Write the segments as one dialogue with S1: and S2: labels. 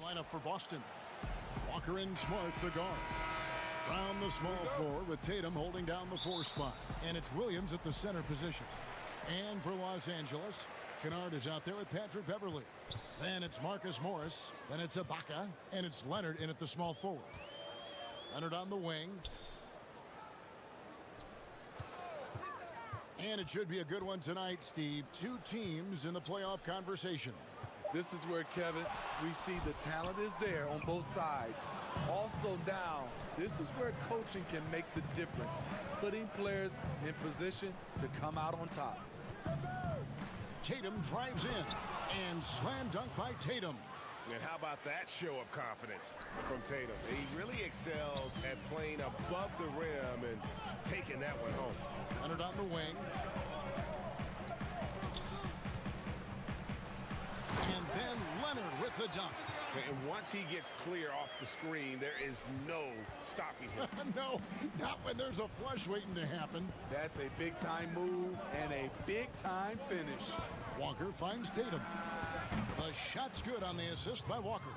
S1: Lineup for Boston. Walker and Smart, the guard. Brown, the small forward, with Tatum holding down the 4 spot. And it's Williams at the center position. And for Los Angeles, Kennard is out there with Patrick Beverley. Then it's Marcus Morris. Then it's Ibaka. And it's Leonard in at the small forward. Leonard on the wing. And it should be a good one tonight, Steve. 2 teams in the playoff conversation.
S2: This is where, Kevin, we see the talent is there on both sides. Also now, this is where coaching can make the difference, putting players in position to come out on top.
S1: Tatum drives in, and slam dunk by Tatum.
S3: And how about that show of confidence from Tatum? He really excels at playing above the rim and taking that one home.
S1: Leonard on the wing. And then Leonard with the dunk.
S3: And once he gets clear off the screen, there is no stopping him.
S1: No, not when there's a flush waiting to happen.
S2: That's a big-time move and a big-time finish.
S1: Walker finds Tatum. The shot's good on the assist by Walker.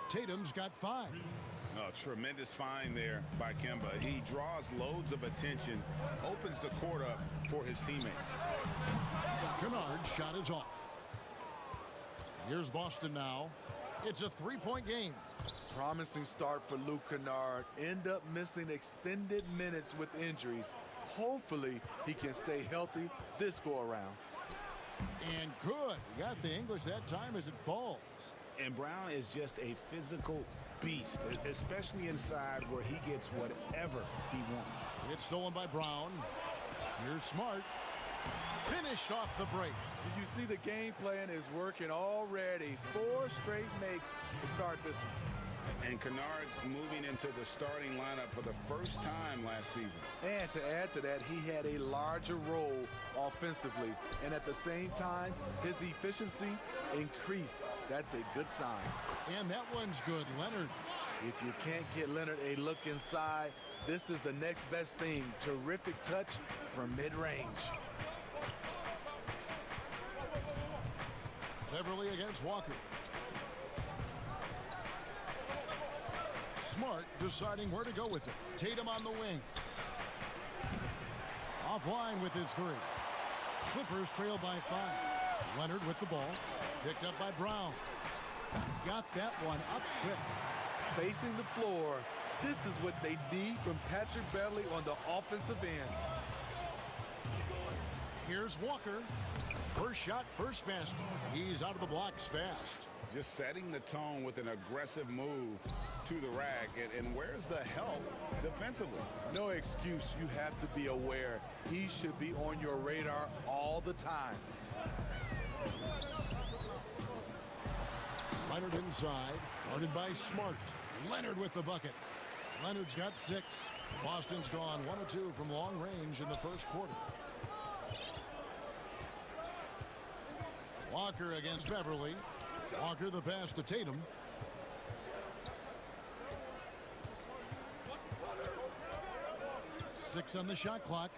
S1: Tatum's got 5.
S4: Oh, tremendous find there by Kemba. He draws loads of attention, opens the court up for his teammates.
S1: Kennard's shot is off. Here's Boston now. It's a 3-point game.
S2: Promising start for Luke Kennard. End up missing extended minutes with injuries. Hopefully, he can stay healthy this go-around.
S1: And good. He got the English that time as it falls.
S4: And Brown is just a physical beast, especially inside where he gets whatever he wants.
S1: It's stolen by Brown. Here's Smart. Finished off the brace.
S2: You see the game plan is working already. 4 straight makes to start this one.
S4: And Kennard's moving into the starting lineup for the first time last season.
S2: And to add to that, he had a larger role offensively. And at the same time, his efficiency increased. That's a good sign.
S1: And that one's good, Leonard.
S2: If you can't get Leonard a look inside, this is the next best thing. Terrific touch from mid-range.
S1: Beverly against Walker. Smart deciding where to go with it. Tatum on the wing. Offline with his 3. Clippers trail by 5. Leonard with the ball. Picked up by Brown. Got that one up quick.
S2: Spacing the floor. This is what they need from Patrick Beverley on the offensive end.
S1: Here's Walker. First shot, first basket. He's out of the blocks fast.
S4: Just setting the tone with an aggressive move to the rack. And where's the help defensively?
S2: No excuse. You have to be aware. He should be on your radar all the time.
S1: Leonard inside, guarded by Smart. Leonard with the bucket. Leonard's got 6. Boston's gone 1 of 2 from long range in the first quarter. Walker against Beverly. Walker the pass to Tatum. Six on the shot clock.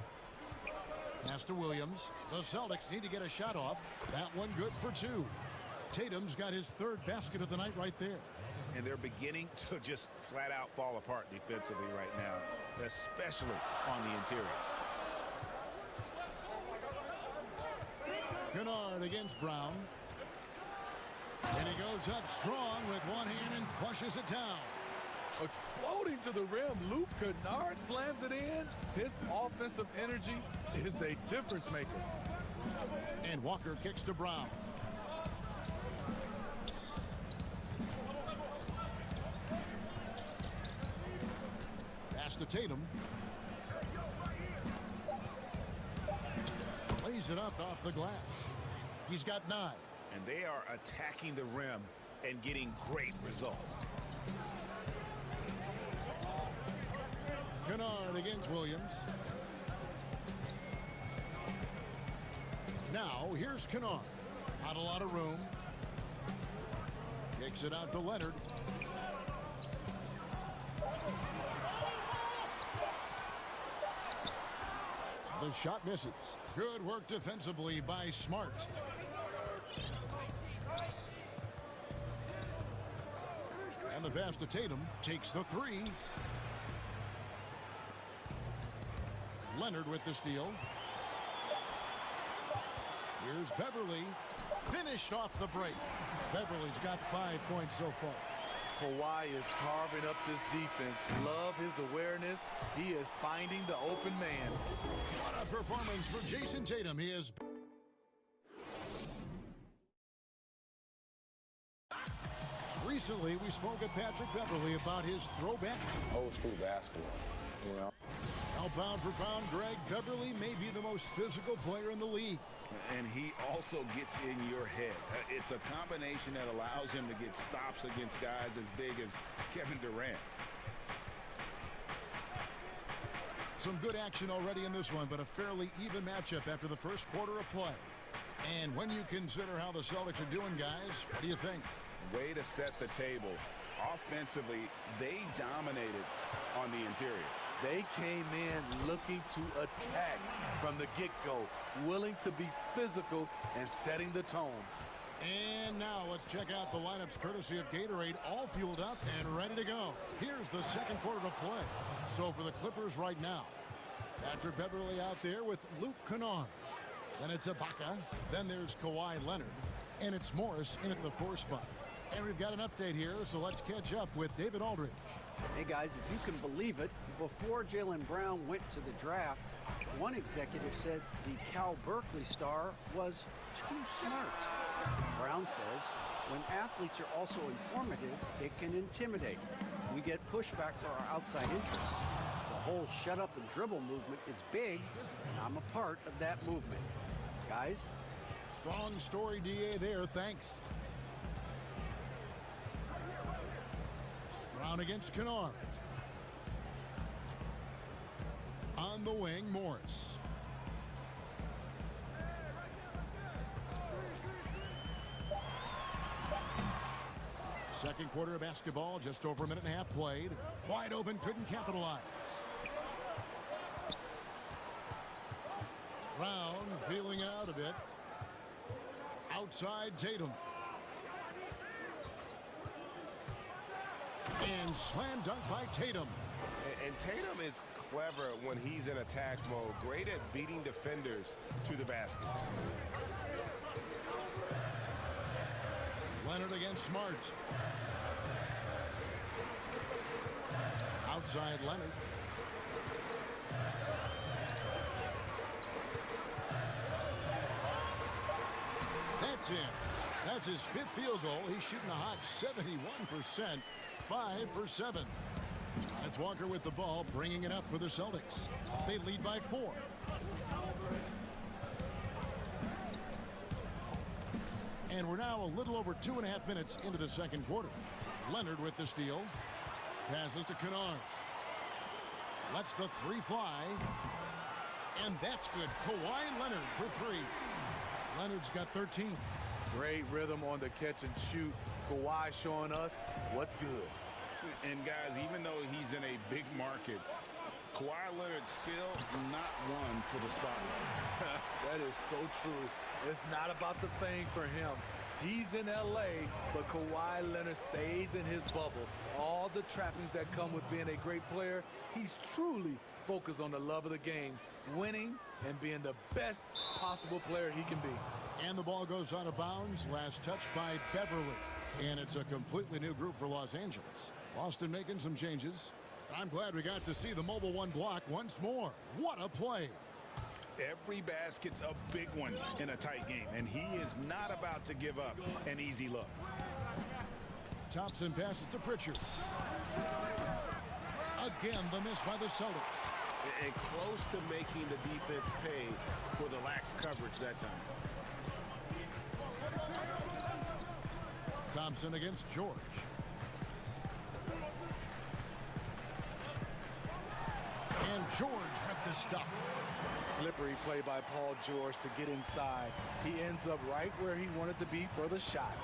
S1: Pass to Williams. The Celtics need to get a shot off. That one good for 2. Tatum's got his 3rd basket of the night right there.
S4: And they're beginning to just flat out fall apart defensively right now, especially on the interior.
S1: Kennard against Brown. And he goes up strong with one hand and flushes it down.
S2: Exploding to the rim, Luke Kennard slams it in. His offensive energy is a difference maker.
S1: And Walker kicks to Brown. Pass to Tatum. Lays it up off the glass. He's got 9.
S4: And they are attacking the rim and getting great results.
S1: Kennard against Williams. Now here's Kennard. Not a lot of room. Kicks it out to Leonard. The shot misses. Good work defensively by Smart. And the pass to Tatum takes the three. Leonard with the steal. Here's Beverly. Finished off the break. Beverly's got 5 points so far.
S2: Kawhi is carving up this defense. Love his awareness. He is finding the open man.
S1: What a performance for Jason Tatum. He is... Recently, we spoke with Patrick Beverly about his throwback.
S5: Old school basketball, you know.
S1: Now, pound for pound, Greg, Beverly may be the most physical player in the league.
S4: And he also gets in your head. It's a combination that allows him to get stops against guys as big as Kevin Durant.
S1: Some good action already in this one, but a fairly even matchup after the first quarter of play. And when you consider how the Celtics are doing, guys, what do you think?
S4: Way to set the table. Offensively, they dominated on the interior.
S2: They came in looking to attack from the get-go, willing to be physical and setting the tone.
S1: And now let's check out the lineups courtesy of Gatorade, all fueled up and ready to go. Here's the second quarter of play. So for the Clippers right now, Patrick Beverly out there with Luke Kennard. Then it's Ibaka. Then there's Kawhi Leonard. And it's Morris in at the 4 spot. And we've got an update here, so let's catch up with David Aldridge.
S6: Hey guys, if you can believe it, before Jaylen Brown went to the draft, one executive said the Cal Berkeley star was too smart. Brown says, when athletes are also informative, it can intimidate. We get pushback for our outside interests. The whole shut up and dribble movement is big, and I'm a part of that movement. Guys?
S1: Strong story, DA, there. Thanks. Brown against Kennard. On the wing, Morris. Second quarter of basketball, just over a minute and a half played. Wide open, couldn't capitalize. Brown feeling out a bit. Outside Tatum. And slam dunk by Tatum.
S3: And Tatum is clever when he's in attack mode. Great at beating defenders to the basket.
S1: Leonard against Smart. Outside Leonard. That's in. That's his 5th field goal. He's shooting a hot 71%. 5 for 7. That's Walker with the ball, bringing it up for the Celtics. They lead by 4. And we're now a little over 2.5 minutes into the second quarter. Leonard with the steal. Passes to Kennard. Lets the 3 fly. And that's good. Kawhi Leonard for 3. Leonard's got 13.
S2: Great rhythm on the catch and shoot. Kawhi showing us what's good.
S4: And guys, even though he's in a big market, Kawhi Leonard still not one for the spotlight.
S2: That is so true. It's not about the fame for him. He's in L.A., but Kawhi Leonard stays in his bubble. All the trappings that come with being a great player, he's truly focused on the love of the game, winning and being the best possible player he can be.
S1: And the ball goes out of bounds. Last touch by Beverly. And it's a completely new group for Los Angeles. Boston making some changes. I'm glad we got to see the mobile 1 block once more. What a play.
S4: Every basket's a big one in a tight game, and he is not about to give up an easy look.
S1: Thompson passes to Pritchard. Again, the miss by the Celtics.
S3: And close to making the defense pay for the lax coverage that time.
S1: Thompson against George. And George with the stuff.
S2: Slippery play by Paul George to get inside. He ends up right where he wanted to be for the shot.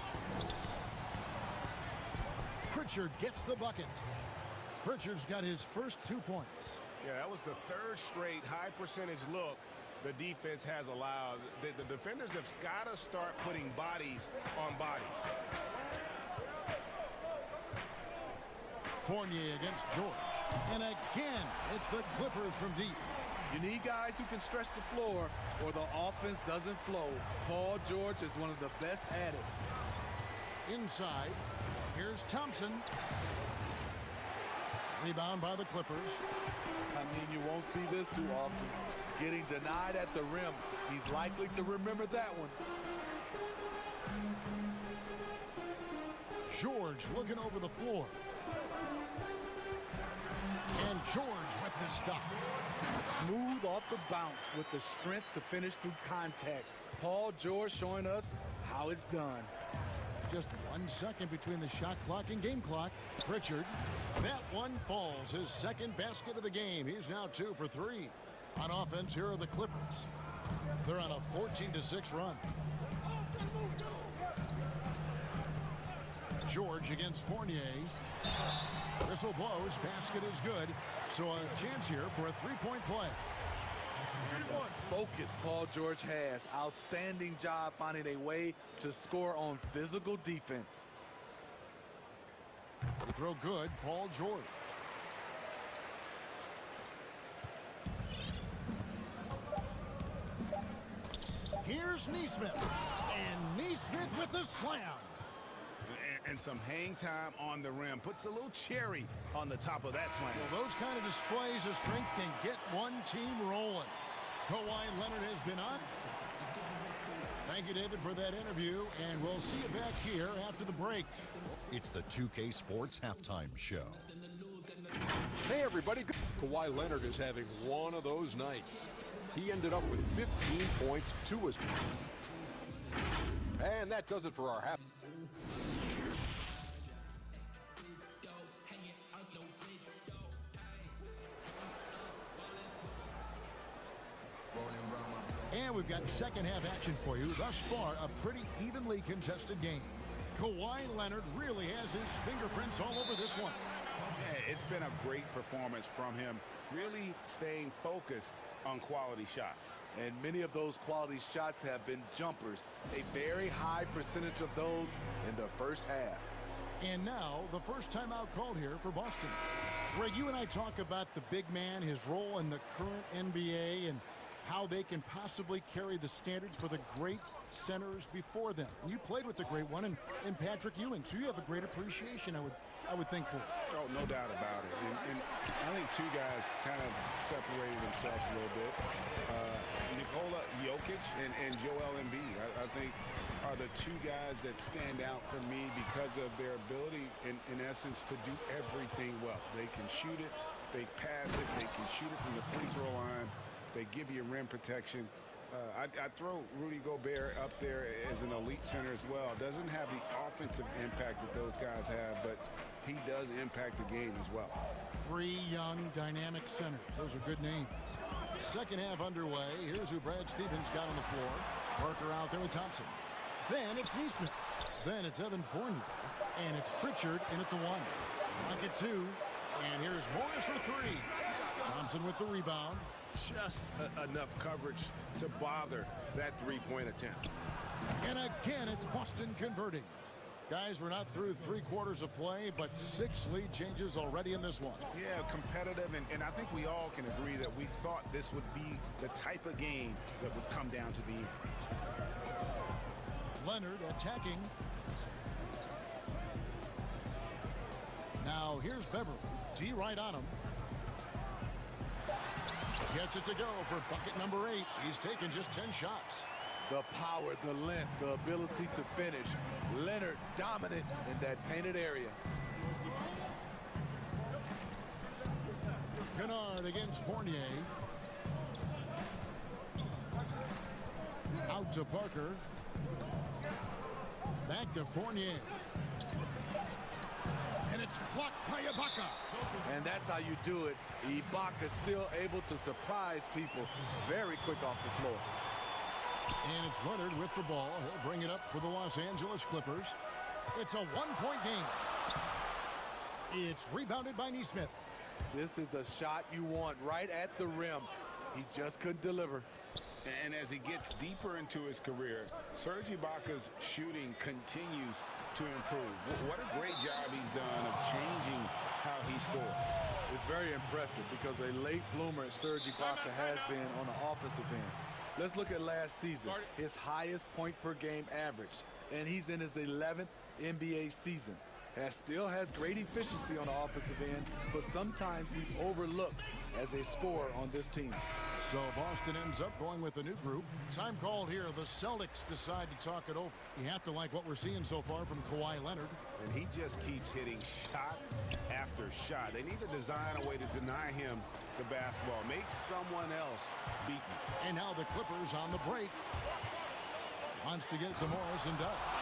S1: Pritchard gets the bucket. Pritchard's got his first 2 points.
S3: Yeah, that was the 3rd straight high percentage look the defense has allowed. The defenders have got to start putting bodies on bodies.
S1: Fournier against George. And again, it's the Clippers from deep.
S2: You need guys who can stretch the floor or the offense doesn't flow. Paul George is one of the best at it.
S1: Inside, here's Thompson. Rebound by the Clippers.
S2: I mean, you won't see this too often. Getting denied at the rim. He's likely to remember that one.
S1: George looking over the floor. And George with the stuff.
S2: Smooth off the bounce with the strength to finish through contact. Paul George showing us how it's done.
S1: Just 1 second between the shot clock and game clock. Pritchard, that one falls. His second basket of the game. He's now 2 for 3. On offense, here are the Clippers. They're on a 14-6 run. George against Fournier. Whistle blows. Basket is good. So a chance here for a three-point play.
S2: And the focus Paul George has. Outstanding job finding a way to score on physical defense.
S1: The throw good. Paul George. Here's Neesmith. And Neesmith with the slam.
S4: And some hang time on the rim. Puts a little cherry on the top of that slam.
S1: Well, those kind of displays of strength can get one team rolling. Kawhi Leonard has been on. Thank you, David, for that interview, and we'll see you back here after the break.
S7: It's the 2K Sports Halftime Show.
S8: Hey, everybody. Kawhi Leonard is having one of those nights. He ended up with 15 points, 2 assists. And that does it for our half.
S1: And we've got second half action for you. Thus far, a pretty evenly contested game. Kawhi Leonard really has his fingerprints all over this one.
S4: Yeah, it's been a great performance from him. Really staying focused on quality shots.
S2: And many of those quality shots have been jumpers. A very high percentage of those in the first half.
S1: And now, the first timeout called here for Boston. Greg, you and I talk about the big man, his role in the current NBA, and how they can possibly carry the standard for the great centers before them. And you played with the great one in Patrick Ewing, so you have a great appreciation, I would think, for it.
S4: Oh, no doubt about it. And I think two guys kind of separated themselves a little bit. Nikola Jokic and Joel Embiid, I think, are the two guys that stand out for me because of their ability, in essence, to do everything well. They can shoot it, they pass it, they can shoot it from the free throw line. They give you rim protection. I throw Rudy Gobert up there as an elite center as well. Doesn't have the offensive impact that those guys have, but he does impact the game as well.
S1: 3 young, dynamic centers. Those are good names. Second half underway. Here's who Brad Stevens got on the floor. Parker out there with Thompson. Then it's Neesmith. Then it's Evan Fournier. And it's Pritchard in at the 1. Bucket 2. And here's Morris for 3. Thompson with the rebound.
S3: Just enough coverage to bother that three-point attempt.
S1: And again, it's Boston converting. Guys, we're not through 3 quarters of play, but 6 lead changes already in this one.
S4: Yeah, competitive, and I think we all can agree that we thought this would be the type of game that would come down to the end.
S1: Leonard attacking. Now here's Beverly. T right on him. Gets it to go for bucket number 8. He's taken just 10 shots.
S2: The power, the length, the ability to finish. Leonard dominant in that painted area.
S1: Kennard against Fournier. Out to Parker. Back to Fournier. And it's blocked by Ibaka.
S2: And that's how you do it. Ibaka still able to surprise people very quick off the floor.
S1: And it's Leonard with the ball. He'll bring it up for the Los Angeles Clippers. It's a 1-point game. It's rebounded by Neesmith.
S2: This is the shot you want right at the rim. He just couldn't deliver.
S4: And as he gets deeper into his career, Serge Ibaka's shooting continues to improve. What a great job he's done of changing how he scores.
S2: It's very impressive because a late bloomer Serge Ibaka has been on the offensive end. Let's look at last season, his highest point per game average, and he's in his 11th NBA season. Still has great efficiency on the offensive end, but sometimes he's overlooked as a scorer on this team.
S1: So Boston ends up going with a new group. Time called here. The Celtics decide to talk it over. You have to like what we're seeing so far from Kawhi Leonard.
S4: And he just keeps hitting shot after shot. They need to design a way to deny him the basketball. Make someone else beat him.
S1: And now the Clippers on the break. Wants to get to Morris and does.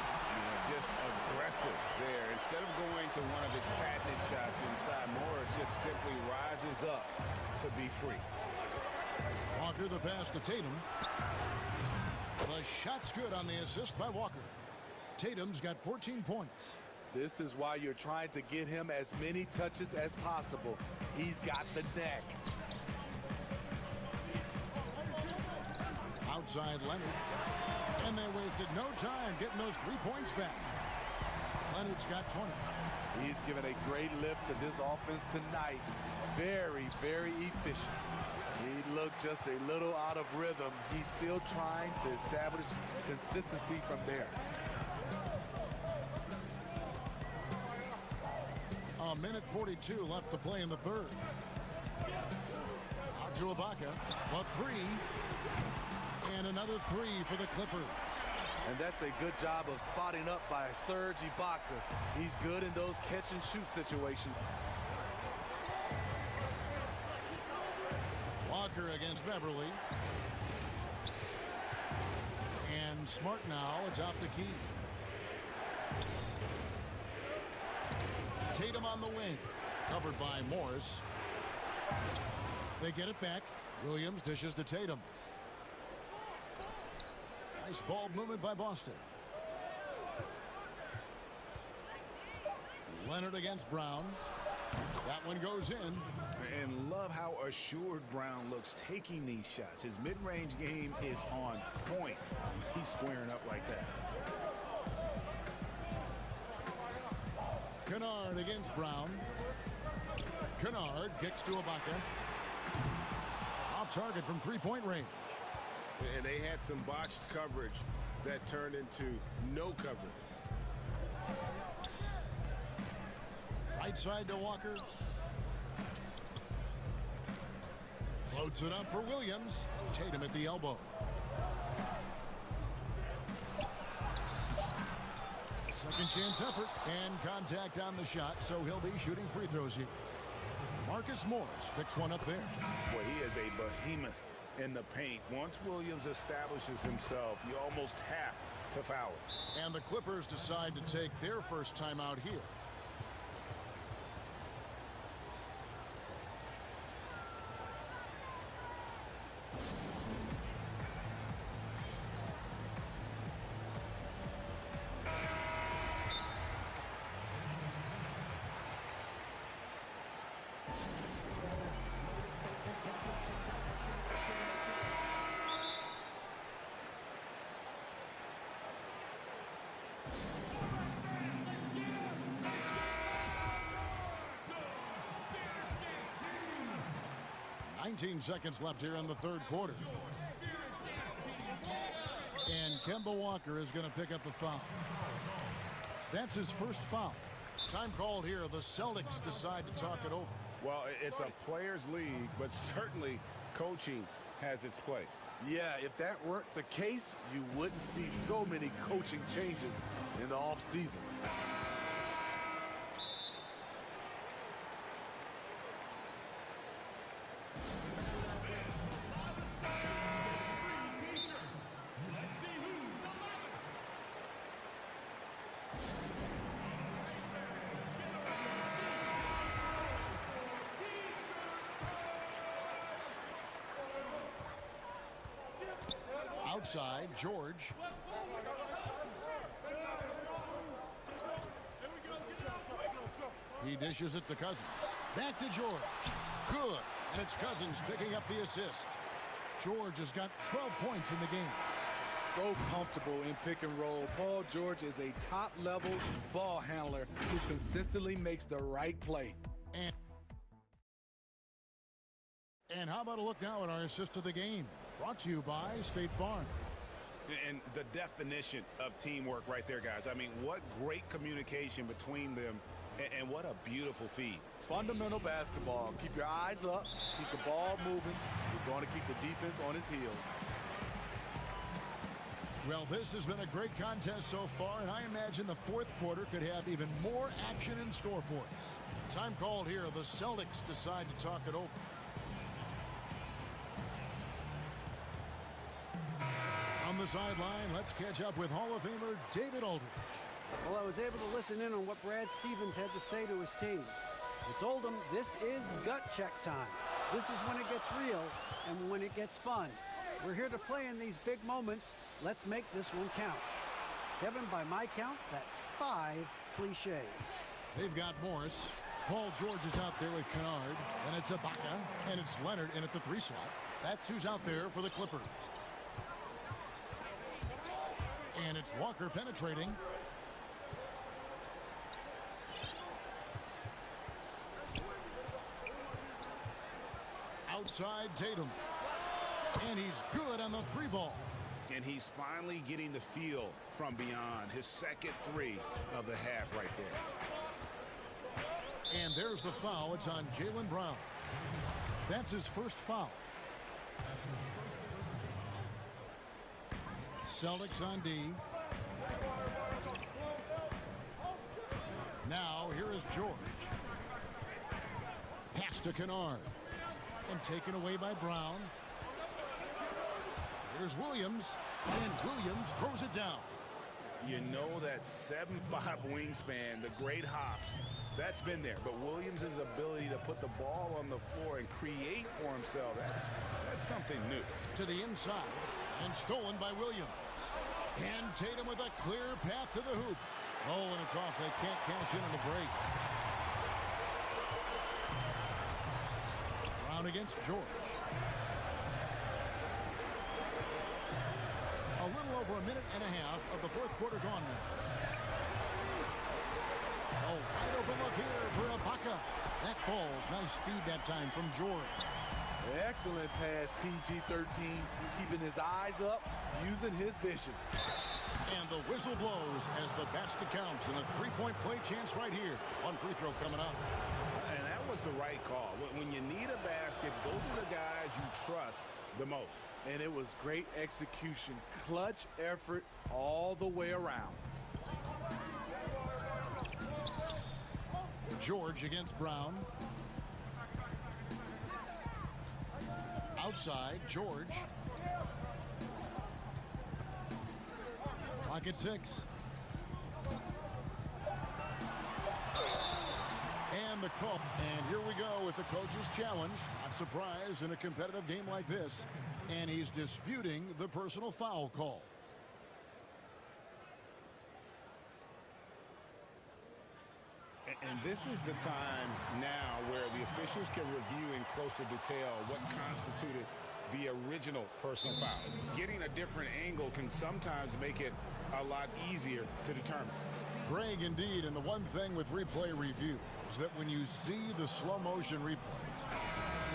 S4: Just aggressive there. Instead of going to one of his patented shots inside, Morris just simply rises up to be free.
S1: Walker the pass to Tatum. The shot's good on the assist by Walker. Tatum's got 14 points.
S2: This is why you're trying to get him as many touches as possible. He's got the neck.
S1: Outside Leonard. And they wasted no time getting those 3 points back. Leonard's got 20.
S2: He's given a great lift to this offense tonight. Very, very efficient. He looked just a little out of rhythm. He's still trying to establish consistency from there.
S1: A minute 42 left to play in the third. Out to Ibaka. A three. And another three for the Clippers.
S2: And that's a good job of spotting up by Serge Ibaka. He's good in those catch-and-shoot situations.
S1: Walker against Beverly. And Smart now atop the key. Tatum on the wing. Covered by Morris. They get it back. Williams dishes to Tatum. Nice ball movement by Boston. Leonard against Brown. That one goes in.
S4: And love how assured Brown looks taking these shots. His mid-range game is on point. He's squaring up like that.
S1: Kennard against Brown. Kennard kicks to Ibaka. Off target from three-point range.
S3: And they had some botched coverage that turned into no coverage.
S1: Right side to Walker. Floats it up for Williams. Tatum at the elbow. Second chance effort and contact on the shot, so he'll be shooting free throws here. Marcus Morris picks one up there.
S4: Boy, he is a behemoth in the paint. Once Williams establishes himself, you almost have to foul him.
S1: And the Clippers decide to take their first time out here. Seconds left here in the third quarter. And Kemba Walker is going to pick up the foul. That's his first foul. Time called here. The Celtics decide to talk it over.
S4: Well, it's a players' league, but certainly coaching has its place.
S2: Yeah, if that weren't the case, you wouldn't see so many coaching changes in the offseason.
S1: Outside, George. He dishes it to Cousins. Back to George. Good. And it's Cousins picking up the assist. George has got 12 points in the game.
S2: So comfortable in pick and roll. Paul George is a top-level ball handler who consistently makes the right play.
S1: And how about a look now at our assist of the game? Brought to you by State Farm.
S4: And the definition of teamwork right there, guys. I mean, what great communication between them, and what a beautiful feed.
S2: Fundamental basketball. Keep your eyes up. Keep the ball moving. You're going to keep the defense on its heels.
S1: Well, this has been a great contest so far, and I imagine the fourth quarter could have even more action in store for us. Time called here. The Celtics decide to talk it over. On the sideline, let's catch up with Hall of Famer David Aldridge.
S6: Well, I was able to listen in on what Brad Stevens had to say to his team. I told him this is gut check time. This is when it gets real and when it gets fun. We're here to play in these big moments. Let's make this one count. Kevin, by my count, that's 5 cliches.
S1: They've got Morris. Paul George is out there with Kennard. And it's Ibaka. And it's Leonard in at the 3 slot. That's who's out there for the Clippers. And it's Walker penetrating. Outside Tatum. And he's good on the 3 ball.
S4: And he's finally getting the feel from beyond. His second 3 of the half right there.
S1: And there's the foul. It's on Jaylen Brown. That's his first foul. Celtics on D. Now here is George. Pass to Kennard. And taken away by Brown. Here's Williams. And Williams throws it down.
S4: You know that 7'5" wingspan, the great hops, that's been there. But Williams' ability to put the ball on the floor and create for himself, that's something new.
S1: To the inside. And stolen by Williams. And Tatum with a clear path to the hoop. Oh, and it's off. They can't cash in on the break. Brown against George. A little over a minute and a half of the fourth quarter gone now. Oh, wide open look here for Ibaka. That falls. Nice feed that time from George.
S2: Excellent pass, PG-13, keeping his eyes up, using his vision.
S1: And the whistle blows as the basket counts, and a 3-point play chance right here. One free throw coming up.
S4: And that was the right call. When you need a basket, go to the guys you trust the most.
S2: And it was great execution, clutch effort all the way around.
S1: George against Brown. Outside, George. Clock at 6. And the call. And here we go with the coach's challenge. Not surprised in a competitive game like this. And he's disputing the personal foul call.
S4: And this is the time now where the officials can review in closer detail what constituted the original personal foul. Getting a different angle can sometimes make it a lot easier to determine.
S1: Greg, indeed, and the one thing with replay review is that when you see the slow motion replays,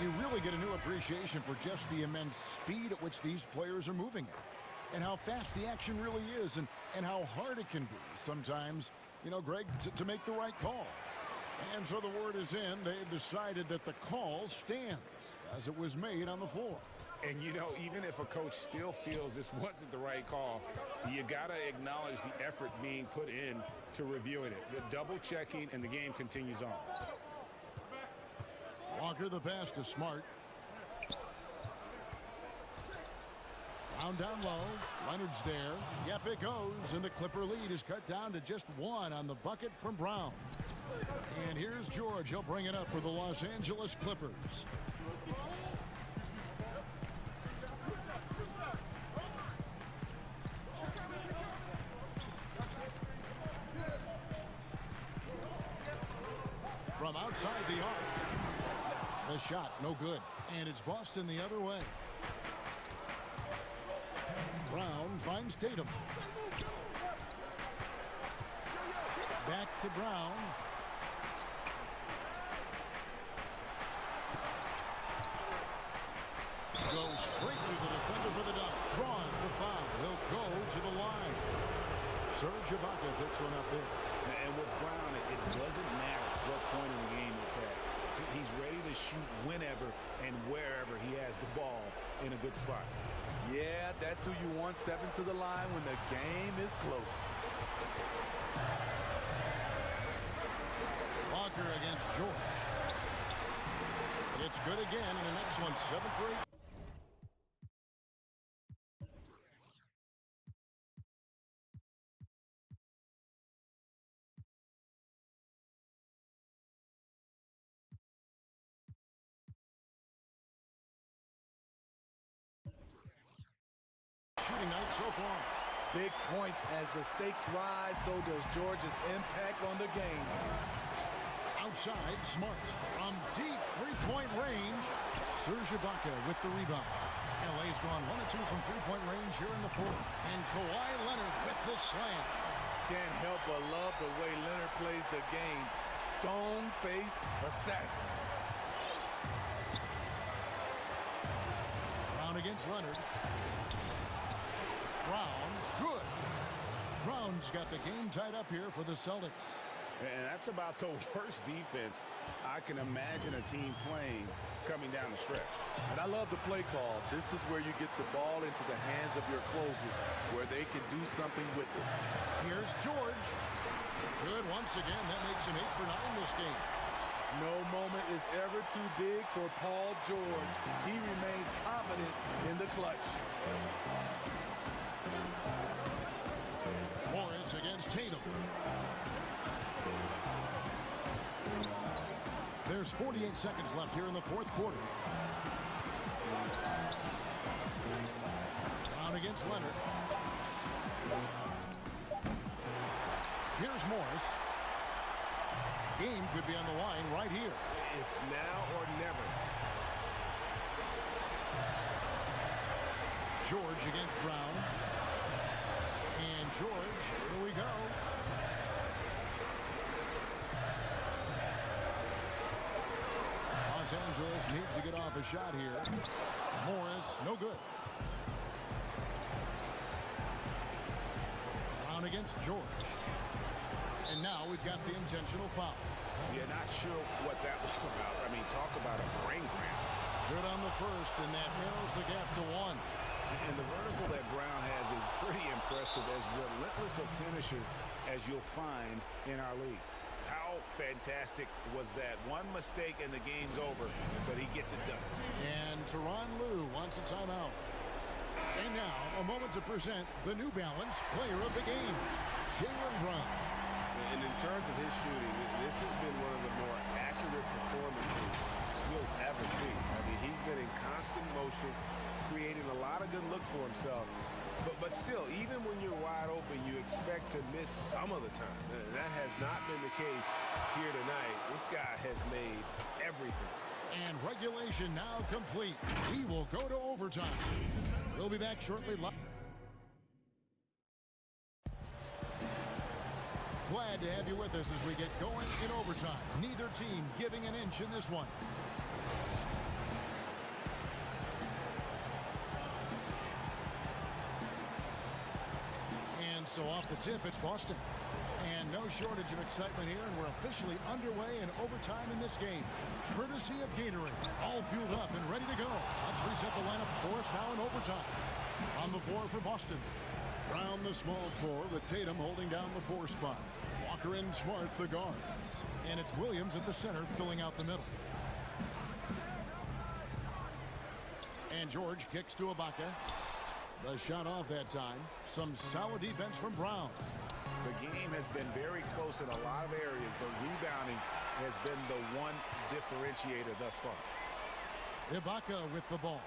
S1: you really get a new appreciation for just the immense speed at which these players are moving at, and how fast the action really is, and how hard it can be sometimes, you know, Greg, to make the right call. And so the word is in. They've decided that the call stands as it was made on the floor.
S4: And, you know, even if a coach still feels this wasn't the right call, you got to acknowledge the effort being put in to reviewing it. The double checking, and the game continues on.
S1: Walker the pass to Smart. Brown down low. Leonard's there. Yep, it goes. And the Clipper lead is cut down to just 1 on the bucket from Brown. And here's George. He'll bring it up for the Los Angeles Clippers. From outside the arc. The shot, no good. And it's Boston the other way. against Tatum. Back to Brown. Goes straight to the defender for the dunk. Draws the foul. He'll go to the line. Serge Ibaka picks one up there.
S4: And with Brown, it doesn't matter what point in the game it's at. He's ready to shoot whenever and wherever he has the ball in a good spot.
S2: Yeah, that's who you want stepping to the line when the game is close.
S1: Walker against George. It's good again, and the next one's 7 for 8. Shooting night so far.
S2: Big points as the stakes rise, so does George's impact on the game.
S1: Outside, Smart. From deep three-point range, Serge Ibaka with the rebound. LA's gone 1 of 2 from three-point range here in the fourth. And Kawhi Leonard with the slam.
S2: Can't help but love the way Leonard plays the game. Stone-faced assassin.
S1: Brown against Leonard. Brown, good. Brown's got the game tied up here for the Celtics.
S4: And that's about the worst defense I can imagine a team playing coming down the stretch.
S2: And I love the play call. This is where you get the ball into the hands of your closers, where they can do something with it.
S1: Here's George. Good once again. That makes him 8 for 9 this game.
S2: No moment is ever too big for Paul George. He remains confident in the clutch.
S1: Morris against Tatum. There's 48 seconds left here in the fourth quarter. Brown against Leonard. Here's Morris. Game could be on the line right here.
S3: It's now or never.
S1: George against Brown. And George, here we go. Los Angeles needs to get off a shot here. Morris, no good. Brown against George. And now we've got the intentional foul.
S4: Yeah, not sure what that was about. I mean, talk about a brain cramp.
S1: Good on the first, and that narrows the gap to 1.
S4: And the vertical that Brown has is pretty impressive, as relentless a finisher as you'll find in our league.
S3: How fantastic was that? One mistake and the game's over, but he gets it done.
S1: And Tyronn Lue wants a timeout. And now, a moment to present the New Balance Player of the Game, Jaylen Brown.
S3: And in terms of his shooting, this has been one of the more accurate performances you'll ever see. I mean, he's been in constant motion, creating a lot of good looks for himself. But still, even when you're wide open, you expect to miss some of the time. That has not been the case here tonight. This guy has made everything.
S1: And regulation now complete. We will go to overtime. We'll be back shortly. Glad to have you with us as we get going in overtime. Neither team giving an inch in this one. And so off the tip, it's Boston. And no shortage of excitement here, and we're officially underway in overtime in this game. Courtesy of Gatorade, all fueled up and ready to go. Let's reset the lineup for us now in overtime. On the floor for Boston. Brown the small forward with Tatum holding down the 4 spot. Walker and Smart the guards. And it's Williams at the center filling out the middle. And George kicks to Ibaka. The shot off that time. Some solid defense from Brown.
S4: The game has been very close in a lot of areas, but rebounding has been the one differentiator thus far.
S1: Ibaka with the ball.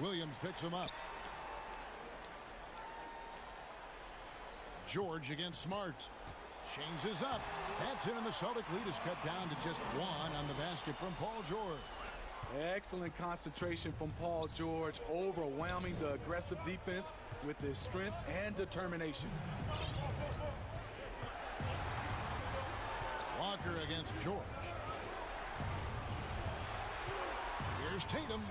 S1: Williams picks him up. George against Smart. Changes up. That's it, and the Celtic lead is cut down to just 1 on the basket from Paul George.
S2: Excellent concentration from Paul George, overwhelming the aggressive defense with his strength and determination.
S1: Walker against George. Here's Tatum.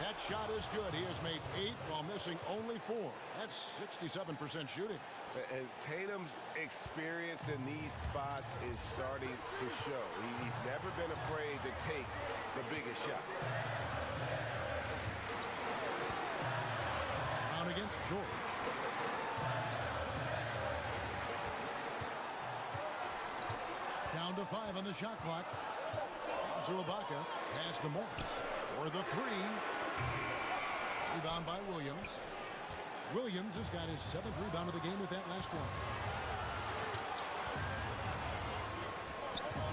S1: That shot is good. He has made 8 while missing only 4. That's 67% shooting.
S3: And Tatum's experience in these spots is starting to show. He's never been afraid to take the biggest shots.
S1: Brown against George. Down to 5 on the shot clock. Out to Ibaka. Pass to Morris. For the 3. Rebound by Williams. Williams has got his 7th rebound of the game with that last one.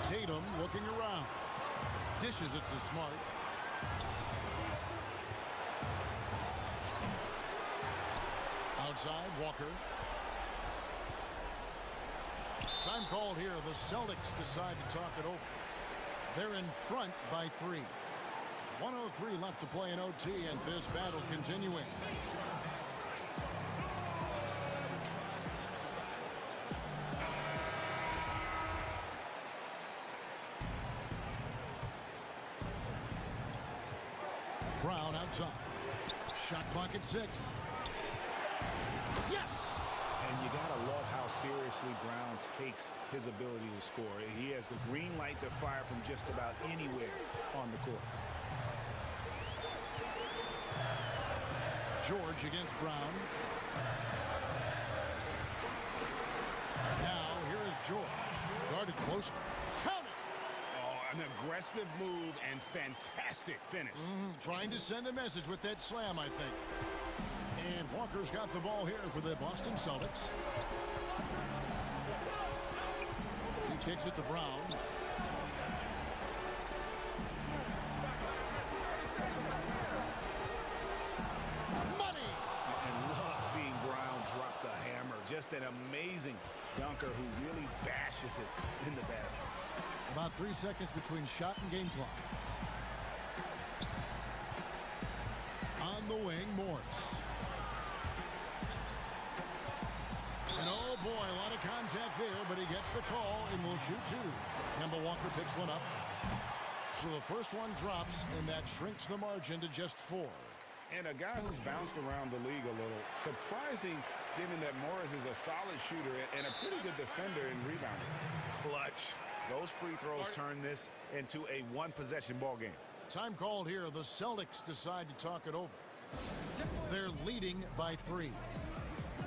S1: Tatum looking around. Dishes it to Smart. Outside, Walker. Time called here. The Celtics decide to talk it over. They're in front by 3. 1:03 left to play in OT, and this battle continuing. Brown outside. Shot clock at 6. Yes!
S4: And you got to love how seriously Brown takes his ability to score. He has the green light to fire from just about anywhere on the court.
S1: George against Brown. Now, here is George. Guarded close. Count it!
S4: Oh, an aggressive move and fantastic finish.
S1: Trying to send a message with that slam, I think. And Walker's got the ball here for the Boston Celtics. He kicks it to Brown. Money!
S4: And love seeing Brown drop the hammer. Just an amazing dunker who really bashes it in the basket.
S1: About 3 seconds between shot and game clock. On the wing, Morris. And oh boy, a lot of contact there, but he gets the call and will shoot 2. Kemba Walker picks one up. So the first one drops, and that shrinks the margin to just 4.
S4: And a guy who's bounced around the league a little. Surprising, given that Morris is a solid shooter and a pretty good defender in rebounding. Clutch. Those free throws turn this into a one-possession ball game.
S1: Time called here. The Celtics decide to talk it over. They're leading by 3.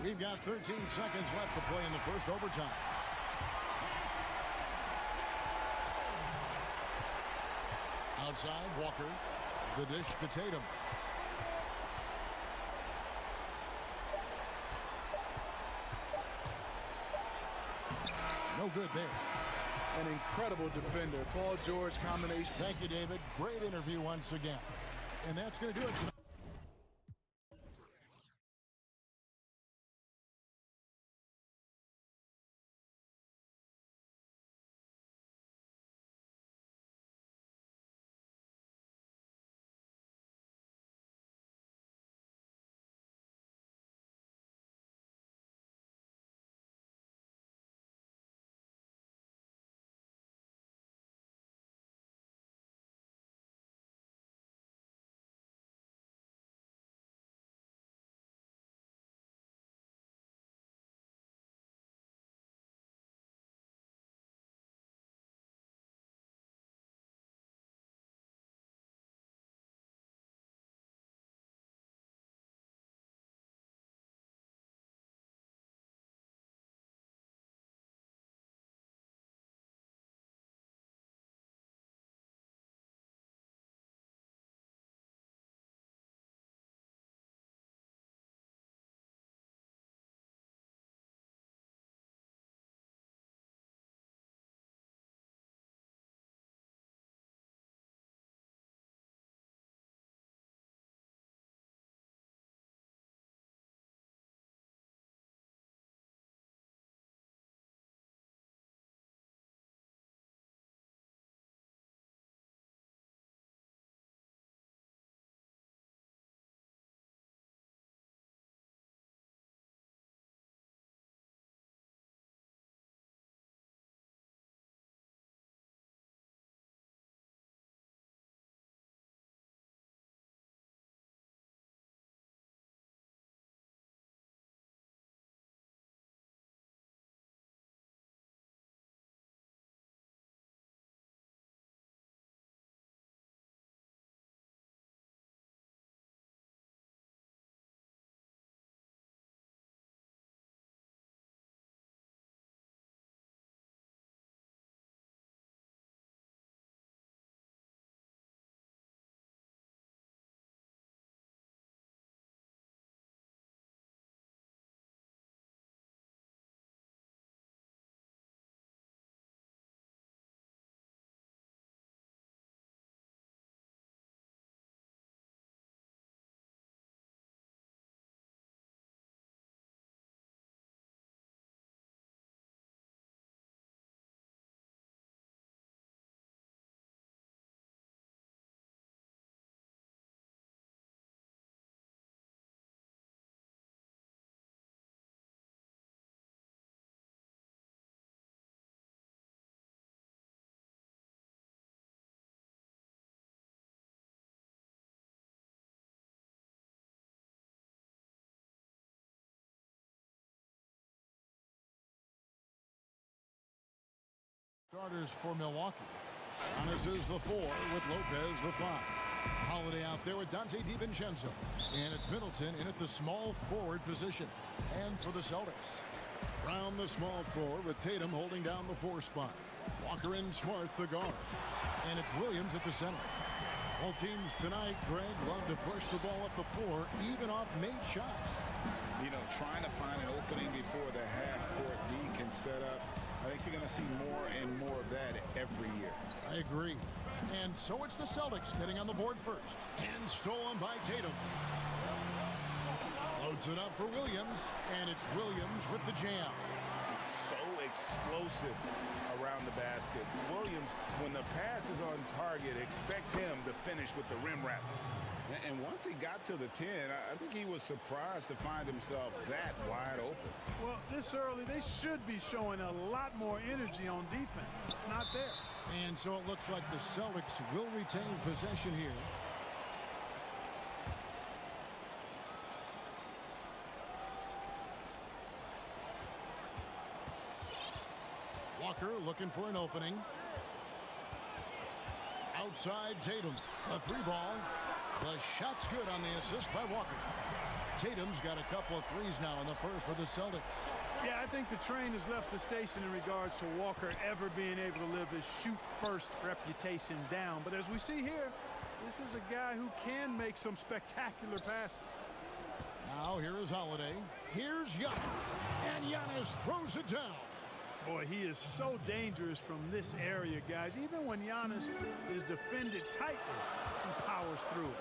S1: We've got 13 seconds left to play in the first overtime. Outside, Walker. The dish to Tatum. No good there.
S2: An incredible defender. Paul George combination.
S1: Thank you, David. Great interview once again. And that's going to do it tonight. Starters for Milwaukee. Giannis is the 4 with Lopez the 5. Holiday out there with Dante DiVincenzo. And it's Middleton in at the small forward position. And for the Celtics, Brown the small forward with Tatum holding down the 4 spot. Walker and Smart the guard. And it's Williams at the center. Both teams tonight, Greg, love to push the ball up the floor, even off made shots.
S4: You know, trying to find an opening before the half-court D can set up. I think you're going to see more and more of that every year.
S1: I agree. And so it's the Celtics getting on the board first. And stolen by Tatum. Loads it up for Williams. And it's Williams with the jam.
S3: So explosive around the basket. Williams, when the pass is on target, expect him to finish with the rim wrap.
S4: And once he got to the 10, I think he was surprised to find himself that wide open.
S9: Well, this early, they should be showing a lot more energy on defense. It's not there.
S1: And so it looks like the Celtics will retain possession here. Walker looking for an opening. Outside Tatum. A 3 ball. The shot's good on the assist by Walker. Tatum's got a couple of threes now in the first for the Celtics.
S9: Yeah, I think the train has left the station in regards to Walker ever being able to live his shoot-first reputation down. But as we see here, this is a guy who can make some spectacular passes.
S1: Now here is Holiday. Here's Giannis. And Giannis throws it down.
S9: Boy, he is so dangerous from this area, guys. Even when Giannis is defended tightly, he powers through it.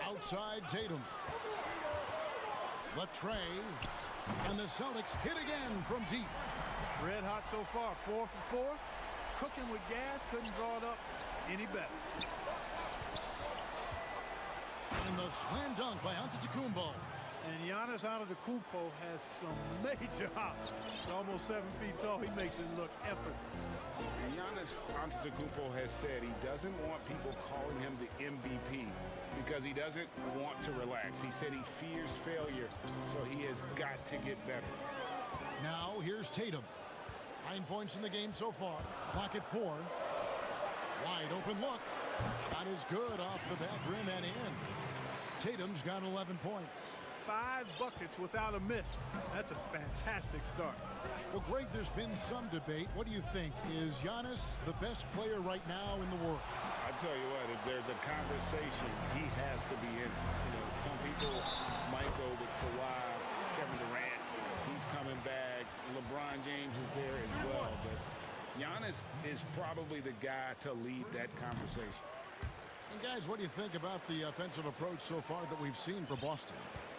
S1: Outside Tatum. Latrey. And the Celtics hit again from deep.
S9: Red hot so far, 4 for 4. Cooking with gas, couldn't draw it up any better.
S1: And the slam dunk by Antetokounmpo.
S9: And Giannis Antetokounmpo has some major hops. He's almost 7 feet tall. He makes it look effortless.
S4: And Giannis Antetokounmpo has said he doesn't want people calling him the MVP because he doesn't want to relax. He said he fears failure, so he has got to get better.
S1: Now here's Tatum. 9 points in the game so far. Clock at 4. Wide open look. Shot is good off the back rim and in. Tatum's got 11 points.
S9: 5 buckets without a miss. That's a fantastic start.
S1: Well, Greg, there's been some debate. What do you think? Is Giannis the best player right now in the world?
S4: I tell you what, if there's a conversation, he has to be in it. You know, some people might go with Kawhi, Kevin Durant. He's coming back. LeBron James is there as well. But Giannis is probably the guy to lead that conversation.
S1: And guys, what do you think about the offensive approach so far that we've seen for Boston?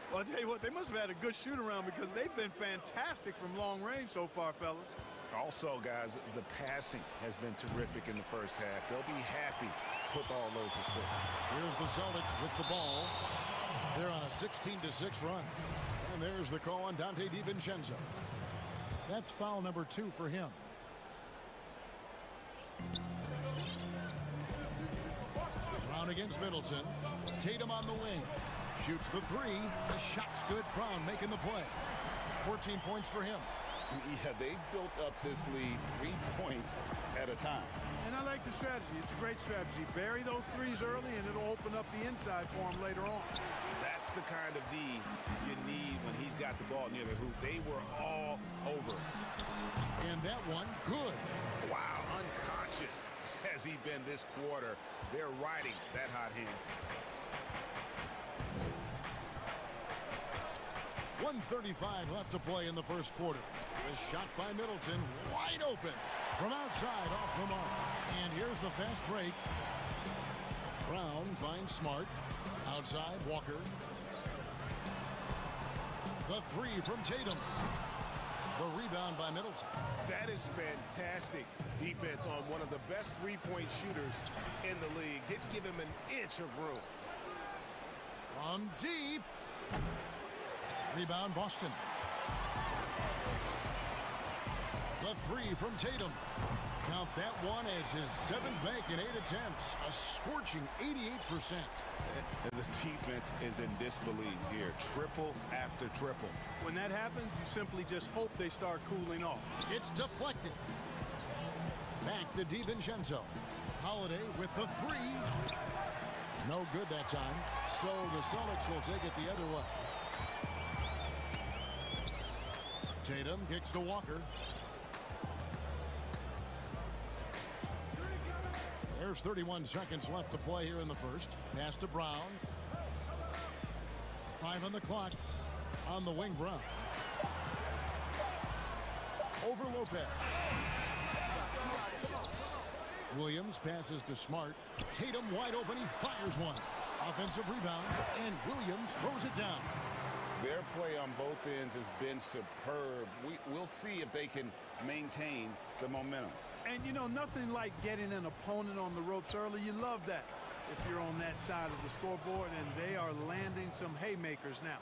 S9: Well, I'll tell you what, they must have had a good shoot-around because they've been fantastic from long range so far, fellas.
S3: Also, guys, the passing has been terrific in the first half. They'll be happy with all those assists.
S1: Here's the Celtics with the ball. They're on a 16-6 run. And there's the call on Dante DiVincenzo. That's foul number 2 for him. Brown against Middleton. Tatum on the wing. Shoots the 3. The shot's good. Brown making the play. 14 points for him.
S4: Yeah, they built up this lead 3 points at a time.
S9: And I like the strategy. It's a great strategy. Bury those threes early, and it'll open up the inside for him later on.
S3: That's the kind of D you need when he's got the ball near the hoop. They were all over.
S1: And that one, good.
S3: Wow, unconscious has he been this quarter. They're riding that hot hand.
S1: 1:35 left to play in the first quarter. The shot by Middleton, wide open from outside off the mark. And here's the fast break. Brown finds Smart. Outside, Walker. The 3 from Tatum. The rebound by Middleton.
S3: That is fantastic defense on one of the best three-point shooters in the league. Didn't give him an inch of room.
S1: From deep. Rebound, Boston. The 3 from Tatum. count that one as his 7th make in 8 attempts, a scorching 88%.
S4: And the defense is in disbelief here. Triple after triple.
S9: When that happens, you simply just hope they start cooling off.
S1: It's deflected. Back to DiVincenzo. Holiday with the 3. No good that time. So the Celtics will take it the other way. Tatum kicks to Walker. There's 31 seconds left to play here in the first. Pass to Brown. 5 on the clock. On the wing, Brown. Over Lopez. Williams passes to Smart. Tatum wide open. He fires one. Offensive rebound. And Williams throws it down.
S4: Their play on both ends has been superb. We'll see if they can maintain the momentum.
S9: And, you know, nothing like getting an opponent on the ropes early. You love that if you're on that side of the scoreboard, and they are landing some haymakers now.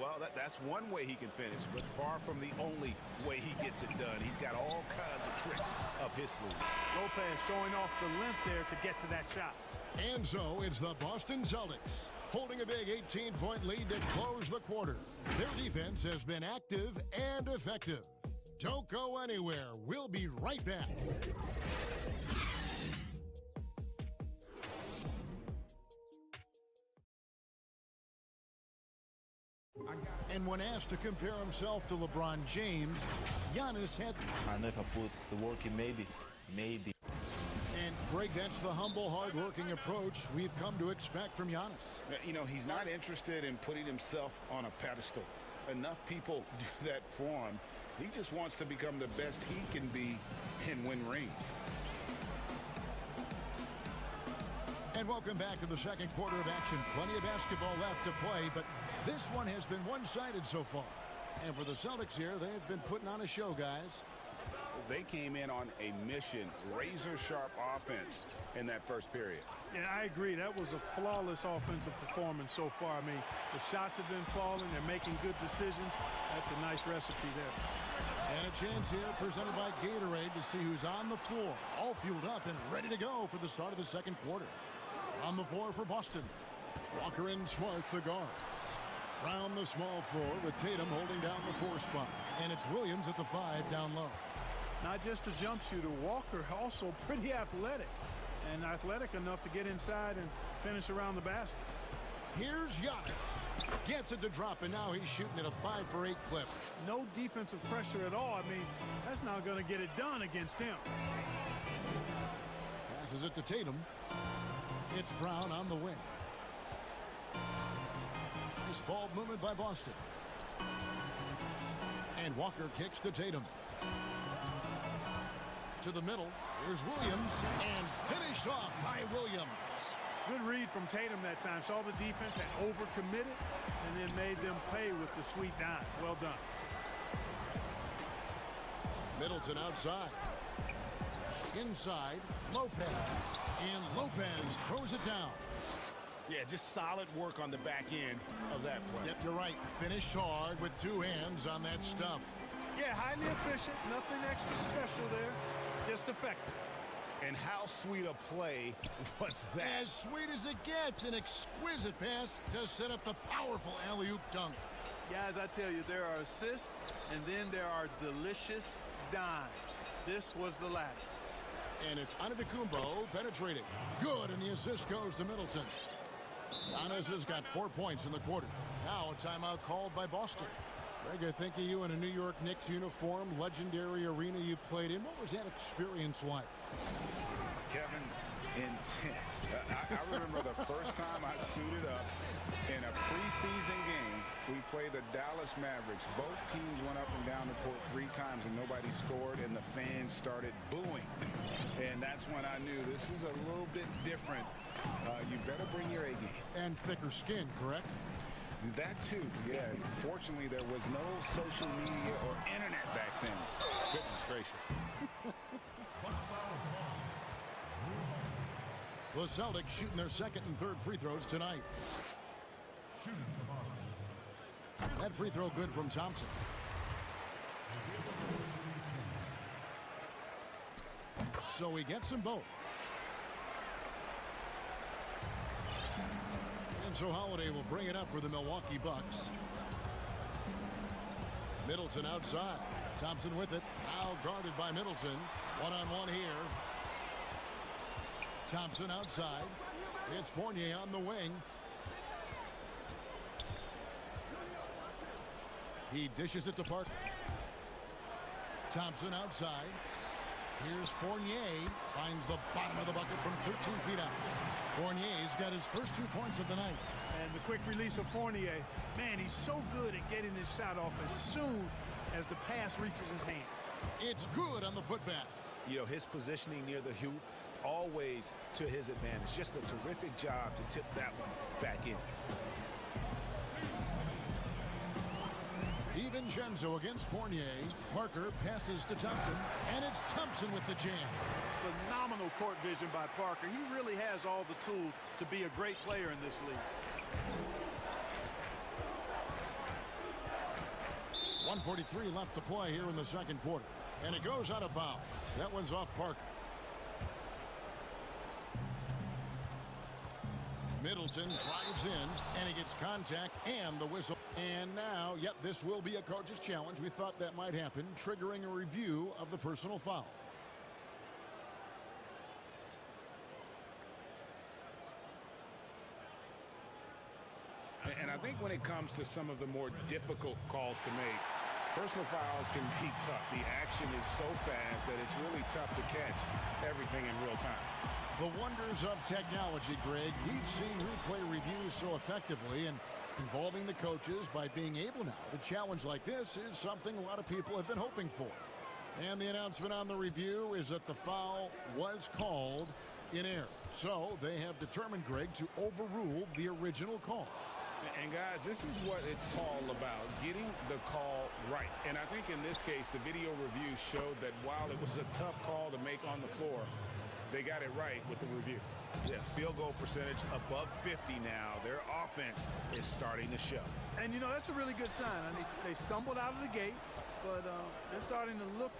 S4: Well, that's one way he can finish, but far from the only way he gets it done. He's got all kinds of tricks up his sleeve.
S9: Lopez showing off the length there to get to that shot.
S1: And so it's the Boston Celtics holding a big 18-point lead to close the quarter. Their defense has been active and effective. Don't go anywhere. We'll be right back. And when asked to compare himself to LeBron James, Giannis had...
S10: I know if I put the work in, maybe.
S1: And, Greg, that's the humble, hard-working approach we've come to expect from Giannis.
S4: You know, he's not interested in putting himself on a pedestal. Enough people do that for him. He just wants to become the best he can be and win rings.
S1: And welcome back to the second quarter of action. Plenty of basketball left to play, but this one has been one-sided so far. And for the Celtics here, they've been putting on a show, guys.
S4: They came in on a mission, razor-sharp offense in that first period.
S9: Yeah, I agree. That was a flawless offensive performance so far. I mean, the shots have been falling. They're making good decisions. That's a nice recipe there.
S1: And a chance here presented by Gatorade to see who's on the floor. All fueled up and ready to go for the start of the second quarter. On the floor for Boston. Walker and Smart, the guards. Brown the small floor with Tatum holding down the 4 spot. And it's Williams at the 5 down low.
S9: Not just a jump shooter. Walker also pretty athletic. And athletic enough to get inside and finish around the basket.
S1: Here's Giannis. Gets it to drop, and now he's shooting at a 5 for 8 clip.
S9: No defensive pressure at all. I mean, that's not going to get it done against him.
S1: Passes it to Tatum. It's Brown on the wing. Nice ball movement by Boston. And Walker kicks to Tatum. To the middle. Here's Williams. And finished off by Williams.
S9: Good read from Tatum that time. Saw the defense, had overcommitted, and then made them pay with the sweet dime. Well done.
S1: Middleton outside. Inside, Lopez. And Lopez throws it down.
S4: Yeah, just solid work on the back end of that play.
S1: Yep, you're right. Finished hard with 2 hands on that stuff.
S9: Yeah, highly efficient. Nothing extra special there. Just effective.
S4: And how sweet a play was that?
S1: As sweet as it gets. An exquisite pass to set up the powerful alley-oop dunk.
S9: Guys, I tell you, there are assists, and then there are delicious dimes. This was the latter.
S1: And it's Antetokounmpo penetrating. Good, and the assist goes to Middleton. Giannis has got 4 points in the quarter. Now a timeout called by Boston. Greg, I think of you in a New York Knicks uniform, legendary arena you played in. What was that experience like?
S4: Kevin, intense. I remember the first time I suited up in a preseason game. We played the Dallas Mavericks. Both teams went up and down the court 3 times and nobody scored, and the fans started booing. And that's when I knew this is a little bit different. You better bring your A game.
S1: And thicker skin, correct?
S4: That too, yeah. Fortunately, there was no social media or internet back then. Goodness gracious.
S1: The Celtics shooting their second and third free throws tonight. That free throw good from Thompson. so he gets them both. And so Holiday will bring it up for the Milwaukee Bucks. Middleton outside. Thompson with it. Now guarded by Middleton. One-on-one here. Thompson outside. It's Fournier on the wing. He dishes it to Parker. Thompson outside. Here's Fournier. Finds the bottom of the bucket from 13 feet out. Fournier's got his first 2 points of the night.
S9: And the quick release of Fournier. Man, he's so good at getting his shot off as soon as the pass reaches his hand.
S1: It's good on the putback.
S3: You know, his positioning near the hoop, always to his advantage. Just a terrific job to tip that one back in.
S1: DiVincenzo against Fournier. Parker passes to Thompson, and it's Thompson with the jam.
S9: Phenomenal court vision by Parker. He really has all the tools to be a great player in this league.
S1: 1:43 left to play here in the second quarter. And it goes out of bounds. That one's off Parker. Middleton drives in, and he gets contact and the whistle. And now, yep, this will be a coach's challenge. We thought that might happen, triggering a review of the personal foul.
S4: And I think when it comes to some of the more difficult calls to make, personal fouls can be tough. The action is so fast that it's really tough to catch everything in real time.
S1: The wonders of technology, Greg. We've seen replay reviews so effectively, and involving the coaches by being able now to challenge like this is something a lot of people have been hoping for. And the announcement on the review is that the foul was called in error. So they have determined, Greg, to overrule the original call.
S4: And guys, this is what it's all about, getting the call right. And I think in this case, the video review showed that while it was a tough call to make on the floor, they got it right with the review.
S3: Yeah, field goal percentage above 50 now. Their offense is starting to show.
S9: And, you know, that's a really good sign. I mean, they stumbled out of the gate, but they're starting to look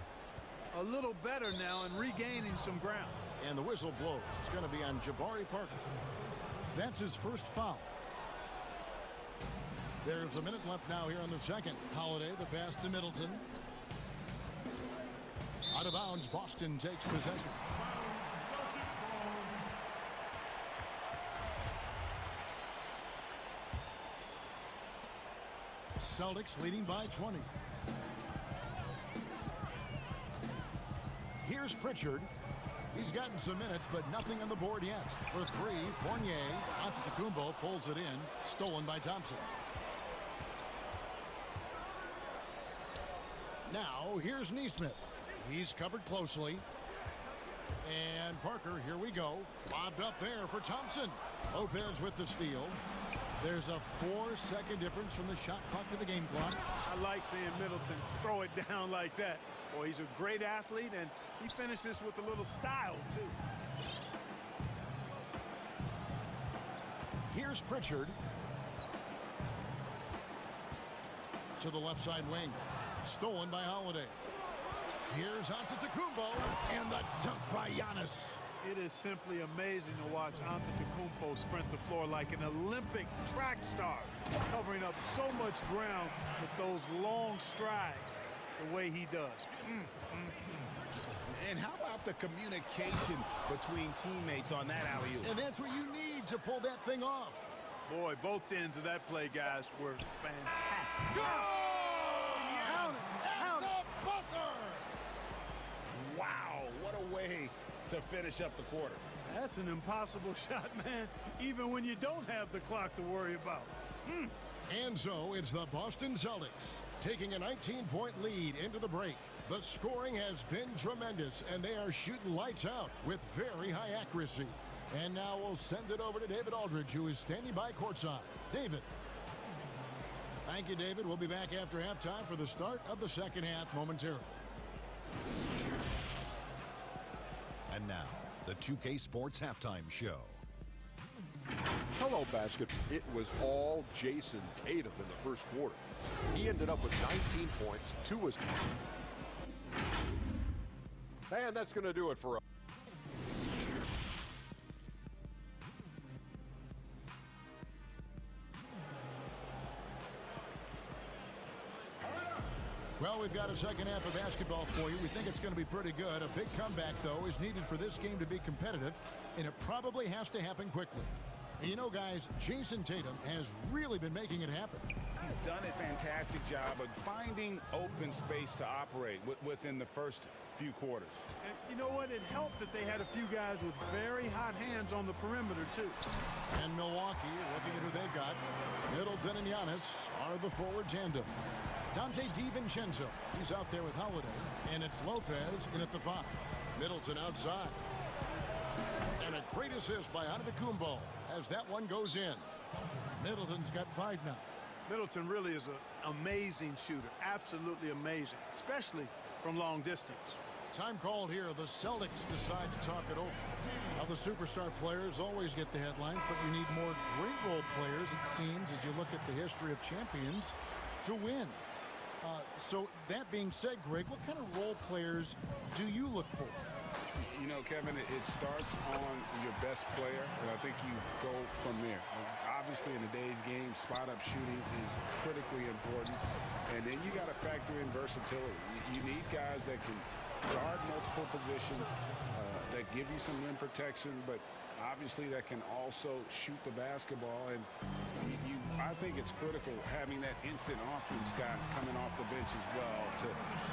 S9: a little better now and regaining some ground.
S1: And the whistle blows. It's going to be on Jabari Parker. That's his first foul. There's a minute left now here in the second. Holiday, the pass to Middleton. Out of bounds, Boston takes possession. Celtics leading by 20. Here's Pritchard. He's gotten some minutes, but nothing on the board yet. For three, Fournier. Antetokounmpo pulls it in. Stolen by Thompson. Now, here's Neesmith. He's covered closely. And Parker, here we go. Lobbed up there for Thompson. Lopez with the steal. There's a 4-second difference from the shot clock to the game clock.
S9: I like seeing Middleton throw it down like that. Boy, he's a great athlete, and he finishes with a little style, too.
S1: Here's Pritchard. To the left side wing. Stolen by Holiday. Here's Antetokounmpo, and the dunk by Giannis.
S9: It is simply amazing to watch Antetokounmpo sprint the floor like an Olympic track star, covering up so much ground with those long strides the way he does.
S3: And how about the communication between teammates on that alley-oop?
S1: And that's what you need to pull that thing off.
S9: Boy, both ends of that play, guys, were fantastic.
S1: Go! At the buzzer!
S3: Wow, what a way to finish up the quarter.
S9: That's an impossible shot, man, even when you don't have the clock to worry about.
S1: And so it's the Boston Celtics taking a 19-point lead into the break. The scoring has been tremendous, and they are shooting lights out with very high accuracy. And now we'll send it over to David Aldridge, who is standing by courtside. David. Thank you, David. We'll be back after halftime for the start of the second half momentarily.
S7: And now, the 2K Sports Halftime Show.
S8: Hello, basketball. It was all Jason Tatum in the first quarter. He ended up with 19 points, 2 assists. And that's going to do it for us.
S1: Well, we've got a second half of basketball for you. We think it's going to be pretty good. A big comeback, though, is needed for this game to be competitive, and it probably has to happen quickly. And you know, guys, Jason Tatum has really been making it happen.
S4: He's done a fantastic job of finding open space to operate within the first few quarters.
S9: And you know what? It helped that they had a few guys with very hot hands on the perimeter, too.
S1: And Milwaukee, looking at who they've got, Middleton and Giannis are the forward tandem. Dante DiVincenzo, he's out there with Holiday, and it's Lopez in at the 5. Middleton outside. And a great assist by Antetokounmpo as that one goes in. Middleton's got 5 now.
S9: Middleton really is an amazing shooter, absolutely amazing, especially from long distance.
S1: Time called here. The Celtics decide to talk it over. Now, the superstar players always get the headlines, but you need more great role players, it seems, as you look at the history of champions, to win. So that being said, Greg, what kind of role players do you look for?
S4: You know, Kevin, it starts on your best player, and I think you go from there. Obviously, in today's game, spot-up shooting is critically important, and then you got to factor in versatility. You need guys that can guard multiple positions, that give you some rim protection, but obviously that can also shoot the basketball. And I think it's critical having that instant offense guy coming off the bench as well to,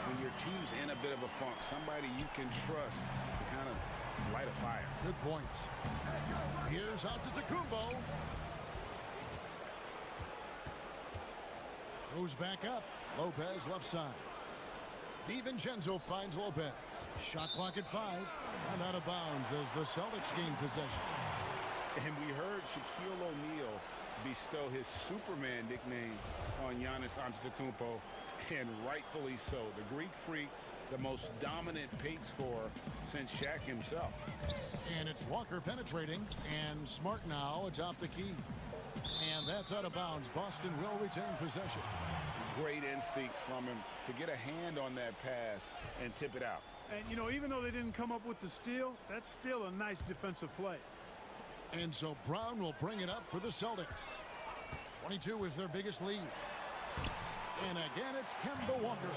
S4: when your team's in a bit of a funk, somebody you can trust to kind of light a fire.
S1: Good points. Here's Antetokounmpo. Goes back up. Lopez left side. DiVincenzo finds Lopez. Shot clock at 5. And out of bounds as the Celtics gain possession.
S4: And we heard Shaquille O'Neal bestow his Superman nickname on Giannis Antetokounmpo, and rightfully so. The Greek Freak, the most dominant paint scorer since Shaq himself.
S1: And it's Walker penetrating, and Smart now atop the key. And that's out of bounds. Boston will retain possession.
S4: Great instincts from him to get a hand on that pass and tip it out.
S9: And, you know, even though they didn't come up with the steal, that's still a nice defensive play.
S1: And so Brown will bring it up for the Celtics. 22 is their biggest lead. And again, it's Kemba Walker.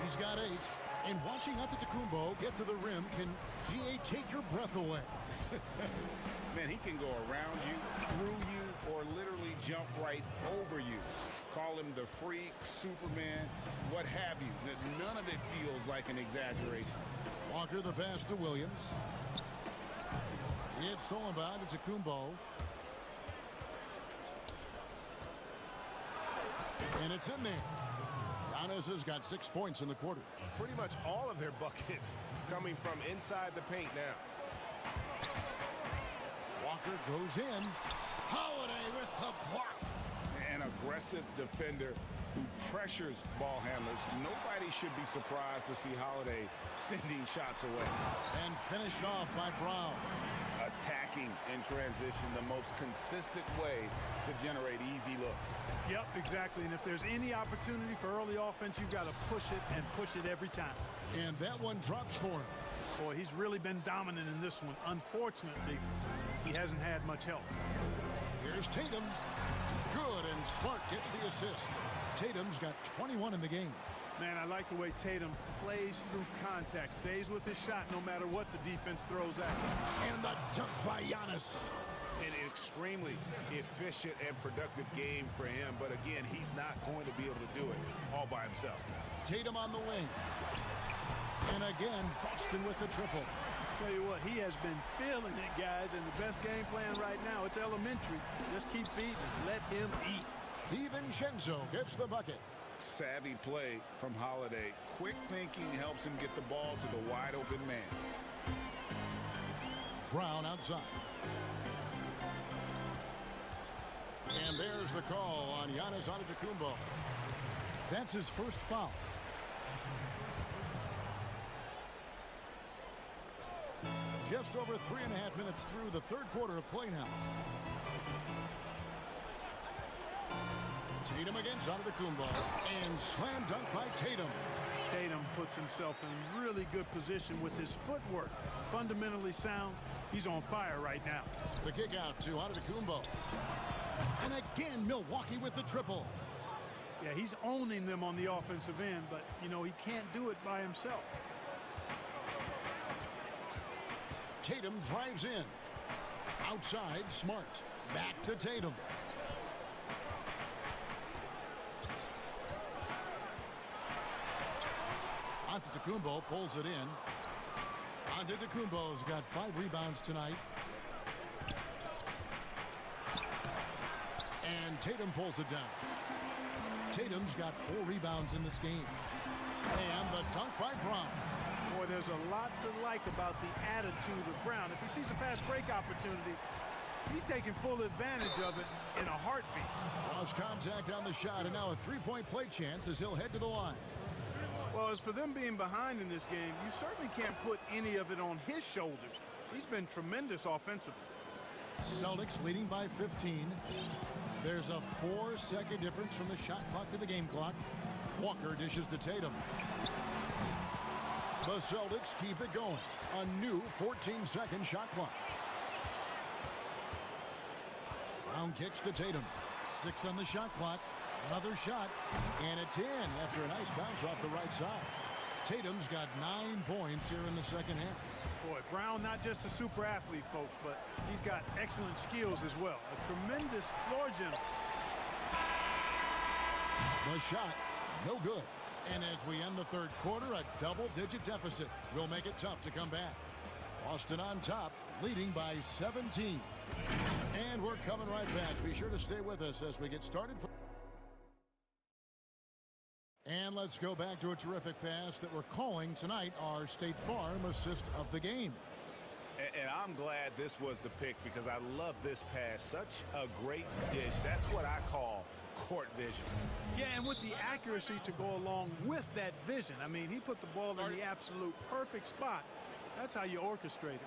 S1: He's got 8. And watching Antetokounmpo get to the rim can, GA, take your breath away.
S4: Man, he can go around you, through you, or literally jump right over you. Call him the freak, Superman, what have you. None of it feels like an exaggeration.
S1: Walker the pass to Williams. It's Solomon to Antetokounmpo. And it's in there. Giannis has got 6 points in the quarter.
S3: Pretty much all of their buckets coming from inside the paint now.
S1: Walker goes in. Holiday with the block.
S4: An aggressive defender who pressures ball handlers. Nobody should be surprised to see Holiday sending shots away.
S1: And finished off by Brown.
S4: Attacking in transition, the most consistent way to generate easy looks.
S9: Yep, exactly. And if there's any opportunity for early offense, you've got to push it and push it every time.
S1: And that one drops for him.
S9: Boy, he's really been dominant in this one. Unfortunately, he hasn't had much help.
S1: Here's Tatum. Good, and Smart gets the assist. Tatum's got 21 in the game.
S9: Man, I like the way Tatum plays through contact, stays with his shot no matter what the defense throws at him.
S1: And the dunk by Giannis.
S3: An extremely efficient and productive game for him, but again, he's not going to be able to do it all by himself.
S1: Tatum on the wing. And again, Boston with the triple.
S9: Tell you what, he has been feeling it, guys, and the best game plan right now, it's elementary. Just keep feeding, let him eat.
S1: DiVincenzo gets the bucket.
S4: Savvy play from Holiday. Quick thinking helps him get the ball to the wide open man.
S1: Brown outside. And there's the call on Giannis Antetokounmpo. That's his first foul. Just over 3.5 minutes through the third quarter of play now. Tatum against Antetokounmpo, and slam dunk by Tatum.
S9: Tatum puts himself in really good position with his footwork. Fundamentally sound. He's on fire right now.
S1: The kick out to Antetokounmpo. And again, Milwaukee with the triple.
S9: Yeah, he's owning them on the offensive end, but, you know, he can't do it by himself.
S1: Tatum drives in. Outside, Smart. Back to Tatum. Antetokounmpo pulls it in. Antetokounmpo's got 5 rebounds tonight. And Tatum pulls it down. Tatum's got 4 rebounds in this game. And the dunk by Brown.
S9: Boy, there's a lot to like about the attitude of Brown. If he sees a fast break opportunity, he's taking full advantage of it in a heartbeat.
S1: Lost contact on the shot, and now a 3-point play chance as he'll head to the line.
S9: Well, as for them being behind in this game, you certainly can't put any of it on his shoulders. He's been tremendous offensively.
S1: Celtics leading by 15. There's a 4-second difference from the shot clock to the game clock. Walker dishes to Tatum. The Celtics keep it going. A new 14-second shot clock. Brown kicks to Tatum. 6 on the shot clock. Another shot, and it's in after a nice bounce off the right side. Tatum's got 9 points here in the second half.
S9: Boy, Brown not just a super athlete, folks, but he's got excellent skills as well. A tremendous floor general.
S1: The shot, no good. And as we end the third quarter, a double-digit deficit will make it tough to come back. Boston on top, leading by 17. And we're coming right back. Be sure to stay with us as we get started. And let's go back to a terrific pass that we're calling tonight our State Farm assist of the game.
S3: And I'm glad this was the pick because I love this pass. Such a great dish. That's what I call court vision.
S9: Yeah, and with the accuracy to go along with that vision. I mean, he put the ball in the absolute perfect spot. That's how you orchestrate it.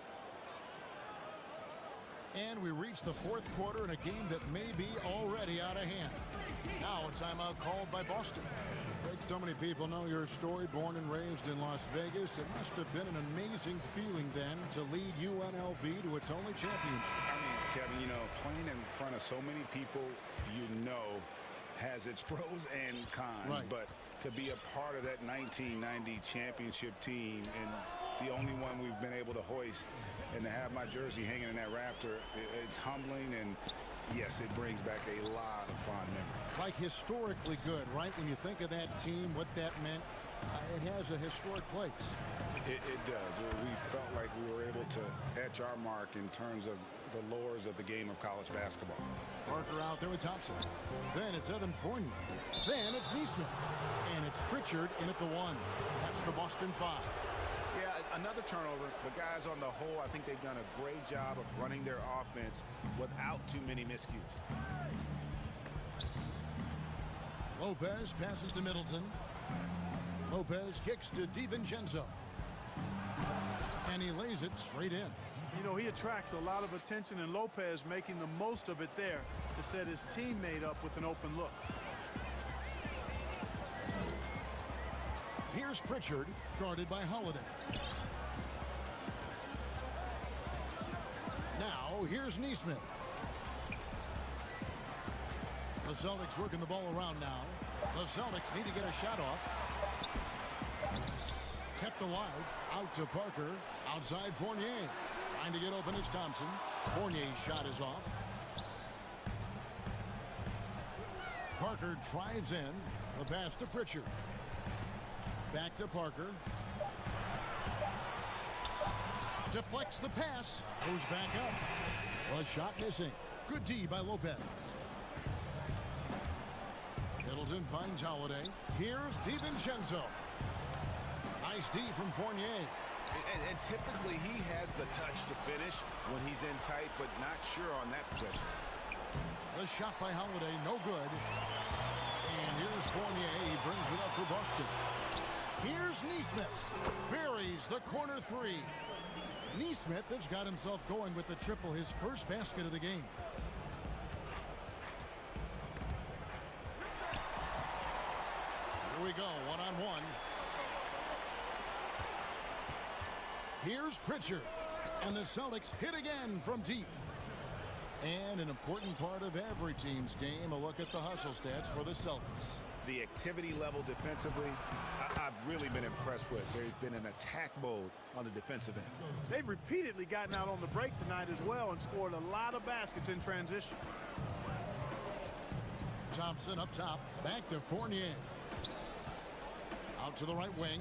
S1: And we reach the fourth quarter in a game that may be already out of hand. Now a timeout called by Boston. Like so many people know your story, born and raised in Las Vegas. It must have been an amazing feeling then to lead UNLV to its only championship.
S4: I mean, Kevin, you know, playing in front of so many people you know has its pros and cons.
S1: Right.
S4: But to be a part of that 1990 championship team and the only one we've been able to hoist and to have my jersey hanging in that rafter, it's humbling, and yes, it brings back a lot of fond memories.
S1: Like historically good, right? When you think of that team, what that meant, it has a historic place.
S4: It does. We felt like we were able to etch our mark in terms of the lores of the game of college basketball.
S1: Parker out there with Thompson. Then it's Evan Fournier. Then it's Neesmith. And it's Pritchard in at the 1. That's the Boston 5.
S3: Yeah, another turnover. The guys on the whole, I think they've done a great job of running their offense without too many miscues.
S1: Lopez passes to Middleton. Lopez kicks to DiVincenzo. And he lays it straight in.
S9: You know, he attracts a lot of attention, and Lopez making the most of it there to set his teammate up with an open look.
S1: Here's Pritchard, guarded by Holiday. Now, here's Neesmith. The Celtics working the ball around now. The Celtics need to get a shot off. Kept alive, out to Parker. Outside Fournier. Trying to get open is Thompson. Fournier's shot is off. Parker drives in. The pass to Pritchard. Back to Parker. Deflects the pass. Goes back up. A shot missing. Good D by Lopez. Middleton finds Holiday. Here's DiVincenzo. Nice D from Fournier.
S3: And typically he has the touch to finish when he's in tight, but not sure on that possession.
S1: The shot by Holiday, no good. And here's Fournier. He brings it up for Boston. Here's Neesmith. Buries the corner 3. Neesmith has got himself going with the triple, his first basket of the game. Here we go, one-on-one. Here's Pritchard. And the Celtics hit again from deep. And an important part of every team's game, a look at the hustle stats for the Celtics.
S4: the activity level defensively, I've really been impressed with. There's been an attack mode on the defensive end.
S9: They've repeatedly gotten out on the break tonight as well and scored a lot of baskets in transition.
S1: Thompson up top, back to Fournier. Out to the right wing.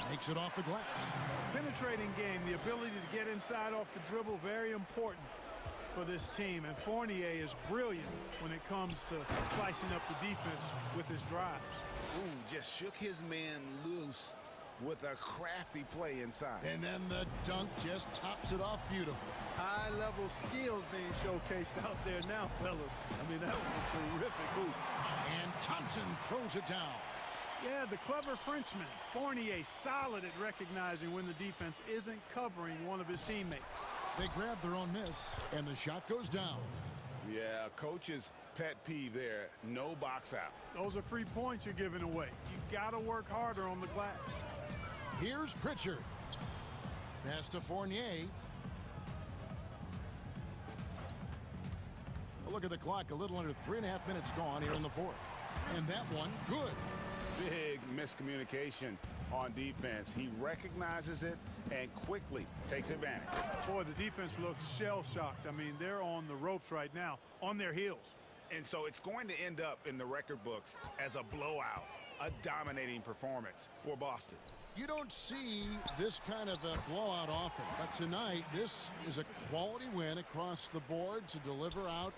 S1: Makes it off the glass.
S9: Penetrating game, the ability to get inside off the dribble, very important for this team. And Fournier is brilliant when it comes to slicing up the defense with his drives.
S4: Ooh, just shook his man loose with a crafty play inside.
S1: And then the dunk just tops it off beautifully.
S9: High-level skills being showcased out there now, fellas. I mean, that was a terrific move.
S1: And Thompson throws it down.
S9: Yeah, the clever Frenchman, Fournier, solid at recognizing when the defense isn't covering one of his teammates.
S1: They grab their own miss, and the shot goes down.
S4: Yeah, coach's pet peeve there, no box out.
S9: Those are free points you're giving away. You got to work harder on the glass.
S1: Here's Pritchard. Pass to Fournier. A look at the clock, a little under 3.5 minutes gone here in the fourth. And that one, good.
S4: Big miscommunication on defense. He recognizes it and quickly takes advantage.
S9: Boy, the defense looks shell-shocked. I mean, they're on the ropes right now, on their heels.
S4: And so it's going to end up in the record books as a blowout, a dominating performance for Boston.
S1: You don't see this kind of a blowout often, but tonight this is a quality win across the board to deliver out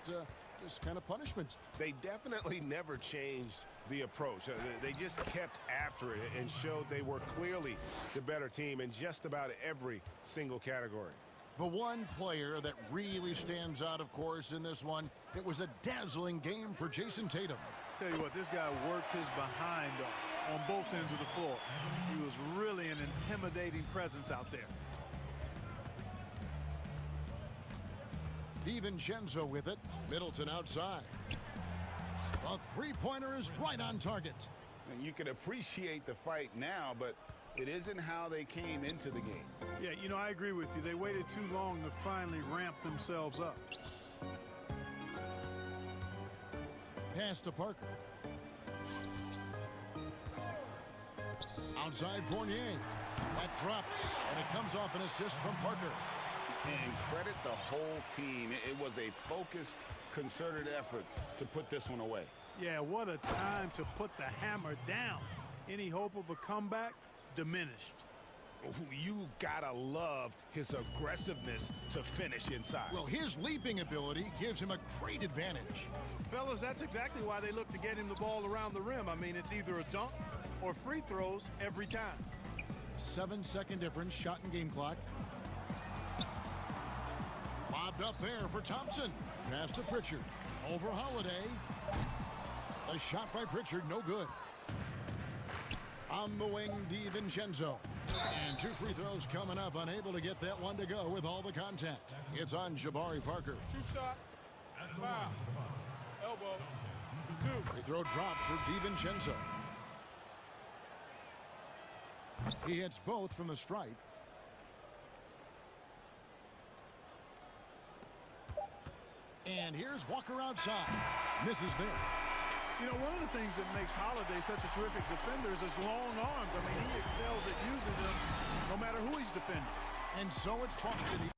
S1: this kind of punishment.
S4: They definitely never changed the approach. They just kept after it and showed they were clearly the better team in just about every single category.
S1: The one player that really stands out, of course, in this one, it was a dazzling game for Jason Tatum.
S9: Tell you what, this guy worked his behind off on both ends of the floor. He was really an intimidating presence out there.
S1: DiVincenzo with it. Middleton outside. A three-pointer is right on target.
S4: And you can appreciate the fight now, but it isn't how they came into the game.
S9: Yeah, you know, I agree with you. They waited too long to finally ramp themselves up.
S1: Pass to Parker. Outside Fournier. That drops, and it comes off an assist from Parker.
S4: And credit the whole team. It was a focused, concerted effort to put this one away.
S9: Yeah, what a time to put the hammer down. Any hope of a comeback? Diminished.
S4: You gotta love his aggressiveness to finish inside.
S1: Well, his leaping ability gives him a great advantage.
S9: Fellas, that's exactly why they look to get him the ball around the rim. I mean, it's either a dunk or free throws every time.
S1: 7-second difference, shot and game clock. Lobbed up there for Thompson. Pass to Pritchard. Over Holiday. A shot by Pritchard, no good. On the wing, DiVincenzo. And two free throws coming up, unable to get that one to go with all the contact. It's on Jabari Parker.
S2: 2 shots. Foul. Elbow. 2.
S1: Free throw drops for DiVincenzo. He hits both from the stripe. And here's Walker outside. Misses there.
S9: You know, one of the things that makes Holiday such a terrific defender is his long arms. I mean, he excels at using them no matter who he's defending.
S1: And so it's Boston.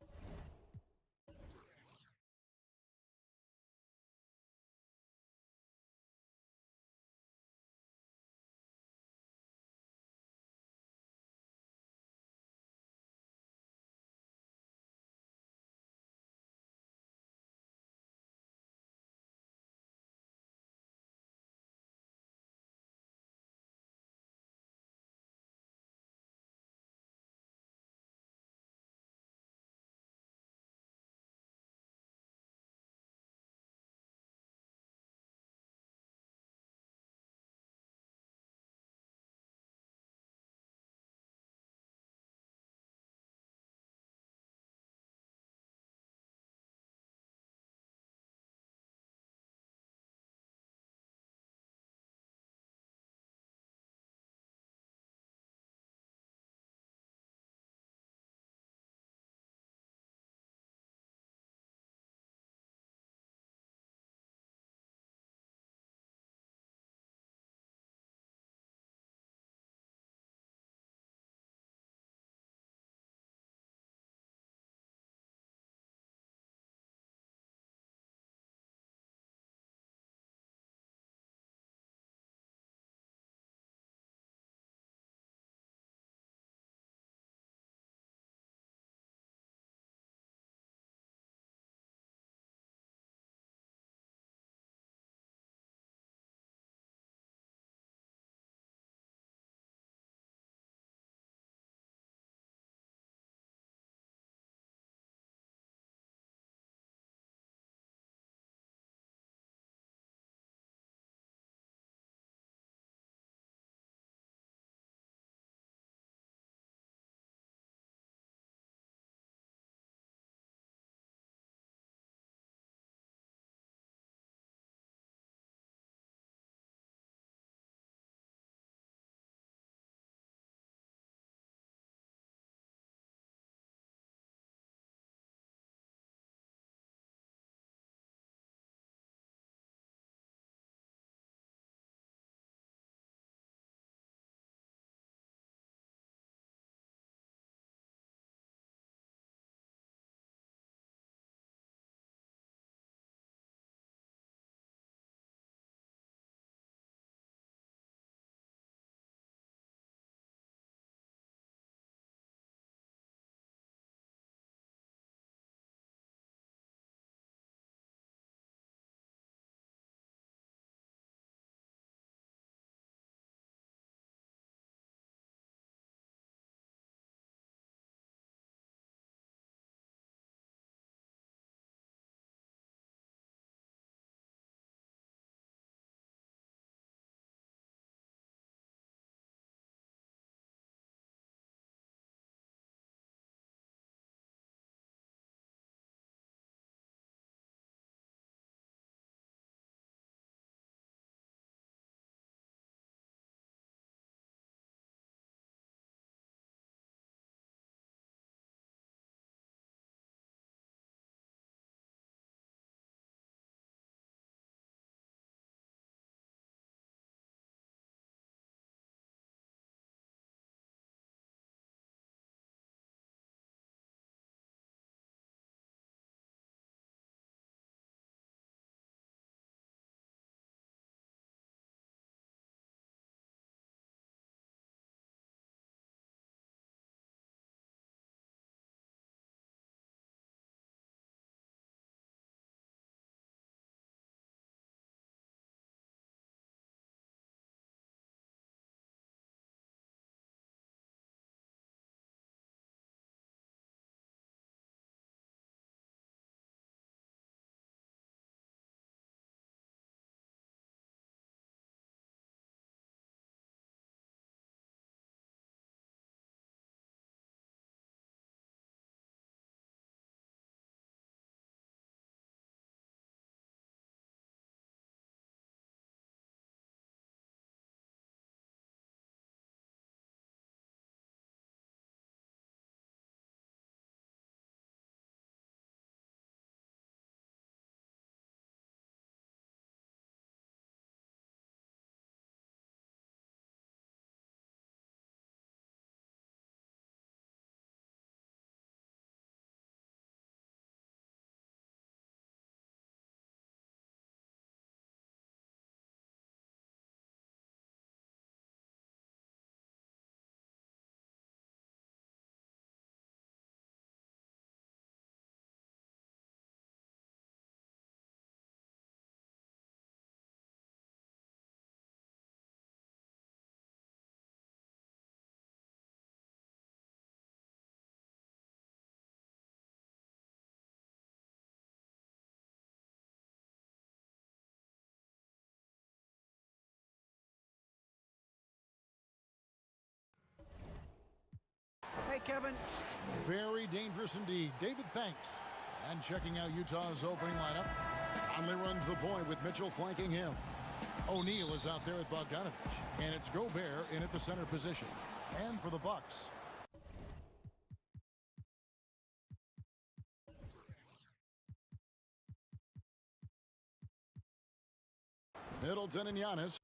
S6: Kevin.
S1: Very dangerous indeed. David, thanks. And checking out Utah's opening lineup. Conley runs the point with Mitchell flanking him. O'Neal is out there with Bogdanovich. And it's Gobert in at the center position. And for the Bucks, Middleton and Giannis.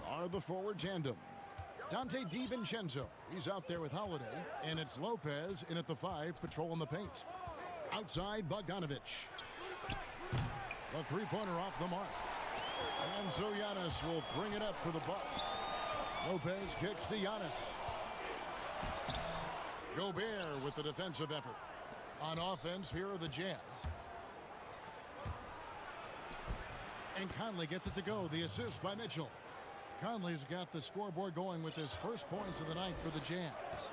S1: Are the forward tandem. Dante DiVincenzo, he's out there with Holiday, and it's Lopez in at the 5, patrolling the paint. Outside, Bogdanovich. The three-pointer off the mark. And so Giannis will bring it up for the Bucks. Lopez kicks to Giannis. Gobert with the defensive effort. On offense, here are the Jazz. And Conley gets it to go. The assist by Mitchell. Conley's got the scoreboard going with his first points of the night for the Jazz.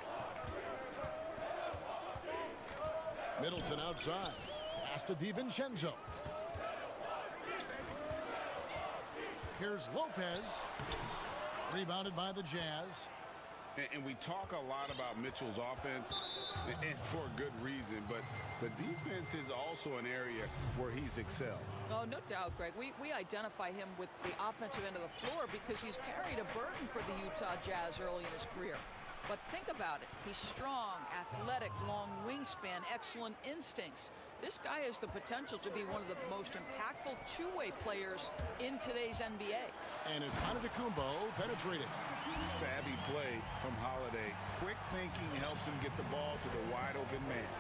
S1: Middleton outside. Pass to DiVincenzo. Here's Lopez. Rebounded by the Jazz.
S4: And we talk a lot about Mitchell's offense, and for good reason, but the defense is also an area where he's excelled.
S11: Oh, no doubt, Greg. We identify him with the offensive end of the floor because he's carried a burden for the Utah Jazz early in his career. But think about it. He's strong, athletic, long wingspan, excellent instincts. This guy has the potential to be one of the most impactful two-way players in today's NBA.
S1: And it's Antetokounmpo penetrating.
S4: Savvy play from Holiday. Quick thinking helps him get the ball to the wide-open man.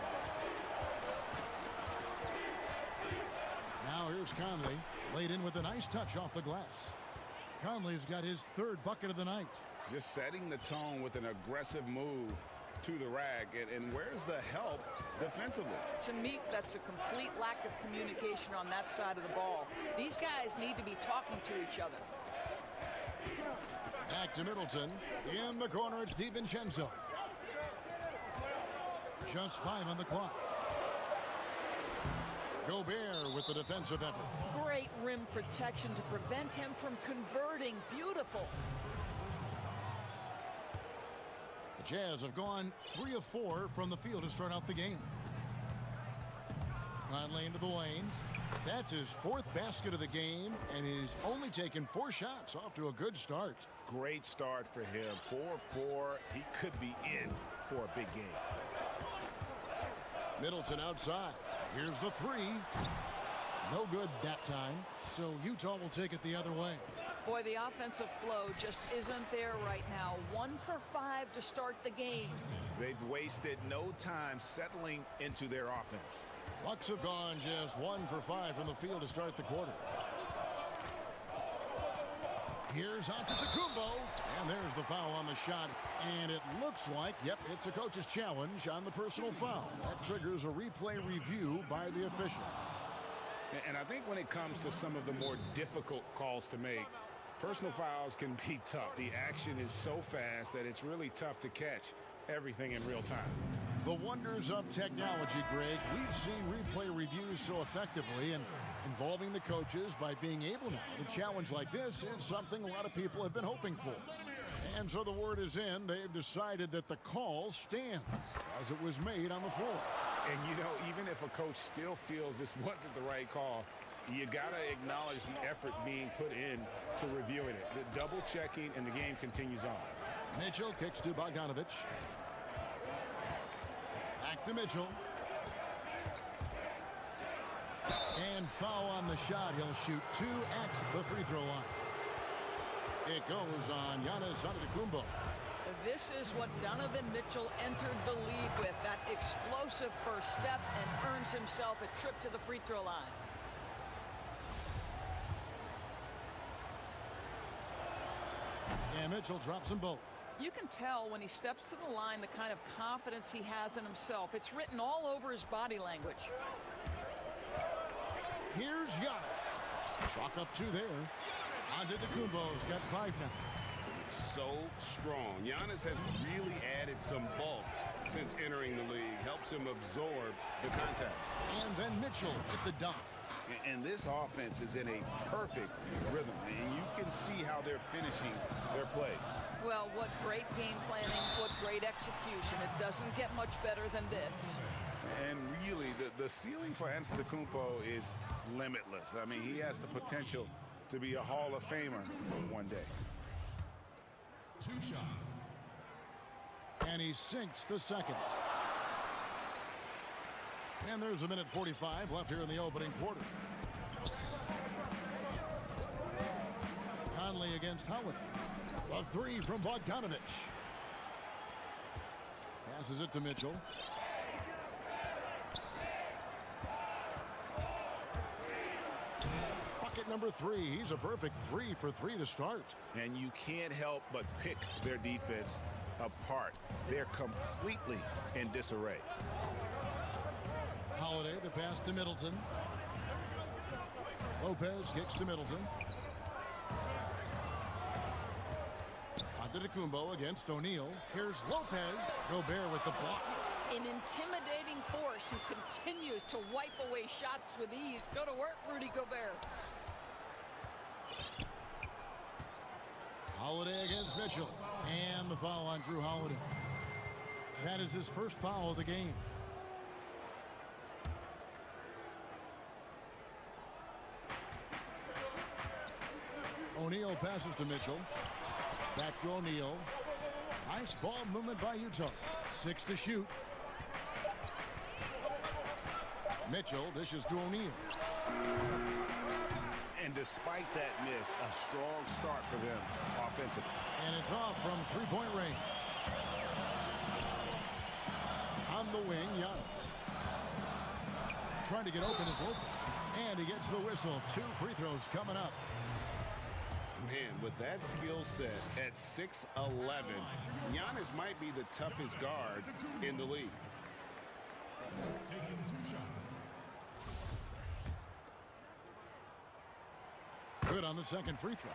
S1: Now here's Conley. Laid in with a nice touch off the glass. Conley's got his third bucket of the night.
S4: Just setting the tone with an aggressive move to the rack. And where's the help defensively?
S11: To me, that's a complete lack of communication on that side of the ball. These guys need to be talking to each other.
S1: Back to Middleton. In the corner, it's DiVincenzo. Just 5 on the clock. Gobert with the defensive effort.
S11: Great rim protection to prevent him from converting. Beautiful.
S1: The Jazz have gone 3 of 4 from the field to start out the game. Conley into the lane. That's his 4th basket of the game, and he's only taken 4 shots. Off to a good start.
S4: Great start for him. 4-4. He could be in for a big game.
S1: Middleton outside. Here's the 3. No good that time, so Utah will take it the other way.
S11: Boy, the offensive flow just isn't there right now. 1 for 5 to start the game.
S4: They've wasted no time settling into their offense.
S1: Bucks have gone just 1 for 5 from the field to start the quarter. Here's Antetokounmpo, and there's the foul on the shot, and it looks like, yep, it's a coach's challenge on the personal foul. That triggers a replay review by the officials.
S4: And I think when it comes to some of the more difficult calls to make, personal fouls can be tough. The action is so fast that it's really tough to catch everything in real time.
S1: The wonders of technology, Greg. We've seen replay reviews so effectively, and involving the coaches by being able now to challenge like this is something a lot of people have been hoping for. And so the word is in. They've decided that the call stands as it was made on the floor.
S4: And, you know, even if a coach still feels this wasn't the right call, you got to acknowledge the effort being put in to reviewing it. The double checking, and the game continues on.
S1: Mitchell kicks to Bogdanovich. Back to Mitchell. And foul on the shot. He'll shoot 2 at the free throw line. It goes on Giannis Antetokounmpo.
S11: This is what Donovan Mitchell entered the league with, that explosive first step, and earns himself a trip to the free throw line.
S1: And Mitchell drops them both.
S11: You can tell when he steps to the line the kind of confidence he has in himself. It's written all over his body language.
S1: Here's Giannis. Chalk up 2 there. Antetokounmpo's got 5 now.
S3: so strong. Giannis has really added some bulk since entering the league. Helps him absorb the contact.
S1: And then Mitchell at the dunk.
S4: And this offense is in a perfect rhythm, and you can see how they're finishing their play.
S11: Well, what great game planning, what great execution. It doesn't get much better than this.
S4: And really, the ceiling for Antetokounmpo is limitless. I mean, he has the potential to be a Hall of Famer one day.
S1: 2 shots. And he sinks the second. And there's a minute 45 left here in the opening quarter. Conley against Holiday. A 3 from Bogdanovich. Passes it to Mitchell. Bucket number 3. He's a perfect 3 for 3 to start.
S4: And you can't help but pick their defense apart. They're completely in disarray.
S1: Holiday, the pass to Middleton. Lopez kicks to Middleton. Antetokounmpo against O'Neal. Here's Lopez. Gobert with the block.
S11: An intimidating force who continues to wipe away shots with ease. Go to work, Rudy Gobert.
S1: Holiday against Mitchell. And the foul on Drew Holiday. That is his first foul of the game. O'Neal passes to Mitchell. Back to O'Neal. Nice ball movement by Utah. 6 to shoot. Mitchell dishes to O'Neal.
S4: And despite that miss, a strong start for them offensively.
S1: And it's off from 3-point range. On the wing, Giannis. Trying to get open is Lopez. And he gets the whistle. 2 free throws coming up.
S3: Man, with that skill set at 6'11", Giannis might be the toughest guard in the league.
S1: Good on the second free throw.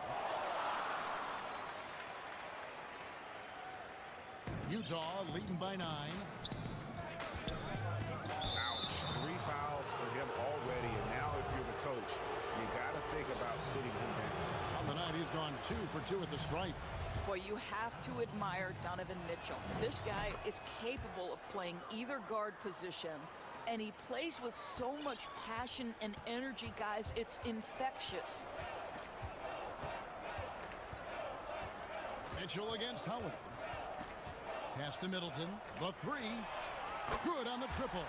S1: Utah leading by 9.
S4: Ouch. 3 fouls for him already, and now if you're the coach, you got to think about sitting him down.
S1: On the night, he's gone 2 for 2 at the stripe.
S11: Boy, you have to admire Donovan Mitchell. This guy is capable of playing either guard position, and he plays with so much passion and energy, guys. It's infectious.
S1: Mitchell against Holiday. Pass to Middleton. The 3. Good on the triple.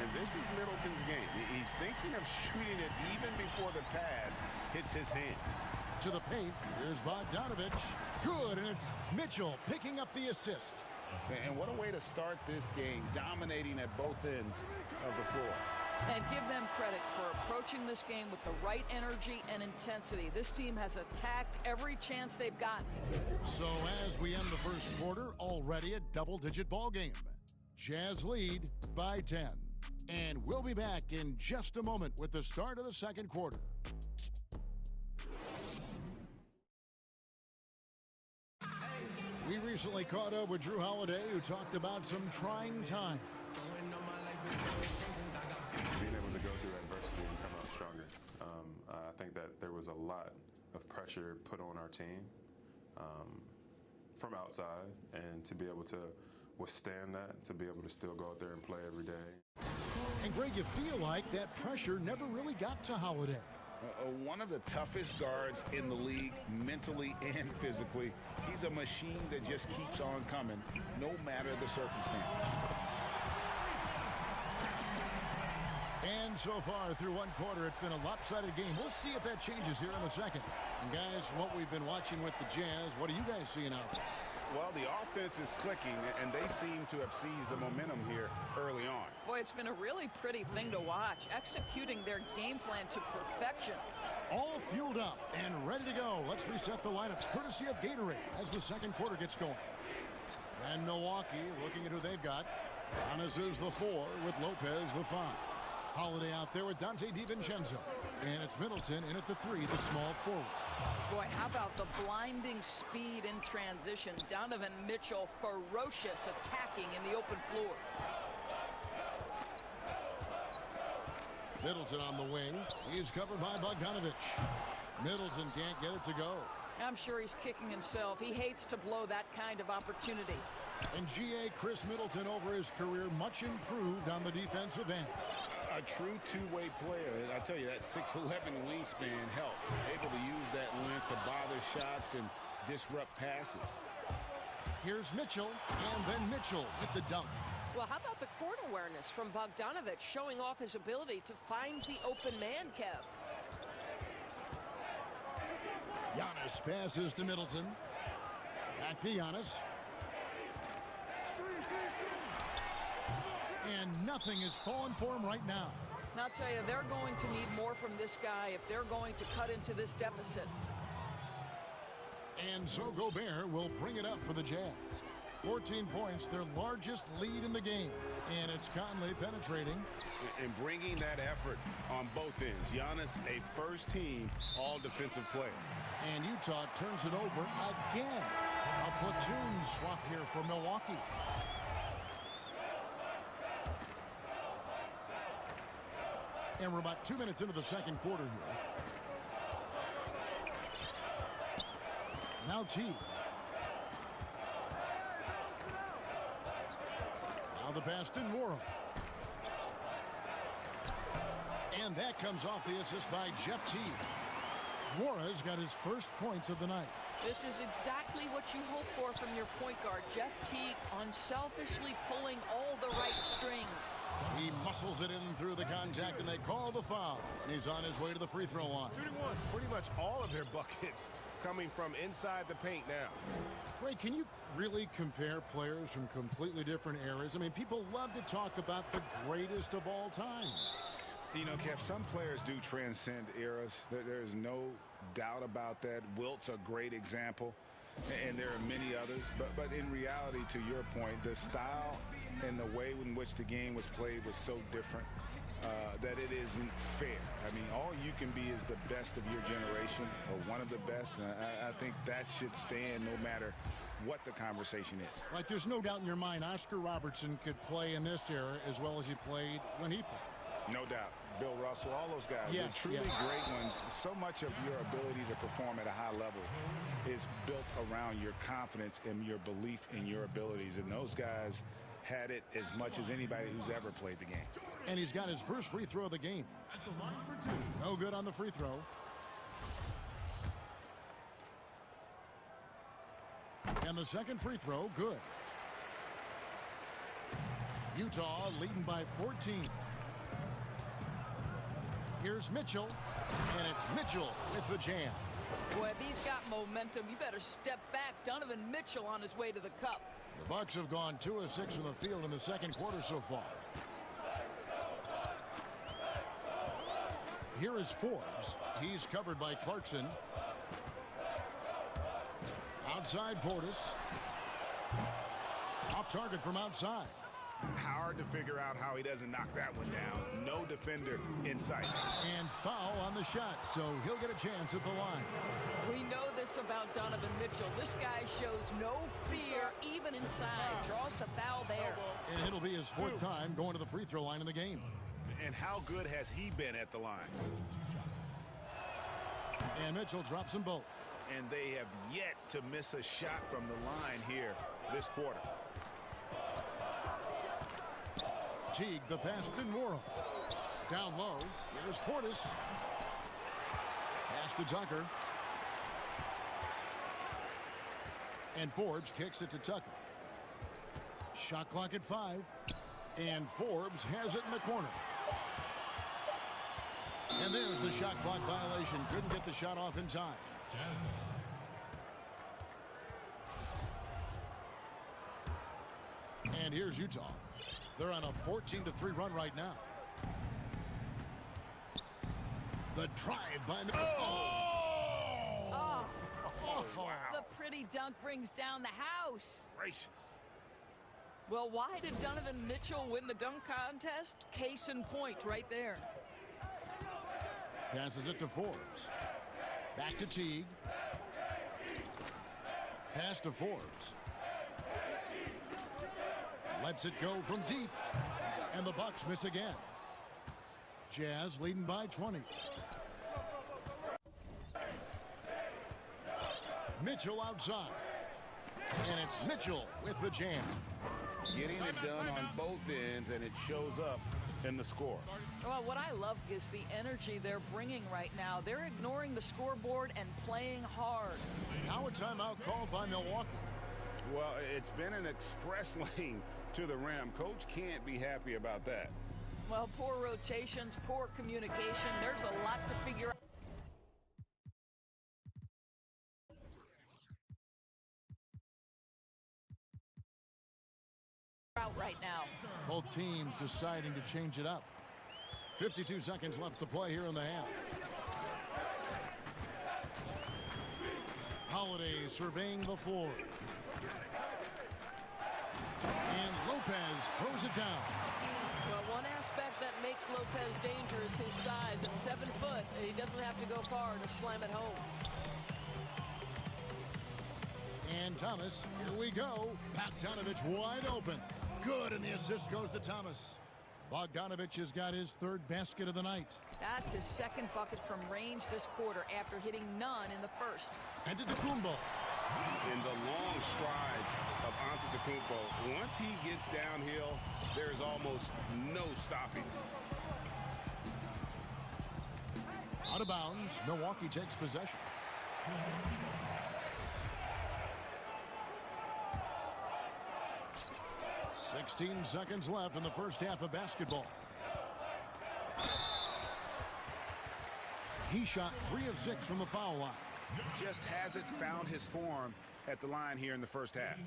S3: And this is Middleton's game. He's thinking of shooting it even before the pass hits his hand.
S1: To the paint. Here's Bogdanovich. Good, and it's Mitchell picking up the assist.
S4: And what a way to start this game, dominating at both ends of the floor.
S11: And give them credit for approaching this game with the right energy and intensity. This team has attacked every chance they've gotten.
S1: So as we end the first quarter, already a double-digit ball game. Jazz lead by 10. And we'll be back in just a moment with the start of the second quarter. We recently caught up with Drew Holiday, who talked about some trying times.
S12: Being able to go through adversity and come out stronger. I think that there was a lot of pressure put on our team from outside, and to be able to withstand that, to be able to still go out there and play every day.
S1: And Greg, you feel like that pressure never really got to Holiday.
S4: One of the toughest guards in the league, mentally and physically. He's a machine that just keeps on coming, no matter the circumstances.
S1: And so far through one quarter, it's been a lopsided game. We'll see if that changes here in the second. And guys, from what we've been watching with the Jazz, what are you guys seeing out there?
S4: Well, the offense is clicking, and they seem to have seized the momentum here early on.
S11: Boy, it's been a really pretty thing to watch, executing their game plan to perfection.
S1: All fueled up and ready to go. Let's reset the lineups, courtesy of Gatorade, as the second quarter gets going. And Milwaukee looking at who they've got. Giannis is the 4 with Lopez the 5. Holiday out there with Dante DiVincenzo. And it's Middleton in at the 3, the small forward.
S11: Boy, how about the blinding speed in transition? Donovan Mitchell, ferocious, attacking in the open floor.
S1: Middleton on the wing. He's covered by Bogdanovich. Middleton can't get it to go.
S11: I'm sure he's kicking himself. He hates to blow that kind of opportunity.
S1: And GA Chris Middleton over his career much improved on the defensive end.
S4: A true two-way player. I tell you, that 6'11" wingspan helps. Able to use that length to bother shots and disrupt passes.
S1: Here's Mitchell, and then Mitchell with the dunk.
S13: Well, how about the court awareness from Bogdanovich, showing off his ability to find the open man, Kev?
S1: Giannis passes to Middleton. Back to Giannis. And nothing is falling for him right now.
S11: And I'll tell you, they're going to need more from this guy if they're going to cut into this deficit.
S1: And so Gobert will bring it up for the Jazz. 14 points, their largest lead in the game. And it's Conley penetrating.
S4: And bringing that effort on both ends. Giannis, a first-team all-defensive player.
S1: And Utah turns it over again. A platoon swap here for Milwaukee. And we're about 2 minutes into the second quarter here. Now Teague. Now the pass to Nwora. And that comes off the assist by Jeff Teague. Nwora's got his first points of the night.
S11: This is exactly what you hope for from your point guard. Jeff Teague unselfishly pulling all the right strings.
S1: He muscles it in through the contact, and they call the foul. He's on his way to the free throw line.
S3: Pretty much all of their buckets coming from inside the paint now.
S1: Ray, can you really compare players from completely different eras? I mean, people love to talk about the greatest of all time.
S4: You know, Kev, some players do transcend eras. There is no doubt about that. Wilt's a great example, and there are many others. But in reality, to your point, the style and the way in which the game was played was so different that it isn't fair. I mean, all you can be is the best of your generation or one of the best. And I think that should stand no matter what the conversation is.
S1: Like, there's no doubt in your mind Oscar Robertson could play in this era as well as he played when he played.
S4: No doubt. Bill Russell, all those guys,
S1: yes,
S4: they're truly great ones. So much of your ability to perform at a high level is built around your confidence and your belief in your abilities. And those guys had it as much as anybody who's ever played the game.
S1: And he's got his first free throw of the game. No good on the free throw. And the second free throw, good. Utah leading by 14. Here's Mitchell, and it's Mitchell with the jam.
S11: Boy, if he's got momentum, you better step back. Donovan Mitchell on his way to the cup.
S1: The Bucks have gone 2 of 6 in the field in the second quarter so far. Here is Forbes. He's covered by Clarkson. Outside Portis. Off target from outside.
S4: Hard to figure out how he doesn't knock that one down. No defender in sight.
S1: And foul on the shot, so he'll get a chance at the line.
S11: We know this about Donovan Mitchell. This guy shows no fear even inside. Draws the foul there.
S1: And it'll be his 4th time going to the free throw line in the game.
S4: And how good has he been at the line?
S1: And Mitchell drops them both.
S4: And they have yet to miss a shot from the line here this quarter.
S1: Teague, the pass to Nwora. Down low, here's Portis. Pass to Tucker. And Forbes kicks it to Tucker. Shot clock at 5. And Forbes has it in the corner. And there's the shot clock violation. Couldn't get the shot off in time. And here's Utah. They're on a 14-3 run right now. The drive by...
S11: Oh, wow. The pretty dunk brings down the house.
S4: Gracious.
S11: Well, why did Donovan Mitchell win the dunk contest? Case in point right there.
S1: Passes it to Forbes. Back to Teague. Pass to Forbes. Lets it go from deep. And the Bucks miss again. Jazz leading by 20. Mitchell outside. And it's Mitchell with the jam.
S3: Getting it done on both ends, and it shows up in the score.
S11: Well, what I love is the energy they're bringing right now. They're ignoring the scoreboard and playing hard.
S1: Now a timeout called by Milwaukee.
S3: Well, it's been an express lane to the rim. Coach can't be happy about that.
S11: Well, poor rotations, poor communication. There's a lot to figure out. Right now.
S1: Both teams deciding to change it up. 52 seconds left to play here in the half. Holiday surveying the floor. And Lopez throws it down.
S13: Well, one aspect that makes Lopez dangerous is his size. At 7 foot, he doesn't have to go far to slam it home.
S1: And Thomas, here we go. Bogdanovich wide open. Good, and the assist goes to Thomas. Bogdanovich has got his third basket of the night.
S11: That's his second bucket from range this quarter after hitting none in the first.
S1: And to Antetokounmpo.
S3: In the long strides of Antetokounmpo, once he gets downhill, there's almost no stopping.
S1: Out of bounds, Milwaukee takes possession. "16 seconds left in the first half of basketball. He shot 3 of 6 from the foul line.
S3: Just hasn't found his form at the line here in the first half.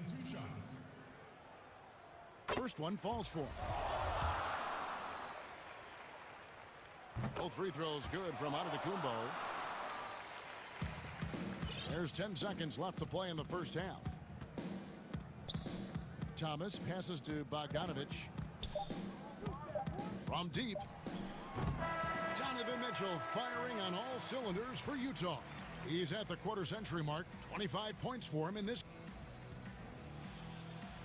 S1: First one falls for him. Both free throws good from Antetokounmpo. There's 10 seconds left to play in the first half. Thomas passes to Bogdanovich. From deep. Donovan Mitchell firing on all cylinders for Utah. He's at the quarter-century mark. 25 points for him in this.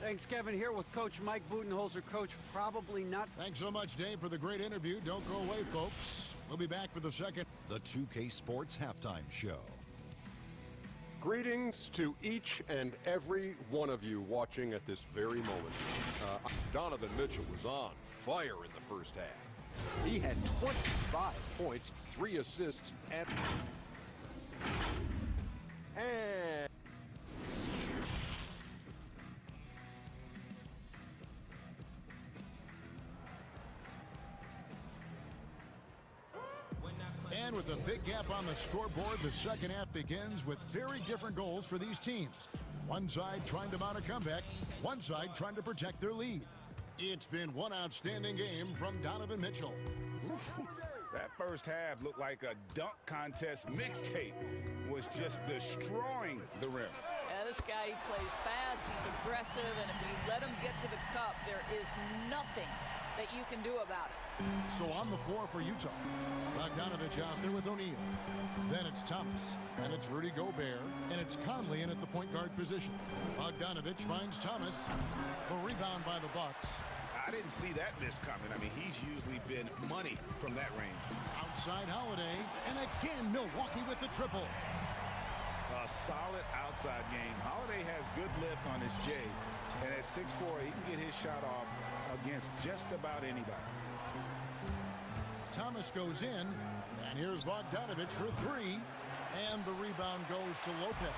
S6: Thanks, Kevin. Here with Coach Mike Budenholzer. Coach, probably not.
S1: Thanks so much, Dave, for the great interview. Don't go away, folks. We'll be back for the second.
S7: The 2K Sports Halftime Show.
S8: Greetings to each and every one of you watching at this very moment. Donovan Mitchell was on fire in the first half. He had 25 points, 3 assists, and
S1: And with a big gap on the scoreboard, the second half begins with very different goals for these teams. One side trying to mount a comeback, one side trying to protect their lead. It's been one outstanding game from Donovan Mitchell.
S3: That first half looked like a dunk contest mixtape. Was just destroying the rim.
S11: Yeah, this guy, he plays fast, he's aggressive, and if you let him get to the cup, there is nothing that you can do about it.
S1: So on the floor for Utah, Bogdanovich out there with O'Neal. Then it's Thomas, and it's Rudy Gobert, and it's Conley in at the point guard position. Bogdanovich finds Thomas. The rebound by the Bucks.
S3: I didn't see that miss coming. I mean, he's usually been money from that range.
S1: Outside Holiday, and again Milwaukee with the triple.
S3: A solid outside game. Holiday has good lift on his J, and at 6'4", he can get his shot off against just about anybody.
S1: Thomas goes in, and here's Bogdanovich for 3, and the rebound goes to Lopez.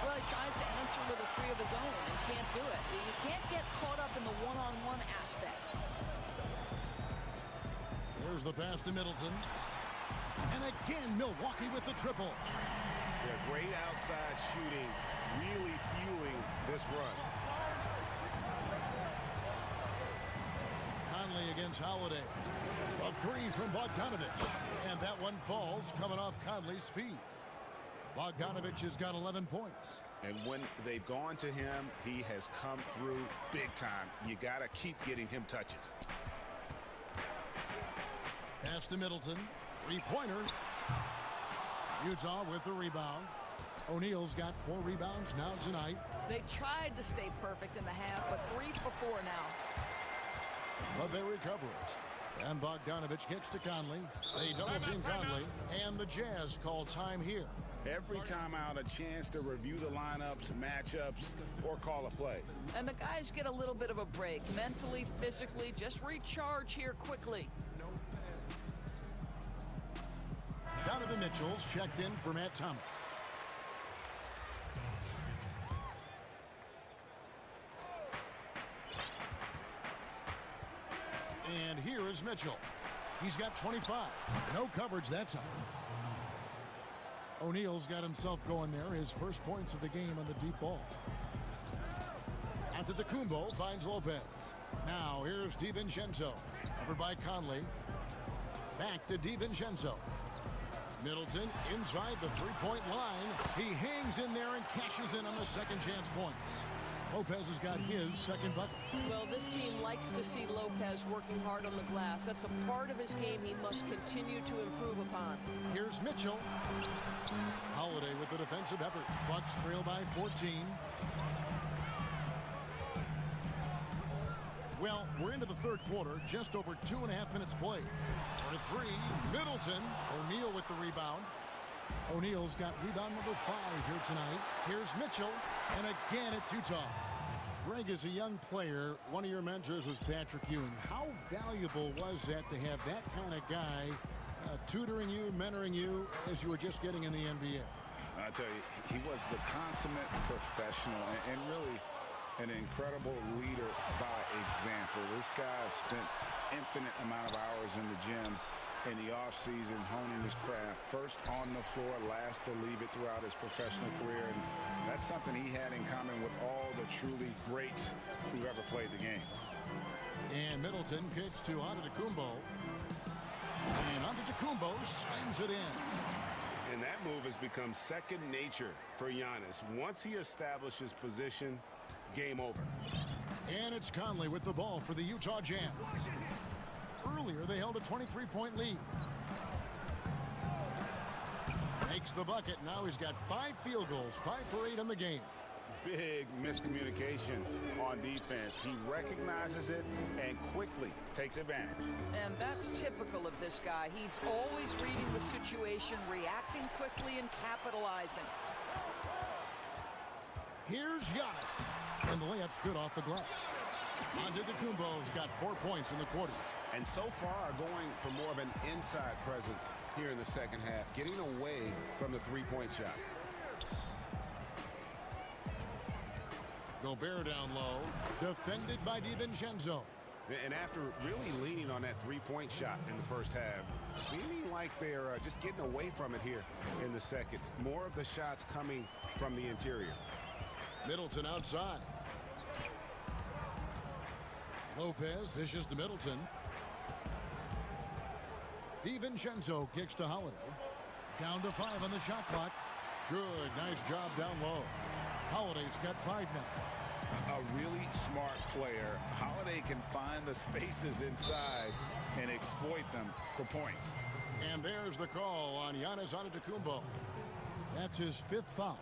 S11: Well, he tries to answer with a 3 of his own and can't do it. You can't get caught up in the one-on-one aspect.
S1: There's the pass to Middleton. And again, Milwaukee with the triple.
S3: They're great outside shooting, really fueling this run.
S1: Conley against Holiday. A 3 from Bogdanovich. And that one falls coming off Conley's feet. Bogdanovich has got 11 points.
S3: And when they've gone to him, he has come through big time. You got to keep getting him touches.
S1: Pass to Middleton. 3-pointer. Utah with the rebound. O'Neal's got 4 rebounds now tonight.
S11: They tried to stay perfect in the half, but 3 before now.
S1: But they recover it. And Bogdanovich kicks to Conley. They double-team Conley, and the Jazz call time here.
S4: Every time out, a chance to review the lineups, matchups, or call a play.
S11: And the guys get a little bit of a break, mentally, physically, just recharge here quickly.
S1: Donovan Mitchell's checked in for Matt Thomas. And here is Mitchell. He's got 25. No coverage that time. O'Neal's got himself going there. His first points of the game on the deep ball. Antetokounmpo finds Lopez. Now here's DiVincenzo. Covered by Conley. Back to DiVincenzo. Middleton inside the three-point line. He hangs in there and cashes in on the second chance points. Lopez has got his second bucket.
S13: Well, this team likes to see Lopez working hard on the glass. That's a part of his game he must continue to improve upon.
S1: Here's Mitchell. Holiday with the defensive effort. Bucks trail by 14. Well, we're into the third quarter, just over 2.5 minutes played. For 3, Middleton. O'Neal with the rebound. O'Neal's got rebound number 5 here tonight. Here's Mitchell, and again it's Utah. Greg, is a young player. One of your mentors was Patrick Ewing. How valuable was that to have that kind of guy tutoring you, mentoring you as you were just getting in the NBA?
S4: I tell you, he was the consummate professional and really an incredible leader by example. This guy spent infinite amount of hours in the gym in the offseason honing his craft. First on the floor, last to leave it throughout his professional career. And that's something he had in common with all the truly greats who ever played the game.
S1: And Middleton kicks to Antetokounmpo. And Antetokounmpo slams it in.
S3: And that move has become second nature for Giannis. Once he establishes position, game over.
S1: And it's Conley with the ball for the Utah Jazz. Earlier, they held a 23-point lead. Makes the bucket. Now he's got 5 field goals, 5 for 8 in the game.
S3: Big miscommunication on defense. He recognizes it and quickly takes advantage.
S11: And that's typical of this guy. He's always reading the situation, reacting quickly, and capitalizing.
S1: Here's Giannis. And the layup's good off the glass. Antetokounmpo's got 4 points in the quarter.
S3: And so far going for more of an inside presence here in the second half, getting away from the three-point shot.
S1: Gobert down low, defended by DiVincenzo.
S3: And after really leaning on that three-point shot in the first half, seeming like they're just getting away from it here in the second. More of the shots coming from the interior.
S1: Middleton outside. Lopez dishes to Middleton. DiVincenzo kicks to Holiday. Down to 5 on the shot clock. Good, nice job down low. Holiday's got 5 now.
S4: A really smart player. Holiday can find the spaces inside and exploit them for points.
S1: And there's the call on Giannis Antetokounmpo. That's his 5th foul.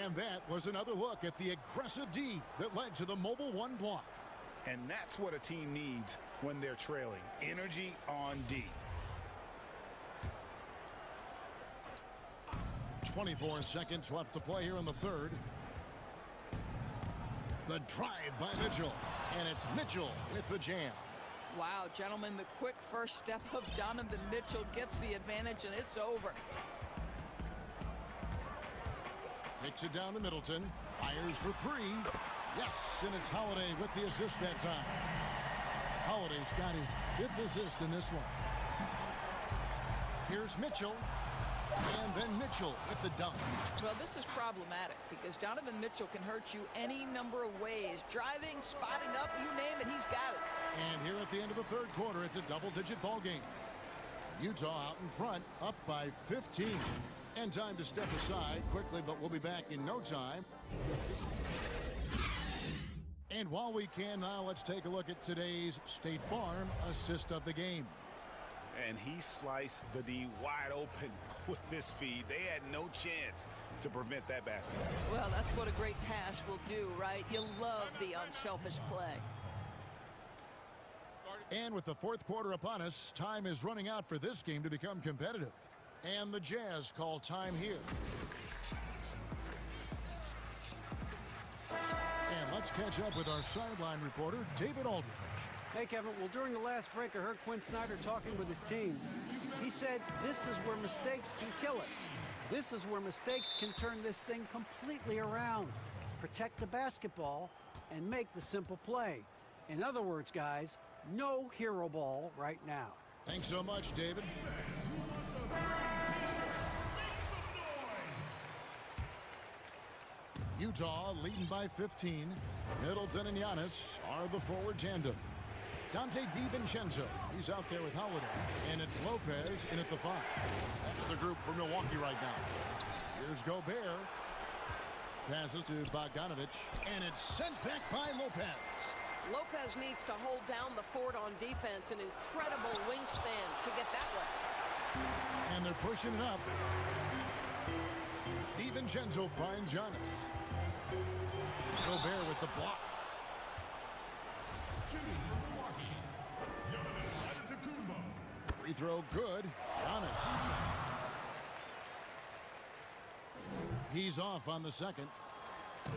S1: And that was another look at the aggressive D that led to the mobile 1 block.
S4: And that's what a team needs when they're trailing. Energy on D.
S1: 24 seconds left to play here in the third. The drive by Mitchell. And it's Mitchell with the jam.
S11: Wow, gentlemen, the quick first step of Donovan Mitchell gets the advantage, and it's over.
S1: Takes it down to Middleton. Fires for 3. Yes, and it's Holiday with the assist that time. Holiday's got his 5th assist in this one. Here's Mitchell. And then Mitchell with the dunk.
S11: Well, this is problematic because Donovan Mitchell can hurt you any number of ways. Driving, spotting up, you name it, he's got it.
S1: And here at the end of the third quarter, it's a double-digit ball game. Utah out in front, up by 15. And time to step aside quickly, but we'll be back in no time. And while we can now, let's take a look at today's State Farm assist of the game.
S3: And he sliced the D wide open with this feed. They had no chance to prevent that basket.
S11: Well, that's what a great pass will do, right? You love the unselfish play.
S1: And with the fourth quarter upon us, time is running out for this game to become competitive. And the Jazz call time here. And let's catch up with our sideline reporter, David Aldridge.
S6: Hey, Kevin. Well, during the last break, I heard Quinn Snyder talking with his team. He said, this is where mistakes can kill us. This is where mistakes can turn this thing completely around. Protect the basketball and make the simple play. In other words, guys, no hero ball right now.
S1: Thanks so much, David. Utah leading by 15. Middleton and Giannis are the forward tandem. Dante DiVincenzo, he's out there with Holiday. And it's Lopez in at the 5. That's the group for Milwaukee right now. Here's Gobert. Passes to Bogdanovich. And it's sent back by Lopez.
S13: Lopez needs to hold down the fort on defense. An incredible wingspan to get that way.
S1: And they're pushing it up. DiVincenzo finds Giannis. Gobert with the block. Free throw good. Giannis. He's off on the second.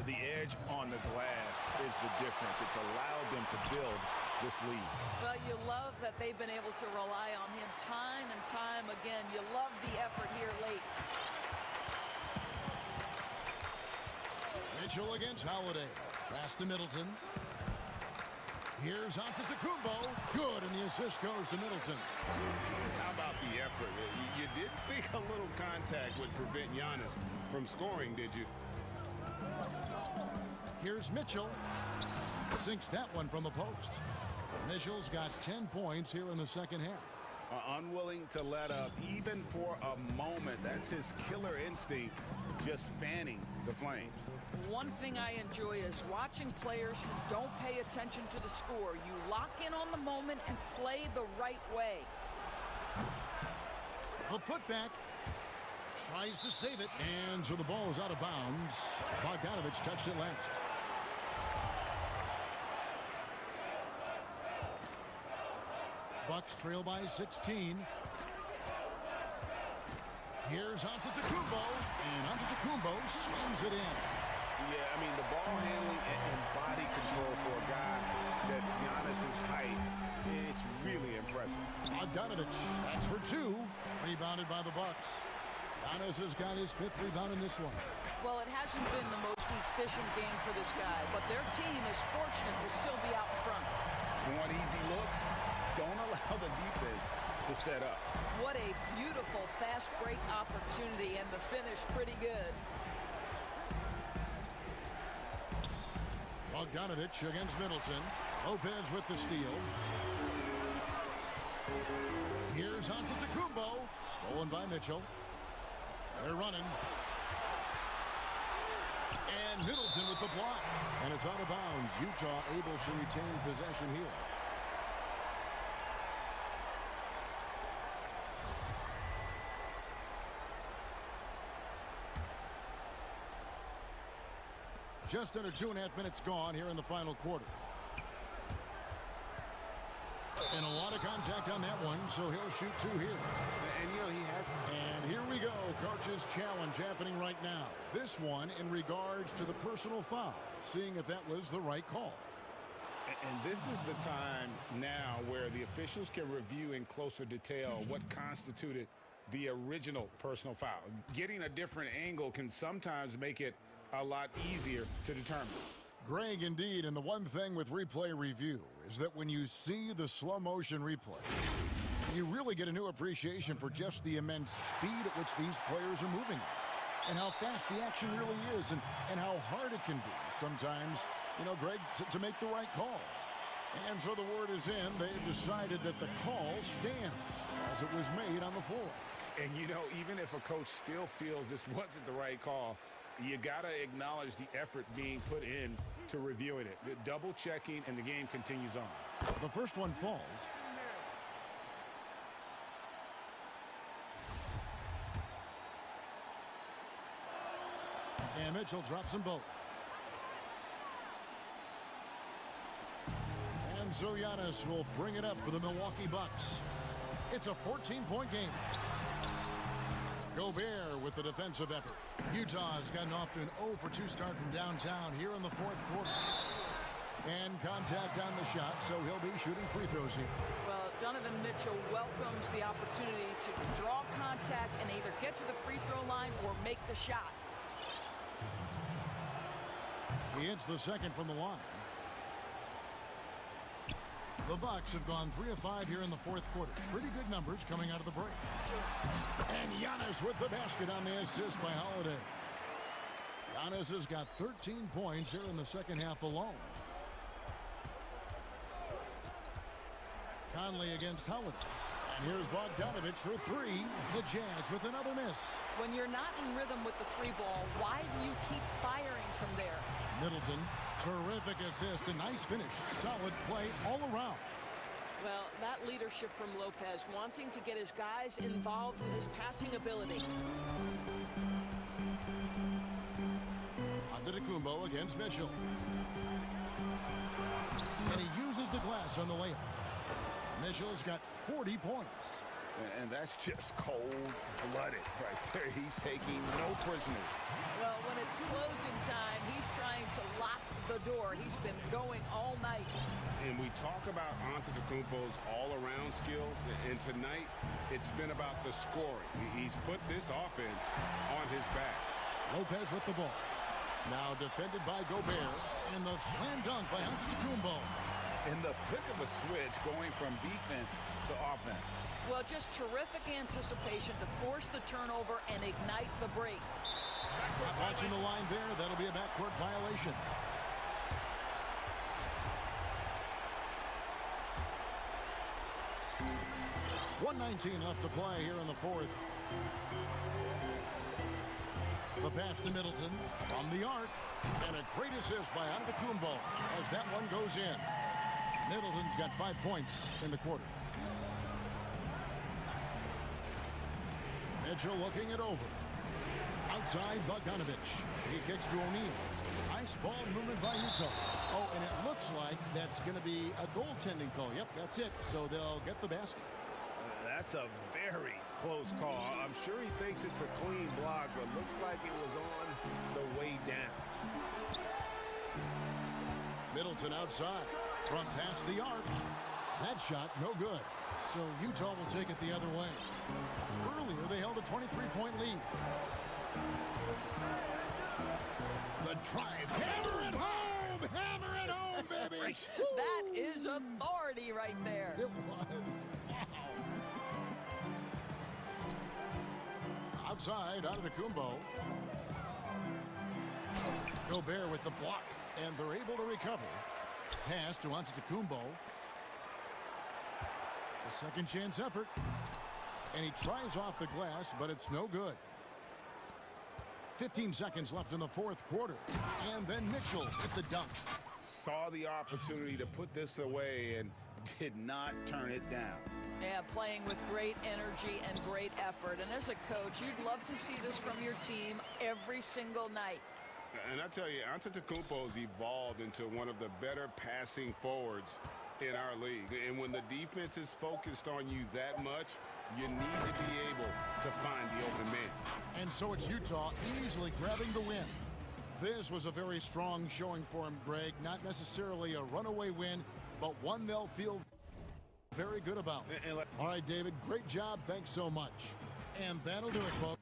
S3: The edge on the glass is the difference. It's allowed them to build this lead.
S11: Well, you love that they've been able to rely on him time and time again. You love the effort here late.
S1: Mitchell against Holiday. Pass to Middleton. Here's Antetokounmpo. Good, and the assist goes to Middleton.
S3: How about the effort? You didn't think a little contact would prevent Giannis from scoring, did you?
S1: Here's Mitchell. Sinks that one from the post. Mitchell's got 10 points here in the second half.
S3: Unwilling to let up even for a moment. That's his killer instinct, just fanning the flames.
S11: One thing I enjoy is watching players who don't pay attention to the score. You lock in on the moment and play the right way.
S1: The putback. Tries to save it. And so the ball is out of bounds. Bogdanovich touched it last. Bucks trail by 16. Here's Antetokounmpo. And Antetokounmpo slams it in.
S3: Yeah, I mean, the ball handling and body control for a guy that's Giannis's height, it's really impressive.
S1: Bogdanovich, that's for 2. Rebounded by the Bucks. Giannis has got his 5th rebound in this one.
S11: Well, it hasn't been the most efficient game for this guy, but their team is fortunate to still be out in front.
S3: Want easy looks? Don't allow the defense to set up.
S11: What a beautiful fast break opportunity, and the finish pretty good.
S1: Bogdanovich against Middleton. Lopez with the steal. Here's Antetokounmpo. Stolen by Mitchell. They're running. And Middleton with the block. And it's out of bounds. Utah able to retain possession here. Just under 2.5 minutes gone here in the final quarter. And a lot of contact on that one, so he'll shoot 2 here.
S3: And, you know, he has.
S1: And here we go. Coach's challenge happening right now. This one in regards to the personal foul, seeing if that was the right call.
S3: And this is the time now where the officials can review in closer detail what constituted the original personal foul. Getting a different angle can sometimes make it a lot easier to determine.
S1: Greg, indeed, and the one thing with replay review is that when you see the slow motion replay, you really get a new appreciation for just the immense speed at which these players are moving and how fast the action really is and how hard it can be sometimes, you know, Greg, to make the right call. And so the word is in. They've decided that the call stands as it was made on the floor.
S3: And, you know, even if a coach still feels this wasn't the right call, you got to acknowledge the effort being put in to reviewing it. Double checking, and the game continues on.
S1: The first one falls. And Mitchell drops them both. And so Giannis will bring it up for the Milwaukee Bucks. It's a 14-point game. Gobert with the defensive effort. Utah's gotten off to an 0-for-2 start from downtown here in the fourth quarter. And contact on the shot, so he'll be shooting free throws here.
S11: Well, Donovan Mitchell welcomes the opportunity to draw contact and either get to the free throw line or make the shot.
S1: He hits the second from the line. The Bucks have gone 3 of 5 here in the fourth quarter. Pretty good numbers coming out of the break. And Giannis with the basket on the assist by Holiday. Giannis has got 13 points here in the second half alone. Conley against Holiday. And here's Bogdanovich for 3. The Jazz with another miss.
S11: When you're not in rhythm with the three ball, why do you keep firing from there?
S1: Middleton, terrific assist, a nice finish. Solid play all around.
S13: Well, that leadership from Lopez, wanting to get his guys involved with his passing ability.
S1: Antetokounmpo against Mitchell. And he uses the glass on the layup. Mitchell's got 40 points.
S4: And that's just cold-blooded right there. He's taking no prisoners.
S11: Well, when it's closing time, he's trying to lock the door. He's been going all night.
S4: And we talk about Antetokounmpo's all-around skills, and tonight it's been about the scoring. He's put this offense on his back.
S1: Lopez with the ball. Now defended by Gobert, and the slam dunk by Antetokounmpo.
S3: In the flick of a switch, going from defense to offense.
S11: Well, just terrific anticipation to force the turnover and ignite the break.
S1: Watching the line there, that'll be a backcourt violation. .119 left to play here in the fourth. The pass to Middleton from the arc. And a great assist by Antetokounmpo as that one goes in. Middleton's got 5 points in the quarter. Mitchell looking it over. Outside Bogdanovich. He kicks to O'Neal. Nice ball movement by Utah. Oh, and it looks like that's going to be a goaltending call. Yep, that's it. So they'll get the basket.
S3: That's a very close call. I'm sure he thinks it's a clean block, but looks like it was on the way down.
S1: Middleton outside. Front past the arc. That shot, no good. So Utah will take it the other way. Earlier, they held a 23-point lead. The drive. Hammer it home! Hammer it home, baby!
S11: That is authority right there.
S1: It was. Wow. Outside, Antetokounmpo. Gobert with the block, and they're able to recover. Pass to Antetokounmpo. A second chance effort. And he tries off the glass, but it's no good. 15 seconds left in the fourth quarter. And then Mitchell with the dunk.
S3: Saw the opportunity to put this away and did not turn it down.
S11: Yeah, playing with great energy and great effort. And as a coach, you'd love to see this from your team every single night.
S4: And I tell you, Antetokounmpo's evolved into one of the better passing forwards in our league. And when the defense is focused on you that much, you need to be able to find the open man.
S1: And so it's Utah easily grabbing the win. This was a very strong showing for him, Greg. Not necessarily a runaway win, but one they'll feel very good about. All right, David, great job. Thanks so much. And that'll do it, folks.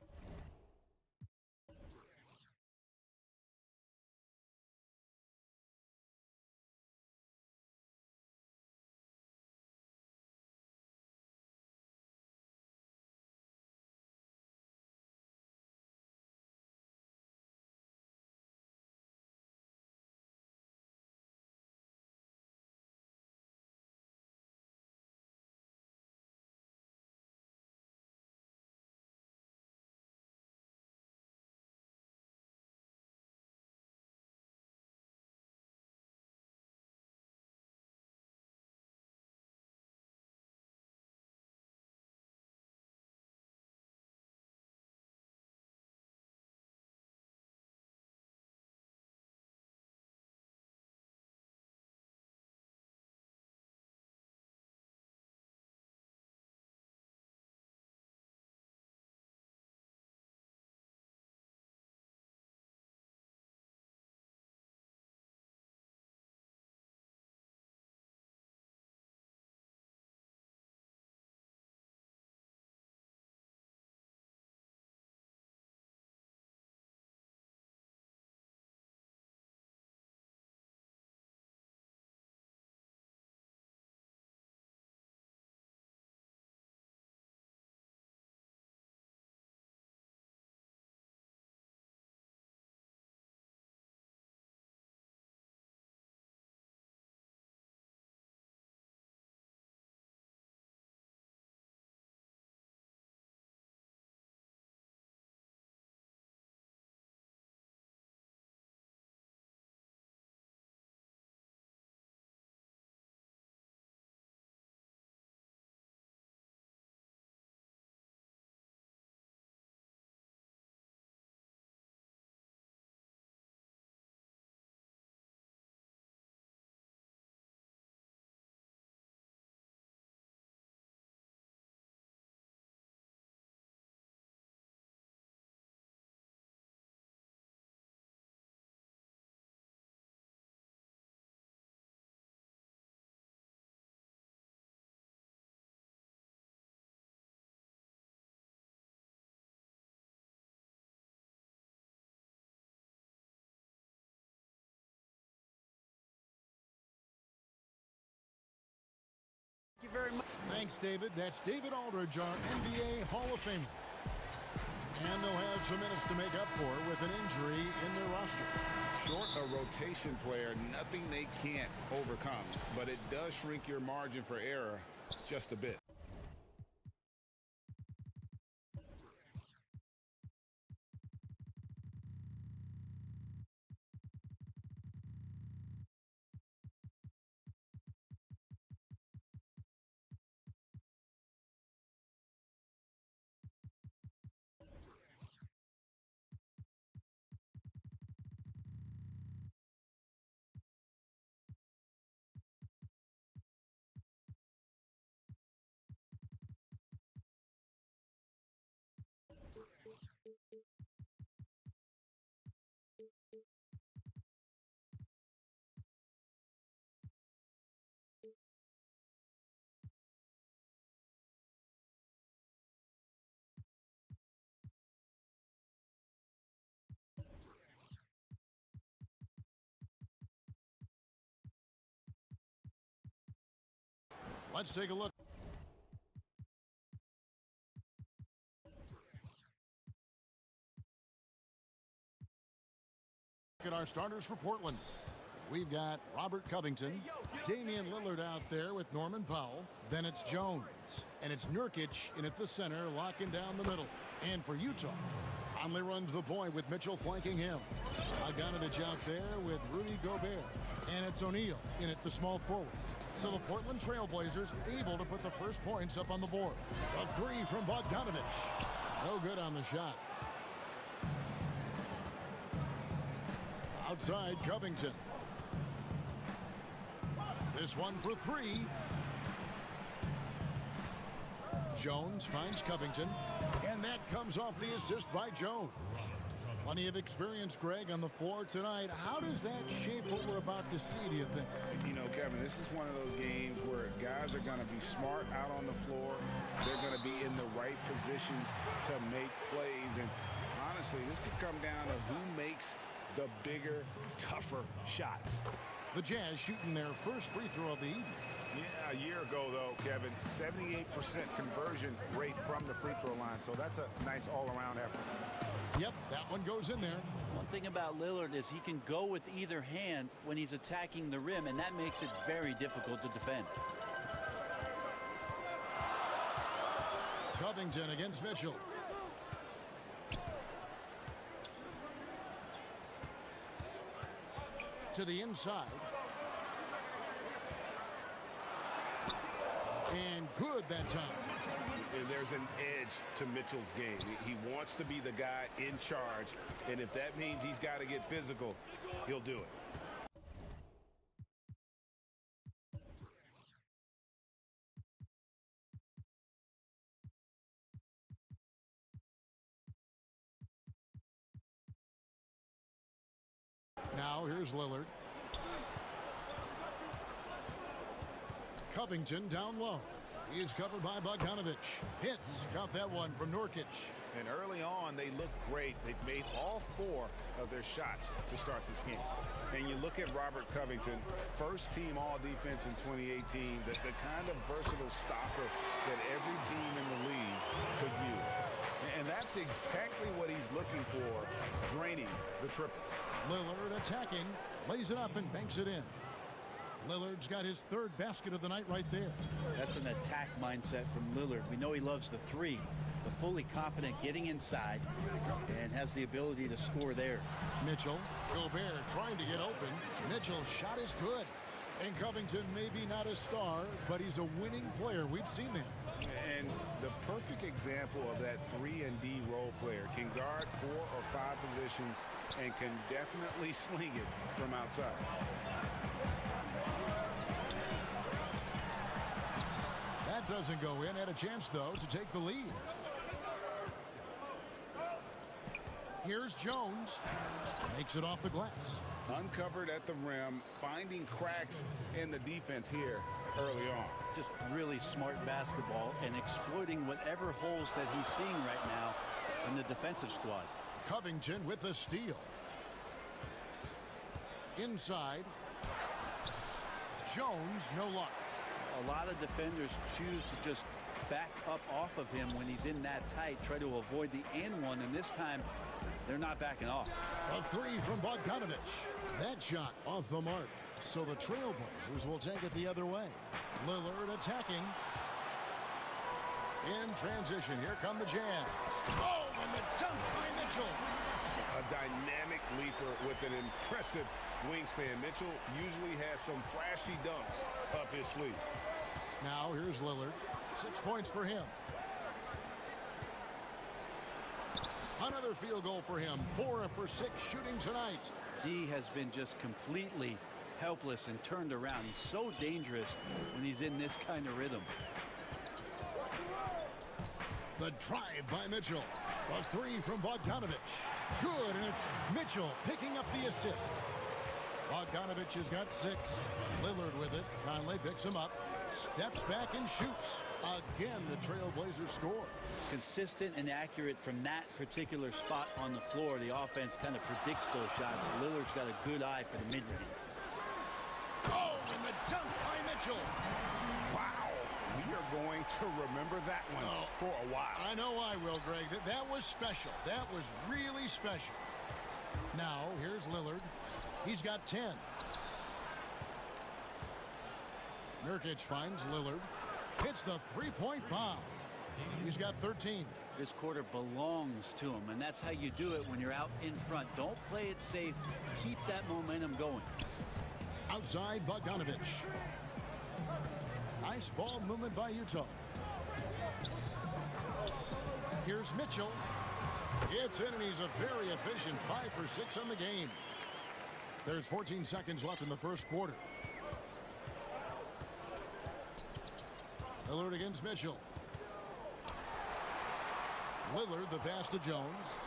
S1: Thanks, David. That's David Aldridge, our NBA Hall of Famer. And they'll have some minutes to make up for with an injury in their roster.
S4: Short a rotation player, nothing they can't overcome, but it does shrink your margin for error just a bit.
S1: Let's take a look at our starters for Portland. We've got Robert Covington, Damian Lillard out there with Norman Powell. Then it's Jones. And it's Nurkic in at the center, locking down the middle. And for Utah, Conley runs the point with Mitchell flanking him. Bogdanovich out there with Rudy Gobert. And it's O'Neal in at the small forward. So the Portland Trailblazers able to put the first points up on the board. A three from Bogdanovich. No good on the shot. Outside Covington. This one for three. Jones finds Covington. And that comes off the assist by Jones. Plenty of experience, Greg, on the floor tonight. How does that shape what we're about to see, do you think?
S4: You know, Kevin, this is one of those games where guys are going to be smart out on the floor. They're going to be in the right positions to make plays. And honestly, this could come down to who makes the bigger, tougher shots.
S1: The Jazz shooting their first free throw of the evening.
S4: Yeah, a year ago, though, Kevin, 78% conversion rate from the free throw line. So that's a nice all-around effort.
S1: Yep, that one goes in there.
S10: One thing about Lillard is he can go with either hand when he's attacking the rim, and that makes it very difficult to defend.
S1: Covington against Mitchell. To the inside. And good that time.
S4: And there's an edge to Mitchell's game. He wants to be the guy in charge, and if that means he's got to get physical, he'll do it.
S1: Now here's Lillard. Covington down low. He is covered by Bogdanovich. Hits. Got that one from Nurkic.
S4: And early on, they look great. They've made all four of their shots to start this game. And you look at Robert Covington, first team all-defense in 2018, the kind of versatile stopper that every team in the league could use. And that's exactly what he's looking for, draining the triple.
S1: Lillard attacking, lays it up and banks it in. Lillard's got his third basket of the night right there.
S10: That's an attack mindset from Lillard. We know he loves the three, but fully confident getting inside and has the ability to score there.
S1: Mitchell, Gobert trying to get open. Mitchell's shot is good. And Covington maybe not a star, but he's a winning player. We've seen that.
S4: And the perfect example of that 3-and-D role player can guard 4 or 5 positions and can definitely sling it from outside.
S1: That doesn't go in. Had a chance, though, to take the lead. Here's Jones. Makes it off the glass.
S4: Uncovered at the rim, finding cracks in the defense here early on.
S10: Just really smart basketball and exploiting whatever holes that he's seeing right now in the defensive squad.
S1: Covington with the steal. Inside. Jones, no luck.
S10: A lot of defenders choose to just back up off of him when he's in that tight, try to avoid the and one, and this time they're not backing off.
S1: A three from Bogdanovich. That shot off the mark. So the Trailblazers will take it the other way. Lillard attacking. In transition, here come the Jazz. Oh, and the dunk by Mitchell.
S3: A dynamic leaper with an impressive wingspan. Mitchell usually has some flashy dunks up his sleeve.
S1: Now here's Lillard. 6 points for him. Another field goal for him. 4 for 6 shooting tonight.
S10: D has been just completely helpless and turned around. He's so dangerous when he's in this kind of rhythm.
S1: The drive by Mitchell. A three from Bogdanovich. Good, and it's Mitchell picking up the assist. Bogdanovich has got 6. Lillard with it. Conley picks him up. Steps back and shoots. Again, the Trailblazers score.
S10: Consistent and accurate from that particular spot on the floor. The offense kind of predicts those shots. Lillard's got a good eye for the mid-range.
S1: Oh, and the dunk by Mitchell.
S3: Wow. We are going to remember that one for a while.
S1: I know I will, Greg. That was special. That was really special. Now, here's Lillard. He's got 10. Nurkic finds Lillard. Hits the three-point bomb. He's got 13.
S10: This quarter belongs to him, and that's how you do it when you're out in front. Don't play it safe. Keep that momentum going.
S1: Outside, Bogdanovich. Nice ball movement by Utah. Here's Mitchell. It's in, and he's a very efficient 5 for 6 on the game. There's 14 seconds left in the first quarter. Lillard against Mitchell. Lillard, the pass to Jones.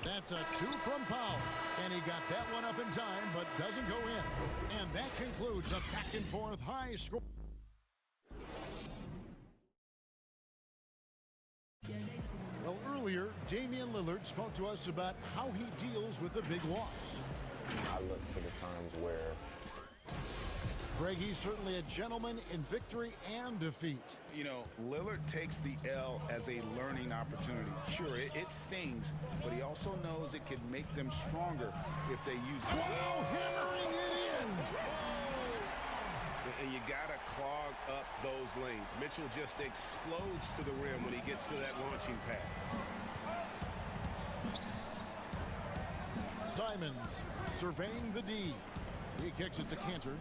S1: That's a 2 from Powell. And he got that one up in time, but doesn't go in. And that concludes a back-and-forth high score. Well, earlier, Damian Lillard spoke to us about how he deals with a big loss.
S5: I look to the times where...
S1: Greg, he's certainly a gentleman in victory and defeat.
S4: You know, Lillard takes the L as a learning opportunity. Sure, it stings, but he also knows it can make them stronger if they use it.
S1: Wow, hammering it in!
S3: And you got to clog up those lanes. Mitchell just explodes to the rim when he gets to that launching pad.
S1: Simons surveying the D. He kicks it to Cantor.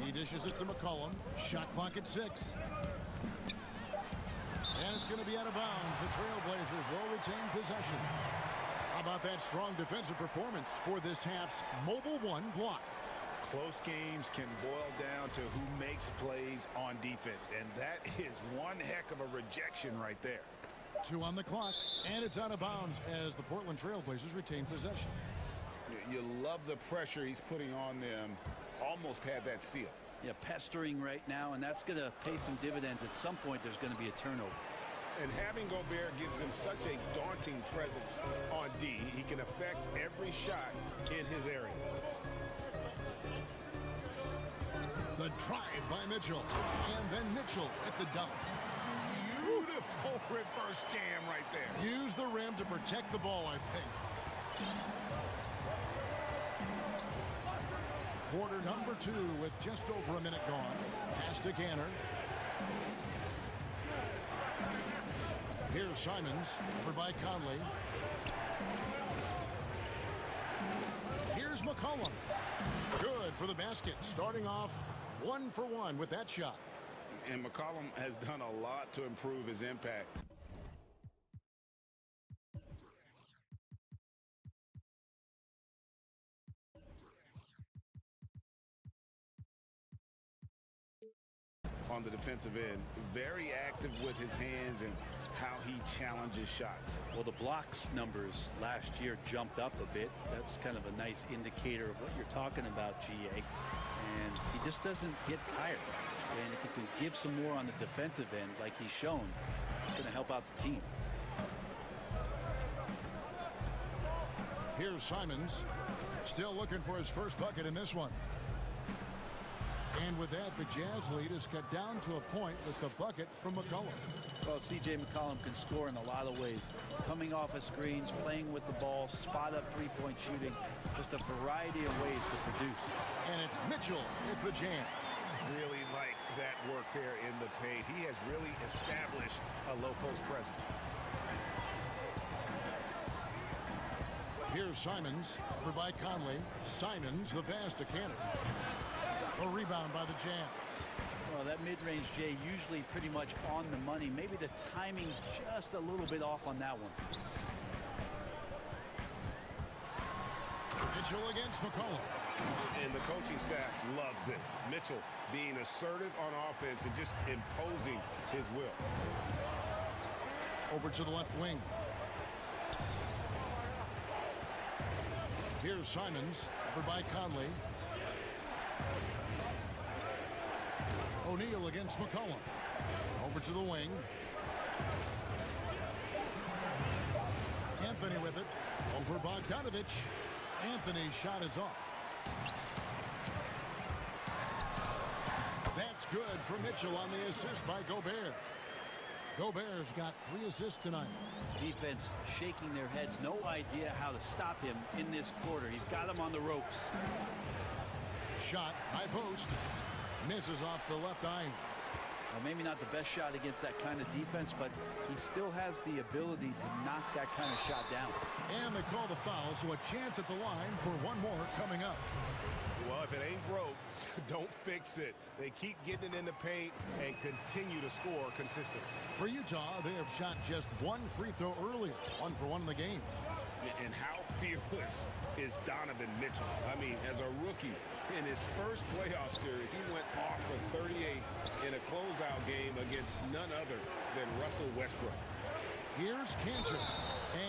S1: He dishes it to McCollum. Shot clock at 6. And it's going to be out of bounds. The Trailblazers will retain possession. How about that strong defensive performance for this half's Mobile One block?
S4: Close games can boil down to who makes plays on defense, and that is one heck of a rejection right there.
S1: 2 on the clock, and it's out of bounds as the Portland Trailblazers retain possession.
S4: You love the pressure he's putting on them. Almost had that steal.
S10: Yeah, pestering right now, and that's going to pay some dividends. At some point, there's going to be a turnover.
S3: And having Gobert gives them such a daunting presence on D. He can affect every shot in his area.
S1: The drive by Mitchell, and then Mitchell at the dunk.
S3: Beautiful reverse jam right there.
S1: Use the rim to protect the ball, I think. Quarter number 2 with just over a minute gone. Pass to Canner. Here's Simons, over by Conley. Here's McCollum. Good for the basket, starting off 1 for 1 with that shot.
S4: And McCollum has done a lot to improve his impact. On the defensive end, very active with his hands and how he challenges shots.
S10: Well, the blocks numbers last year jumped up a bit. That's kind of a nice indicator of what you're talking about, GA. And he just doesn't get tired. And if he can give some more on the defensive end like he's shown, it's going to help out the team.
S1: Here's Simons. Still looking for his first bucket in this one. And with that, the Jazz lead is cut down to a point with the bucket from McCollum.
S10: Well, C.J. McCollum can score in a lot of ways. Coming off of screens, playing with the ball, spot-up three-point shooting. Just a variety of ways to produce.
S1: And it's Mitchell with the jam.
S3: Really like that work there in the paint. He has really established a low-post presence.
S1: Here's Simons, over by Conley. Simons, the pass to Cannon. A rebound by the Jazz.
S10: Well, that mid-range, Jay, usually pretty much on the money. Maybe the timing just a little bit off on that one.
S1: Mitchell against McCollum.
S3: And the coaching staff loves this. Mitchell being assertive on offense and just imposing his will.
S1: Over to the left wing. Here's Simons, over by Conley. O'Neal against McCollum. Over to the wing. Anthony with it. Over Bogdanovich. Anthony's shot is off. That's good for Mitchell on the assist by Gobert. Gobert's got 3 assists tonight.
S10: Defense shaking their heads. No idea how to stop him in this quarter. He's got him on the ropes.
S1: Shot, high post. Misses off the left eye.
S10: Well, maybe not the best shot against that kind of defense, but he still has the ability to knock that kind of shot down.
S1: And they call the foul, so a chance at the line for one more coming up.
S3: Well, if it ain't broke, don't fix it. They keep getting it in the paint and continue to score consistently.
S1: For Utah, they have shot just 1 free throw earlier. 1 for 1 in the game.
S3: And how fearless is Donovan Mitchell? I mean, as a rookie, in his first playoff series, he went off for 38 in a closeout game against none other than Russell Westbrook.
S1: Here's Cantor.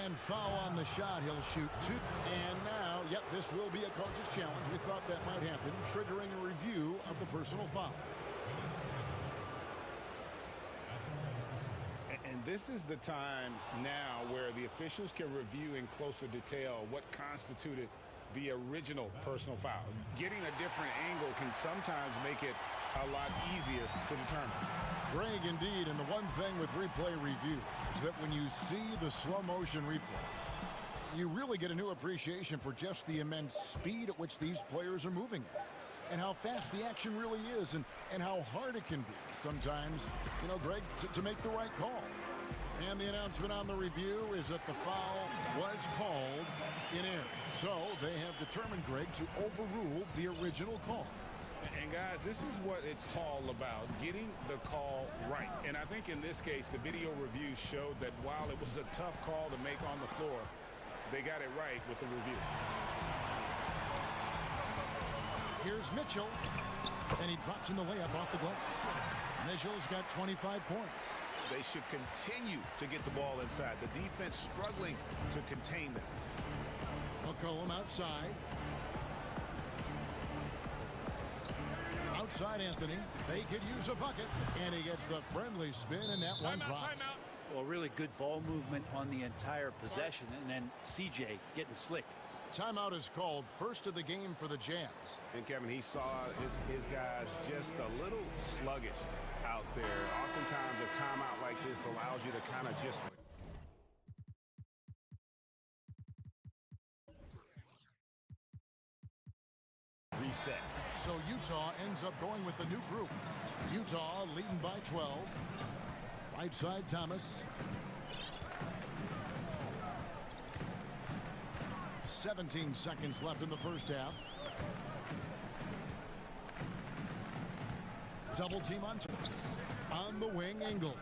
S1: And foul on the shot. He'll shoot 2. And now, yep, this will be a coach's challenge. We thought that might happen, triggering a review of the personal foul.
S4: And this is the time now where the officials can review in closer detail what constituted the original personal foul. Getting a different angle can sometimes make it a lot easier to determine.
S1: Greg, indeed, and the one thing with replay review is that when you see the slow motion replays, you really get a new appreciation for just the immense speed at which these players are moving at, and how fast the action really is, and how hard it can be sometimes, you know, Greg, to make the right call. And the announcement on the review is that the foul was called in error. So they have determined, Greg, to overrule the original call.
S4: And guys, this is what it's all about, getting the call right. And I think in this case, the video review showed that while it was a tough call to make on the floor, they got it right with the review.
S1: Here's Mitchell, and he drops in the layup off the glass. Mitchell's got 25 points.
S3: They should continue to get the ball inside. The defense struggling to contain them.
S1: McCollum outside. Outside Anthony. They could use a bucket. And he gets the friendly spin, and that one drops.
S10: Well, really good ball movement on the entire possession. And then C.J. getting slick.
S1: Timeout is called, first of the game for the Jazz.
S3: And Kevin, he saw his guys just a little sluggish out there. Oftentimes a timeout like this allows you to kind of just reset.
S1: So Utah ends up going with the new group. Utah leading by 12. Right side Thomas. 17 seconds left in the first half. Double team on the wing, Ingles.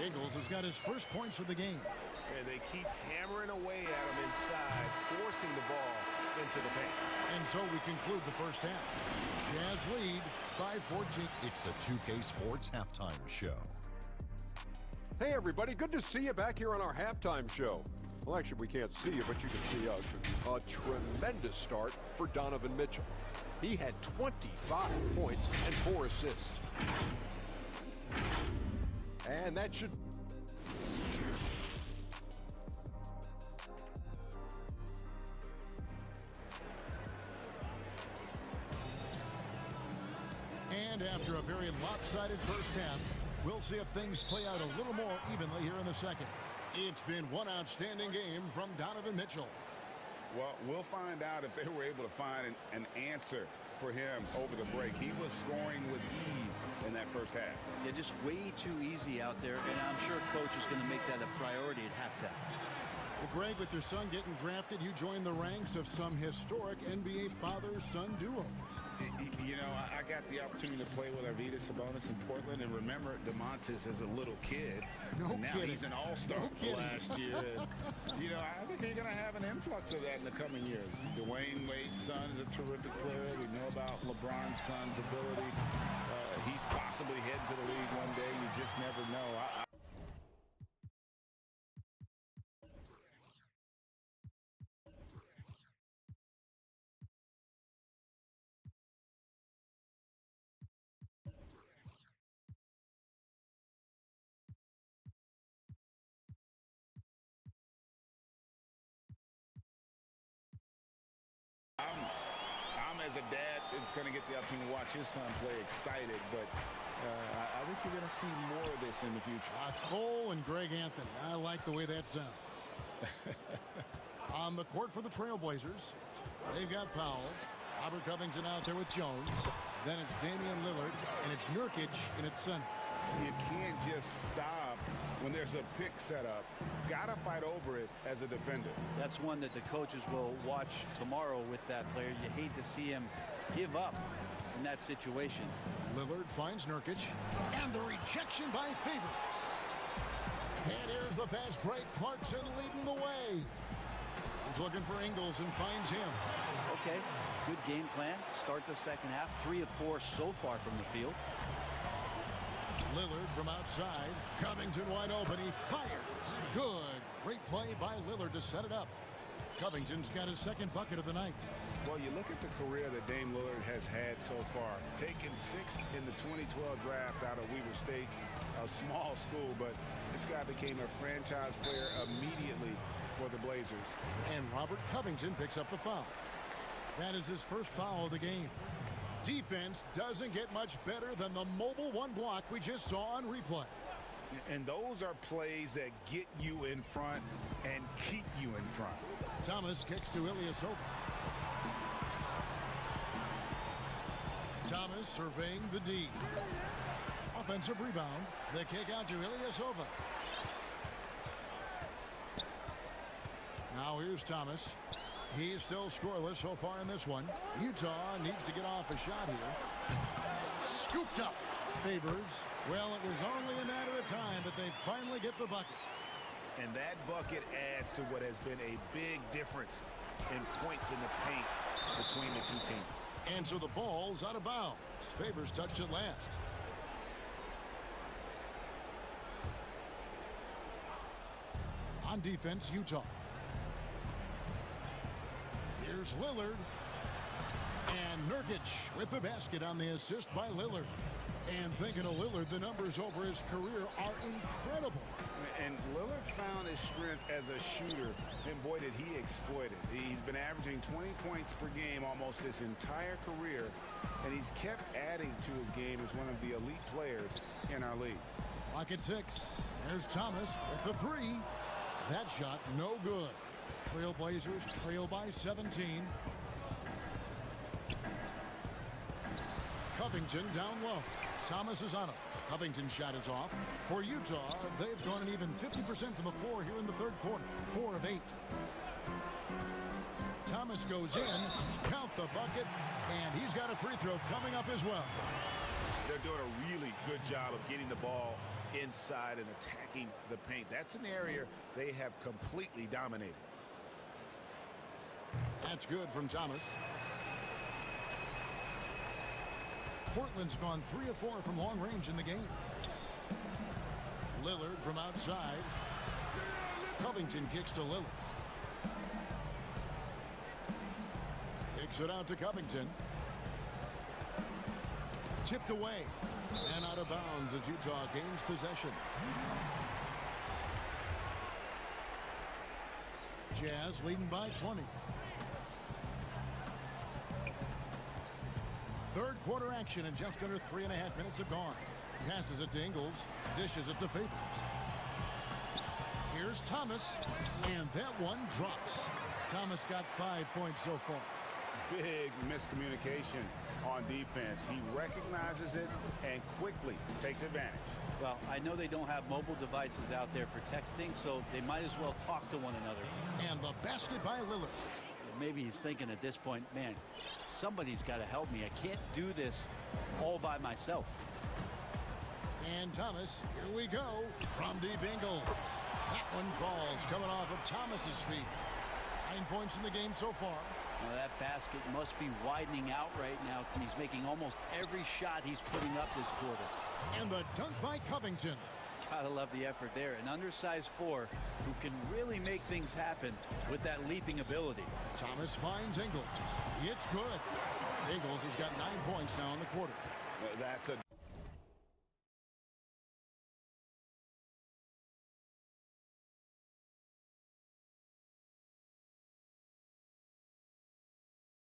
S1: Ingles has got his first points of the game.
S3: And they keep hammering away at him inside, forcing the ball into the paint.
S1: And so we conclude the first half. Jazz lead by 14.
S7: It's the 2K Sports Halftime Show.
S8: Hey, everybody. Good to see you back here on our halftime show. Well, actually, we can't see you, but you can see us. A tremendous start for Donovan Mitchell. He had 25 points and 4 assists. And that should...
S1: Lopsided first half. We'll see if things play out a little more evenly here in the second. It's been one outstanding game from Donovan Mitchell.
S4: Well, we'll find out if they were able to find an answer for him over the break. He was scoring with ease in that first half.
S10: Yeah, just way too easy out there, and I'm sure coach is going to make that a priority at halftime.
S1: Well, Greg, with your son getting drafted, you joined the ranks of some historic NBA father-son duos.
S4: You know, I got the opportunity to play with Arvydas Sabonis in Portland, and remember DeMontis as a little kid.
S1: No
S4: and now
S1: kidding.
S4: He's an all-star last year. And, you know, I think you're going to have an influx of that in the coming years. Dwayne Wade's son is a terrific player. We know about LeBron's son's ability. He's possibly heading to the league one day. You just never know. I'm as a dad, it's going to get the opportunity to watch his son play excited, but I think you're going to see more of this in the future.
S1: Cole and Greg Anthony. I like the way that sounds. On the court for the Trailblazers, they've got Powell. Robert Covington out there with Jones. Then it's Damian Lillard, and it's Nurkic in its center.
S4: You can't just stop when there's a pick set up. Gotta fight over it as a defender.
S10: That's one that the coaches will watch tomorrow with that player. You hate to see him give up in that situation.
S1: Lillard finds Nurkic, and the rejection by Favors. And here's the fast break. Clarkson leading the way. He's looking for Ingles and finds him.
S10: Okay, good game plan. Start the second half. 3 of 4 so far from the field.
S1: Lillard from outside. Covington wide open. He fires. Good. Great play by Lillard to set it up. Covington's got his second bucket of the night.
S4: Well, you look at the career that Dame Lillard has had so far. Taken 6th in the 2012 draft out of Weber State, a small school, but this guy became a franchise player immediately for the Blazers.
S1: And Robert Covington picks up the foul. That is his first foul of the game. Defense doesn't get much better than the mobile one block we just saw on replay.
S4: And those are plays that get you in front and keep you in front.
S1: Thomas kicks to Ilyasova. Thomas surveying the D. Offensive rebound. The kick out to Ilyasova. Now here's Thomas. He's still scoreless so far in this one. Utah needs to get off a shot here. Scooped up. Favors. Well, it was only a matter of time, but they finally get the bucket.
S3: And that bucket adds to what has been a big difference in points in the paint between the two teams.
S1: And so the ball's out of bounds. Favors touched it last. On defense, Utah. Here's Lillard. And Nurkic with the basket on the assist by Lillard. And thinking of Lillard, the numbers over his career are incredible.
S4: And Lillard found his strength as a shooter, and boy, did he exploit it. He's been averaging 20 points per game almost his entire career, and he's kept adding to his game as one of the elite players in our league.
S1: Lock at 6. There's Thomas with the 3. That shot no good. Trailblazers trail by 17. Covington down low. Thomas is on him. Covington's shot is off. For Utah, they've gone an even 50% from the floor here in the third quarter. 4 of 8. Thomas goes in. Count the bucket. And he's got a free throw coming up as well.
S3: They're doing a really good job of getting the ball inside and attacking the paint. That's an area they have completely dominated.
S1: That's good from Thomas. Portland's gone 3 of 4 from long range in the game. Lillard from outside. Covington kicks to Lillard. Kicks it out to Covington. Tipped away. And out of bounds as Utah gains possession. Jazz leading by 20. Third quarter action and just under 3.5 minutes have gone. Passes it to Ingles, dishes it to Favors. Here's Thomas, and that one drops. Thomas got 5 points so far.
S3: Big miscommunication on defense. He recognizes it and quickly takes advantage.
S10: Well, I know they don't have mobile devices out there for texting, so they might as well talk to one another.
S1: And the basket by Lillard.
S10: Maybe he's thinking at this point, man, somebody's got to help me. I can't do this all by myself.
S1: And Thomas, here we go, from deep Ingles. That one falls, coming off of Thomas's feet. 9 points in the game so far.
S10: Now that basket must be widening out right now. He's making almost every shot he's putting up this quarter.
S1: And the dunk by Covington.
S10: Gotta love the effort there. An undersized four who can really make things happen with that leaping ability.
S1: Thomas finds Ingles. It's good. Ingles has got 9 points now in the quarter.
S3: That's a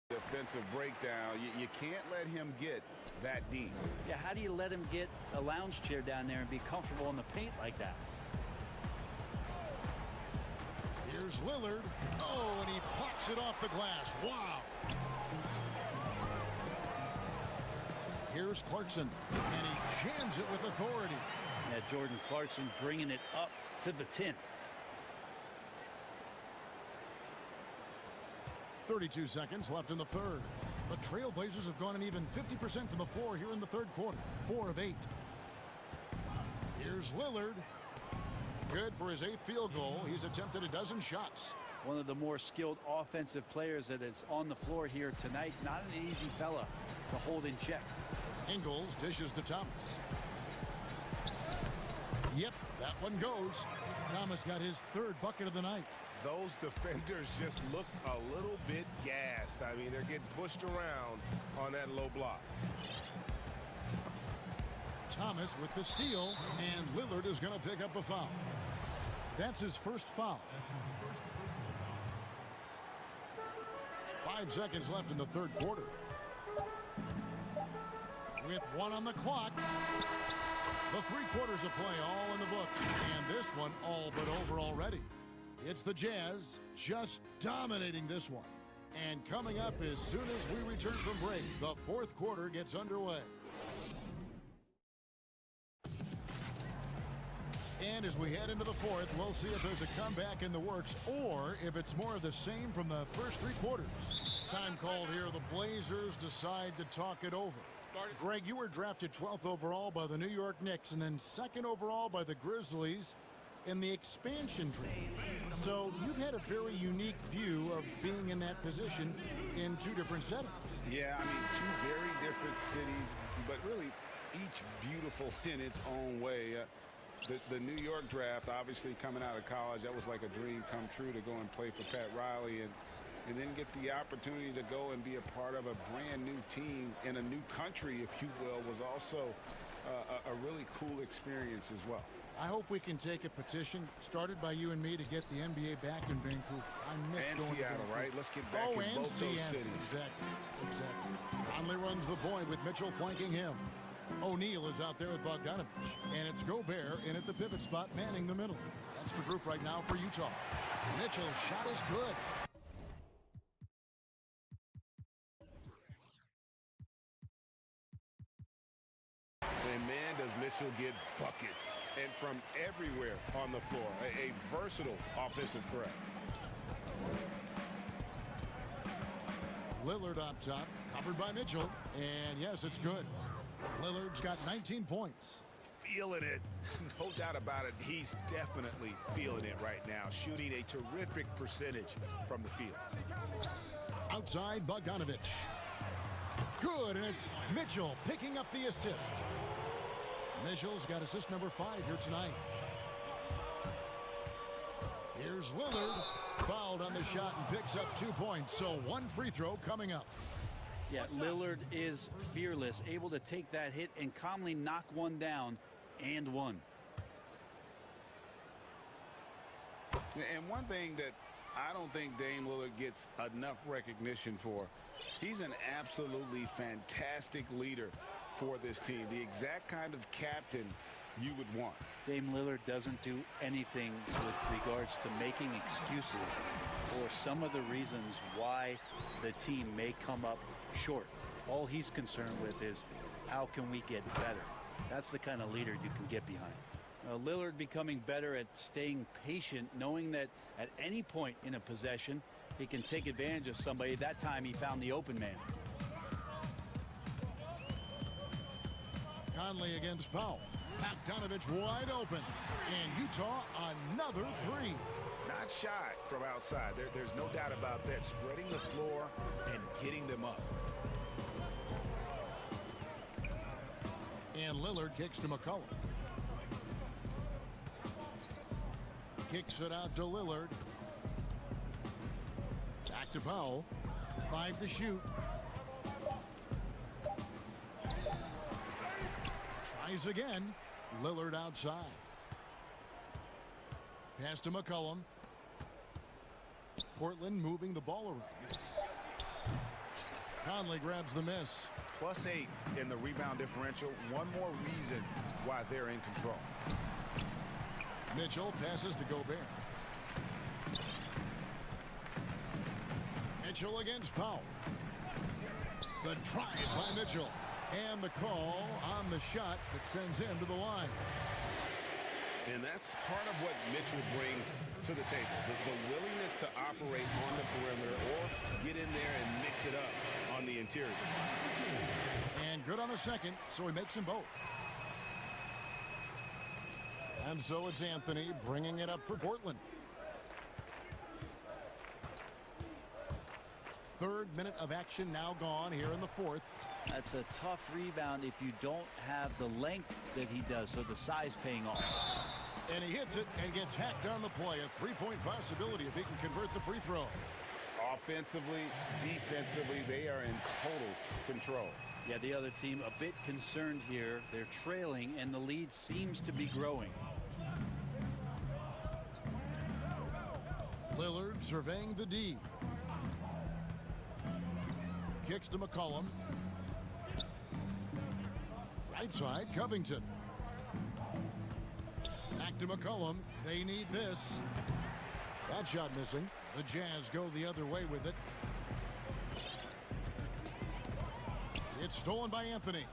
S3: defensive breakdown. You can't let him get that deep.
S10: Yeah, how do you let him get a lounge chair down there and be comfortable in the paint like that?
S1: Here's Lillard. Oh, and he plucks it off the glass. Wow. Here's Clarkson, and he jams it with authority.
S10: Yeah, Jordan Clarkson bringing it up to the 10.
S1: 32 seconds left in the third. The Trailblazers have gone an even 50% from the floor here in the third quarter. 4 of 8. Here's Lillard. Good for his 8th field goal. He's attempted a dozen shots.
S10: One of the more skilled offensive players that is on the floor here tonight. Not an easy fella to hold in check.
S1: Ingles dishes to Thomas. Yep, that one goes. Thomas got his 3rd bucket of the night.
S3: Those defenders just look a little bit gassed. I mean, they're getting pushed around on that low block.
S1: Thomas with the steal, and Lillard is going to pick up a foul. That's his first foul. 5 seconds left in the third quarter. With 1 on the clock, the 3 quarters of play all in the books, and this one all but over already. It's the Jazz just dominating this one. And coming up as soon as we return from break, the 4th quarter gets underway. And as we head into the 4th, we'll see if there's a comeback in the works or if it's more of the same from the first 3 quarters. Time called here. The Blazers decide to talk it over. Greg, you were drafted 12th overall by the New York Knicks and then 2nd overall by the Grizzlies in the expansion draft. So you've had a very unique view of being in that position in 2 different settings.
S3: Yeah, I mean, 2 very different cities, but really each beautiful in its own way. The New York draft, obviously coming out of college, that was like a dream come true to go and play for Pat Riley and then get the opportunity to go and be a part of a brand new team in a new country, if you will, was also a really cool experience as well.
S1: I hope we can take a petition started by you and me to get the NBA back in Vancouver. I miss
S3: and
S1: going
S3: Seattle,
S1: to
S3: right? Let's get back in both those cities.
S1: Exactly. Conley runs the point with Mitchell flanking him. O'Neal is out there with Bogdanovich. And it's Gobert in at the pivot spot, manning the middle. That's the group right now for Utah. Mitchell's shot is good.
S3: And man, does Mitchell get buckets. And from everywhere on the floor. A versatile offensive threat.
S1: Lillard up top, covered by Mitchell. And yes, it's good. Lillard's got 19 points.
S3: Feeling it. No doubt about it. He's definitely feeling it right now. Shooting a terrific percentage from the field.
S1: Outside, Bogdanovich. Good, and it's Mitchell picking up the assist. Mitchell's got assist number 5 here tonight. Here's Lillard. Fouled on the shot and picks up 2 points. So 1 free throw coming up.
S10: Yeah, Lillard is fearless, able to take that hit and calmly knock one down and one.
S3: And one thing that
S4: I don't think Dame Lillard gets enough recognition for. He's an absolutely fantastic leader for this team, the exact kind of captain you would want.
S10: Dame Lillard doesn't do anything with regards to making excuses for some of the reasons why the team may come up short. All he's concerned with is how can we get better. That's the kind of leader you can get behind. Lillard becoming better at staying patient, knowing that at any point in a possession he can take advantage of somebody. That time he found the open man.
S1: Conley against Powell. Bogdanovich wide open. And Utah another three.
S4: Not shy from outside. There's no doubt about that. Spreading the floor and getting them up.
S1: And Lillard kicks to McCollum. Kicks it out to Lillard. Back to Powell. 5 to shoot. Tries again. Lillard outside. Pass to McCollum. Portland moving the ball around. Conley grabs the miss.
S4: +8 in the rebound differential. One more reason why they're in control.
S1: Mitchell passes to Gobert. Mitchell against Powell. The drive by Mitchell. And the call on the shot that sends him to the line.
S4: And that's part of what Mitchell brings to the table. The willingness to operate on the perimeter or get in there and mix it up on the interior.
S1: And good on the second, so he makes them both. And so it's Anthony bringing it up for Portland. 3rd minute of action now gone here in the 4th.
S10: That's a tough rebound if you don't have the length that he does, so the size paying off.
S1: And he hits it and gets hacked on the play. A 3-point possibility if he can convert the free throw.
S4: Offensively, defensively, they are in total control.
S10: Yeah, the other team a bit concerned here. They're trailing, and the lead seems to be growing.
S1: Lillard surveying the D. Kicks to McCollum. Right side, Covington. Back to McCollum. They need this. That shot missing. The Jazz go the other way with it. It's stolen by Anthony.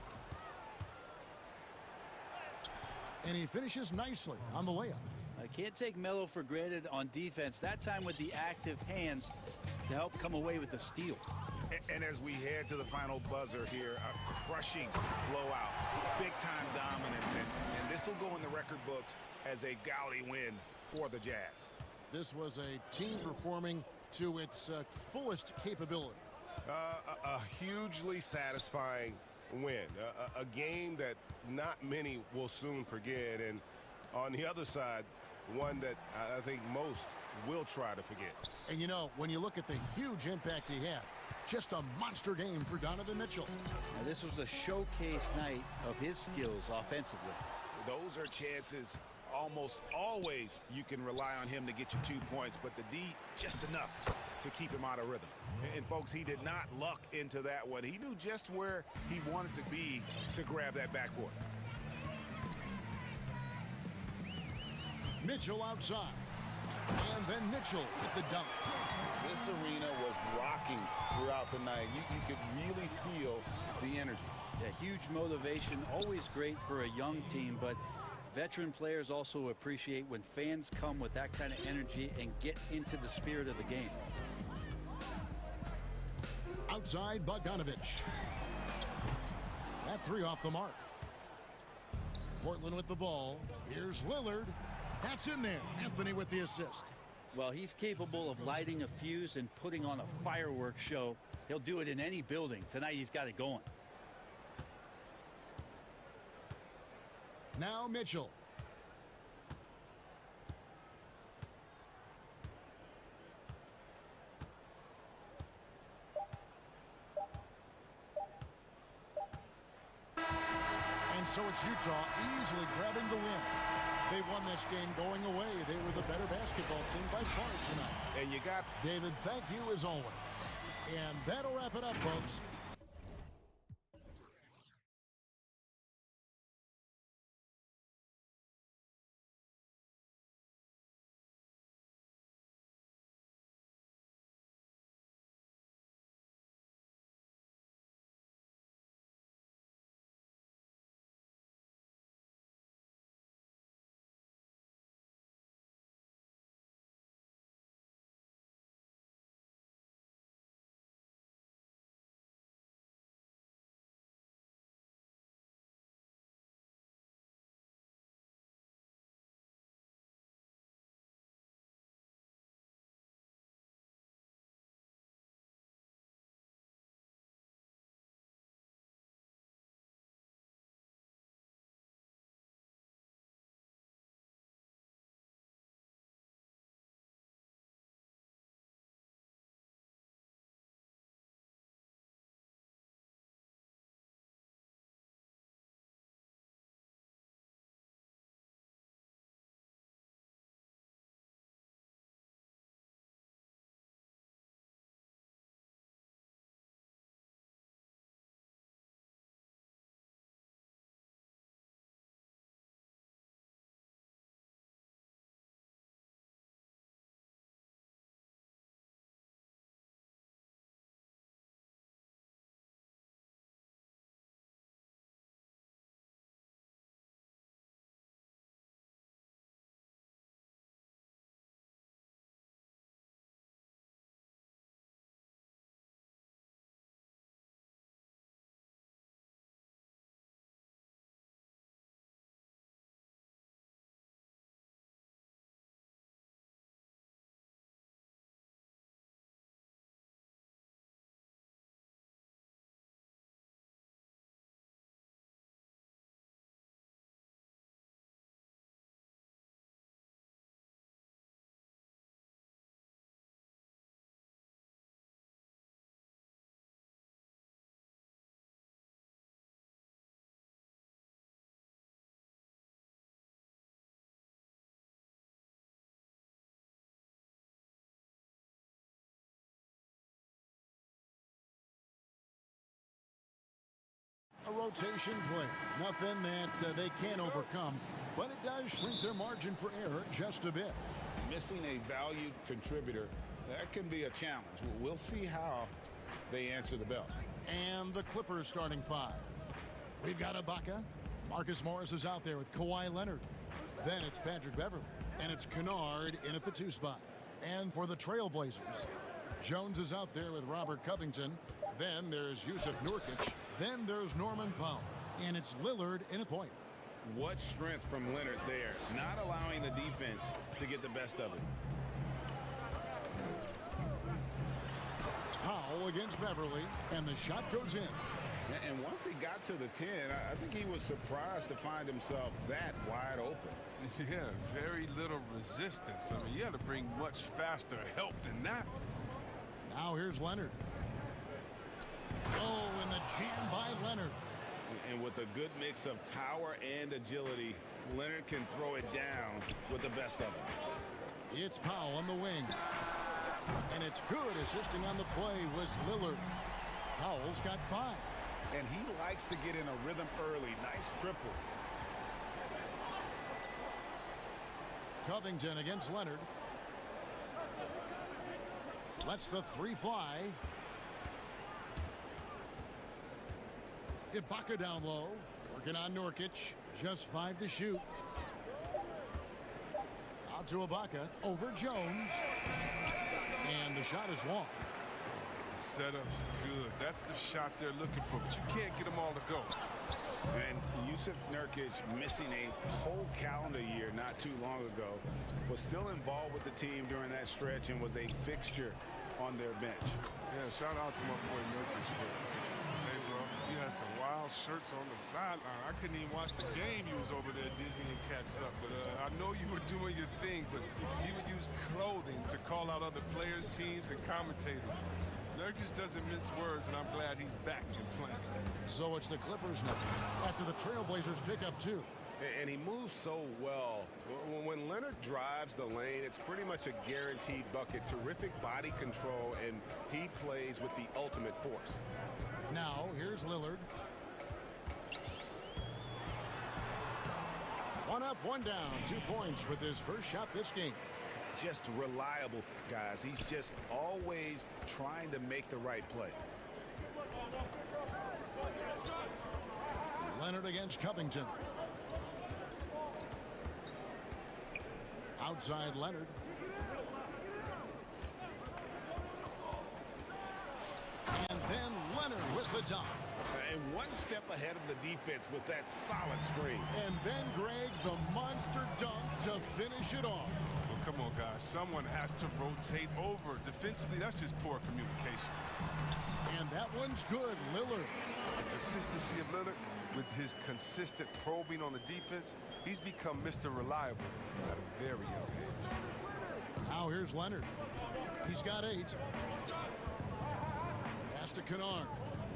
S1: And he finishes nicely on the layup.
S10: I can't take Melo for granted on defense. That time with the active hands to help come away with the steal.
S4: And as we head to the final buzzer here, a crushing blowout, big-time dominance, and this will go in the record books as a gaudy win for the Jazz.
S1: This was a team performing to its fullest capability.
S3: A hugely satisfying win, a game that not many will soon forget, and on the other side, one that I think most will try to forget.
S1: And you know, when you look at the huge impact he had, just a monster game for Donovan Mitchell.
S10: Now, this was a showcase night of his skills offensively.
S4: Those are chances almost always you can rely on him to get you 2 points, but the D just enough to keep him out of rhythm. And folks, he did not luck into that one. He knew just where he wanted to be to grab that backboard.
S1: Mitchell outside. And then Mitchell with the dunk.
S4: This arena was rocking throughout the night. You could really feel the energy.
S10: Yeah, huge motivation, always great for a young team, but veteran players also appreciate when fans come with that kind of energy and get into the spirit of the game.
S1: Outside Bogdanovich. That three off the mark. Portland with the ball. Here's Lillard. That's in there. Anthony with the assist.
S10: Well, he's capable of lighting a fuse and putting on a fireworks show. He'll do it in any building. Tonight he's got it going.
S1: Now Mitchell. And so it's Utah easily grabbing the win. They won this game going away. They were the better basketball team by far tonight.
S3: And you got...
S1: David, thank you as always. And that'll wrap it up, folks. A rotation play. Nothing that they can't overcome, but it does shrink their margin for error just a bit.
S4: Missing a valued contributor, that can be a challenge. We'll see how they answer the bell.
S1: And the Clippers starting five. We've got Ibaka. Marcus Morris is out there with Kawhi Leonard. Then it's Patrick Beverley. And it's Kennard in at the 2 spot. And for the Trailblazers, Jones is out there with Robert Covington. Then there's Yusuf Nurkic. Then there's Norman Powell. And it's Lillard in at point.
S3: What strength from Leonard there, not allowing the defense to get the best of it.
S1: Powell against Beverley, and the shot goes in.
S3: And once he got to the 10, I think he was surprised to find himself that wide open.
S14: Yeah, very little resistance. I mean, you had to bring much faster help than that.
S1: Now here's Leonard. Oh, and the jam by Leonard.
S3: And with a good mix of power and agility, Leonard can throw it down with the best of it.
S1: It's Powell on the wing. And it's good. Assisting on the play was Lillard. Powell's got 5.
S3: And he likes to get in a rhythm early. Nice triple.
S1: Covington against Leonard. Lets the 3 fly. Ibaka down low. Working on Nurkic. Just 5 to shoot. Out to Ibaka. Over Jones. And the shot is long.
S14: The setup's good. That's the shot they're looking for, but you can't get them all to go.
S3: And Yusuf Nurkic, missing a whole calendar year not too long ago, was still involved with the team during that stretch and was a fixture on their bench.
S14: Yeah, shout out to my boy Nurkic. Hey, bro, you had some wild shirts on the sideline. I couldn't even watch the game. You was over there dizzying cats up. But I know you were doing your thing, but you would use clothing to call out other players, teams, and commentators. Nurkic doesn't mince words, and I'm glad he's back and playing.
S1: So it's the Clippers now after the Trailblazers pick up 2.
S3: And he moves so well. When Leonard drives the lane, it's pretty much a guaranteed bucket. Terrific body control, and he plays with the ultimate force.
S1: Now, here's Lillard. One up, one down. 2 points with his first shot this game.
S3: Just reliable, guys. He's just always trying to make the right play.
S1: Leonard against Covington. Outside Leonard. And then Leonard with the dunk.
S3: And one step ahead of the defense with that solid screen.
S1: And then, Greg, the monster dunk to finish it off.
S14: Well, come on, guys. Someone has to rotate over. Defensively, that's just poor communication.
S1: And that one's good, Lillard.
S14: The consistency of Lillard with his consistent probing on the defense, he's become Mr. Reliable at a very young age.
S1: Now here's Leonard. He's got 8. Pass to Kennard.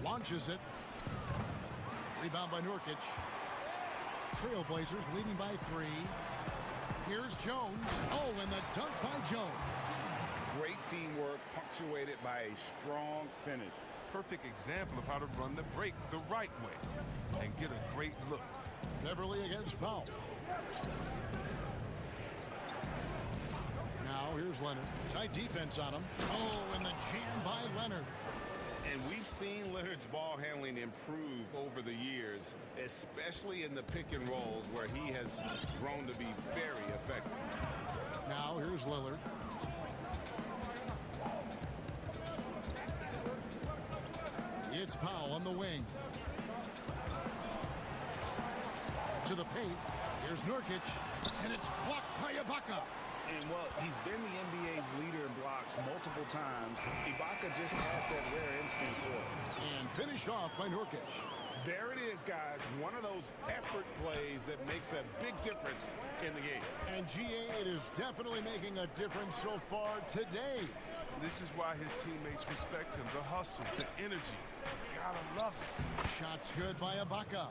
S1: Launches it. Rebound by Nurkic. Trailblazers leading by 3. Here's Jones. Oh, and the dunk by Jones.
S3: Great teamwork punctuated by a strong finish.
S14: Perfect example of how to run the break the right way and get a great look.
S1: Beverly against Powell. Now here's Leonard. Tight defense on him. Oh, and the jam by Leonard.
S3: And we've seen Leonard's ball handling improve over the years, especially in the pick and rolls where he has grown to be very effective.
S1: Now here's Lillard. It's Powell on the wing. To the paint. Here's Nurkic. And it's blocked by Ibaka.
S3: And, well, he's been the NBA's leader in blocks multiple times. Ibaka just has that rare instinct for it.
S1: And finished off by Nurkic.
S3: There it is, guys. One of those effort plays that makes a big difference in the game.
S1: And, GA, it is definitely making a difference so far today.
S14: This is why his teammates respect him. The hustle, the energy. Gotta love it.
S1: Shots good by Ibaka.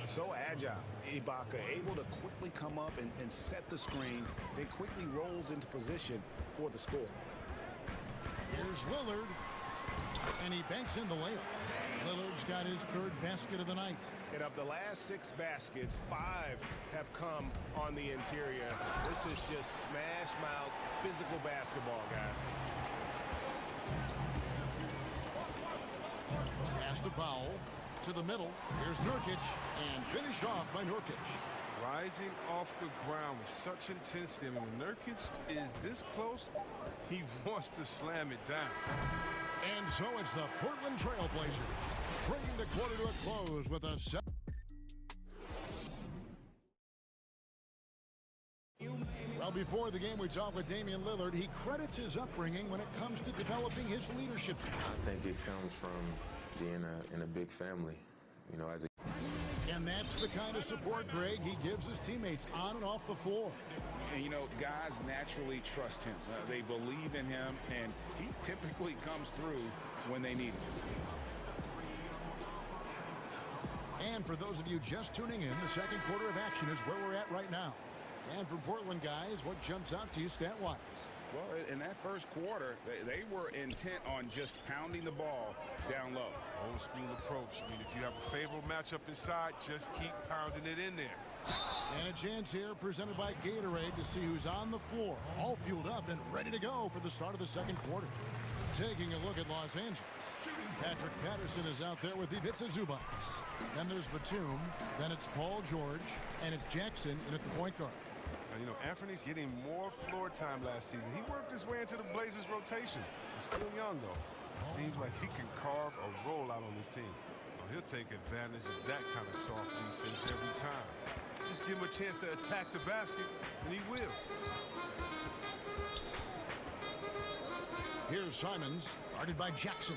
S3: So agile. Ibaka able to quickly come up and set the screen, then quickly rolls into position for the score.
S1: Here's Lillard. And he banks in the layup. Lillard's got his 3rd basket of the night.
S3: And of the last 6 baskets, 5 have come on the interior. This is just smash mouth physical basketball, guys.
S1: Pass to Powell. To the middle. Here's Nurkic. And finished off by Nurkic.
S14: Rising off the ground with such intensity. I mean, when Nurkic is this close, he wants to slam it down.
S1: And so it's the Portland Trailblazers bringing the quarter to a close with a 7. Well, before the game, we talked with Damian Lillard. He credits his upbringing when it comes to developing his leadership.
S5: I think it comes from being in a big family, you know, as a...
S1: And that's the kind of support, Greg, he gives his teammates on and off the floor.
S3: And, you know, guys naturally trust him. They believe in him, and he typically comes through when they need him.
S1: And for those of you just tuning in, the second quarter of action is where we're at right now. And for Portland guys, what jumps out to you stat-wise?
S3: Well, in that first quarter, they were intent on just pounding the ball down low.
S14: Old school approach. I mean, if you have a favorable matchup inside, just keep pounding it in there.
S1: And a chance here presented by Gatorade to see who's on the floor, all fueled up and ready to go for the start of the second quarter. Taking a look at Los Angeles. Patrick Patterson is out there with Ivica Zubac. Then there's Batum, then it's Paul George, and it's Jackson in at the point guard.
S14: You know, Anthony's getting more floor time last season. He worked his way into the Blazers' rotation. He's still young, though. It seems like he can carve a roll out on his team. Well, he'll take advantage of that kind of soft defense every time. Just give him a chance to attack the basket, and he will.
S1: Here's Simons, guarded by Jackson.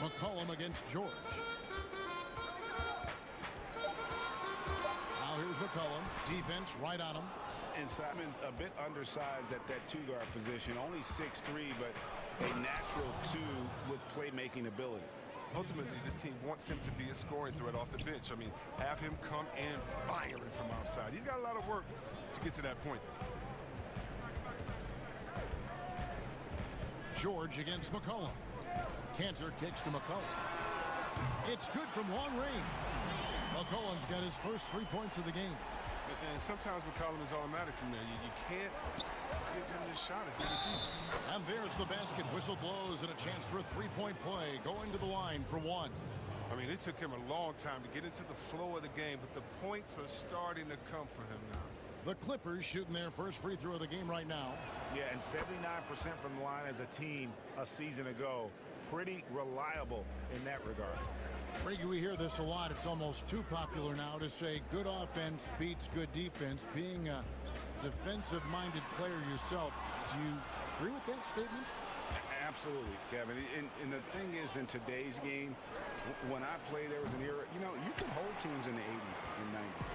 S1: McCollum against George. Here's McCollum. Defense right on him.
S3: And Simons a bit undersized at that 2-guard position. Only 6'3", but a natural 2 with playmaking ability.
S14: ultimately this team wants him to be a scoring threat off the bench. I mean, have him come in firing from outside. He's got a lot of work to get to that point.
S1: George against McCollum. Cantor kicks to McCollum. It's good from long range. McCollum's got his first 3 points of the game.
S14: And sometimes McCollum is automatic from there. You can't give him this shot if you're deep.
S1: And there's the basket. Whistle blows and a chance for a three-point play. Going to the line for one.
S14: I mean, it took him a long time to get into the flow of the game, but the points are starting to come for him now.
S1: The Clippers shooting their first free throw of the game right now.
S3: Yeah, and 79% from the line as a team a season ago. Pretty reliable in that regard.
S1: Brady, we hear this a lot. It's almost too popular now to say good offense beats good defense. Being a defensive-minded player yourself, do you agree with that statement?
S3: Absolutely, Kevin. And the thing is, in today's game, when I played, there was an era, you know, you can hold teams in the 80s and 90s.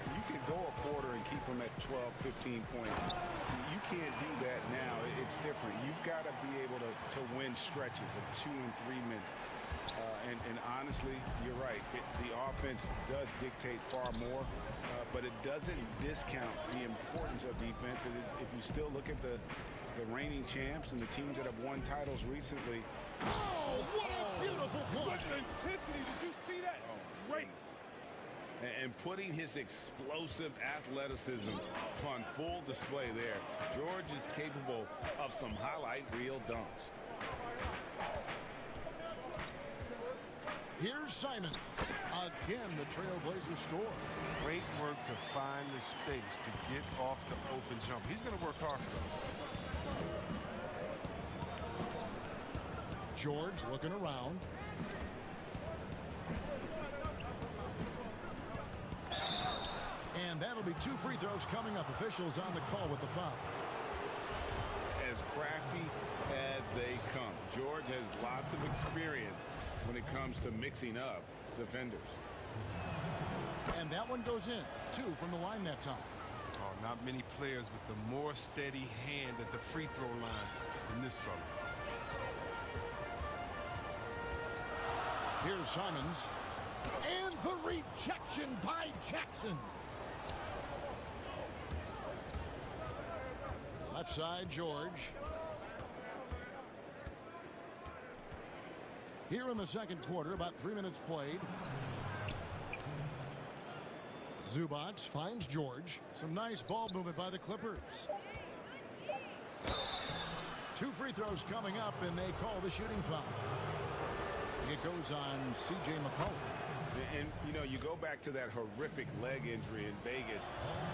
S3: You can go a quarter and keep them at 12, 15 points. You can't do that now. It's different. You've got to be able to win stretches of 2 and 3 minutes. And honestly, you're right. The offense does dictate far more, but it doesn't discount the importance of defense. If you still look at the reigning champs and the teams that have won titles recently.
S1: Oh, what a beautiful play!
S14: What intensity! Did you see that? Great.
S3: And putting his explosive athleticism on full display there. George is capable of some highlight reel dunks.
S1: Here's Simon. Again, the Trailblazers score.
S14: Great work to find the space to get off the open jump. He's going to work hard for those.
S1: George looking around. And that'll be 2 free throws coming up. Officials on the call with the foul.
S3: As crafty as they come. George has lots of experience when it comes to mixing up defenders.
S1: And that one goes in. 2 from the line that time.
S14: Oh, not many players with the more steady hand at the free throw line than this fella.
S1: Here's Simons. And the rejection by Jackson. Left side, George. Here in the second quarter, about 3 minutes played. Zubac finds George. Some nice ball movement by the Clippers. 2 free throws coming up, and they call the shooting foul. It goes on C.J. McCollum.
S3: And, you know, you go back to that horrific leg injury in Vegas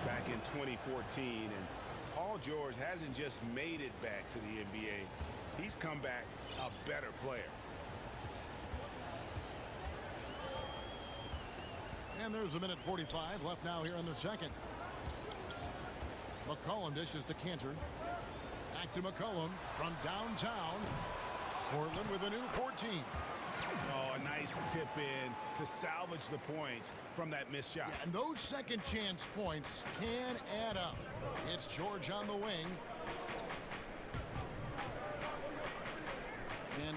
S3: back in 2014, and Paul George hasn't just made it back to the NBA. He's come back a better player.
S1: And there's a minute 45 left now here in the second. McCollum dishes to Cantor. Back to McCollum from downtown. Portland with a new 14.
S3: Oh, a nice tip in to salvage the points from that missed shot.
S1: Yeah, and those second chance points can add up. It's George on the wing. And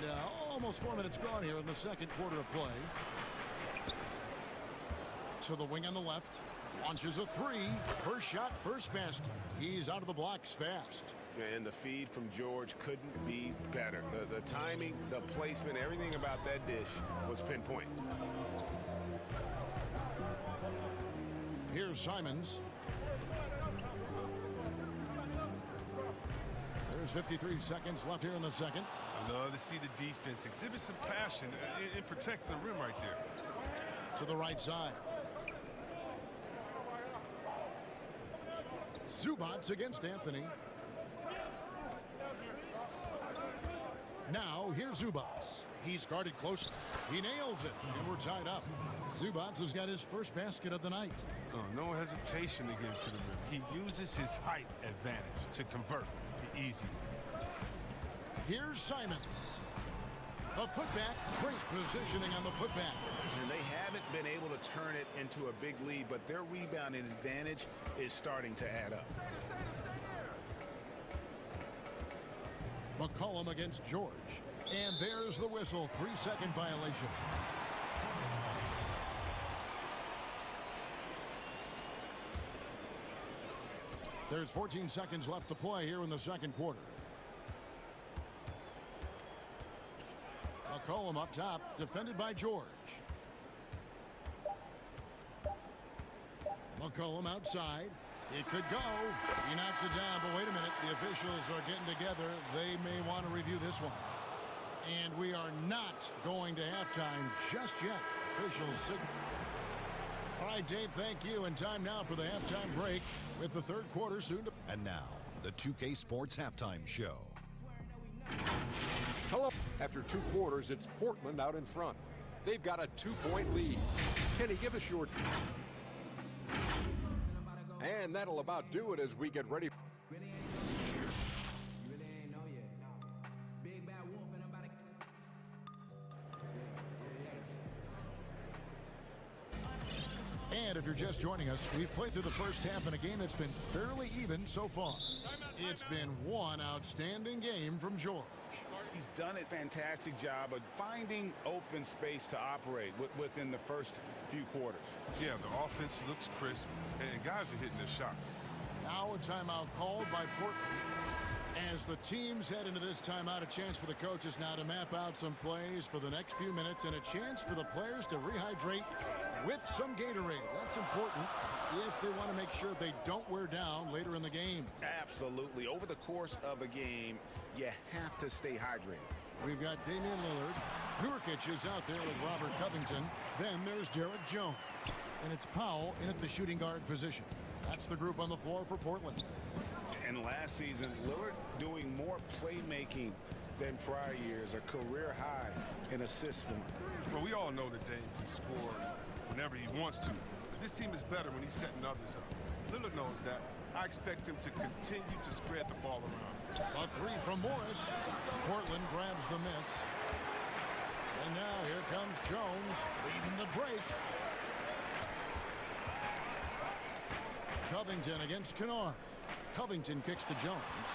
S1: almost 4 minutes gone here in the second quarter of play. To the wing on the left. Launches a 3. First shot, first basket. He's out of the blocks fast.
S3: And the feed from George couldn't be better. The timing, the placement, everything about that dish was pinpoint.
S1: Here's Simons. There's 53 seconds left here in the second.
S14: I love to see the defense exhibit some passion and protect the rim right there.
S1: To the right side. Zubac against Anthony. Now, here's Zubac. He's guarded closely. He nails it, and we're tied up. Zubac has got his first basket of the night.
S14: Oh, no hesitation to get to the rim. He uses his height advantage to convert the easy.
S1: Here's Simons. A putback. Great positioning on the putback.
S3: And they haven't been able to turn it into a big lead, but their rebounding advantage is starting to add up.
S1: McCollum against George. And there's the whistle. 3-second violation. There's 14 seconds left to play here in the second quarter. McCollum up top, defended by George. McCollum outside. It could go. He knocks it down, but wait a minute. The officials are getting together. They may want to review this one. And we are not going to halftime just yet. Officials signal. All right, Dave, thank you. And time now for the halftime break with the third quarter soon to...
S7: And now, the 2K Sports Halftime Show.
S8: Hello. After 2 quarters, it's Portland out in front. They've got a 2-point lead. Kenny, give us your... And that'll about do it as we get ready.
S1: And if you're just joining us, we've played through the first half in a game that's been fairly even so far. It's been one outstanding game from George.
S4: He's done a fantastic job of finding open space to operate within the first few quarters.
S14: Yeah, the offense looks crisp, and guys are hitting their shots.
S1: Now a timeout called by Portland. As the teams head into this timeout, a chance for the coaches now to map out some plays for the next few minutes and a chance for the players to rehydrate with some Gatorade. That's important if they want to make sure they don't wear down later in the game.
S4: Absolutely. Over the course of a game, you have to stay hydrated.
S1: We've got Damian Lillard. Nurkic is out there with Robert Covington. Then there's Derek Jones. And it's Powell in at the shooting guard position. That's the group on the floor for Portland.
S4: And last season, Lillard doing more playmaking than prior years, a career high in assists for him.
S14: Well, we all know that Dame can score whenever he wants to. But this team is better when he's setting others up. Lillard knows that. I expect him to continue to spread the ball around.
S1: A three from Morris. Portland grabs the miss. And now here comes Jones leading the break. Covington against Kennard. Covington kicks to Jones.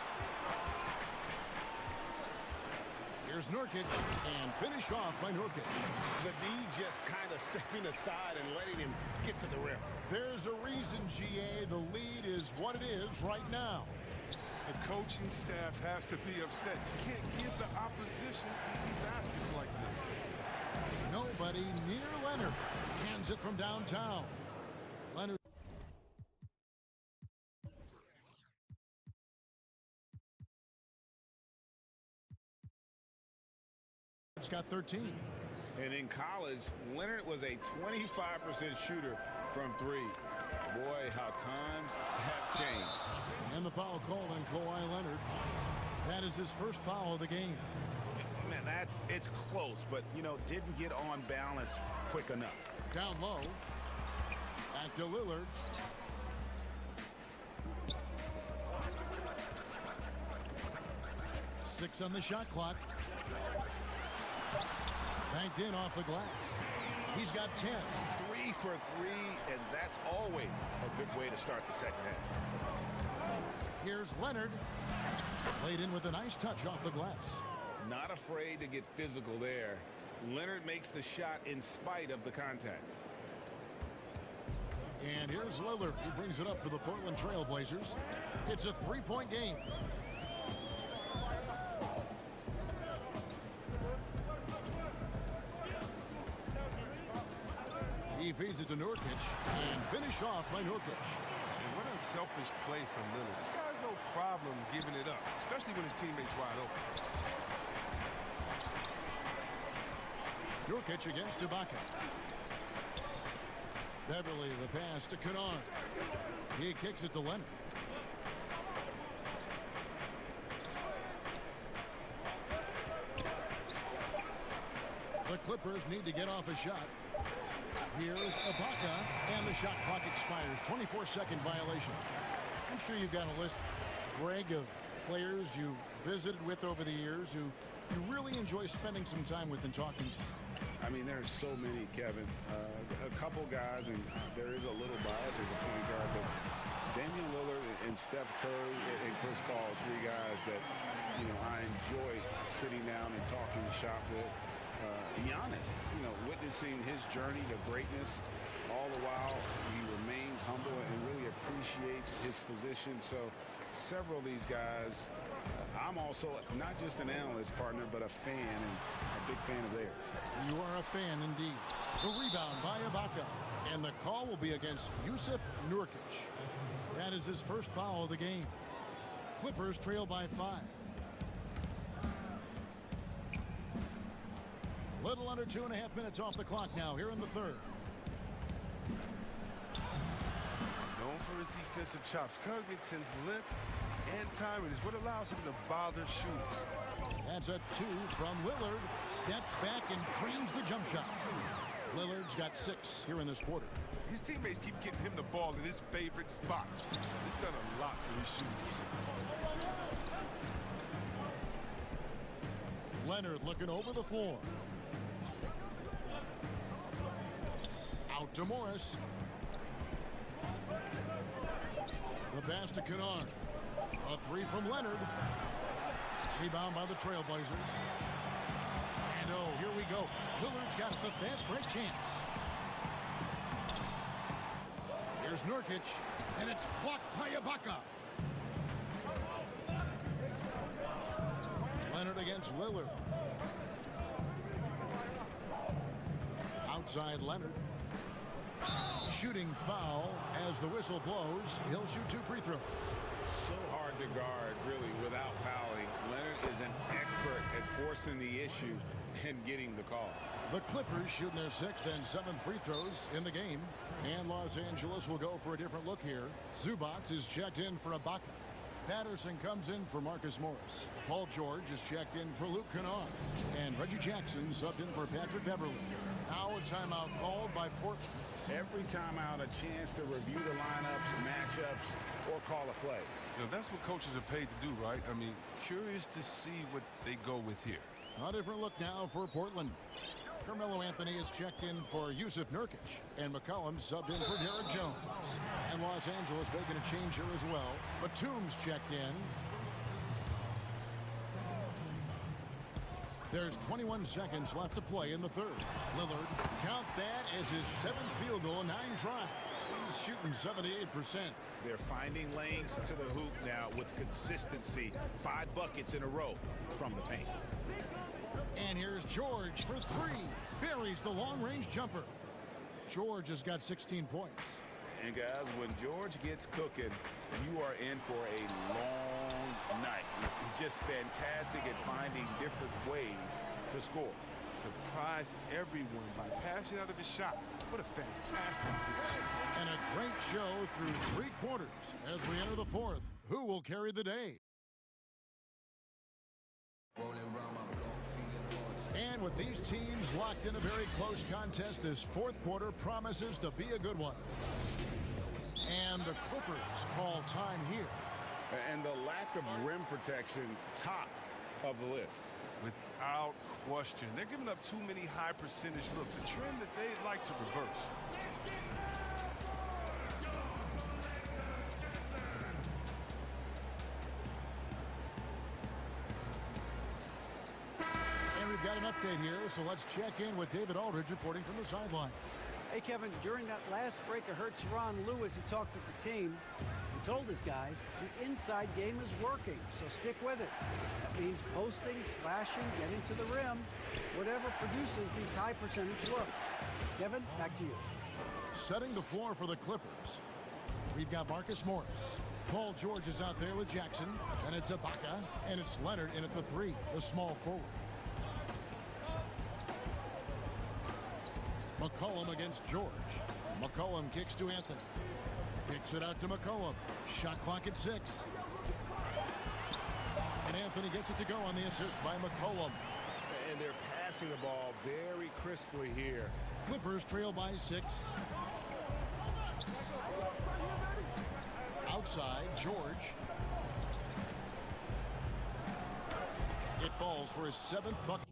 S1: Here's Nurkic, and finished off by Nurkic.
S4: The D just kind of stepping aside and letting him get to the rim.
S1: There's a reason, GA, the lead is what it is right now.
S14: The coaching staff has to be upset. You can't give the opposition easy baskets like this.
S1: Nobody near Leonard. Cans it from downtown. Leonard. It's got 13.
S4: And in college, Leonard was a 25% shooter from three. Boy, how times have changed.
S1: And the foul called on Kawhi Leonard. That is his first foul of the game.
S4: Man, it's close, but, you know, didn't get on balance quick enough.
S1: Down low. Back to Lillard. Six on the shot clock. Banked in off the glass. He's got 10.
S4: 3 for 3, and that's always a good way to start the second half.
S1: Here's Leonard. Played in with a nice touch off the glass.
S4: Not afraid to get physical there. Leonard makes the shot in spite of the contact.
S1: And here's Lillard. He brings it up for the Portland Trail Blazers. It's a 3-point game. He feeds it to Nurkic and finished off by Nurkic.
S14: And what a selfish play from Lillard. This guy has no problem giving it up, especially when his teammate's wide open.
S1: Nurkic against Ibaka. Beverly the pass to Kennard. He kicks it to Leonard. The Clippers need to get off a shot. Here's Ibaka, and the shot clock expires. 24-second violation. I'm sure you've got a list, Greg, of players you've visited with over the years who you really enjoy spending some time with and talking to.
S4: I mean, there's so many, Kevin. A couple guys, and there is a little bias as a point guard, but Damian Lillard and and Steph Curry and Chris Paul, three guys that, you know, I enjoy sitting down and talking shop with. Giannis, you know, witnessing his journey to greatness, all the while he remains humble and really appreciates his position. So several of these guys, I'm also not just an analyst, partner, but a fan, and a big fan of theirs.
S1: You are a fan indeed. The rebound by Ibaka, and the call will be against Jusuf Nurkic. That is his first foul of the game. Clippers trail by 5. Little under 2.5 minutes off the clock now here in the third.
S14: Known for his defensive chops, Covington's length and timing is what allows him to bother shooters.
S1: That's a 2 from Lillard. Steps back and drains the jump shot. Lillard's got 6 here in this quarter.
S14: His teammates keep getting him the ball in his favorite spots. He's done a lot for his shooters.
S1: Leonard looking over the floor. Out to Morris. The pass to Kennard. A 3 from Leonard. Rebound by the Trailblazers. And oh, here we go. Lillard's got the fast break chance. Here's Nurkic, and it's blocked by Ibaka. Leonard against Lillard. Outside Leonard. Shooting foul as the whistle blows. He'll shoot 2 free throws.
S4: So hard to guard, really, without fouling. Leonard is an expert at forcing the issue and getting the call.
S1: The Clippers shooting their 6th and 7th free throws in the game. And Los Angeles will go for a different look here. Zubac is checked in for Ibaka. Patterson comes in for Marcus Morris. Paul George is checked in for Luke Kennard. And Reggie Jackson subbed in for Patrick Beverly. Now a timeout called by Portland.
S4: Every timeout a chance to review the lineups, matchups, or call a play.
S14: You know, that's what coaches are paid to do, right? I mean, curious to see what they go with here.
S1: A different look now for Portland. Carmelo Anthony is checked in for Jusuf Nurkic, and McCollum subbed in for Derek Jones. And Los Angeles making a change here as well. Batum's checked in. There's 21 seconds left to play in the third. Lillard, count that as his 7th field goal in 9 tries. He's shooting 78%.
S3: They're finding lanes to the hoop now with consistency. 5 buckets in a row from the paint.
S1: And here's George for 3. Buries the long-range jumper. George has got 16 points.
S4: And guys, when George gets cooking, you are in for a long night. He's just fantastic at finding different ways to score.
S14: Surprise everyone by passing out of his shot. What a fantastic dish.
S1: And a great show through 3 quarters as we enter the 4th. Who will carry the day? And with these teams locked in a very close contest, this 4th quarter promises to be a good one. And the Clippers call time here.
S4: And the lack of rim protection, top of the list.
S14: Without question. They're giving up too many high percentage looks, a trend that they'd like to reverse.
S1: And we've got an update here, so let's check in with David Aldridge reporting from the sideline.
S6: Hey, Kevin, during that last break, I heard Teron Lewis, he talked with the team. He told his guys the inside game is working, so stick with it. That means posting, slashing, getting to the rim, whatever produces these high percentage looks. Kevin, back to you.
S1: Setting the floor for the Clippers. We've got Marcus Morris. Paul George is out there with Jackson, and it's Ibaka, and it's Leonard in at the 3, the small forward. McCollum against George. McCollum kicks to Anthony. Kicks it out to McCollum. Shot clock at 6. And Anthony gets it to go on the assist by McCollum.
S3: And they're passing the ball very crisply here.
S1: Clippers trail by 6. Outside, George. It falls for his 7th bucket.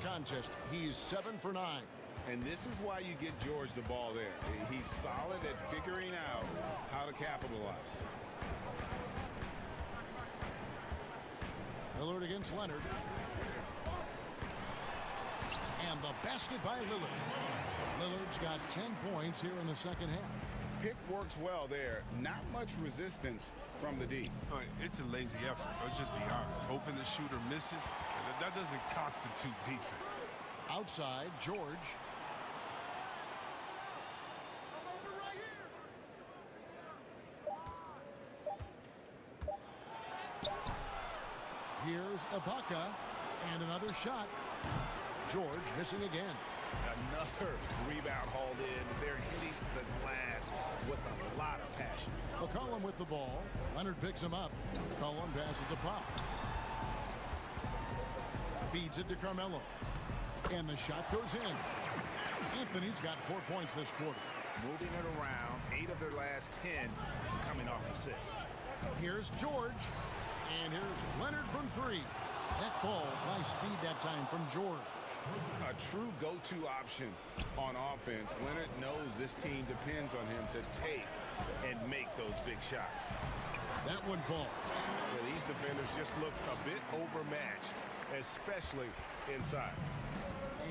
S1: contest. He's 7 for 9.
S4: And this is why you get George the ball there. He's solid at figuring out how to capitalize.
S1: Lillard against Leonard. And the basket by Lillard. Lillard's got 10 points here in the second half.
S4: Pick works well there. Not much resistance from the D.
S14: It's a lazy effort. Let's just be honest. Hoping the shooter misses, that doesn't constitute defense.
S1: Outside, George. Here's Ibaka, and another shot. George missing again.
S3: Another rebound hauled in. They're hitting the glass with a lot of passion.
S1: McCollum with the ball. Leonard picks him up. McCollum passes to Pop. Feeds it to Carmelo. And the shot goes in. Anthony's got 4 points this quarter.
S3: Moving it around. 8 of their last 10 coming off assists.
S1: Here's George. And here's Leonard from 3. That falls. Nice feed that time from George.
S4: A true go-to option on offense. Leonard knows this team depends on him to take and make those big shots.
S1: That one falls.
S3: Well, these defenders just look a bit overmatched, especially inside.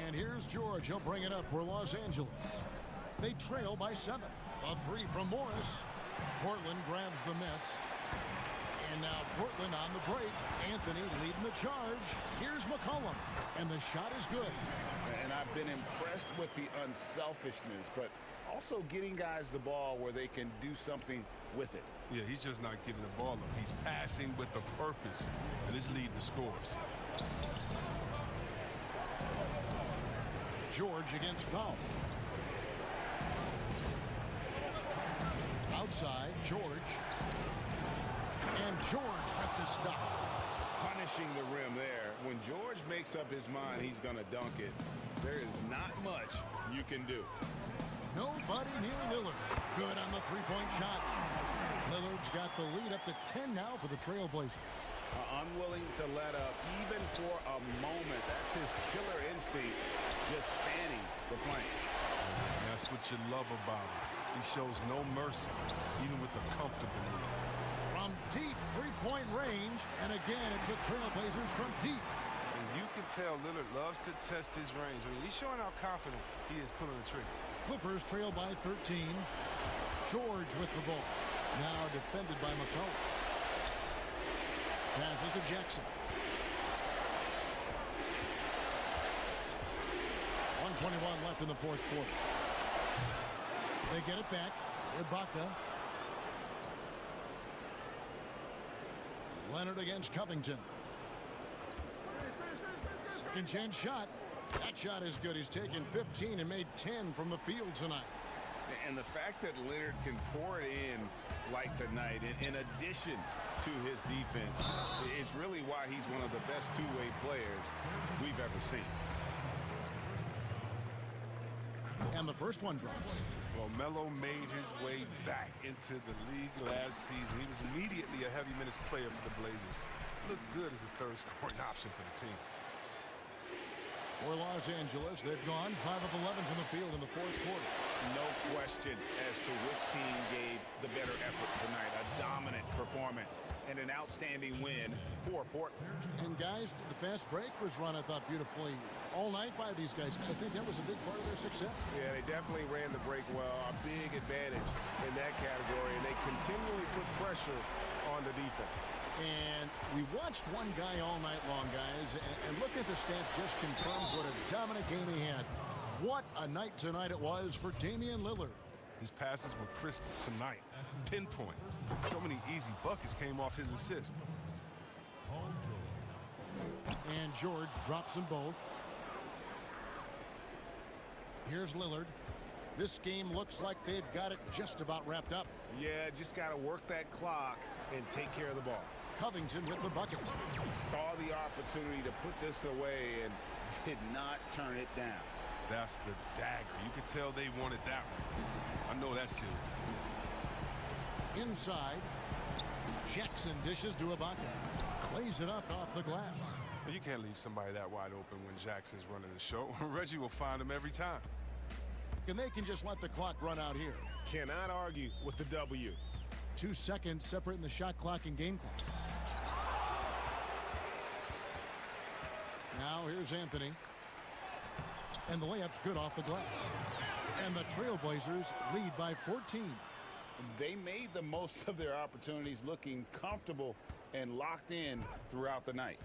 S1: And here's George. He'll bring it up for Los Angeles. They trail by 7. A 3 from Morris. Portland grabs the miss. And now Portland on the break. Anthony leading the charge. Here's McCollum. And the shot is good.
S4: And I've been impressed with the unselfishness, but also getting guys the ball where they can do something with it.
S14: Yeah, he's just not giving the ball up. He's passing with a purpose, and it's leading to scores.
S1: George against foul. Outside, George. And George with the stuff.
S4: Punishing the rim there. When George makes up his mind he's going to dunk it, there is not much you can do.
S1: Nobody near Lillard. Good on the three-point shot. Lillard's got the lead up to 10 now for the Trailblazers.
S4: Unwilling to let up even for a moment. That's his killer instinct, just fanning the flame.
S14: That's what you love about him. He shows no mercy, even with the comfortable lead.
S1: From deep three-point range, and again, it's the Trailblazers from deep.
S14: And you can tell Lillard loves to test his range. I mean, he's showing how confident he is pulling the trigger.
S1: Clippers trail by 13. George with the ball. Now defended by McCollum. Passes to Jackson. 1:21 left in the fourth quarter. They get it back. Ibaka. Leonard against Covington. Second chance shot. That shot is good. He's taken 15 and made 10 from the field tonight.
S4: And the fact that Leonard can pour it in like tonight, in addition to his defense, is really why he's one of the best two-way players we've ever seen.
S1: And the first one drops.
S14: Well, Melo made his way back into the league last season. He was immediately a heavy minutes player for the Blazers. Looked good as a third scoring option for the team.
S1: For Los Angeles, they've gone 5 of 11 from the field in the fourth quarter.
S4: No question as to which team gave the better effort tonight. A dominant performance and an outstanding win for Portland.
S1: And guys, the fast break was run, I thought, beautifully all night by these guys. I think that was a big part of their success.
S3: Yeah, they definitely ran the break well. A big advantage in that category, and they continually put pressure on the defense.
S1: And we watched one guy all night long, guys, and looking at the stats just confirms what a dominant game he had. What a night tonight it was for Damian Lillard.
S14: His passes were crisp tonight. Pinpoint. So many easy buckets came off his assist.
S1: And George drops them both. Here's Lillard. This game looks like they've got it just about wrapped up.
S3: Yeah, just got to work that clock and take care of the ball.
S1: Covington with the bucket.
S4: Saw the opportunity to put this away and did not turn it down.
S14: That's the dagger. You could tell they wanted that one. I know that sealed it.
S1: Inside. Jackson dishes to Ibaka. lays it up off the glass.
S14: You can't leave somebody that wide open when Jackson's running the show. Reggie will find him every time.
S1: And they can just let the clock run out here.
S3: Cannot argue with the W.
S1: 2 seconds separating the shot clock and game clock. Now here's Anthony. And the layup's good off the glass. And the Trailblazers lead by 14.
S15: They made the most of their opportunities, looking comfortable and locked in throughout the night.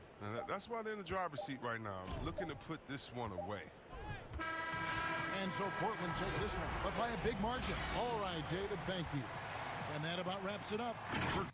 S14: That's why they're in the driver's seat right now, looking to put this one away.
S1: And so Portland takes this one, but by a big margin. All right, David, thank you. And that about wraps it up for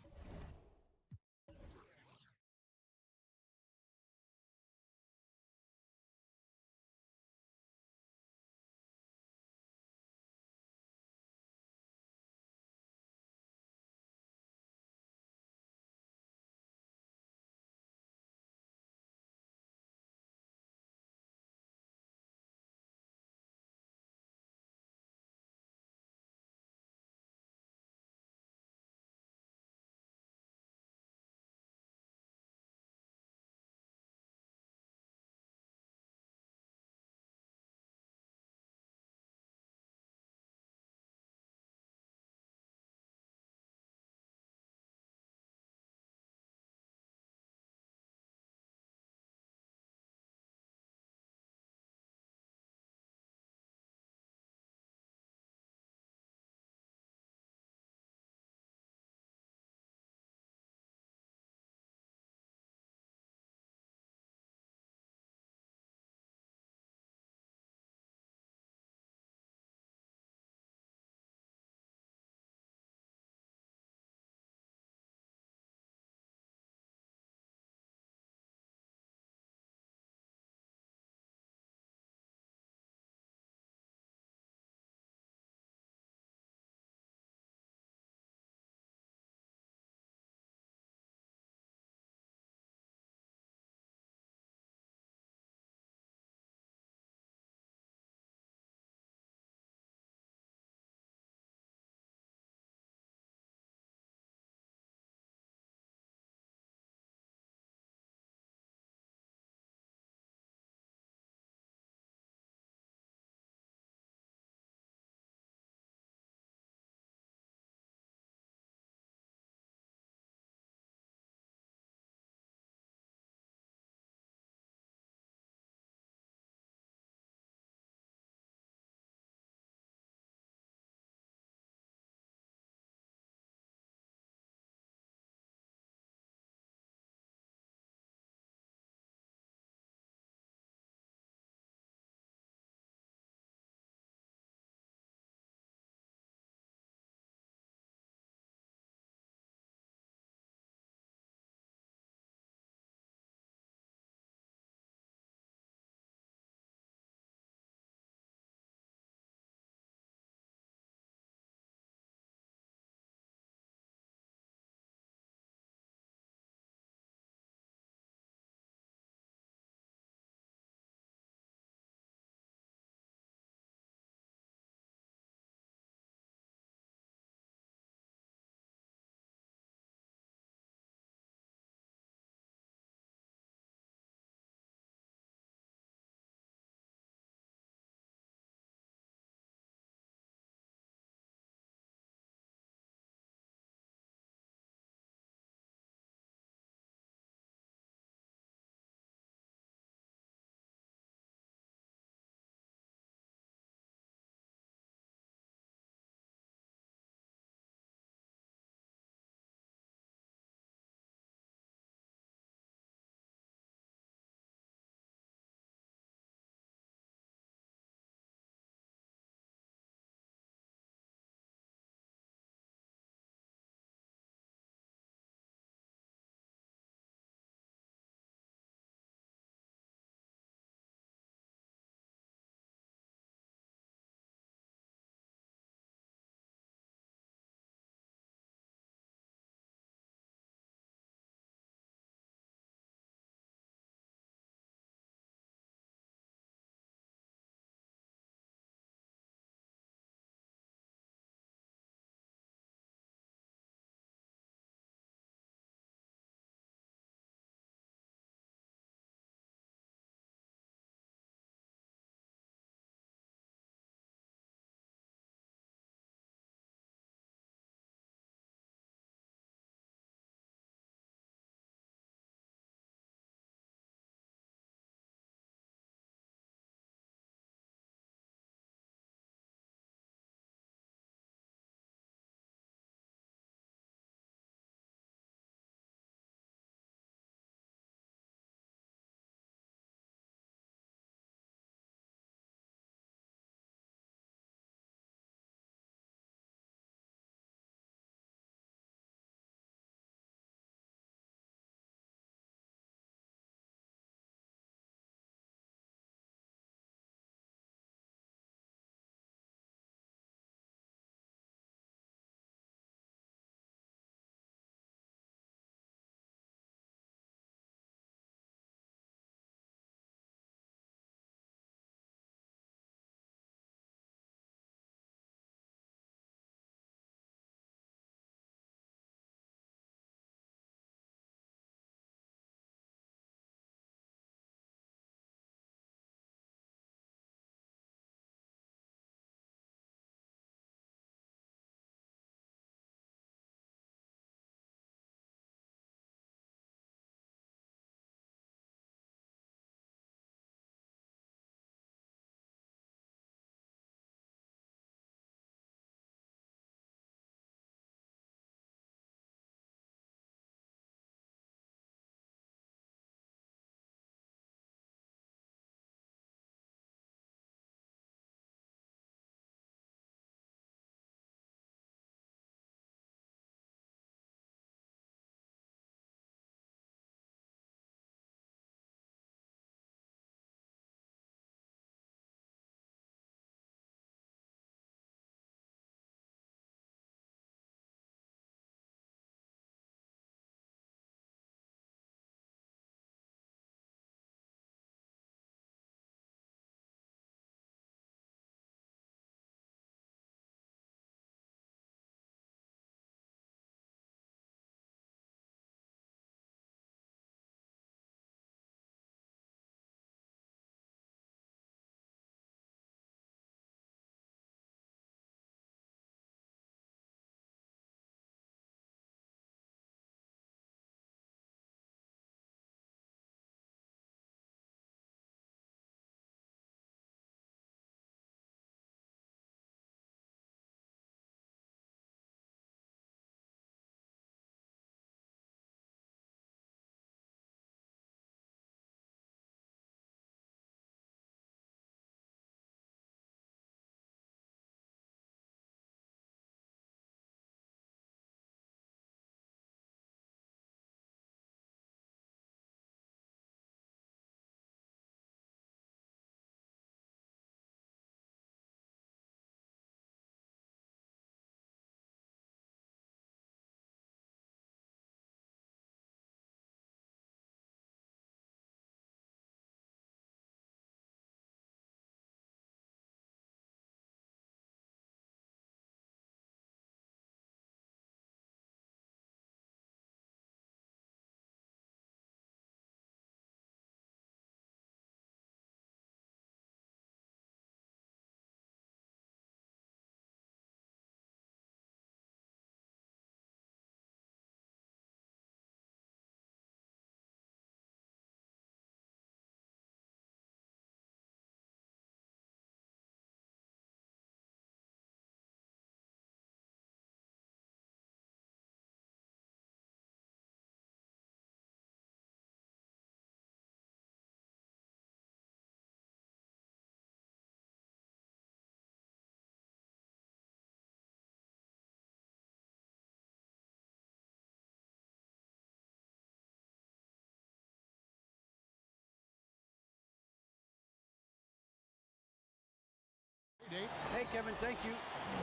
S6: Kevin. Thank you.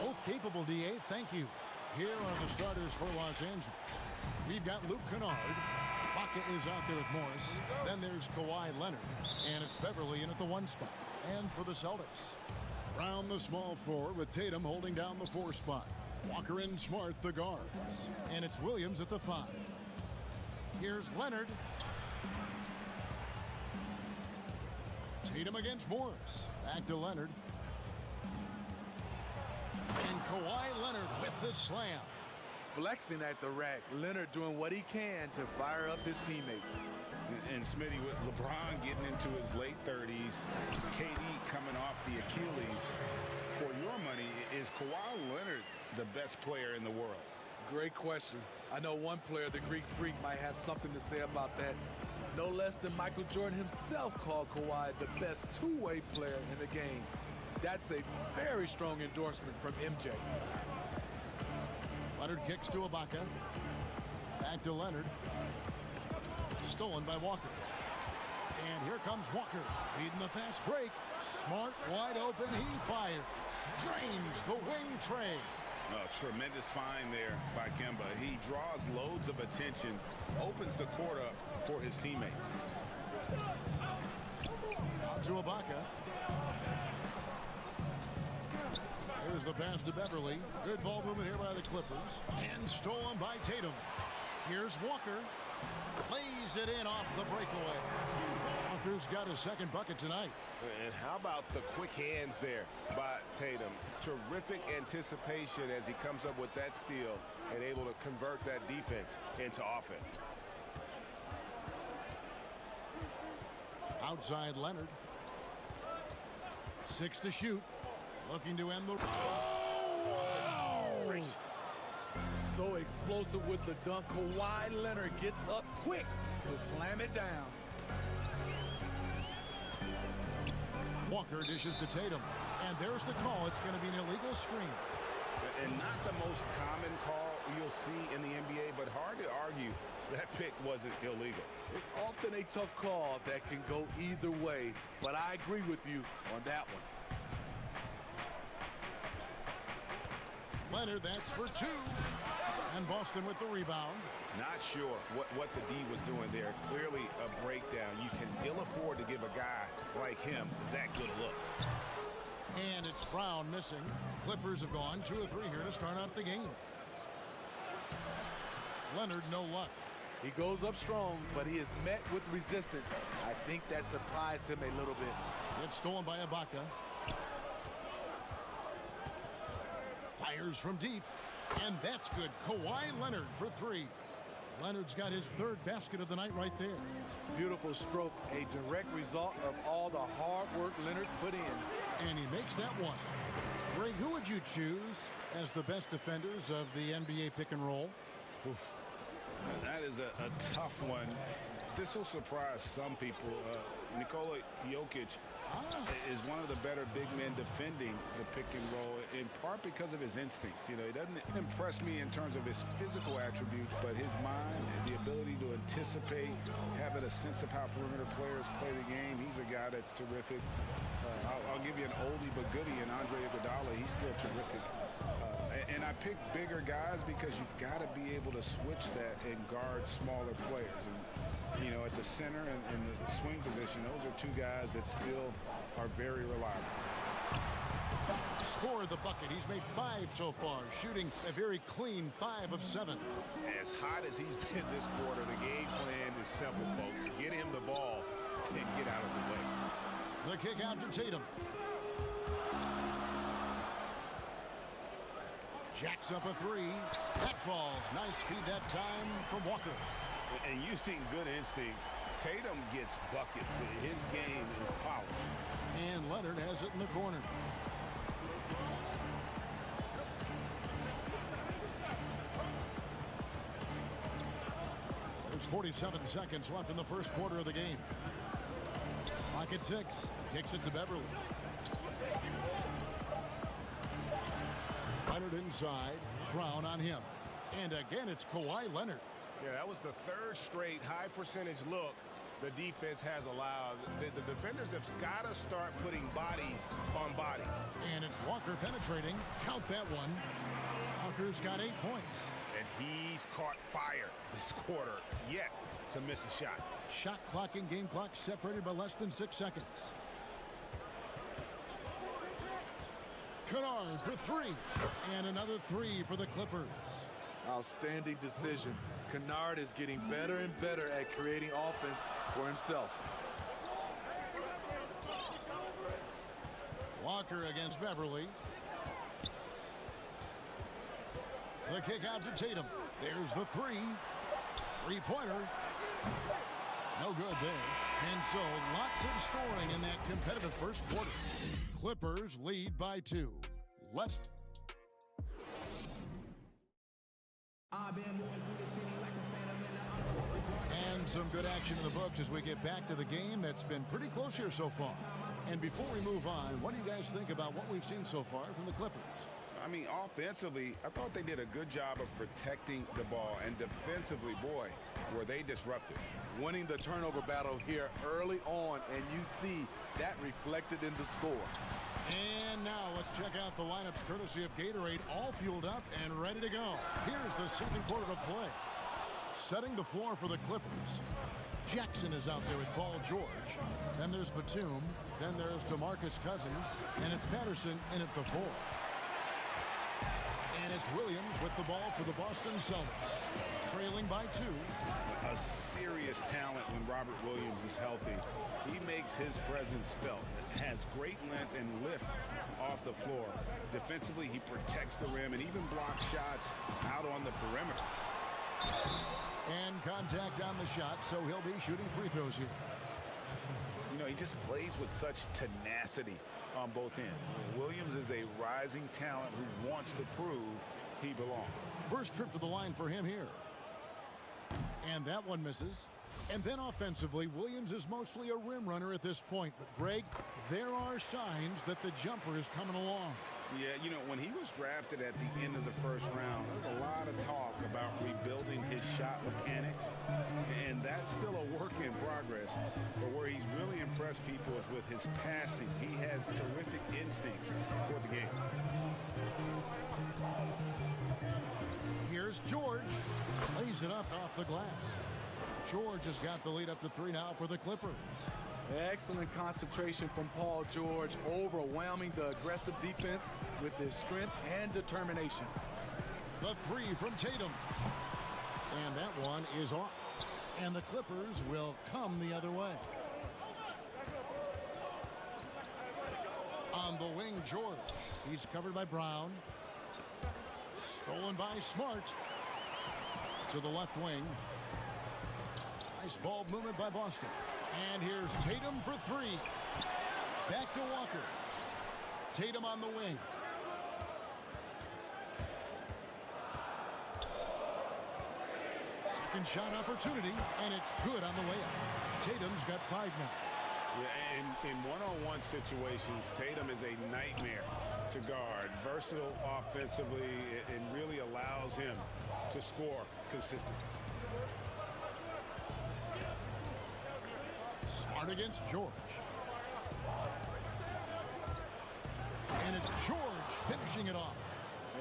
S1: Both capable, DA. Thank you. Here are the starters for Los Angeles. We've got Luke Kennard. Baca is out there with Morris. Then there's Kawhi Leonard. And it's Beverly in at the 1 spot. And for the Celtics, Brown the small forward with Tatum holding down the 4 spot. Walker and Smart the guards. And it's Williams at the 5. Here's Leonard. Tatum against Morris. Back to Leonard. And Kawhi Leonard with the slam.
S2: Flexing at the rack. Leonard doing what he can to fire up his teammates.
S15: And Smitty, with LeBron getting into his late 30s, KD coming off the Achilles, for your money, is Kawhi Leonard the best player in the world?
S2: Great question. I know one player, the Greek Freak, might have something to say about that. No less than Michael Jordan himself called Kawhi the best two-way player in the game. That's a very strong endorsement from MJ.
S1: Leonard kicks to Ibaka. Back to Leonard. Stolen by Walker. And here comes Walker, leading the fast break. Smart, wide open, he fires. Drains the wing tray.
S15: Oh, tremendous find there by Kemba. He draws loads of attention, opens the court up for his teammates.
S1: Out to Ibaka. Here's the pass to Beverly. Good ball movement here by the Clippers. And stolen by Tatum. Here's Walker. Plays it in off the breakaway. Walker's got his second bucket tonight.
S3: And how about the quick hands there by Tatum? Terrific anticipation as he comes up with that steal and able to convert that defense into offense.
S1: Outside Leonard. 6 to shoot. Looking to end the... Oh!
S2: So explosive with the dunk. Kawhi Leonard gets up quick to slam it down.
S1: Walker dishes to Tatum. And there's the call. It's going to be an illegal screen.
S3: And not the most common call you'll see in the NBA, but hard to argue that pick wasn't illegal.
S2: It's often a tough call that can go either way, but I agree with you on that one.
S1: Leonard, that's for 2. And Boston with the rebound.
S3: Not sure what the D was doing there. Clearly a breakdown. You can ill afford to give a guy like him that good a look.
S1: And it's Brown missing. The Clippers have gone 2 of 3 here to start out the game. Leonard, no luck.
S2: He goes up strong, but he is met with resistance. I think that surprised him a little bit.
S1: It's stolen by Ibaka. Fires from deep. And that's good. Kawhi Leonard for 3. Leonard's got his 3rd basket of the night right there.
S2: Beautiful stroke. A direct result of all the hard work Leonard's put in.
S1: And he makes that one. Greg, who would you choose as the best defenders of the NBA pick and roll?
S15: Oof. That is a tough one. This will surprise some people. Nikola Jokic is one of the better big men defending the pick and roll, in part because of his instincts. You know, he doesn't impress me in terms of his physical attributes, but his mind and the ability to anticipate, having a sense of how perimeter players play the game. He's a guy that's terrific. I'll give you an oldie but goodie in Andre Iguodala. He's still terrific. And I pick bigger guys because you've got to be able to switch that and guard smaller players. And, you know, at the center and the swing position, those are 2 guys that still are very reliable.
S1: Scored the bucket. He's made 5 so far, shooting a very clean 5 of 7.
S3: As hot as he's been this quarter, the game plan is simple, folks. Get him the ball and get out of the way.
S1: The kick out to Tatum. Jacks up a 3. That falls. Nice feed that time from Walker.
S3: And you've seen good instincts. Tatum gets buckets. His game is polished.
S1: And Leonard has it in the corner. There's 47 seconds left in the first quarter of the game. Clock at 6. Kicks it to Beverly. Leonard inside. Brown on him. And again, it's Kawhi Leonard.
S3: Yeah, that was the 3rd straight high percentage look the defense has allowed. The defenders have got to start putting bodies on bodies.
S1: And it's Walker penetrating. Count that one. Walker's got 8 points.
S3: And he's caught fire this quarter yet to miss a shot.
S1: Shot clock and game clock separated by less than 6 seconds. Kennard for 3. And another 3 for the Clippers.
S2: Outstanding decision. Kennard is getting better and better at creating offense for himself.
S1: Walker against Beverly. The kick out to Tatum. There's the 3. Three-pointer. No good there. And so lots of scoring in that competitive first quarter. Clippers lead by 2. Let's... And some good action in the books as we get back to the game that's been pretty close here so far. And before we move on, what do you guys think about what we've seen so far from the Clippers?
S3: I mean, offensively, I thought they did a good job of protecting the ball. And defensively, boy, were they disruptive.
S2: Winning the turnover battle here early on, and you see that reflected in the score.
S1: And now let's check out the lineups courtesy of Gatorade, all fueled up and ready to go. Here's the second quarter of play. Setting the floor for the Clippers. Jackson is out there with Paul George. Then there's Batum. Then there's DeMarcus Cousins. And it's Patterson in at the 4. And it's Williams with the ball for the Boston Celtics. Trailing by 2.
S3: A serious talent when Robert Williams is healthy. He makes his presence felt. Has great length and lift off the floor. Defensively, he protects the rim and even blocks shots out on the perimeter.
S1: And contact on the shot, so he'll be shooting free throws here.
S3: You know, he just plays with such tenacity on both ends. Williams is a rising talent who wants to prove he belongs.
S1: First trip to the line for him here. And that one misses. And then offensively, Williams is mostly a rim runner at this point. But, Greg, there are signs that the jumper is coming along.
S3: Yeah, you know, when he was drafted at the end of the first round, there was a lot of talk about rebuilding his shot mechanics. And that's still a work in progress. But where he's really impressed people is with his passing. He has terrific instincts for the game.
S1: Here's George. Lays it up off the glass. George has got the lead up to 3 now for the Clippers.
S2: Excellent concentration from Paul George, overwhelming the aggressive defense with his strength and determination.
S1: The 3 from Tatum. And that one is off. And the Clippers will come the other way. On the wing, George. He's covered by Brown. Stolen by Smart. To the left wing. Nice ball movement by Boston. And here's Tatum for 3. Back to Walker. Tatum on the wing. Second shot opportunity, and it's good on the way up. Tatum's got 5 now.
S3: Yeah, in one-on-one situations, Tatum is a nightmare to guard. Versatile offensively, and really allows him to score consistently.
S1: Smart against George. And it's George finishing it off.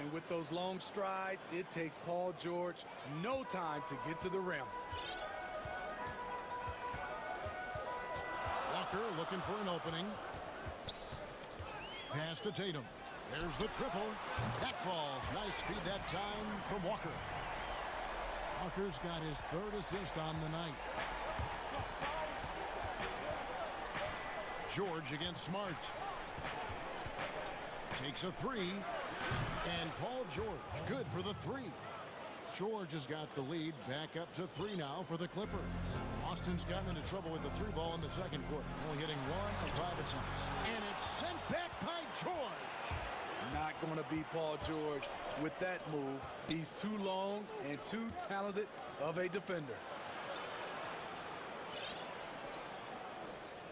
S2: And with those long strides, it takes Paul George no time to get to the rim.
S1: Walker looking for an opening. Pass to Tatum. There's the triple. That falls. Nice feed that time from Walker. Walker's got his 3rd assist on the night. George against Smart. Takes a 3. And Paul George, good for the 3. George has got the lead back up to 3 now for the Clippers. Austin's gotten into trouble with the 3 ball in the second quarter, only hitting 1 of 5 attempts. And it's sent back by George.
S2: Not going to be Paul George with that move. He's too long and too talented of a defender.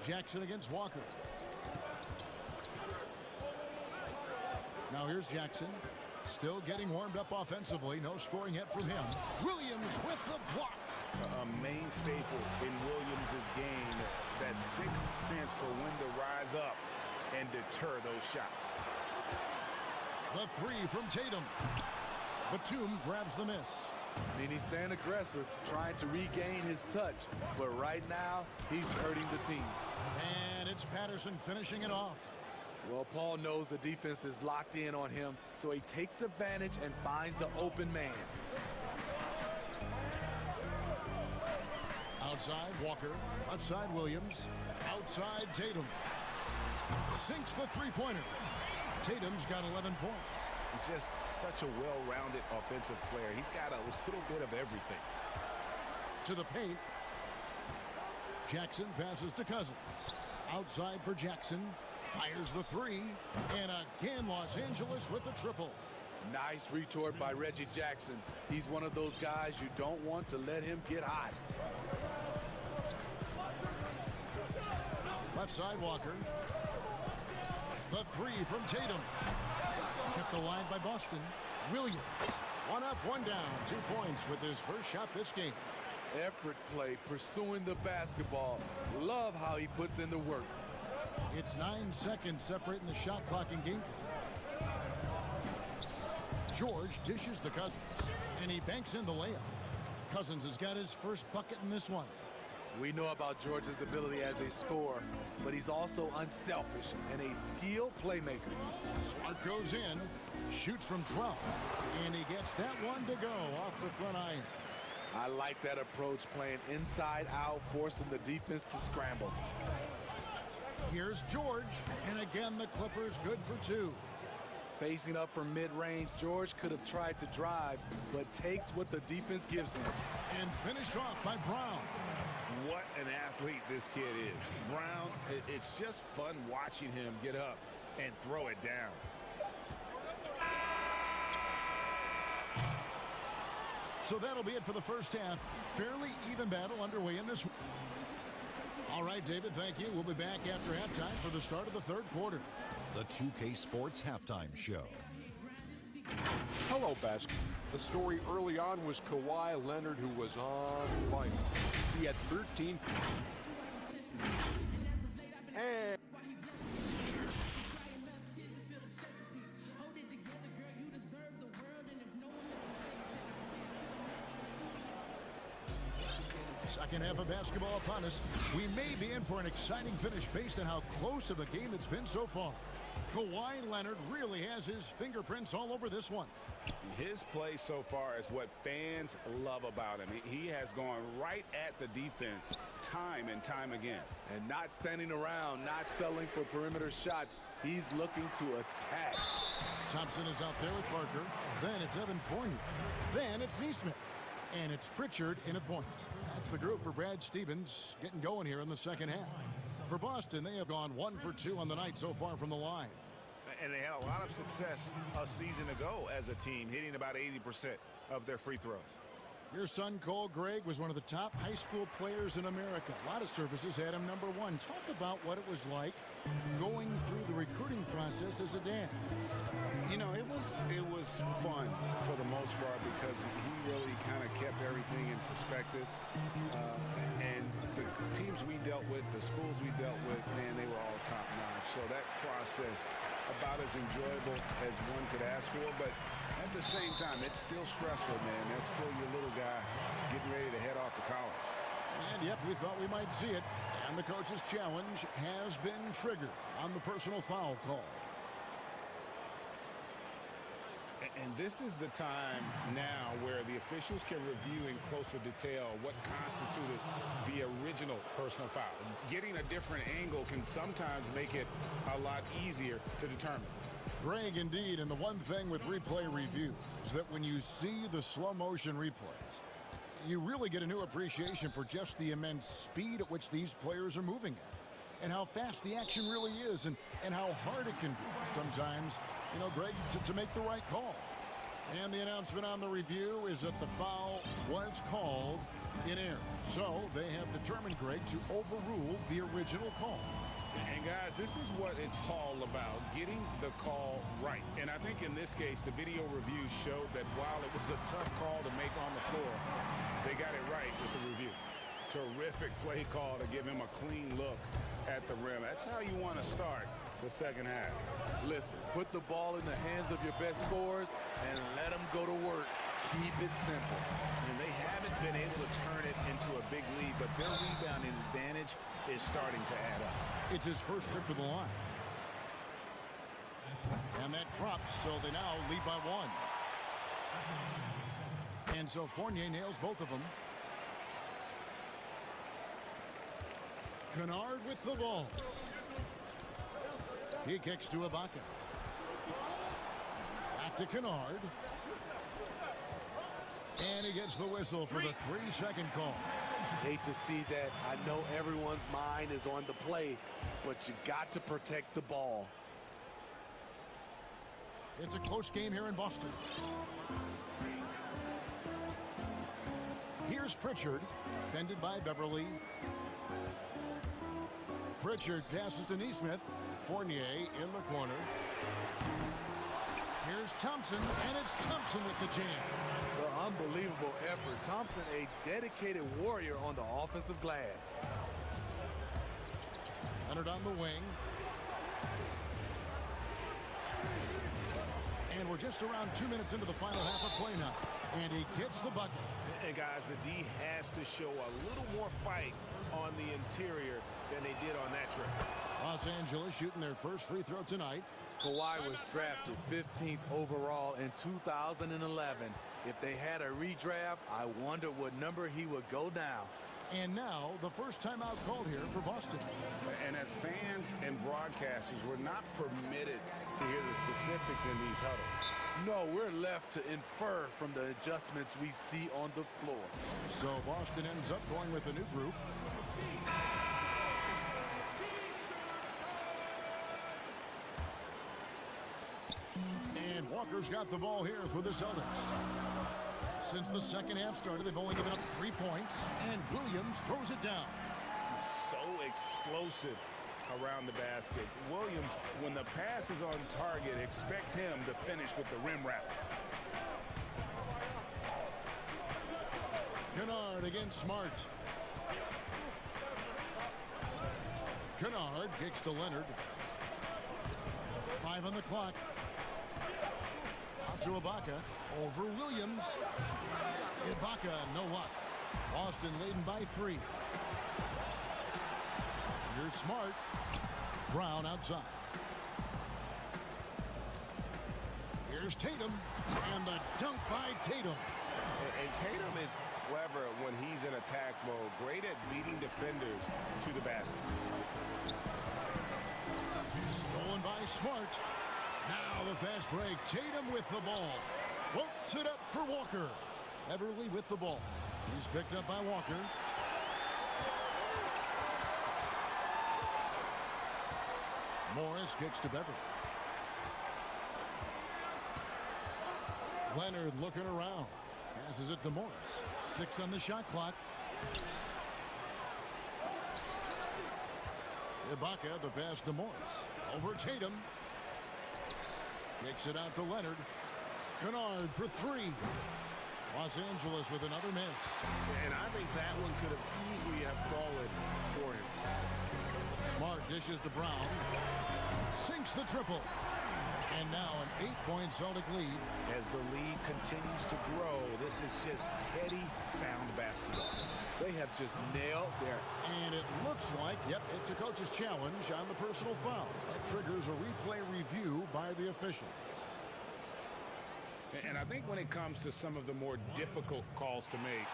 S1: Jackson against Walker. Now here's Jackson. Still getting warmed up offensively. No scoring yet from him. Williams with the block.
S3: A main staple in Williams' Tatum's has gained that sixth sense for when to rise up and deter those shots.
S1: The three from Tatum. Batum grabs the miss.
S2: I mean, he's staying aggressive, trying to regain his touch. But right now, he's hurting the team.
S1: And it's Patterson finishing it off.
S2: Well, Paul knows the defense is locked in on him, so he takes advantage and finds the open man.
S1: Outside, Walker. Left side, Williams. Outside, Tatum. Sinks the three-pointer. Tatum's got 11 points.
S3: He's just such a well-rounded offensive player. He's got a little bit of everything.
S1: To the paint. Jackson passes to Cousins. Outside for Jackson. Fires the three. And again, Los Angeles with the triple.
S2: Nice retort by Reggie Jackson. He's one of those guys you don't want to let him get hot.
S1: Left side, Walker. The three from Tatum. Kept alive by Boston. Williams. One up, one down. 2 points with his first shot this game.
S2: Effort play, pursuing the basketball. Love how he puts in the work.
S1: It's 9 seconds separating the shot clock and game play. George dishes to Cousins, and he banks in the layup. Cousins has got his first bucket in this one.
S2: We know about George's ability as a scorer, but he's also unselfish and a skilled playmaker.
S1: Smart goes in, shoots from 12, and he gets that one to go off the front iron.
S2: I like that approach, playing inside out, forcing the defense to scramble.
S1: Here's George, and again the Clippers good for 2.
S2: Facing up from mid-range, George could have tried to drive, but takes what the defense gives him.
S1: And finished off by Brown.
S3: What an athlete this kid is. Brown, it's just fun watching him get up and throw it down.
S1: So that'll be it for the first half. Fairly even battle underway in this one. All right, David, thank you. We'll be back after halftime for the start of the third quarter.
S7: The 2K Sports Halftime Show.
S8: Hello, basketball. The story early on was Kawhi Leonard, who was on fire. He had 13. And
S1: second half of basketball upon us. We may be in for an exciting finish based on how close of a game it's been so far. Kawhi Leonard really has his fingerprints all over this one.
S3: His play so far is what fans love about him. He has gone right at the defense time and time again.
S2: And not standing around, not settling for perimeter shots. He's looking to attack.
S1: Thompson is out there with Parker. Then it's Evan Fournier. Then it's Neesmith. And it's Pritchard in at point. That's the group for Brad Stevens getting going here in the second half. For Boston, they have gone 1 for 2 on the night so far from the line.
S3: And they had a lot of success a season ago as a team, hitting about 80% of their free throws.
S1: Your son, Cole Gregg, was one of the top high school players in America. A lot of services had him number 1. Talk about what it was like going through the recruiting process as a dad.
S3: You know, it was fun for the most part because he really kind of kept everything in perspective. And the teams we dealt with, the schools we dealt with, man, they were all top-notch. So that process, about as enjoyable as one could ask for. But at the same time, it's still stressful, man. That's still your little guy getting ready to head off to college.
S1: And yep, we thought we might see it. And the coach's challenge has been triggered on the personal foul call.
S3: And this is the time now where the officials can review in closer detail what constituted the original personal foul. Getting a different angle can sometimes make it a lot easier to determine.
S1: Greg, indeed, and the one thing with replay review is that when you see the slow motion replays, you really get a new appreciation for just the immense speed at which these players are moving at, and how fast the action really is, and how hard it can be sometimes, you know, Greg, to make the right call. And the announcement on the review is that the foul was called in error. So they have determined, Greg, to overrule the original call.
S3: And guys, this is what it's all about, getting the call right. And I think in this case, the video review showed that while it was a tough call to make on the floor, they got it right with the review.
S15: Terrific play call to give him a clean look at the rim. That's how you want to start the second half.
S2: Listen, put the ball in the hands of your best scorers and let them go to work. Keep it simple.
S15: And they haven't been able to turn it into a big lead, but their rebounding advantage is starting to add up.
S1: It's his first trip to the line. And that drops, so they now lead by 1. And so Fournier nails both of them. Kennard with the ball. He kicks to Ibaka. Back to Kennard. And he gets the whistle for the 3-second call.
S2: Hate to see that. I know everyone's mind is on the play, but you got to protect the ball.
S1: It's a close game here in Boston. Here's Pritchard, defended by Beverly. Pritchard passes to Neesmith. Fournier in the corner. Here's Thompson, and it's Thompson with the jam.
S2: The unbelievable effort. Thompson, a dedicated warrior on the offensive glass.
S1: Leonard on the wing. And we're just around 2 minutes into the final half of play now. And he gets the bucket.
S15: And guys, the D has to show a little more fight on the interior than they did on that trip.
S1: Los Angeles shooting their first free throw tonight.
S2: Kawhi was drafted 15th overall in 2011. If they had a redraft, I wonder what number he would go down.
S1: And now the first timeout called here for Boston.
S15: And as fans and broadcasters, we're not permitted to hear the specifics in these huddles.
S2: No, we're left to infer from the adjustments we see on the floor.
S1: So Boston ends up going with a new group. And Walker's got the ball here for the Celtics. Since the second half started, they've only given up 3 points, and Williams throws it down.
S15: So explosive around the basket. Williams, when the pass is on target, expect him to finish with the rim wrap.
S1: Kennard against Smart. Kennard kicks to Leonard. 5 on the clock. Out to Ibaka. Over Williams. Ibaka, no luck. Boston leading by 3. Here's Smart. Brown outside. Here's Tatum. And the dunk by Tatum.
S15: And Tatum is clever when he's in attack mode. Great at beating defenders to the basket.
S1: Stolen by Smart. Now the fast break. Tatum with the ball. Floats it up for Walker. Everly with the ball. He's picked up by Walker. Morris kicks to Beverly. Leonard looking around. Passes it to Morris. 6 on the shot clock. Ibaka, the pass to Morris. Over Tatum. Kicks it out to Leonard. Kennard for 3. Los Angeles with another miss.
S15: And I think that one could have easily have fallen for him.
S1: Smart dishes to Brown. Sinks the triple. And now an 8-point Celtic lead.
S15: As the lead continues to grow, this is just heady, sound basketball.
S2: They have just nailed their...
S1: And it looks like, yep, it's a coach's challenge on the personal fouls. That triggers a replay review by the officials.
S15: And I think when it comes to some of the more difficult calls to make,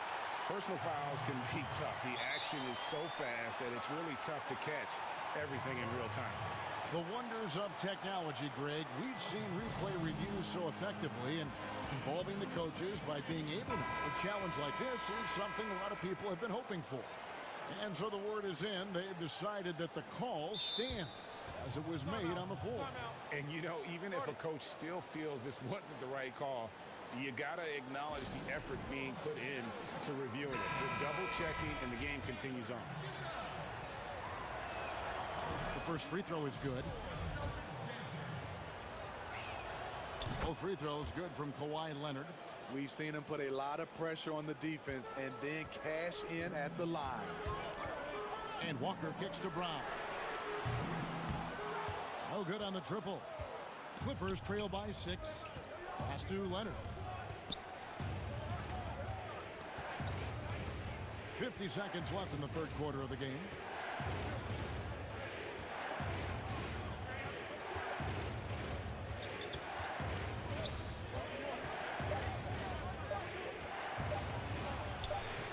S15: personal fouls can be tough. The action is so fast that it's really tough to catch everything in real time.
S1: The wonders of technology, Greg. We've seen replay reviews so effectively, and involving the coaches by being able to. A challenge like this is something a lot of people have been hoping for. And so the word is in. They've decided that the call stands as it was made on the floor.
S15: And, you know, even if a coach still feels this wasn't the right call, you got to acknowledge the effort being put in to reviewing it. They're double-checking, and the game continues on.
S1: The first free throw is good. Both free throws good from Kawhi Leonard.
S2: We've seen him put a lot of pressure on the defense and then cash in at the line.
S1: And Walker kicks to Brown. No good on the triple. Clippers trail by 6. Pass to Leonard. 50 seconds left in the third quarter of the game.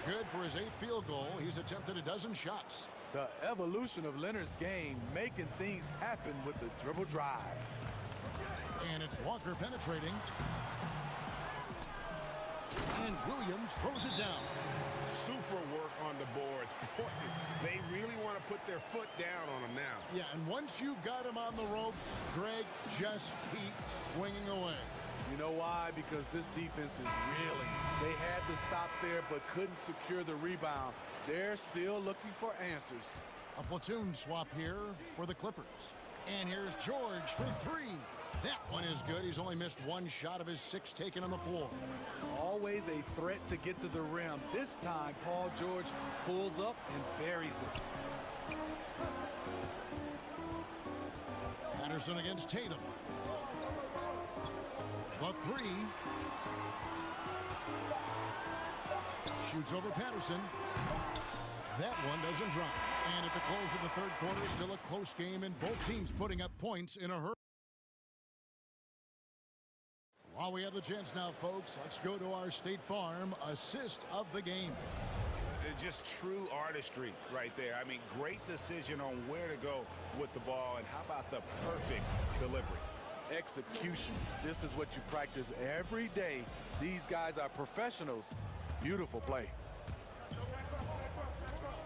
S1: Good for his 8th field goal. He's attempted a dozen shots.
S2: The evolution of Leonard's game, making things happen with the dribble drive.
S1: And it's Walker penetrating. And Williams throws it down.
S3: Super work on the boards. Boy, they really want to put their foot down on him now.
S1: Yeah, and once you've got him on the ropes, Greg, just keep swinging away.
S2: You know why? Because this defense is reeling. They had to stop there but couldn't secure the rebound. They're still looking for answers.
S1: A platoon swap here for the Clippers. And here's George for 3. That one is good. He's only missed 1 shot of his 6 taken on the floor.
S2: Always a threat to get to the rim. This time, Paul George pulls up and buries it.
S1: Patterson against Tatum. The 3. Shoots over Patterson. That one doesn't drop. And at the close of the third quarter, still a close game, and both teams putting up points in a hurry. While we have the chance now, folks, let's go to our State Farm assist of the game.
S3: Just true artistry right there. I mean, great decision on where to go with the ball, and how about the perfect delivery?
S2: Execution. This is what you practice every day. These guys are professionals. Beautiful play.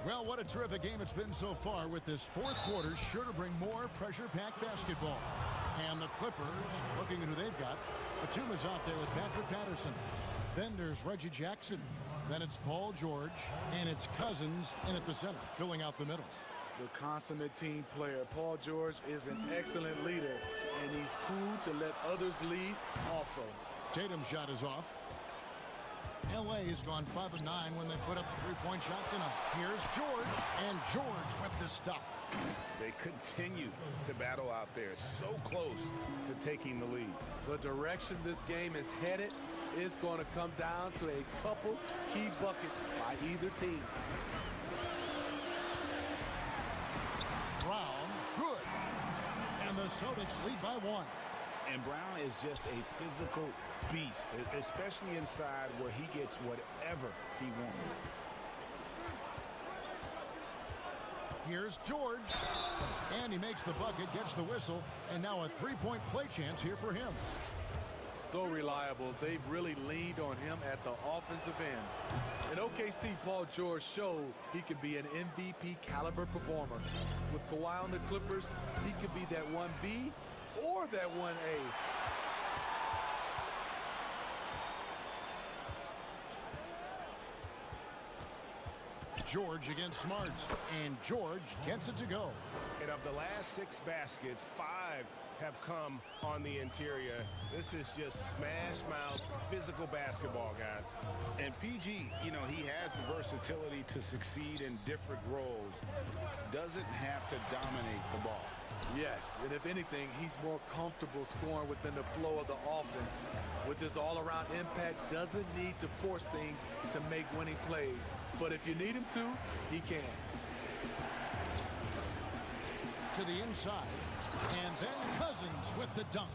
S1: Well, what a terrific game it's been so far, with this fourth quarter sure to bring more pressure-packed basketball. And the Clippers, looking at who they've got, Batum is out there with Patrick Patterson. Then there's Reggie Jackson. Then it's Paul George, and it's Cousins in at the center, filling out the middle.
S2: The consummate team player. Paul George is an excellent leader, and he's cool to let others lead also.
S1: Tatum's shot is off. L.A. has gone 5 of 9 when they put up the three-point shot tonight. Here's George, and George with the stuff.
S3: They continue to battle out there, so close to taking the lead.
S2: The direction this game is headed is going to come down to a couple key buckets by either team.
S1: Brown, good. And the Celtics lead by 1.
S3: And Brown is just a physical beast, especially inside where he gets whatever he wants.
S1: Here's George. And he makes the bucket, gets the whistle, and now a three-point play chance here for him.
S2: So reliable. They've really leaned on him at the offensive end. In OKC, Paul George showed he could be an MVP caliber performer. With Kawhi on the Clippers, he could be that 1B or that 1A.
S1: George against Smart, and George gets it to go.
S3: And of the last 6 baskets, 5 have come on the interior. This is just smash-mouth physical basketball, guys.
S15: And PG, you know, he has the versatility to succeed in different roles. Doesn't have to dominate the ball.
S2: Yes, and if anything, he's more comfortable scoring within the flow of the offense. With his all-around impact, doesn't need to force things to make winning plays. But if you need him to, he can.
S1: To the inside, and then Cousins with the dunk.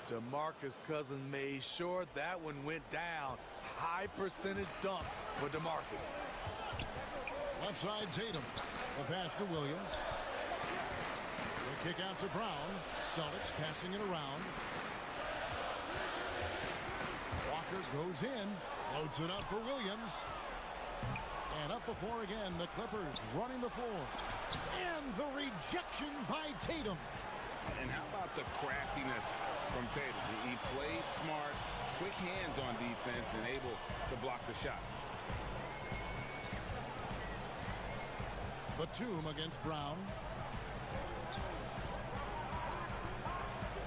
S2: DeMarcus Cousins made sure that one went down. High percentage dunk for DeMarcus.
S1: Left side Tatum. The pass to Williams. The kick out to Brown. Celtics passing it around. Walker goes in. Floats it up for Williams. And up before again, the Clippers running the floor. And the rejection by Tatum.
S15: And how about the craftiness from Tatum? He plays smart, quick hands on defense, and able to block the shot.
S1: Batum against Brown.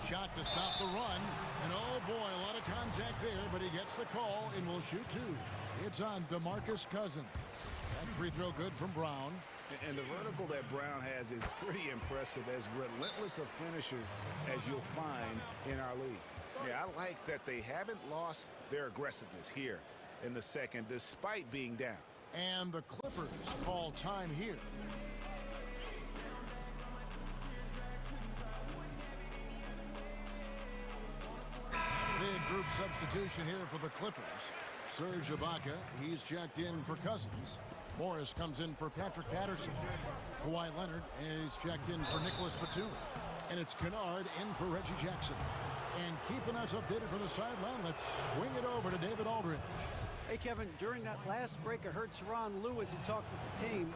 S1: Shot to stop the run. And oh boy, a lot of contact there, but he gets the call and will shoot two. It's on DeMarcus Cousins. That free throw good from Brown.
S15: And the vertical that Brown has is pretty impressive, as relentless a finisher as you'll find in our league. Yeah, I like that they haven't lost their aggressiveness here in the second, despite being down.
S1: And the Clippers call time here. Big group substitution here for the Clippers. Serge Ibaka, he's checked in for Cousins. Morris comes in for Patrick Patterson. Kawhi Leonard is checked in for Nicholas Batum. And it's Kennard in for Reggie Jackson. And keeping us updated from the sideline, let's swing it over to David Aldridge.
S6: Hey, Kevin, during that last break, I heard Tyronn Lue as he talked with the team.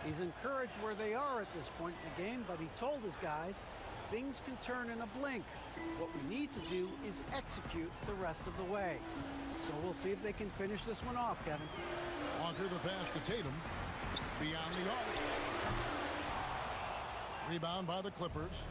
S6: He's encouraged where they are at this point in the game, but he told his guys things can turn in a blink. What we need to do is execute the rest of the way. So we'll see if they can finish this one off, Kevin.
S1: Walker the pass to Tatum. Beyond the arc. Rebound by the Clippers.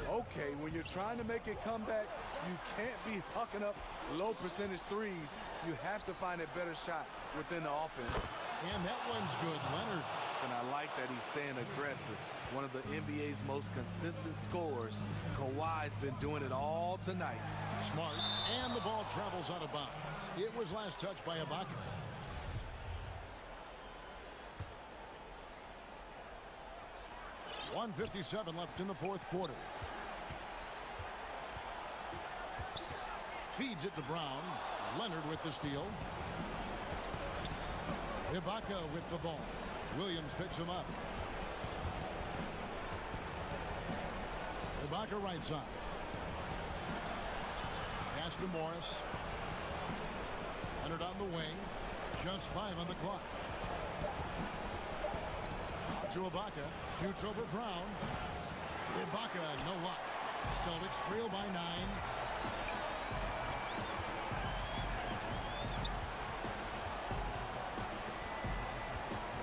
S2: Okay, when you're trying to make a comeback, you can't be hucking up low percentage threes. You have to find a better shot within the offense.
S1: And that one's good, Leonard.
S2: And I like that he's staying aggressive. One of the NBA's most consistent scorers. Kawhi's been doing it all tonight.
S1: Smart, and the ball travels out of bounds. It was last touched by Ibaka. .157 left in the fourth quarter. Feeds it to Brown. Leonard with the steal. Ibaka with the ball. Williams picks him up. Ibaka right side. Pass to Morris. Leonard on the wing. Just 5 on the clock. Out to Ibaka. Shoots over Brown. Ibaka, no luck. Celtics trail by 9.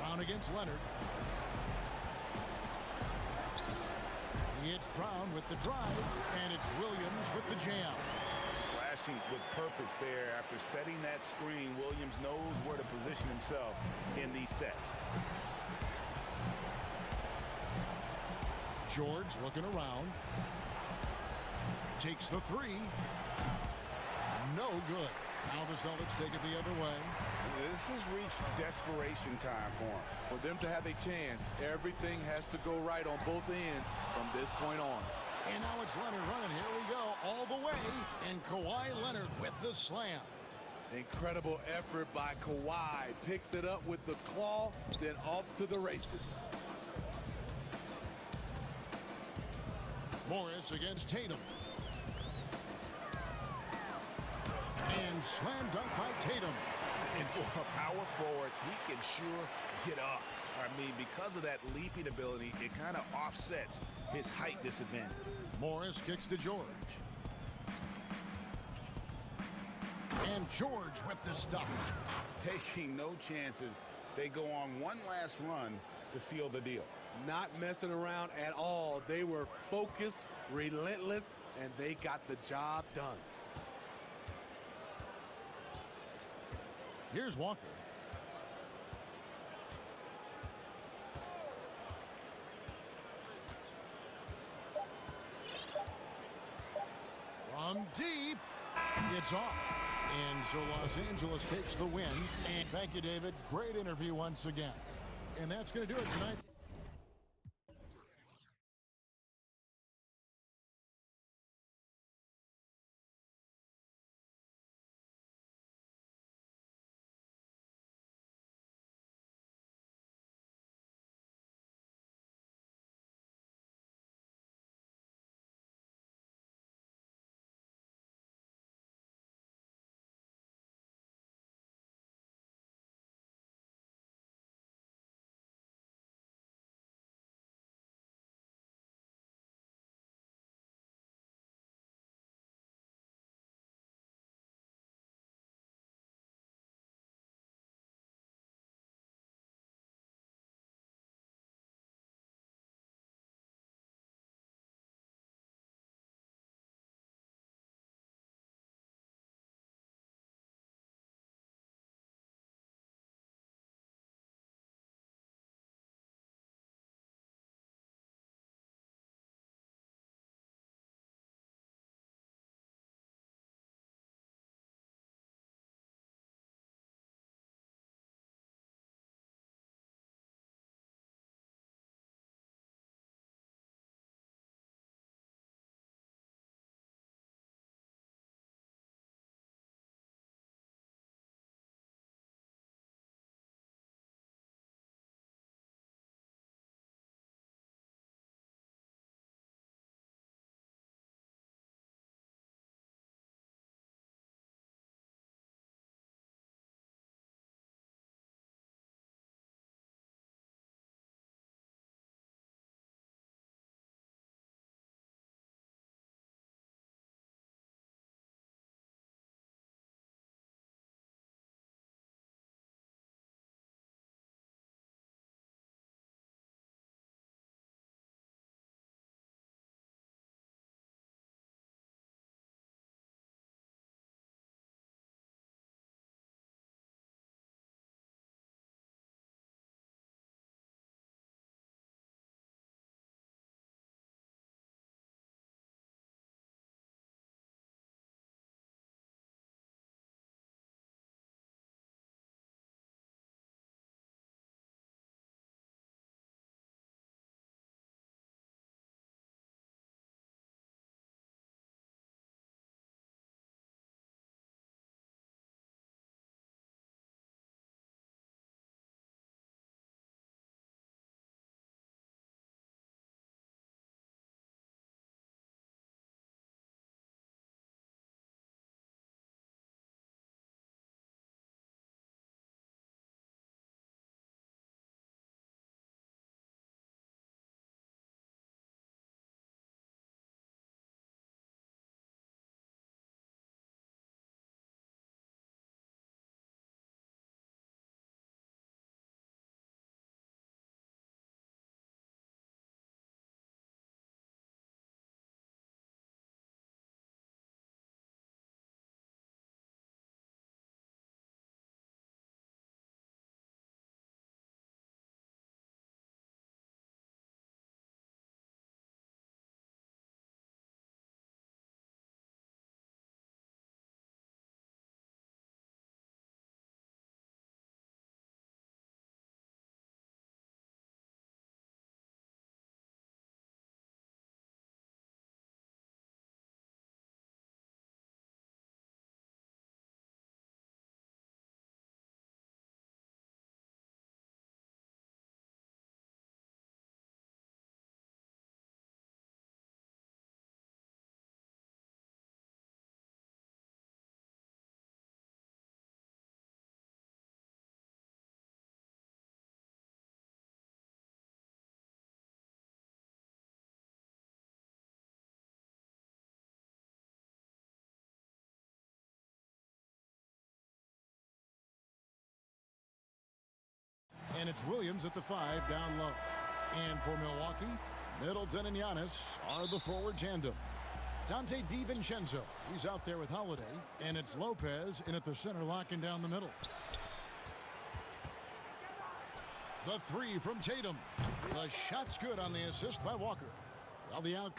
S1: Brown against Leonard. It's Brown with the drive, and it's Williams with the jam.
S15: Slashing with purpose there. After setting that screen, Williams knows where to position himself in these sets.
S1: George looking around. Takes the three. No good. Now the Celtics take it the other way.
S15: This has reached desperation time for them.
S2: For them to have a chance, everything has to go right on both ends from this point on.
S1: And now it's Leonard running. Here we go all the way. And Kawhi Leonard with the slam.
S2: Incredible effort by Kawhi. Picks it up with the claw, then off to the races.
S1: Morris against Tatum. And slam dunk by Tatum.
S15: And for a power forward, he can sure get up. I mean, because of that leaping ability, it kind of offsets his height disadvantage.
S1: Morris kicks to George. And George with the stuff.
S15: Taking no chances. They go on one last run to seal the deal.
S2: Not messing around at all. They were focused, relentless, and they got the job done.
S1: Here's Walker. From deep, it's off. And so Los Angeles takes the win. And thank you, David. Great interview once again. And that's going to do it tonight. And it's Williams at the 5 down low. And for Milwaukee, Middleton and Giannis are the forward tandem. Dante DiVincenzo, he's out there with Holiday. And it's Lopez in at the center, locking down the middle. The 3 from Tatum. The shot's good on the assist by Walker. Well, the outcome.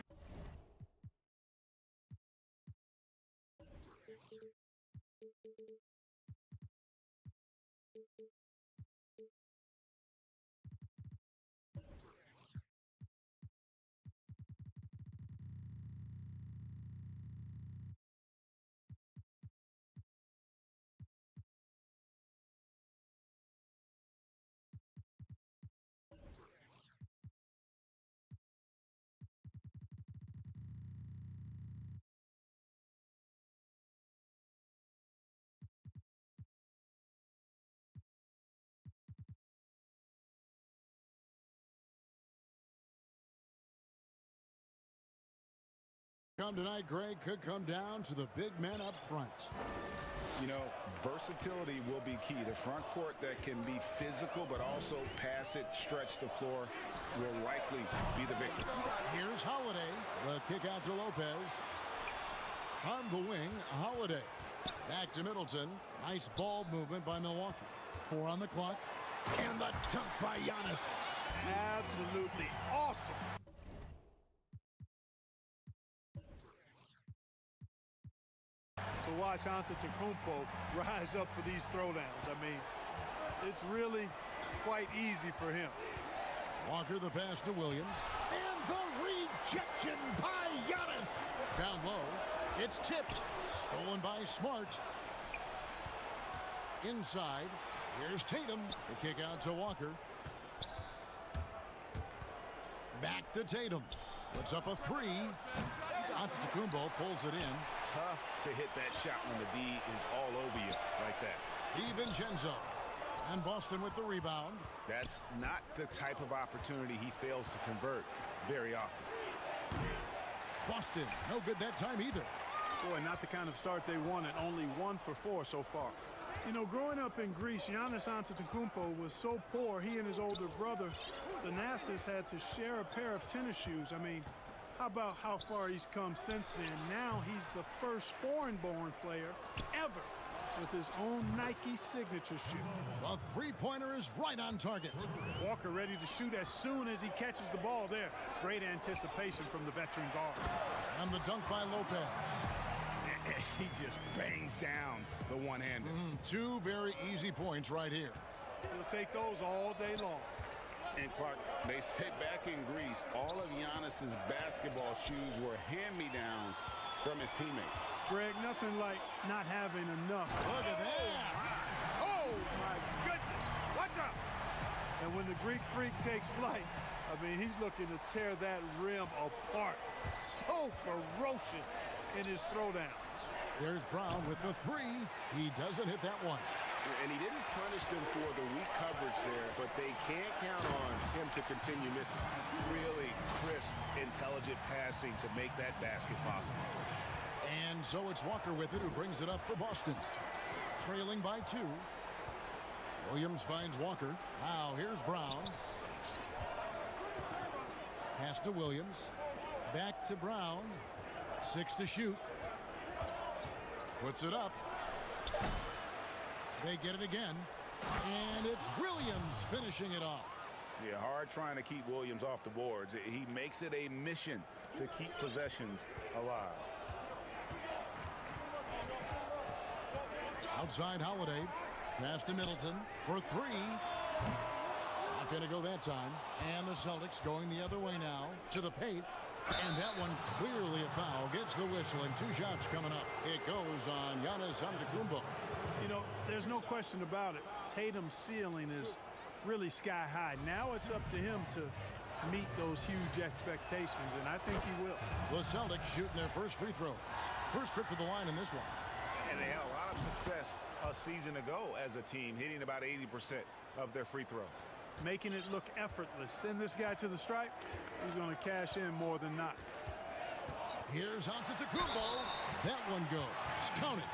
S1: Tonight, Greg, could come down to the big men up front.
S15: You know, versatility will be key. The front court that can be physical but also pass it, stretch the floor, will likely be the victor.
S1: Here's Holiday. The kick out to Lopez. On the wing, Holiday. Back to Middleton. Nice ball movement by Milwaukee. 4 on the clock. And the dunk by Giannis.
S9: Absolutely awesome. To watch Antetokounmpo rise up for these throwdowns. I mean, it's really quite easy for him.
S1: Walker the pass to Williams. And the rejection by Giannis. Down low. It's tipped. Stolen by Smart. Inside. Here's Tatum. The kick out to Walker. Back to Tatum. Puts up a 3. Antetokounmpo pulls it in.
S15: Tough to hit that shot when the D is all over you like that.
S1: DiVincenzo. And Boston with the rebound.
S15: That's not the type of opportunity he fails to convert very often.
S1: Boston, no good that time either.
S9: Boy, not the kind of start they wanted. Only 1 for 4 so far. You know, growing up in Greece, Giannis Antetokounmpo was so poor, he and his older brother, Thanasis, had to share a pair of tennis shoes. I mean, how about how far he's come since then? Now he's the first foreign-born player ever with his own Nike signature shoe.
S1: The three-pointer is right on target.
S9: Walker ready to shoot as soon as he catches the ball there. Great anticipation from the veteran guard.
S1: And the dunk by Lopez.
S15: He just bangs down the one-hander.
S1: 2 very easy points right here.
S9: He'll take those all day long.
S15: And Clark, they say back in Greece, all of Giannis's basketball shoes were hand-me-downs from his teammates.
S9: Greg, nothing like not having enough.
S1: Look at that.
S9: Oh, my goodness. What's up? And when the Greek freak takes flight, I mean, he's looking to tear that rim apart. So ferocious in his throwdowns.
S1: There's Brown with the 3. He doesn't hit that one.
S3: And he didn't punish them for the weak coverage there, but they can't count on him to continue missing.
S15: Really crisp, intelligent passing to make that basket possible.
S1: And so it's Walker with it, who brings it up for Boston. Trailing by 2. Williams finds Walker. Now here's Brown. Pass to Williams. Back to Brown. 6 to shoot. Puts it up. They get it again. And it's Williams finishing it off.
S15: Yeah, hard trying to keep Williams off the boards. He makes it a mission to keep possessions alive.
S1: Outside Holiday. Pass to Middleton for 3. Not going to go that time. And the Celtics going the other way now to the paint. And that one clearly a foul. Gets the whistle and 2 shots coming up. It goes on Giannis Antetokounmpo.
S9: You know, there's no question about it. Tatum's ceiling is really sky high. Now it's up to him to meet those huge expectations, and I think he will.
S1: The Celtics shooting their first free throws. First trip to the line in this one.
S15: And they had a lot of success a season ago as a team, hitting about 80% of their free throws.
S9: Making it look effortless. Send this guy to the stripe, he's going to cash in more than not.
S1: Here's Antetokounmpo. That one goes. Count it.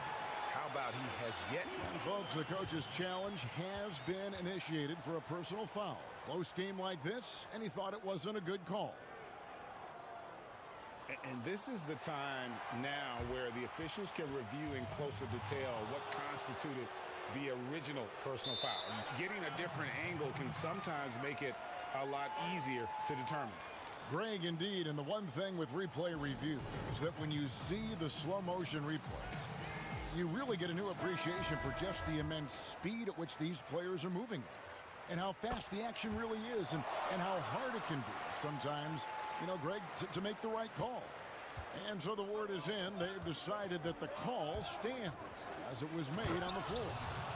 S15: How
S3: How about he has yet?
S1: And folks, the coach's challenge has been initiated for a personal foul. Close game like this, and he thought it wasn't a good call.
S15: And this is the time now where the officials can review in closer detail what constituted the original personal foul. Getting a different angle can sometimes make it a lot easier to determine.
S1: Greg, indeed, and the one thing with replay review is that when you see the slow motion replays, you really get a new appreciation for just the immense speed at which these players are moving and how fast the action really is and how hard it can be sometimes, you know, Greg, to make the right call. And so the word is in. They've decided that the call stands as it was made on the floor.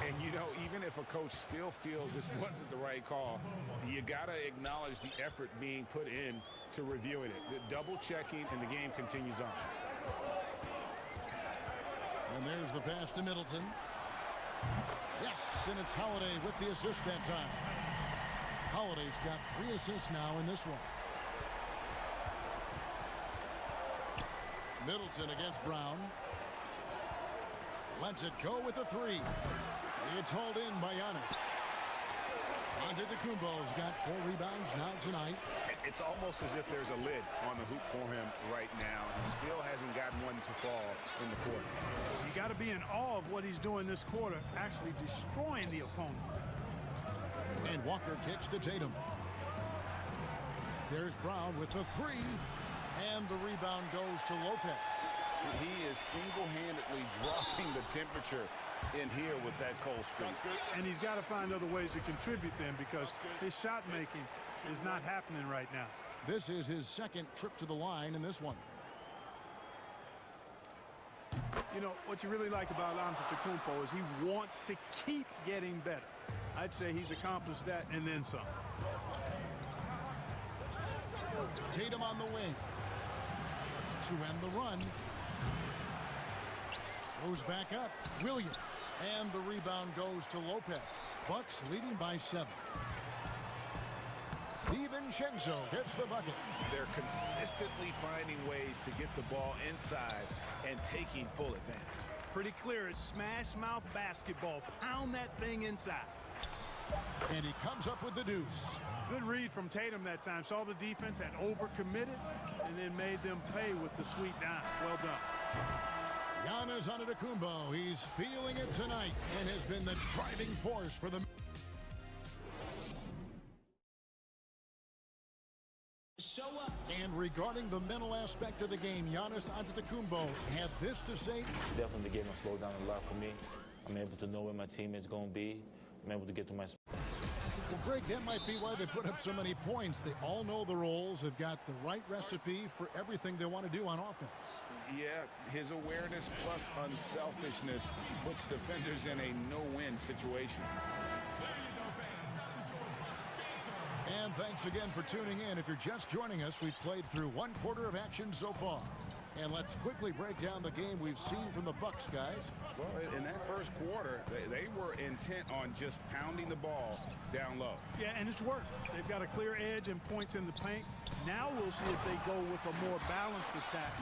S15: And, you know, even if a coach still feels this wasn't the right call, you got to acknowledge the effort being put in to reviewing it. The double checking, and the game continues on.
S1: And there's the pass to Middleton. Yes, and it's Holiday with the assist that time. Holiday's got 3 assists now in this one. Middleton against Brown. Lets it go with a 3. It's hauled in by Giannis. Antetokounmpo's got 4 rebounds now tonight.
S3: It's almost as if there's a lid on the hoop for him right now. He still hasn't gotten one to fall in the quarter.
S9: You got to be in awe of what he's doing this quarter, actually destroying the opponent.
S1: And Walker kicks to Tatum. There's Brown with the 3. And the rebound goes to Lopez.
S15: He is single-handedly dropping the temperature in here with that cold streak.
S9: And he's got to find other ways to contribute then, because his shot making is not happening right now.
S1: This is his second trip to the line in this one.
S9: You know, what you really like about Antetokounmpo is he wants to keep getting better. I'd say he's accomplished that and then some.
S1: Tatum on the wing. To end the run. Goes back up. Williams. And the rebound goes to Lopez. Bucks leading by 7. DiVincenzo gets the bucket.
S3: They're consistently finding ways to get the ball inside and taking full advantage.
S9: Pretty clear. It's smash mouth basketball. Pound that thing inside.
S1: And he comes up with the deuce.
S9: Good read from Tatum that time. Saw the defense had overcommitted and then made them pay with the sweet dime. Well done.
S1: Giannis Antetokounmpo, he's feeling it tonight and has been the driving force for the...
S16: Show up.
S1: And regarding the mental aspect of the game, Giannis Antetokounmpo had this to say.
S17: Definitely the game has slowed down a lot for me. I'm able to know where my teammates going to be. I'm able to get to my spot.
S1: Well, Greg, that might be why they put up so many points. They all know the roles. They've got the right recipe for everything they want to do on offense.
S15: Yeah, his awareness plus unselfishness puts defenders in a no-win situation.
S1: And thanks again for tuning in. If you're just joining us, we've played through 1 quarter of action so far. And let's quickly break down the game we've seen from the Bucks, guys.
S15: Well, in that first quarter, they were intent on just pounding the ball down low.
S9: Yeah, and it's worked. They've got a clear edge and points in the paint. Now we'll see if they go with a more balanced attack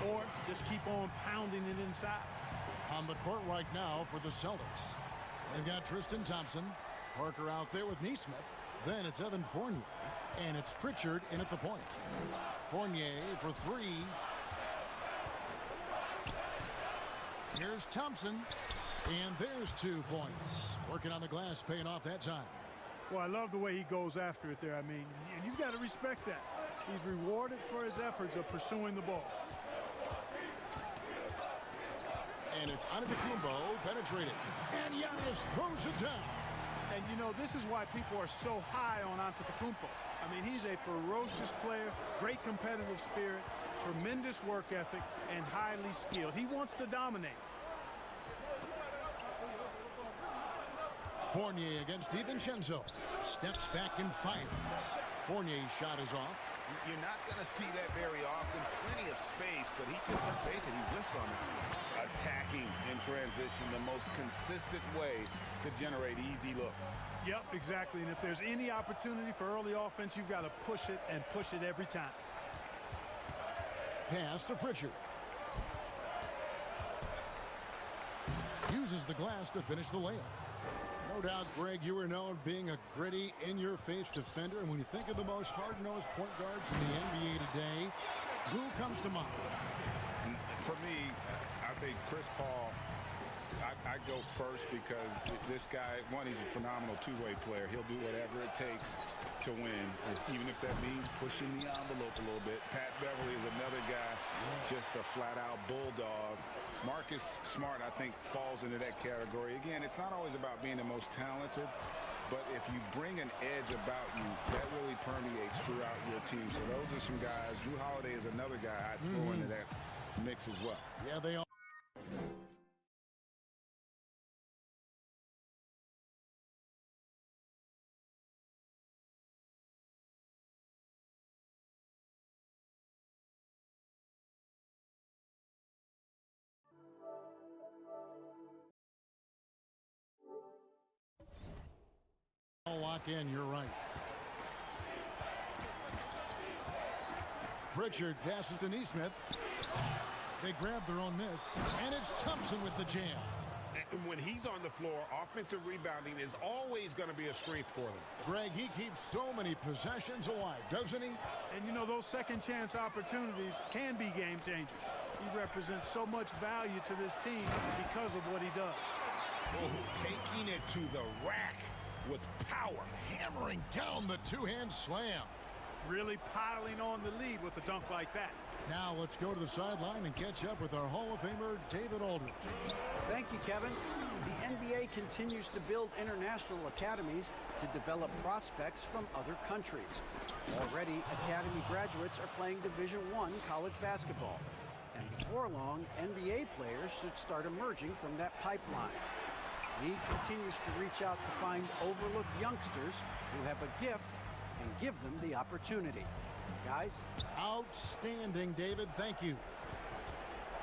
S9: or just keep on pounding it inside.
S1: On the court right now for the Celtics, they've got Tristan Thompson, Parker out there with Neesmith. Then it's Evan Fournier, and it's Pritchard in at the point. Fournier for 3. Here's Thompson, and there's 2 points. Working on the glass, paying off that time.
S9: Well, I love the way he goes after it there. I mean, you've got to respect that. He's rewarded for his efforts of pursuing the ball.
S1: And it's Antetokounmpo penetrating. And Giannis throws it down.
S9: And, you know, this is why people are so high on Antetokounmpo. I mean, he's a ferocious player, great competitive spirit, tremendous work ethic, and highly skilled. He wants to dominate.
S1: Fournier against DiVincenzo. Steps back and fires. Fournier's shot is off.
S3: You're not going to see that very often. Plenty of space, but he just, let's face it, he whiffs on it.
S15: Attacking in transition, the most consistent way to generate easy looks.
S9: Yep, exactly. And if there's any opportunity for early offense, you've got to push it and push it every time.
S1: Pass to Pritchard. Uses the glass to finish the layup. No doubt, Greg, you are known being a gritty, in-your-face defender. And when you think of the most hard-nosed point guards in the NBA today, who comes to mind?
S15: For me, I think Chris Paul, I go first because this guy, one, he's a phenomenal two-way player. He'll do whatever it takes to win, even if that means pushing the envelope a little bit. Pat Beverly is another guy, just a flat-out bulldog. Marcus Smart, I think, falls into that category. Again, it's not always about being the most talented, but if you bring an edge about you, that really permeates throughout your team. So those are some guys. Drew Holiday is another guy I'd throw into that mix as well.
S1: Yeah, they all. Lock in, you're right. Pritchard passes to Neesmith. They grab their own miss, and it's Thompson with the jam.
S3: And when he's on the floor, offensive rebounding is always going to be a strength for them.
S1: Greg, he keeps so many possessions alive, doesn't he?
S9: And you know, those second chance opportunities can be game changers. He represents so much value to this team because of what he does.
S3: Oh, taking it to the rack with power.
S1: Hammering down the two-hand slam.
S9: Really piling on the lead with a dunk like that.
S1: Now let's go to the sideline and catch up with our Hall of Famer, David Aldridge.
S6: Thank you, Kevin. The NBA continues to build international academies to develop prospects from other countries. Already, academy graduates are playing Division I college basketball. And before long, NBA players should start emerging from that pipeline. The league continues to reach out to find overlooked youngsters who have a gift and give them the opportunity. Guys?
S1: Outstanding, David. Thank you.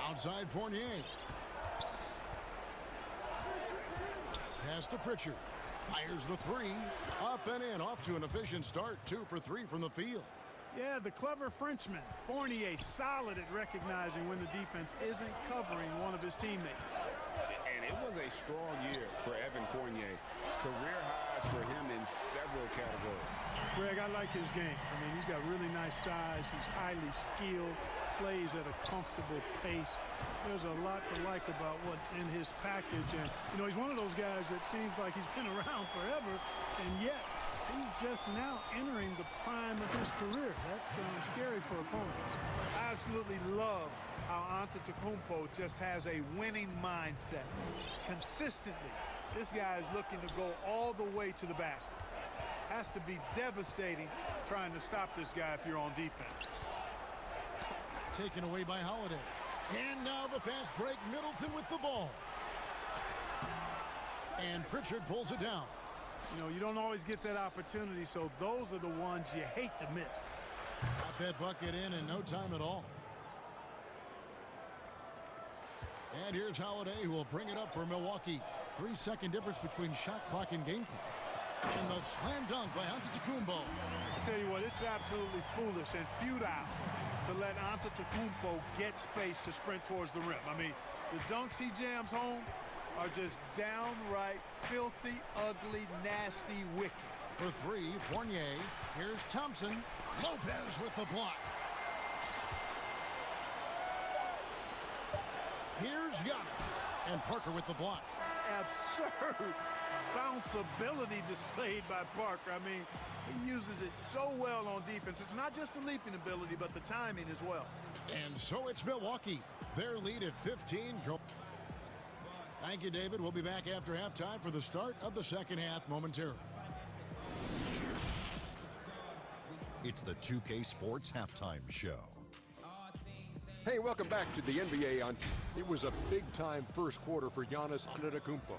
S1: Outside Fournier. Pass to Pritchard. Fires the three. Up and in. Off to an efficient start. 2 for 3 from the field.
S9: Yeah, the clever Frenchman. Fournier solid at recognizing when the defense isn't covering one of his teammates.
S15: And it was a strong year for Evan Fournier. Career highs for him in several categories.
S9: Greg, I like his game. I mean, he's got really nice size. He's highly skilled, plays at a comfortable pace. There's a lot to like about what's in his package. And, you know, he's one of those guys that seems like he's been around forever, and yet he's just now entering the prime of his career. That's scary for opponents. I absolutely love how Antetokounmpo just has a winning mindset. Consistently, this guy is looking to go all the way to the basket. Has to be devastating trying to stop this guy if you're on defense.
S1: Taken away by Holiday. And now the fast break. Middleton with the ball. And Pritchard pulls it down.
S9: You know, you don't always get that opportunity, so those are the ones you hate to miss.
S1: Got that bucket in no time at all. And here's Holiday, who will bring it up for Milwaukee. 3-second difference between shot clock and game clock. And the slam dunk by Antetokounmpo.
S9: I tell you what, it's absolutely foolish and futile to let Antetokounmpo get space to sprint towards the rim. I mean, the dunks he jams home are just downright filthy, ugly, nasty, wicked.
S1: For 3, Fournier. Here's Thompson. Lopez with the block. Here's Giannis. And Parker with the block.
S9: Absurd bounceability displayed by Parker. I mean, he uses it so well on defense. It's not just the leaping ability, but the timing as well.
S1: And so it's Milwaukee. Their lead at 15. Thank you, David. We'll be back after halftime for the start of the second half momentarily.
S7: It's the 2K Sports Halftime Show.
S8: Hey, welcome back to the NBA. It was a big-time first quarter for Giannis Antetokounmpo.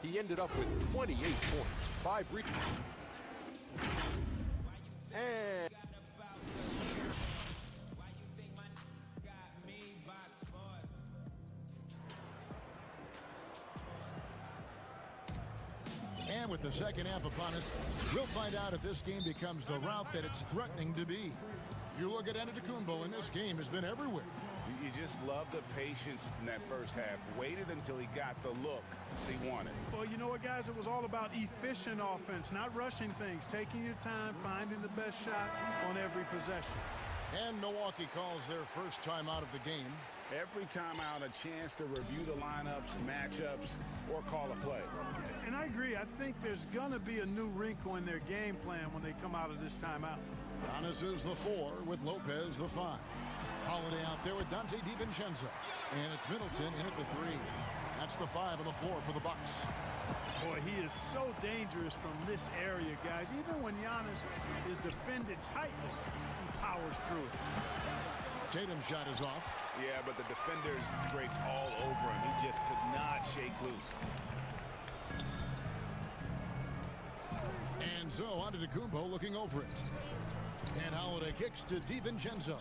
S8: He ended up with 28 points, 5 rebounds,
S1: and with the second half upon us, we'll find out if this game becomes the route that it's threatening to be. You look at Antetokounmpo, and this game has been everywhere.
S15: You just love the patience in that first half. Waited until he got the look he wanted.
S9: Well, you know what, guys? It was all about efficient offense, not rushing things, taking your time, finding the best shot on every possession.
S1: And Milwaukee calls their first time out of the game.
S15: Every time out, a chance to review the lineups, matchups, or call a play.
S9: And I agree. I think there's going to be a new wrinkle in their game plan when they come out of this timeout.
S1: Giannis is the 4 with Lopez the 5. Holiday out there with Dante DiVincenzo. And it's Middleton in at the 3. That's the 5 on the floor for the Bucks.
S9: Boy, he is so dangerous from this area, guys. Even when Giannis is defended tightly, he powers through it.
S1: Tatum's shot is off.
S15: Yeah, but the defenders draped all over him. He just could not shake loose.
S1: And so Antetokounmpo looking over it. And Holiday kicks to DiVincenzo.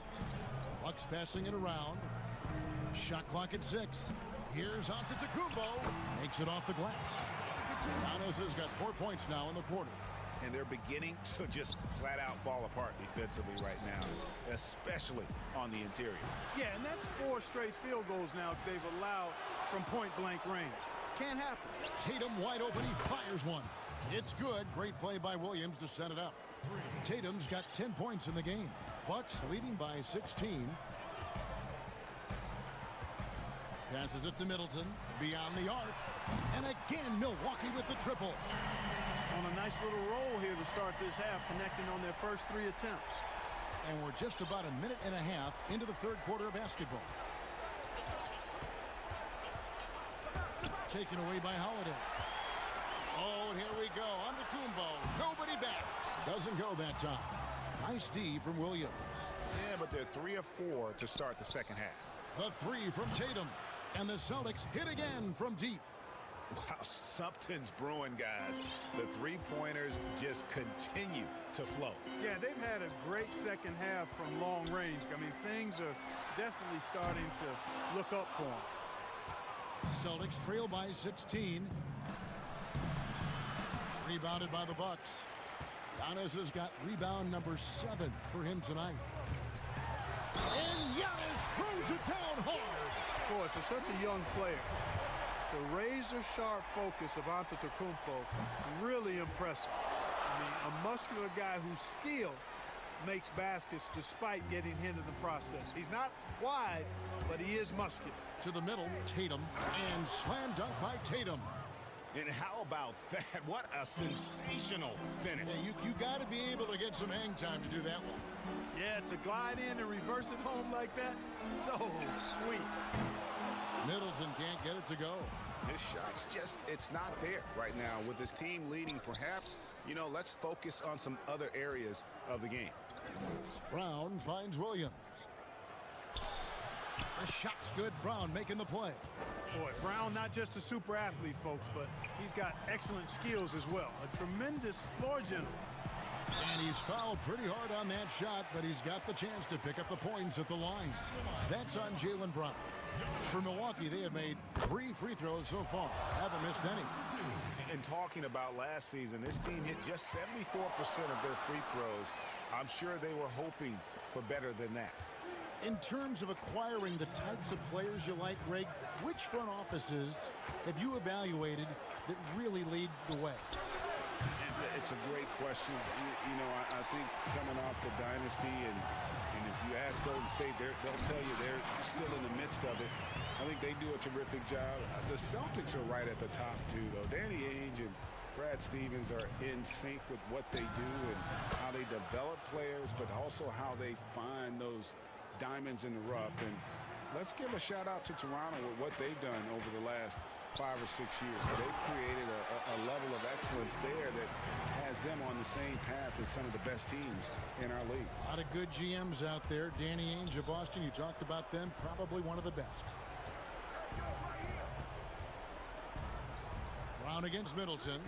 S1: Bucks passing it around. Shot clock at 6. Here's Antetokounmpo. Makes it off the glass. Giannis has got 4 points now in the quarter.
S15: And they're beginning to just flat out fall apart defensively right now, especially on the interior.
S9: Yeah, and that's 4 straight field goals now they've allowed from point-blank range. Can't happen.
S1: Tatum wide open. He fires one. It's good. Great play by Williams to set it up. Tatum's got 10 points in the game. Bucks leading by 16. Passes it to Middleton. Beyond the arc. And again, Milwaukee with the triple.
S9: On a nice little roll here to start this half, connecting on their first 3 attempts.
S1: And we're just about a minute and a half into the third quarter of basketball. Taken away by Holiday. Oh, and here we go. Antetokounmpo. Nobody back. Doesn't go that time. Nice D from Williams.
S15: Yeah, but they're 3 of 4 to start the second half.
S1: The 3 from Tatum. And the Celtics hit again from deep.
S15: Wow, something's brewing, guys. The three-pointers just continue to flow.
S9: Yeah, they've had a great second half from long range. I mean, things are definitely starting to look up for them.
S1: Celtics trail by 16. Rebounded by the Bucks. Giannis has got rebound number 7 for him tonight. And Giannis throws it down hard.
S9: Boy, for such a young player, the razor-sharp focus of Antetokounmpo, really impressive. I mean, a muscular guy who still makes baskets despite getting hit in the process. He's not wide, but he is muscular.
S1: To the middle, Tatum, and slam dunk by Tatum.
S15: And how about that? What a sensational finish.
S1: Yeah, you got to be able to get some hang time to do that one.
S9: Yeah, to glide in and reverse it home like that, so sweet.
S1: Middleton can't get it to go.
S15: His shot's just, it's not there right now. With his team leading, perhaps, you know, let's focus on some other areas of the game.
S1: Brown finds Williams. The shot's good. Brown making the play.
S9: Boy, Brown not just a super athlete, folks, but he's got excellent skills as well. A tremendous floor general.
S1: And he's fouled pretty hard on that shot, but he's got the chance to pick up the points at the line. That's on Jaylen Brown. For Milwaukee, they have made 3 free throws so far. Haven't missed any.
S15: And talking about last season, this team hit just 74% of their free throws. I'm sure they were hoping for better than that.
S1: In terms of acquiring the types of players you like, Greg, which front offices have you evaluated that really lead the way?
S15: It's a great question. You know, I think coming off the dynasty, and if you ask Golden State, they'll tell you they're still in the midst of it. I think they do a terrific job. The Celtics are right at the top, too, though. Danny Ainge and Brad Stevens are in sync with what they do and how they develop players, but also how they find those diamonds in the rough. And let's give a shout out to Toronto with what they've done over the last 5 or 6 years. They've created a level of excellence there that has them on the same path as some of the best teams in our league.
S1: A lot of good GMs out there. Danny Ainge of Boston, you talked about them, probably one of the best. Brown against Middleton.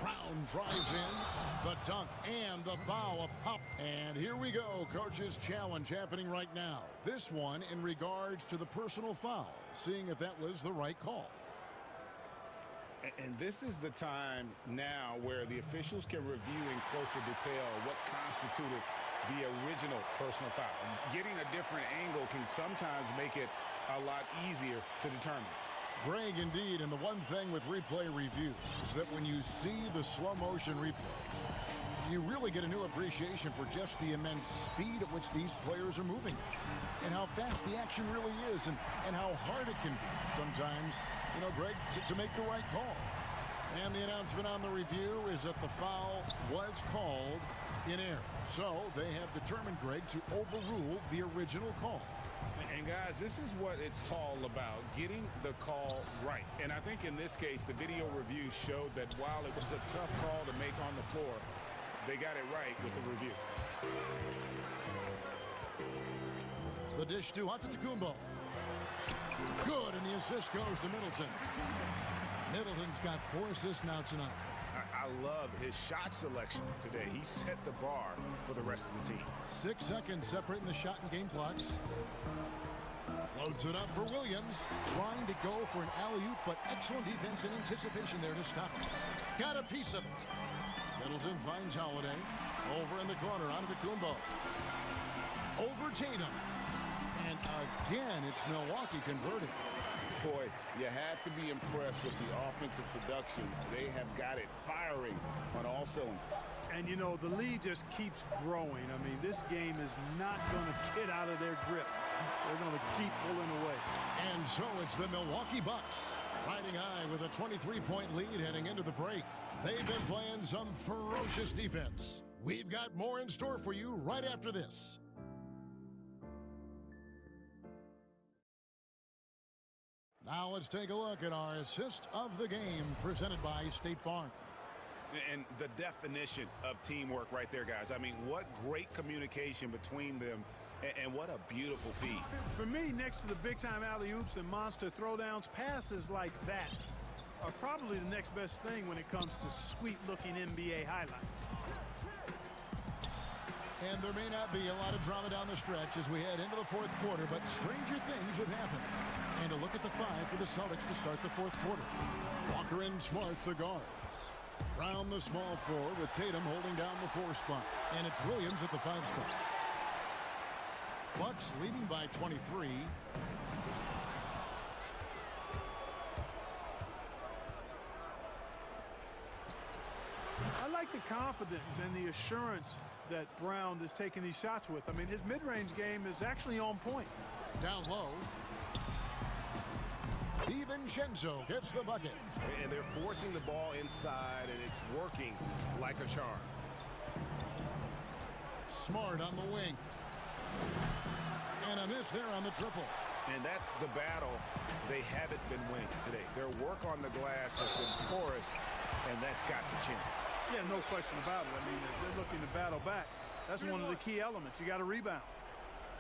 S1: Brown drives in, the dunk and the foul, a pop. And here we go, coach's challenge happening right now. This one in regards to the personal foul, seeing if that was the right call.
S15: And this is the time now where the officials can review in closer detail what constituted the original personal foul. Getting a different angle can sometimes make it a lot easier to determine.
S1: Greg, indeed, and the one thing with replay review is that when you see the slow motion replay, you really get a new appreciation for just the immense speed at which these players are moving and how fast the action really is and how hard it can be sometimes, you know, Greg, to make the right call. And the announcement on the review is that the foul was called in error. So they have determined, Greg, to overrule the original call.
S15: And guys, this is what it's all about, getting the call right. And I think in this case, the video review showed that while it was a tough call to make on the floor, they got it right with the review.
S1: The dish to Antetokounmpo. Good, and the assist goes to Middleton. Middleton's got 4 assists now tonight.
S15: I love his shot selection today. He set the bar for the rest of the team.
S1: 6 seconds separating the shot and game clocks. Floats it up for Williams. Trying to go for an alley-oop, but excellent defense and anticipation there to stop it. Got a piece of it. Middleton finds Holiday. Over in the corner, Antetokounmpo. Over Tatum. And again, it's Milwaukee converting.
S15: Boy, you have to be impressed with the offensive production. They have got it firing on all cylinders.
S9: And, you know, the lead just keeps growing. I mean, this game is not going to get out of their grip. They're going to keep pulling away.
S1: And so it's the Milwaukee Bucks riding high with a 23-point lead heading into the break. They've been playing some ferocious defense. We've got more in store for you right after this. Now let's take a look at our assist of the game presented by State Farm.
S15: And the definition of teamwork right there, guys. I mean, what great communication between them, and what a beautiful feed.
S9: For me, next to the big-time alley-oops and monster throwdowns, passes like that are probably the next best thing when it comes to sweet-looking NBA highlights.
S1: And there may not be a lot of drama down the stretch as we head into the fourth quarter, but stranger things have happened. And a look at the 5 for the Celtics to start the fourth quarter. Walker and Smart, the guards. Brown, the small 4, with Tatum holding down the 4 spot. And it's Williams at the 5 spot. Bucks leading by 23.
S9: I like the confidence and the assurance that Brown is taking these shots with. I mean, his mid-range game is actually on point.
S1: Down low. DiVincenzo gets the bucket.
S3: And they're forcing the ball inside, and it's working like a charm.
S1: Smart on the wing. And a miss there on the triple.
S15: And that's the battle they haven't been winning today. Their work on the glass has been porous, and that's got to change.
S9: Yeah, no question about it. I mean, if they're looking to battle back, that's one of the key elements. You got to rebound.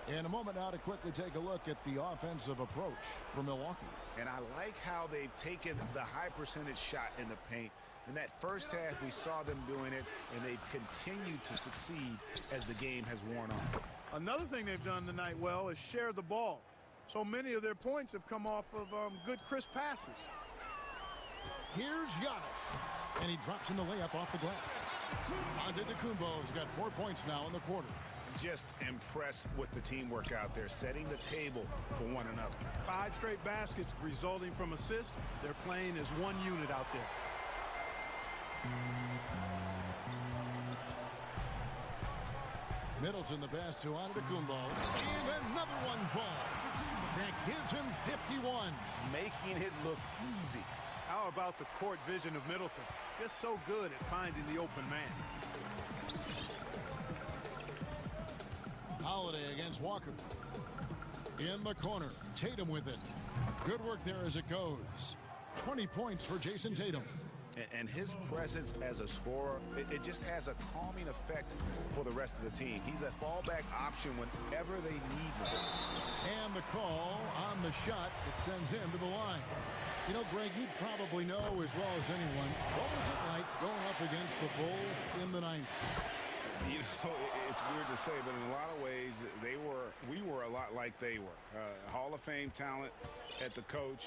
S1: In a moment now to quickly take a look at the offensive approach for Milwaukee.
S15: And I like how they've taken the high percentage shot in the paint. In that first half, we saw them doing it, and they've continued to succeed as the game has worn on.
S9: Another thing they've done tonight well is share the ball. So many of their points have come off of good, crisp passes.
S1: Here's Giannis. And he drops in the layup off the glass. Antetokounmpo's got 4 points now in the quarter.
S15: Just impressed with the teamwork out there, setting the table for one another.
S9: 5 straight baskets resulting from assists. They're playing as one unit out there.
S1: Middleton the pass to Antetokounmpo. And another one falls. That gives him 51.
S3: Making it look easy.
S9: How about the court vision of Middleton? Just so good at finding the open man.
S1: Holiday against Walker. In the corner, Tatum with it. Good work there as it goes. 20 points for Jason Tatum.
S15: And his presence as a scorer, it just has a calming effect for the rest of the team. He's a fallback option whenever they need him.
S1: And the call on the shot that sends him to the line. You know, Greg, you probably know as well as anyone, what was it like going up against the Bulls in the 90s?
S15: You know, it's weird to say, but in a lot of ways, we were a lot like they were. Hall of Fame talent at the coach,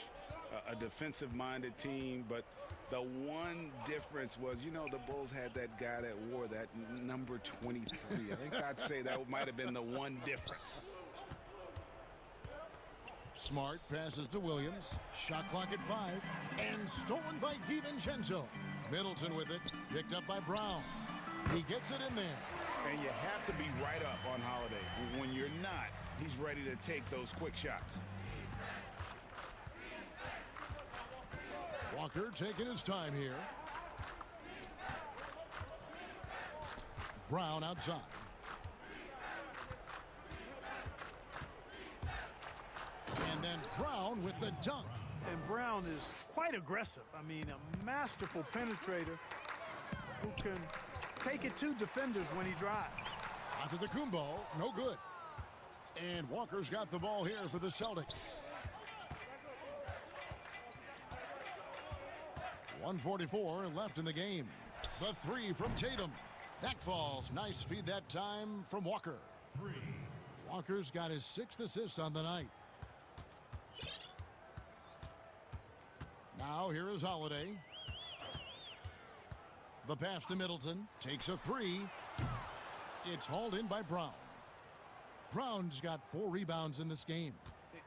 S15: a defensive-minded team, but the one difference was, you know, the Bulls had that guy that wore that number 23. I think I'd say that might have been the one difference.
S1: Smart passes to Williams. Shot clock at 5. And stolen by DiVincenzo. Middleton with it. Picked up by Brown. He gets it in there.
S15: And you have to be right up on Holiday. When you're not, he's ready to take those quick shots.
S1: Walker taking his time here. Brown outside. And then Brown with the dunk.
S9: And Brown is quite aggressive. I mean, a masterful penetrator who can take it to defenders when he drives.
S1: Onto the Kumbo, no good. And Walker's got the ball here for the Celtics. 1:44 left in the game. The three from Tatum. That falls. Nice feed that time from Walker. Walker's got his 6th assist on the night. Now here is Holiday. The pass to Middleton. Takes a 3. It's hauled in by Brown. Brown's got 4 rebounds in this game.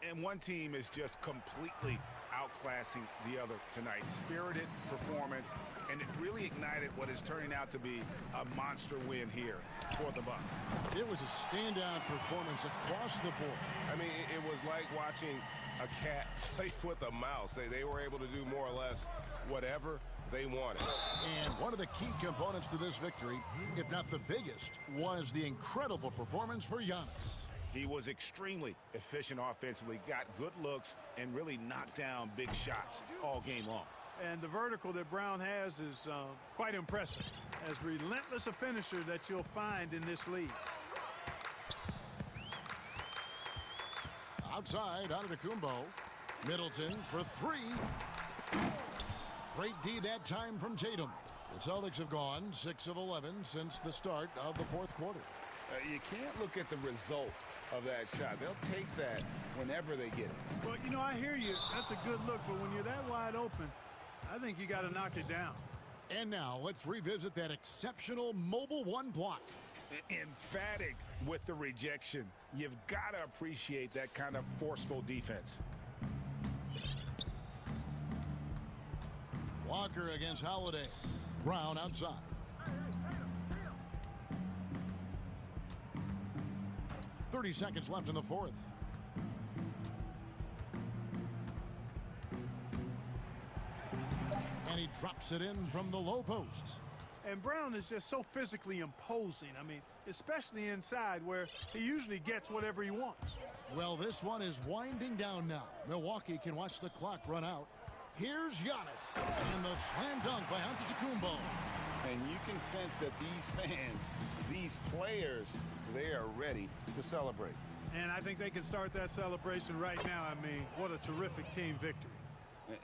S15: And one team is just completely outclassing the other tonight. Spirited performance, and it really ignited what is turning out to be a monster win here for the Bucks.
S1: It was a standout performance across the board.
S3: I mean, it was like watching a cat play with a mouse. They were able to do more or less whatever they wanted.
S1: And one of the key components to this victory, if not the biggest, was the incredible performance for Giannis.
S15: He was extremely efficient offensively, got good looks, and really knocked down big shots all game long.
S9: And the vertical that Brown has is quite impressive. As relentless a finisher that you'll find in this league.
S1: Outside, out of the Kumbo. Middleton for 3. Great D that time from Tatum. The Celtics have gone 6 of 11 since the start of the 4th quarter.
S15: You can't look at the result of that shot. They'll take that whenever they get it.
S9: Well, you know, I hear you. That's a good look, but when you're that wide open, I think you got to knock it down.
S1: And now let's revisit that exceptional mobile 1 block.
S15: Emphatic with the rejection. You've got to appreciate that kind of forceful defense.
S1: Walker against Holiday. Brown outside. .30 seconds left in the 4th. And he drops it in from the low post.
S9: And Brown is just so physically imposing. I mean, especially inside where he usually gets whatever he wants.
S1: Well, this one is winding down now. Milwaukee can watch the clock run out. Here's Giannis. And the slam dunk by Antetokounmpo.
S15: And you can sense that these fans, these players, they are ready to celebrate.
S9: And I think they can start that celebration right now. I mean, what a terrific team victory.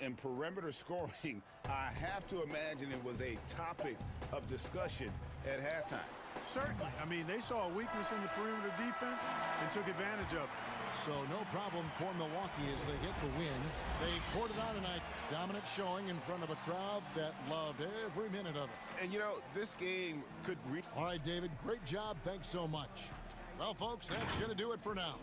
S15: In perimeter scoring, I have to imagine it was a topic of discussion at halftime.
S9: Certainly. I mean, they saw a weakness in the perimeter defense and took advantage of it.
S1: So no problem for Milwaukee as they get the win. They poured it out tonight. Dominant showing in front of a crowd that loved every minute of it.
S3: And, you know, this game could...
S1: All right, David, great job. Thanks so much. Well, folks, that's going to do it for now.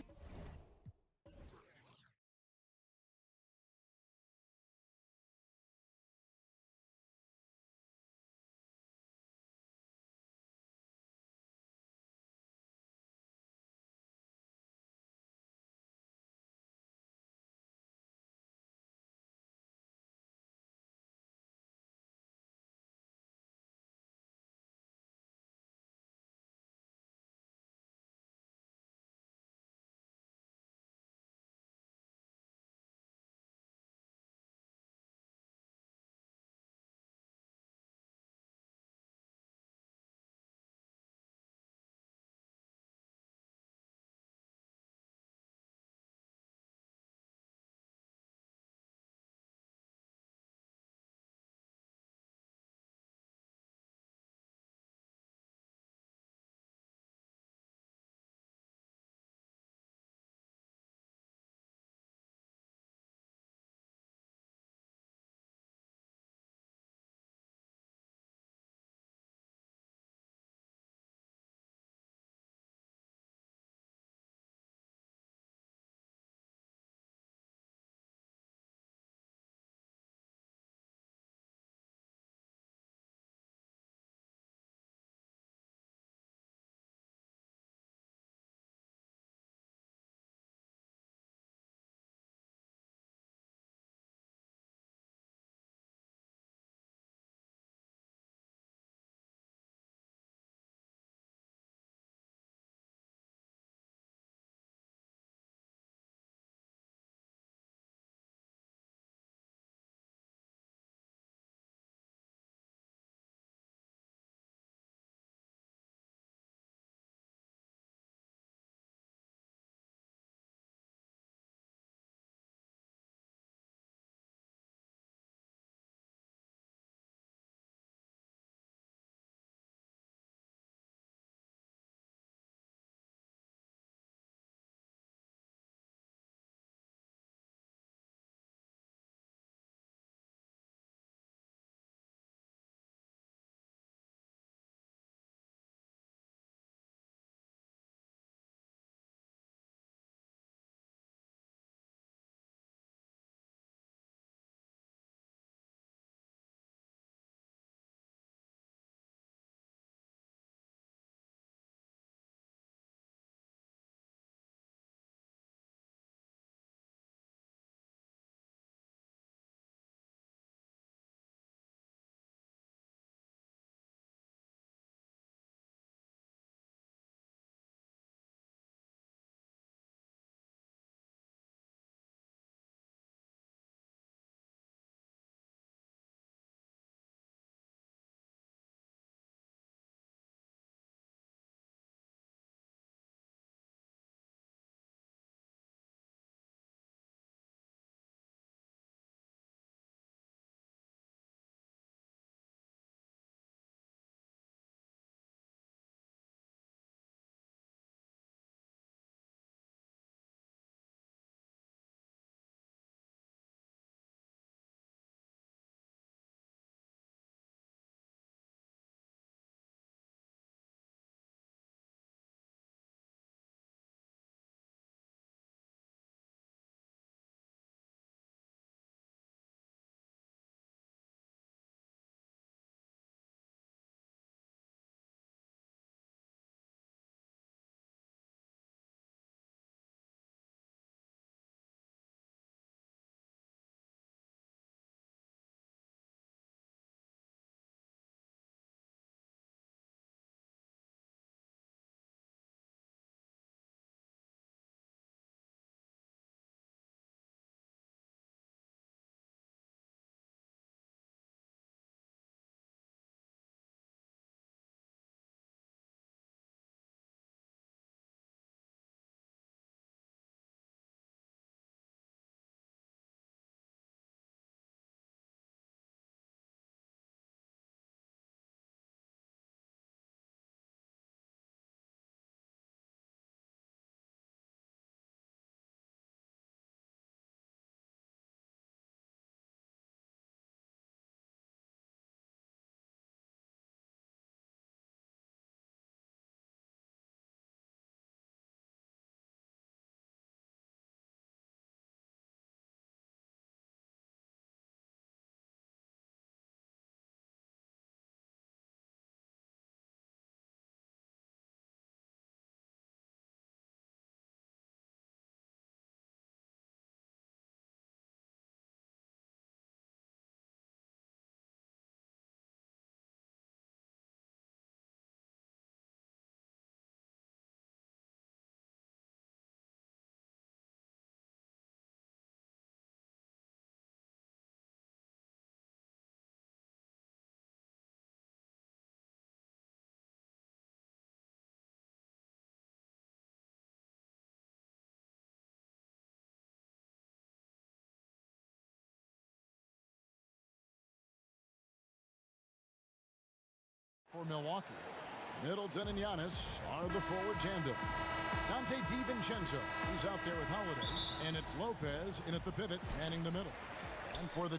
S1: for Milwaukee. Middleton and Giannis are the forward tandem. Dante DiVincenzo, he's out there with Holiday. And it's Lopez in at the pivot, manning the middle. And for the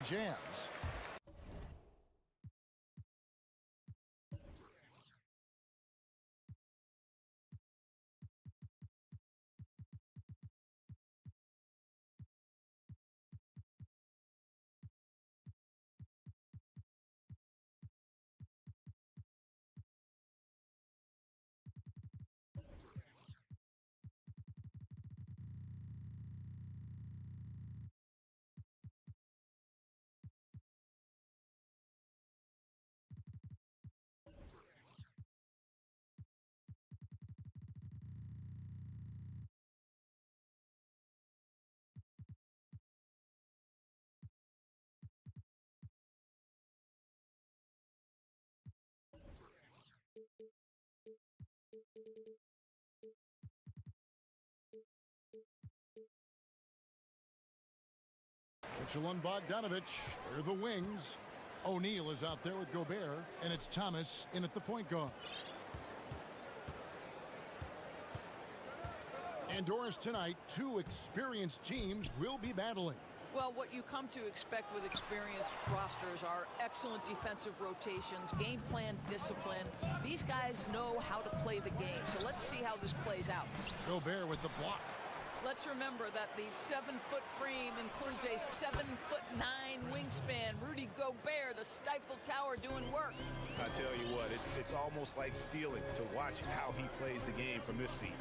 S1: Jazz. Mitchell and Bogdanovich, they're the wings. O'Neal is out there with Gobert, and it's Thomas in at the point guard. Indoors tonight, two experienced teams will be battling.
S11: Well, what you come to expect with experienced rosters are excellent defensive rotations, game plan discipline. These guys know how to play the game, so let's see how this plays out.
S1: Gobert with the block.
S11: Let's remember that the 7-foot frame includes a 7'9" wingspan. Rudy Gobert, the Stifle Tower, doing work.
S3: I tell you what, it's almost like stealing to watch how he plays the game from this seat.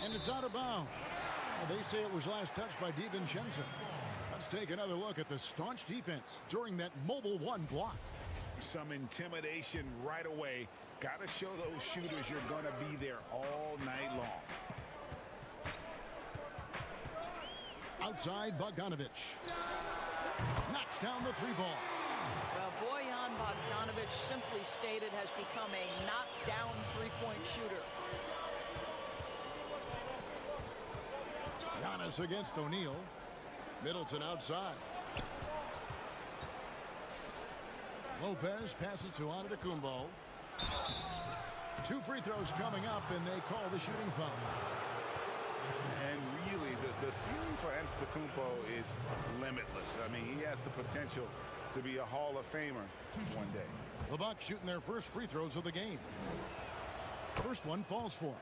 S1: And it's out of bounds. Well, they say it was last touched by DiVincenzo. Let's take another look at the staunch defense during that mobile one block.
S15: Some intimidation right away. Got to show those shooters you're going to be there all night long.
S1: Outside, Bogdanovich knocks down the three ball.
S11: Well, Bojan Bogdanovich, simply stated, has become a knockdown three-point shooter.
S1: Giannis against O'Neal. Middleton outside. Lopez passes to Antetokounmpo. Two free throws coming up, and they call the shooting foul.
S15: And really, the ceiling for Antetokounmpo is limitless. I mean, he has the potential to be a Hall of Famer one day.
S1: The Bucks shooting their first free throws of the game. First one falls for him.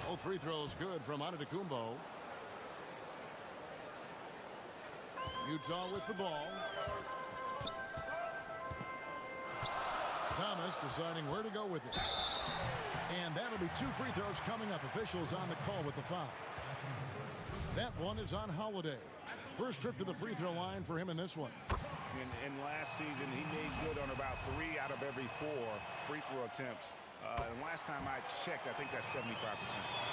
S1: Both free throws good from Antetokounmpo. Utah with the ball. Thomas deciding where to go with it. And that'll be two free throws coming up. Officials on the call with the foul. That one is on Holiday. First trip to the free throw line for him in this one.
S15: In last season, he made good on about 3 out of every 4 free throw attempts. And last time I checked, I think that's 75%.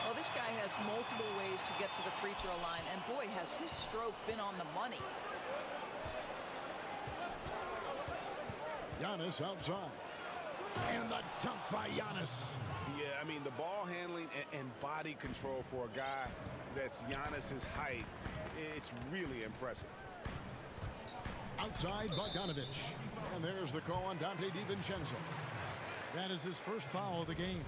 S11: Well, this guy has multiple ways to get to the free throw line, and boy, has his stroke been on the money.
S1: Giannis outside. And the dunk by Giannis.
S3: Yeah, I mean, the ball handling and body control for a guy that's Giannis's height, it's really impressive.
S1: Outside Bogdanovich. And there's the call on Dante DiVincenzo. That is his first foul of the game.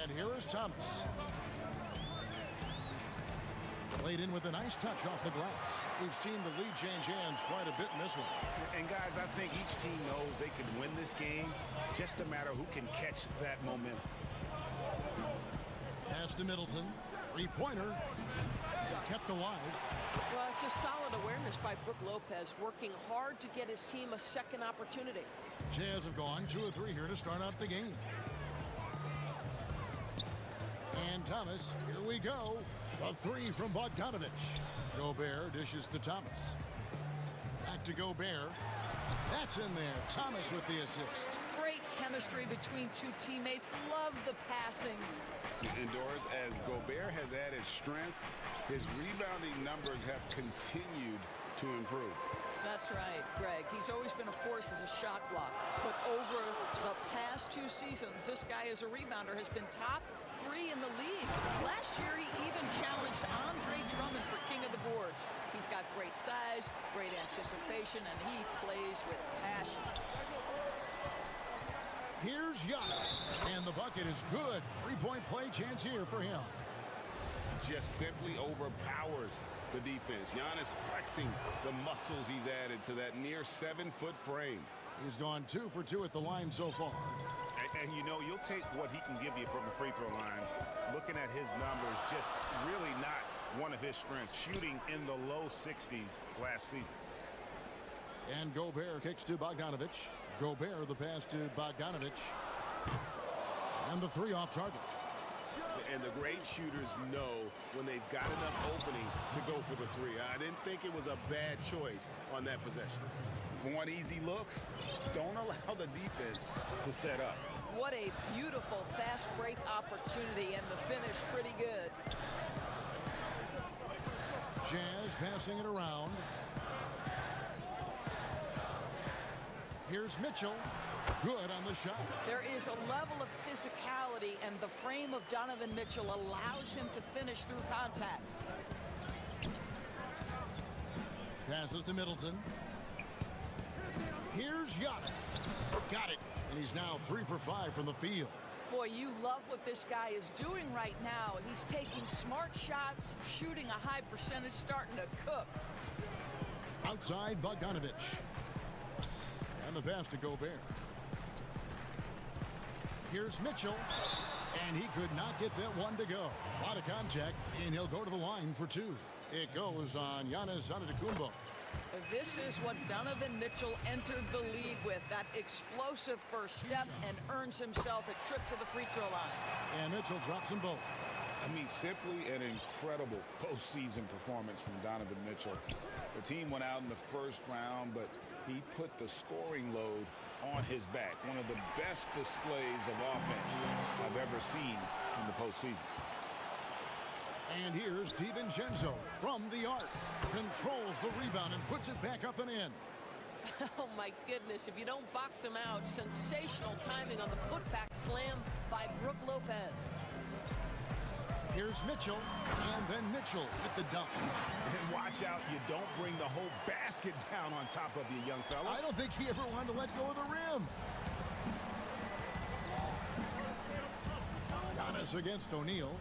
S1: And here is Thomas. Played in with a nice touch off the glass. We've seen the lead change hands quite a bit in this one.
S3: And guys, I think each team knows they can win this game. Just a matter who can catch that momentum.
S1: Pass to Middleton. Three-pointer. Kept alive.
S13: Well, it's just solid awareness by Brook Lopez, working hard to get his team a second opportunity.
S1: Jazz have gone 2 of 3 here to start out the game. And Thomas, here we go. A 3 from Bogdanovich. Gobert dishes to Thomas. Back to Gobert. That's in there. Thomas with the assist.
S11: Great chemistry between two teammates. Love the passing.
S3: And Doris, as Gobert has added strength, his rebounding numbers have continued to improve.
S11: That's right, Greg. He's always been a force as a shot blocker. But over the past 2 seasons, this guy as a rebounder has been top 3 in the league. Last year, he even challenged Andre Drummond for king of the boards. He's got great size, great anticipation, and he plays with passion.
S1: Here's Giannis, and the bucket is good. 3-point play chance here for him.
S3: Just simply overpowers the defense. Giannis flexing the muscles he's added to that near 7-foot frame.
S1: He's gone 2 for 2 at the line so far.
S3: And you know, you'll take what he can give you from the free throw line. Looking at his numbers, just really not one of his strengths. Shooting in the low 60s last season.
S1: And Gobert kicks to Bogdanovich. Gobert, the pass to Bogdanovich. And the 3 off target.
S3: And the great shooters know when they've got enough opening to go for the 3. I didn't think it was a bad choice on that possession. Want easy looks? Don't allow the defense to set up.
S11: What a beautiful fast break opportunity, and the finish pretty good.
S1: Jazz passing it around. Here's Mitchell. Good on the shot.
S11: There is a level of physicality, and the frame of Donovan Mitchell allows him to finish through contact.
S1: Passes to Middleton. Here's Giannis. Got it. And he's now 3 for 5 from the field.
S11: Boy, you love what this guy is doing right now. He's taking smart shots, shooting a high percentage, starting to cook.
S1: Outside Bogdanovich. And the pass to Gobert. Here's Mitchell. And he could not get that one to go. A lot of contact, and he'll go to the line for 2. It goes on Giannis Antetokounmpo.
S11: This is what Donovan Mitchell entered the lead with, that explosive first step, and earns himself a trip to the free throw line.
S1: And Mitchell drops them both.
S3: I mean, simply an incredible postseason performance from Donovan Mitchell. The team went out in the first round, but he put the scoring load on his back. One of the best displays of offense I've ever seen in the postseason.
S1: And here's DiVincenzo from the arc. Controls the rebound and puts it back up and in.
S13: Oh, my goodness. If you don't box him out, sensational timing on the putback slam by Brook Lopez.
S1: Here's Mitchell, and then Mitchell with the dunk.
S3: And watch out, you don't bring the whole basket down on top of you, young fella.
S1: I don't think he ever wanted to let go of the rim. Giannis against O'Neal.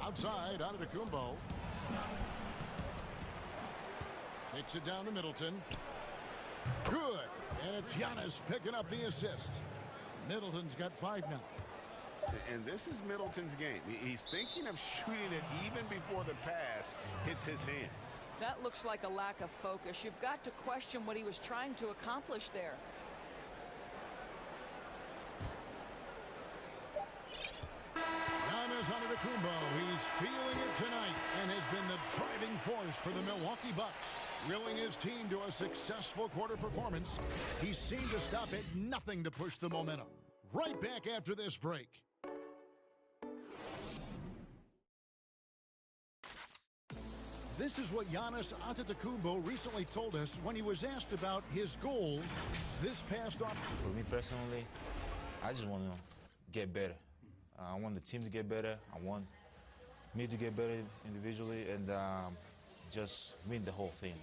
S1: Outside, Antetokounmpo. Takes it down to Middleton. Good. And it's Giannis picking up the assist. Middleton's got 5 now.
S3: And this is Middleton's game. He's thinking of shooting it even before the pass hits his hands.
S11: That looks like a lack of focus. You've got to question what he was trying to accomplish there.
S1: Giannis Antetokounmpo, he's feeling it tonight and has been the driving force for the Milwaukee Bucks, willing his team to a successful quarter performance. He seemed to stop at nothing to push the momentum. Right back after this break. This is what Giannis Antetokounmpo recently told us when he was asked about his goals this past off.
S17: For me personally, I just want to get better. I want the team to get better. I want me to get better individually and just win the whole thing.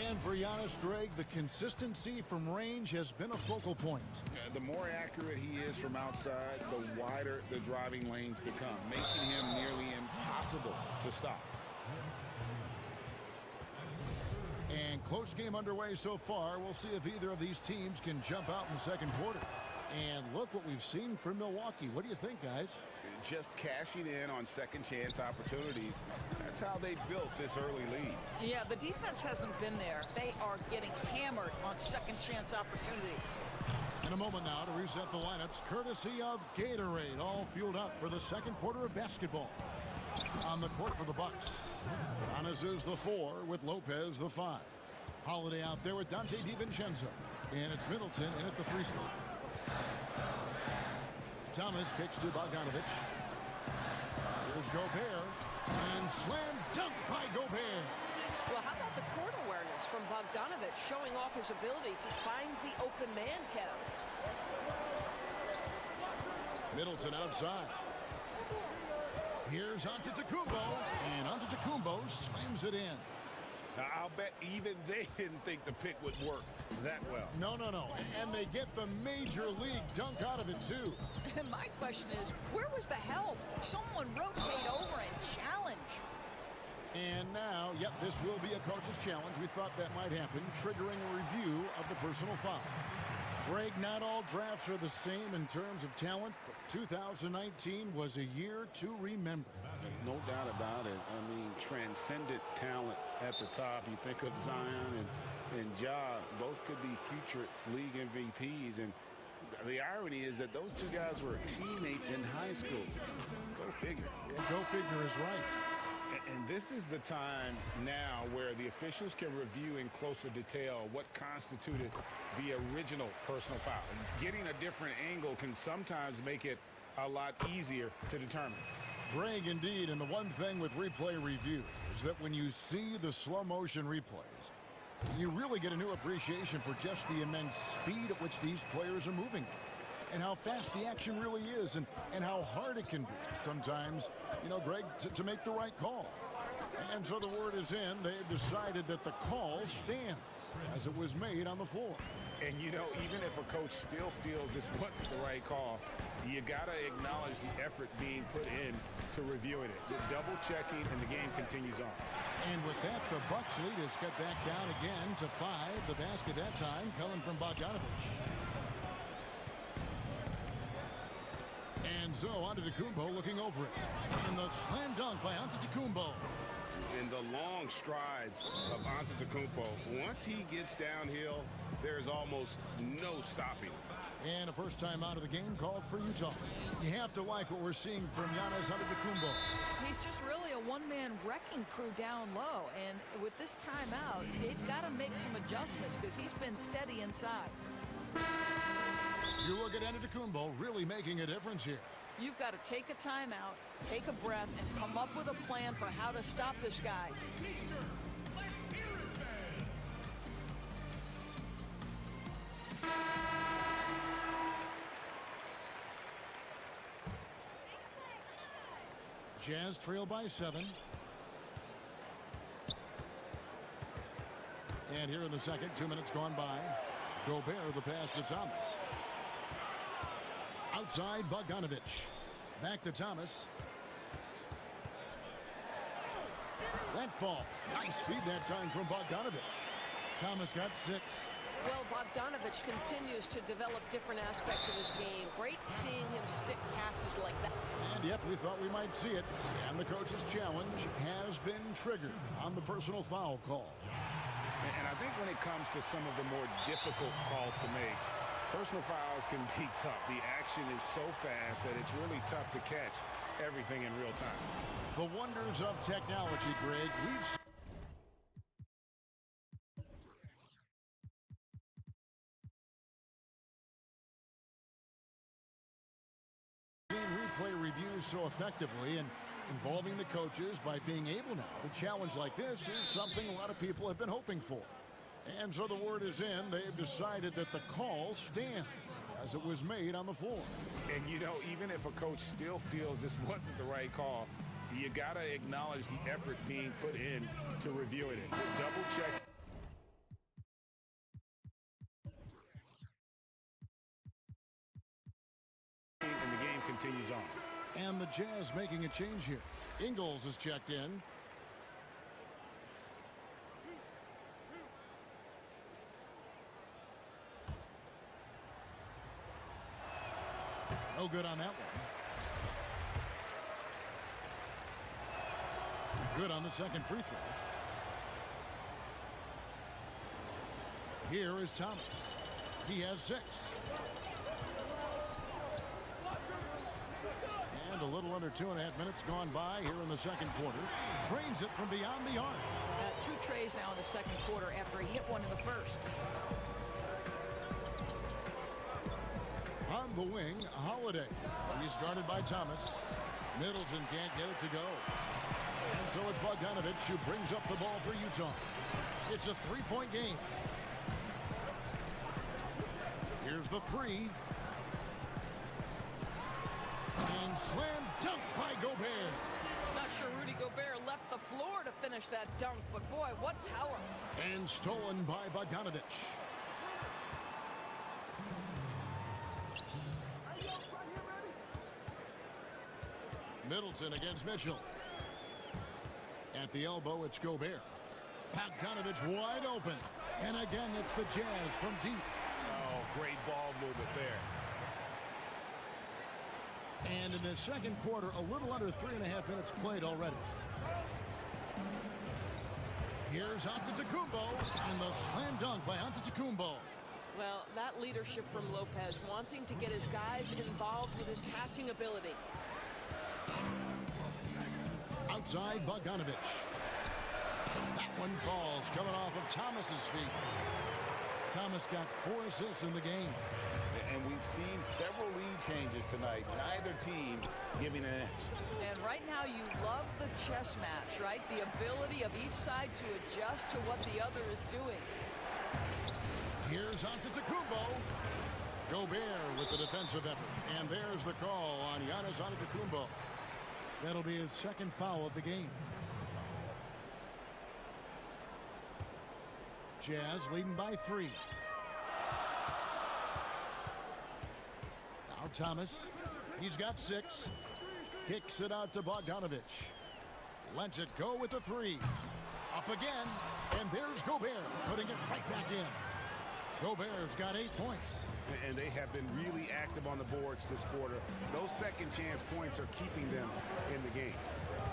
S1: And for Giannis, Greg, the consistency from range has been a focal point.
S15: The more accurate he is from outside, the wider the driving lanes become, making him nearly impossible to stop.
S1: And close game underway so far. We'll see if either of these teams can jump out in the second quarter. And look what we've seen from Milwaukee. What do you think, guys?
S15: Just cashing in on second chance opportunities. That's how they built this early lead.
S11: Yeah, the defense hasn't been there. They are getting hammered on second chance opportunities.
S1: In a moment now to reset the lineups, courtesy of Gatorade, all fueled up for the second quarter of basketball. On the court for the Bucks, Giannis is the 4 with Lopez the 5. Holiday out there with Dante DiVincenzo. And it's Middleton in at the 3 spot. Thomas kicks to Bogdanovic. Here's Gobert. And slam dunk by Gobert.
S13: Well, how about the court awareness from Bogdanovic, showing off his ability to find the open man, Kevin?
S1: Middleton outside. Here's Antetokounmpo. And Antetokounmpo slams it in.
S15: Now, I'll bet even they didn't think the pick would work that well.
S1: No. And they get the major league dunk out of it, too.
S11: And my question is, where was the help? Someone rotate over and challenge.
S1: And now, yep, this will be a coach's challenge. We thought that might happen, triggering a review of the personal foul. Greg, not all drafts are the same in terms of talent, but 2019 was a year to remember.
S15: No doubt about it. I mean, transcendent talent at the top. You think of Zion and Ja, both could be future league MVPs. And the irony is that those two guys were teammates in high school. Go figure.
S1: Go figure is right.
S15: And this is the time now where the officials can review in closer detail what constituted the original personal foul. Getting a different angle can sometimes make it a lot easier to determine.
S1: Greg, indeed, and the one thing with replay review is that when you see the slow motion replays, you really get a new appreciation for just the immense speed at which these players are moving and how fast the action really is and how hard it can be sometimes, you know, Greg, to make the right call. And so the word is in. They've decided that the call stands as it was made on the floor.
S15: And, you know, even if a coach still feels this wasn't the right call, you got to acknowledge the effort being put in to reviewing it. The double checking, and the game continues on.
S1: And with that, the Bucks lead is cut back down again to 5. The basket that time coming from Bogdanovic. And so Antetokounmpo looking over it. And the slam dunk by Antetokounmpo.
S15: In the long strides of Antetokounmpo, once he gets downhill, there's almost no stopping.
S1: And a first time out of the game called for Utah. You have to like what we're seeing from Giannis Antetokounmpo.
S11: He's just really a one-man wrecking crew down low. And with this timeout, they've got to make some adjustments because he's been steady inside.
S1: You look at Antetokounmpo really making a difference here.
S11: You've got to take a timeout, take a breath, and come up with a plan for how to stop this guy. Jazz trail by 7. And here in the second, 2 minutes gone by. Gobert the pass to Thomas. Outside Bogdanovic. Back to Thomas. That fall. Nice feed that time from Bogdanovic. Thomas got 6.
S13: Well, Bogdanovic continues to develop different aspects of his game. Great seeing him stick passes like that.
S1: And yep, we thought we might see it. And the coach's challenge has been triggered on the personal foul call.
S15: And I think when it comes to some of the more difficult calls to make, personal fouls can be tough. The action is so fast that it's really tough to catch everything in real time.
S1: The wonders of technology, Greg. We've seen replay reviews so effectively, and involving the coaches by being able now to challenge like this is something a lot of people have been hoping for. And so the word is in. They've decided that the call stands as it was made on the floor.
S15: And, you know, even if a coach still feels this wasn't the right call, you got to acknowledge the effort being put in to review it. Double check. And the game continues on.
S1: And the Jazz making a change here. Ingles is checked in. No good on that one. Good on the second free throw. Here is Thomas. He has 6. And a little under 2.5 minutes gone by here in the second quarter. Trains it from beyond the arc.
S11: 2 trays now in the second quarter after he hit one in the first.
S1: On the wing, Holiday. He's guarded by Thomas. Middleton can't get it to go. And so it's Bogdanovich who brings up the ball for Utah. It's a 3-point game. Here's the 3. And slam dunk by Gobert.
S13: Not sure Rudy Gobert left the floor to finish that dunk, but boy, what power.
S1: And stolen by Bogdanovich. Middleton against Mitchell. At the elbow, it's Gobert. Bogdanovich wide open. And again, it's the Jazz from deep.
S15: Oh, great ball movement there.
S1: And in the second quarter, a little under 3.5 minutes played already. Here's Antetokounmpo, and the slam dunk by Antetokounmpo.
S13: Well, that leadership from Lopez, wanting to get his guys involved with his passing ability.
S1: Outside Bogdanovich. That one falls, coming off of Thomas's feet. Thomas got 4 assists in the game.
S15: And we've seen several lead changes tonight. Neither team giving an edge.
S11: And right now you love the chess match, right? The ability of each side to adjust to what the other is doing.
S1: Here's Antetokounmpo. Gobert with the defensive effort. And there's the call on Giannis Antetokounmpo. That'll be his second foul of the game. Jazz leading by 3. Now Thomas. He's got 6. Kicks it out to Bogdanovich. Lets it go with the 3. Up again. And there's Gobert putting it right back in. Gobert's got 8 points.
S15: And they have been really active on the boards this quarter. Those second chance points are keeping them in the game.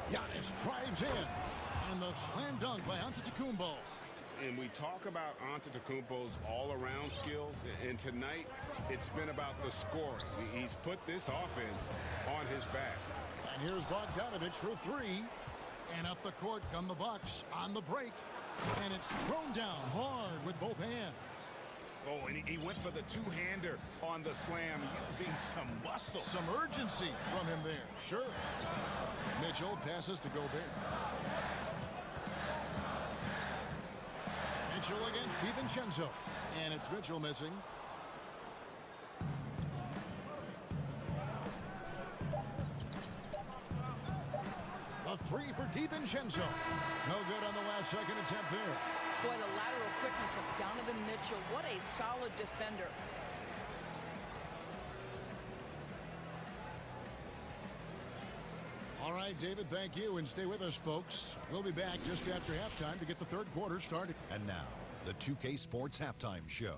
S1: Giannis drives in. And the slam dunk by Antetokounmpo.
S15: And we talk about Antetokounmpo's all-around skills. And tonight, it's been about the scoring. He's put this offense on his back.
S1: And here's Bogdanovich for 3. And up the court come the Bucks on the break. And it's thrown down hard with both hands.
S15: Oh, and he went for the two-hander on the slam, using some muscle.
S1: Some urgency from him there, sure. Mitchell passes to Gobert. Mitchell against DiVincenzo. And it's Mitchell missing. A 3 for DiVincenzo. No good on the last second attempt there.
S11: Boy, the lateral quickness of Donovan Mitchell. What a solid defender.
S1: All right, David, thank you. And stay with us, folks. We'll be back just after halftime to get the third quarter started.
S7: And now, the 2K Sports Halftime Show.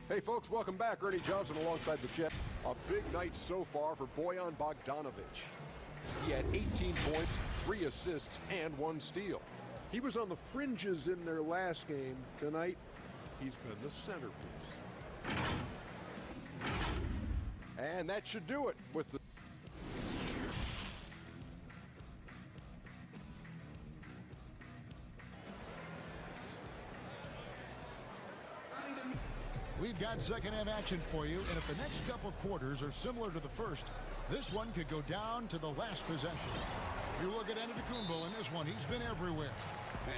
S8: Hey, folks, welcome back. Ernie Johnson alongside the Jet. A big night so far for Bojan Bogdanović. He had 18 points, 3 assists, and 1 steal. He was on the fringes in their last game. Tonight, he's been the centerpiece. And that should do it with the...
S1: We've got second half action for you, and if the next couple of quarters are similar to the first, this one could go down to the last possession. If you look at Antetokounmpo in this one, he's been everywhere.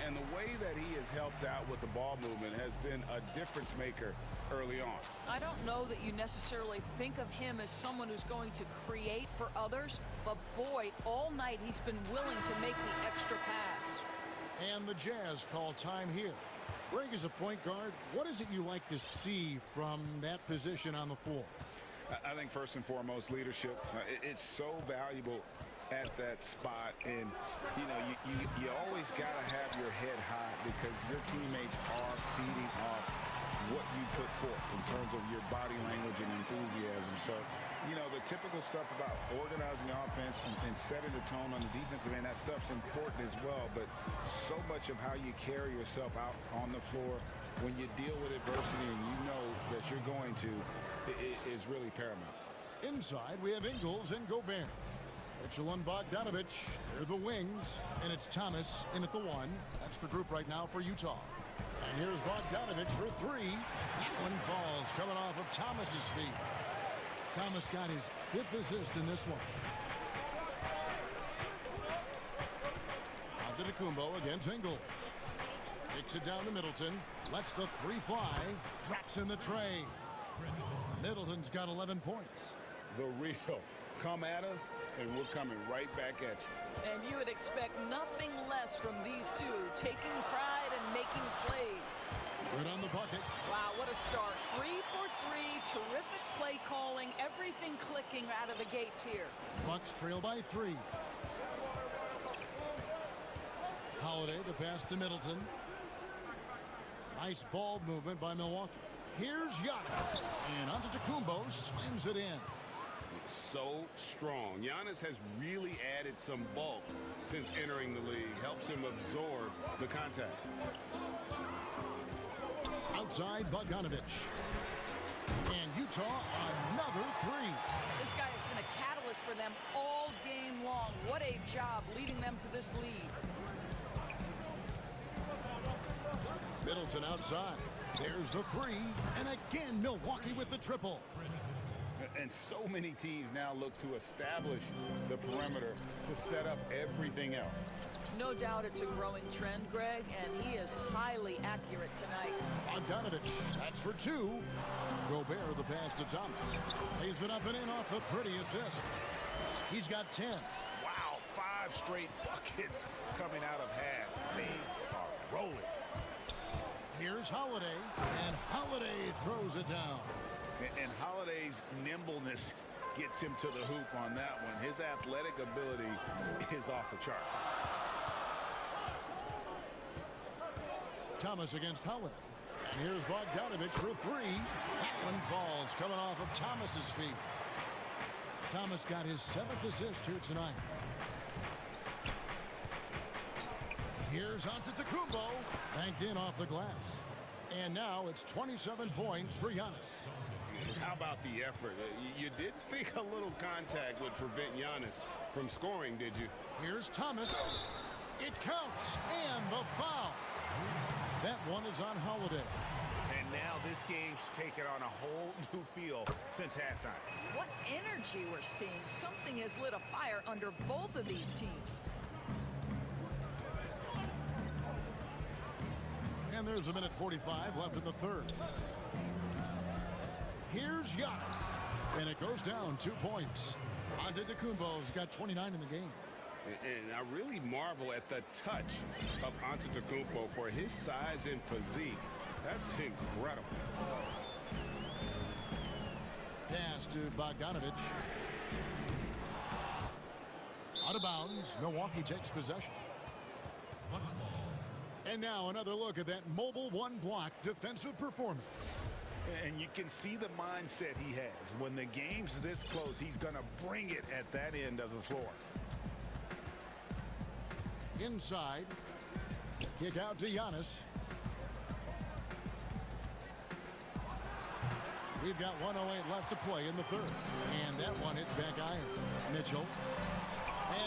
S15: And the way that he has helped out with the ball movement has been a difference maker early on.
S11: I don't know that you necessarily think of him as someone who's going to create for others, but boy, all night he's been willing to make the extra pass.
S1: And the Jazz call time here. Greg, as a point guard, what is it you like to see from that position on the floor?
S15: I think first and foremost, leadership. It's so valuable at that spot, and you know, you always got to have your head high because your teammates are feeding off what you put forth in terms of your body language and enthusiasm. So, you know, the typical stuff about organizing offense and setting the tone on the defensive end, that stuff's important as well, but so much of how you carry yourself out on the floor when you deal with adversity and you know that you're going to is really paramount.
S1: Inside, we have Ingles and Gobert. Mitchell and Bogdanovich, they're the wings, and it's Thomas in at the one. That's the group right now for Utah. And here's Bogdanovich for three. That one falls, coming off of Thomas's feet. Thomas got his 5th assist in this one. Antetokounmpo against Ingles. Kicks it down to Middleton. Lets the three fly. Drops in the tray. Middleton's got 11 points.
S15: The real. Come at us, and we're coming right back at you.
S11: And you would expect nothing less from these two, taking pride and making plays.
S1: Good on the bucket.
S11: Wow, what a start. 3 for 3, terrific play calling, everything clicking out of the gates here.
S1: Bucks trail by 3. Holiday, the pass to Middleton. Nice ball movement by Milwaukee. Here's Giannis, and Antetokounmpo slams it in.
S15: So strong. Giannis has really added some bulk since entering the league. Helps him absorb the contact.
S1: Outside Bogdanovich. And Utah, another 3.
S11: This guy has been a catalyst for them all game long. What a job leading them to this lead.
S1: Middleton outside. There's the 3. And again, Milwaukee with the triple.
S15: And so many teams now look to establish the perimeter to set up everything else.
S11: No doubt it's a growing trend, Greg, and he is highly accurate tonight.
S1: Bogdanovich, that's for 2. Gobert, the pass to Thomas. Lays it up and in off a pretty assist. He's got 10.
S15: Wow, 5 straight buckets coming out of half. They are rolling.
S1: Here's Holiday, and Holiday throws it down.
S15: And Holiday's nimbleness gets him to the hoop on that one. His athletic ability is off the charts.
S1: Thomas against Holiday. And here's Bogdanovich for 3. That one falls, coming off of Thomas's feet. Thomas got his 7th assist here tonight. Here's Antetokounmpo, banked in off the glass. And now it's 27 points for Giannis.
S15: How about the effort? You didn't think a little contact would prevent Giannis from scoring, did you?
S1: Here's Thomas. It counts, and the foul. That one is on Holiday.
S15: And now this game's taken on a whole new feel since halftime.
S11: What energy we're seeing. Something has lit a fire under both of these teams.
S1: And there's a minute 45 left in the third. Here's Giannis. And it goes down 2 points. Antetokounmpo's got 29 in the game.
S15: And I really marvel at the touch of Antetokounmpo for his size and physique. That's incredible.
S1: Pass to Bogdanovich. Out of bounds. Milwaukee takes possession. And now another look at that mobile one-block defensive performance.
S15: And you can see the mindset he has. When the game's this close, he's going to bring it at that end of the floor.
S1: Inside. Kick out to Giannis. We've got 1:08 left to play in the third. And that one hits back iron. Mitchell.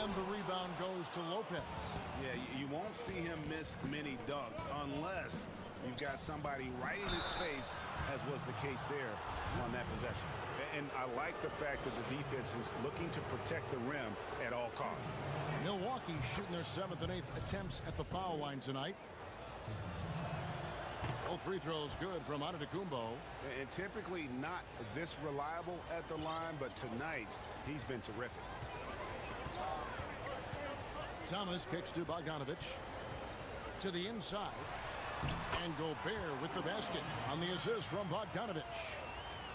S1: And the rebound goes to Lopez.
S15: Yeah, you won't see him miss many dunks unless you've got somebody right in his face as
S3: was the case there on that possession. And I like the fact that the defense is looking to protect the rim at all costs.
S1: Milwaukee shooting their 7th and 8th attempts at the foul line tonight. Both free throws good from Antetokounmpo.
S3: And typically not this reliable at the line, but tonight he's been terrific.
S1: Thomas kicks to Bogdanovic. To the inside. And Gobert with the basket on the assist from Bogdanovic.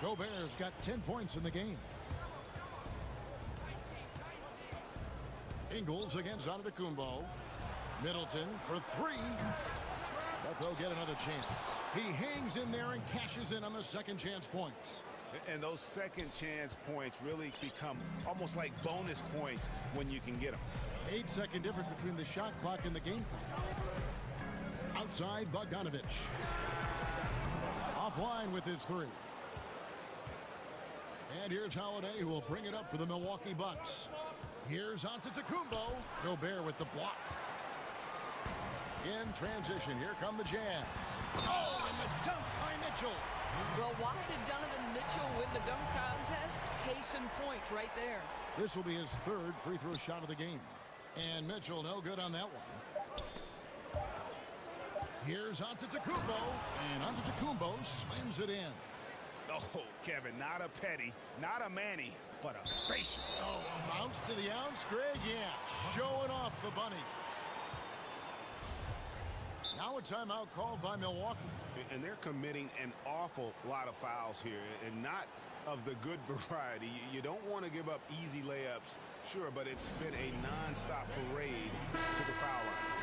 S1: Gobert's got 10 points in the game. Ingles against Antetokounmpo. Middleton for 3. But they'll get another chance. He hangs in there and cashes in on the second chance points.
S3: And those second chance points really become almost like bonus points when you can get them.
S1: 8-second difference between the shot clock and the game clock. Outside Bogdanovic. Offline with his 3. And here's Holiday, who will bring it up for the Milwaukee Bucks. Here's Antetokounmpo. Gobert with the block. In transition, here come the Jazz. Oh, and the dunk by Mitchell.
S11: Well, why did Donovan Mitchell win the dunk contest? Case in point right there.
S1: This will be his 3rd free throw shot of the game. And Mitchell no good on that one. Here's Antetokounmpo. And Antetokounmpo slams it in.
S3: Oh, Kevin, not a petty, not a Manny, but a facial.
S1: Oh, a bounce to the ounce, Greg. Yeah, showing off the bunnies. Now a timeout called by Milwaukee.
S3: And they're committing an awful lot of fouls here, and not of the good variety. You don't want to give up easy layups, sure, but it's been a non-stop parade to the foul line.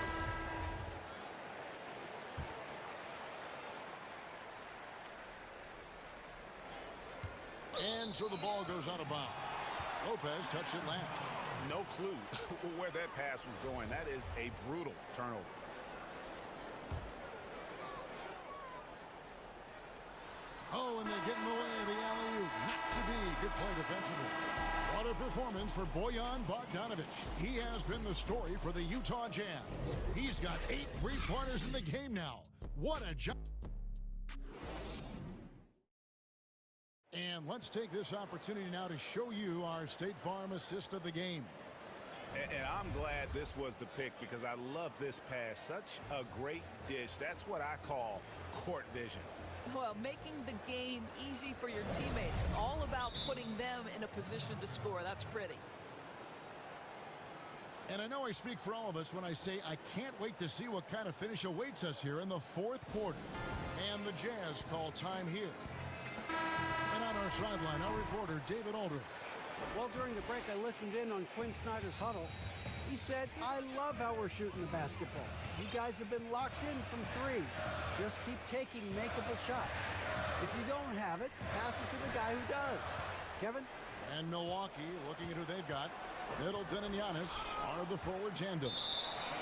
S1: And so the ball goes out of bounds. Lopez touched it last.
S3: No clue where that pass was going. That is a brutal turnover.
S1: Oh, and they get in the way of the alley-oop. Not to be. Good play defensively. What a performance for Bojan Bogdanovic. He has been the story for the Utah Jazz. He's got 8 3-pointers in the game now. What a job. And let's take this opportunity now to show you our State Farm assist of the game.
S3: And I'm glad this was the pick because I love this pass. Such a great dish. That's what I call court vision.
S11: Well, making the game easy for your teammates. All about putting them in a position to score. That's pretty.
S1: And I know I speak for all of us when I say I can't wait to see what kind of finish awaits us here in the 4th quarter. And the Jazz call time here. And on our sideline, our reporter, David Aldridge.
S6: Well, during the break, I listened in on Quinn Snyder's huddle. He said, I love how we're shooting the basketball. You guys have been locked in from 3. Just keep taking makeable shots. If you don't have it, pass it to the guy who does. Kevin?
S1: And Milwaukee, looking at who they've got. Middleton and Giannis are the forward tandem.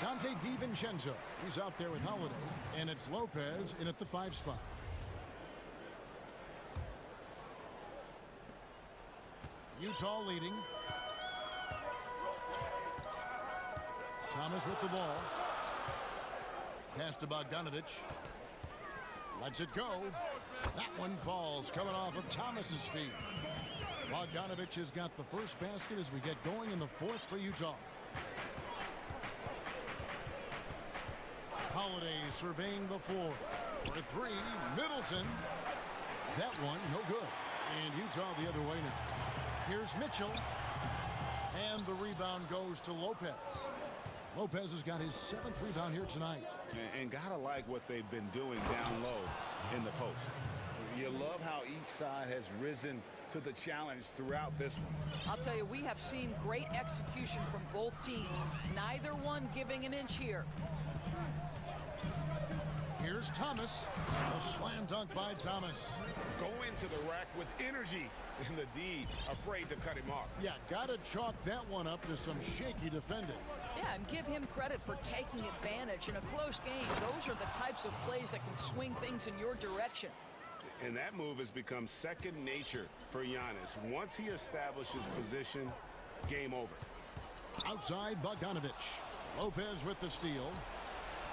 S1: Dante DiVincenzo, he's out there with Holiday. And it's Lopez in at the 5 spot. Utah leading. Thomas with the ball. Pass to Bogdanovic. Lets it go. That one falls coming off of Thomas's feet. Bogdanovic has got the first basket as we get going in the 4th for Utah. Holiday surveying the floor. For 3, Middleton. That one, no good. And Utah the other way now. Here's Mitchell. And the rebound goes to Lopez. Lopez has got his 7th rebound here tonight.
S3: And gotta like what they've been doing down low in the post. You love how each side has risen to the challenge throughout this one.
S11: I'll tell you, we have seen great execution from both teams. Neither one giving an inch here.
S1: Here's Thomas. A slam dunk by Thomas.
S3: Go into the rack with energy. And the D afraid to cut him off.
S1: Yeah, gotta chalk that one up to some shaky defending.
S11: Yeah, and give him credit for taking advantage in a close game. Those are the types of plays that can swing things in your direction.
S3: And that move has become second nature for Giannis. Once he establishes position, game over.
S1: Outside Bogdanovic. Lopez with the steal.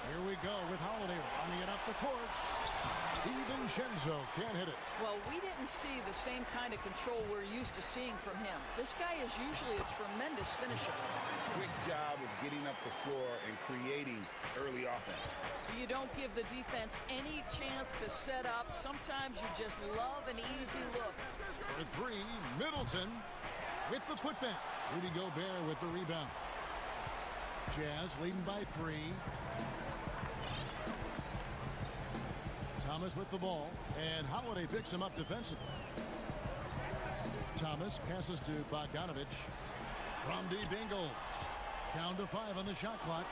S1: Here we go with Holiday running it up the court. DiVincenzo can't hit it.
S11: Well, we didn't see the same kind of control we're used to seeing from him. This guy is usually a tremendous finisher.
S15: Quick job of getting up the floor and creating early offense.
S11: You don't give the defense any chance to set up. Sometimes you just love an easy look.
S1: For three, Middleton with the putback. Rudy Gobert with the rebound. Jazz leading by 3. Thomas with the ball, and Holiday picks him up defensively. Thomas passes to Bogdanovich. From deep, Ingles. Down to 5 on the shot clock.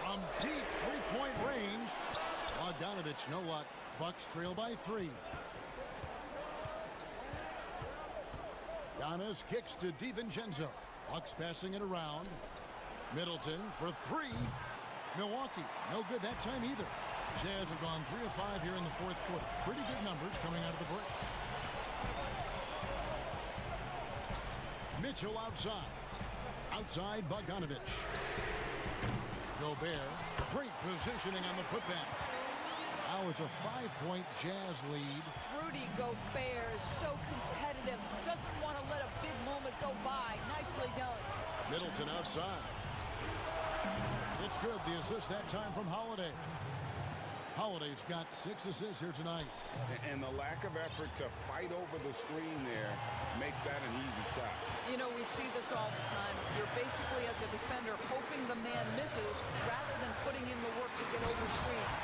S1: From deep three-point range. Bogdanovich, no luck. Bucks trail by 3. Giannis kicks to DiVincenzo. Bucks passing it around. Middleton for 3. Milwaukee, no good that time either. Jazz have gone 3 of 5 here in the fourth quarter. Pretty good numbers coming out of the break. Mitchell outside. Outside Bogdanovich. Gobert, great positioning on the putback. Now it's a 5-point Jazz lead.
S11: Rudy Gobert is so competitive. Doesn't want to let a big moment go by. Nicely done.
S1: Middleton outside. It's good. The assist that time from Holiday. Holiday's got 6 assists here tonight.
S15: And the lack of effort to fight over the screen there makes that an easy shot.
S11: You know, we see this all the time. You're basically, as a defender, hoping the man misses rather than putting in the work to get over screens.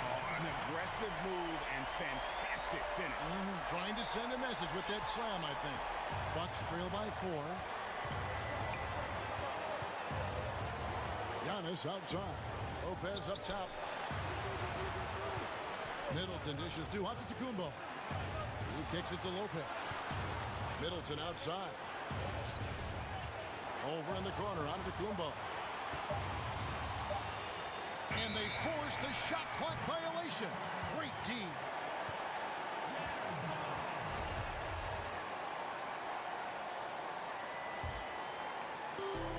S15: Oh, an aggressive move and fantastic finish.
S1: Trying to send a message with that slam, I think. Bucks trail by 4. Giannis outside. Lopez up top. Middleton dishes to Antetokounmpo. He kicks it to Lopez. Middleton outside. Over in the corner, Antetokounmpo. And they force the shot clock violation. Great D.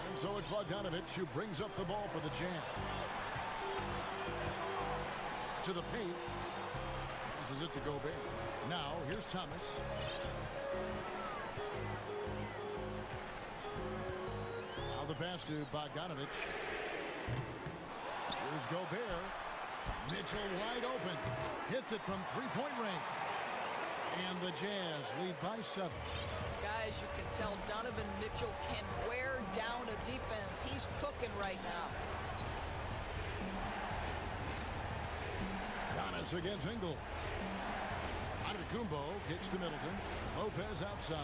S1: And so it's Bogdanovich who brings up the ball for the Jazz. To the paint. This is it to Gobert. Now, here's Thomas. Now the pass to Bogdanovich. Here's Gobert. Mitchell wide open. Hits it from three-point range. And the Jazz lead by 7.
S11: Guys, you can tell Donovan Mitchell can wear down a defense. He's cooking right now.
S1: Giannis against Ingles. Antetokounmpo kicks to Middleton. Lopez outside.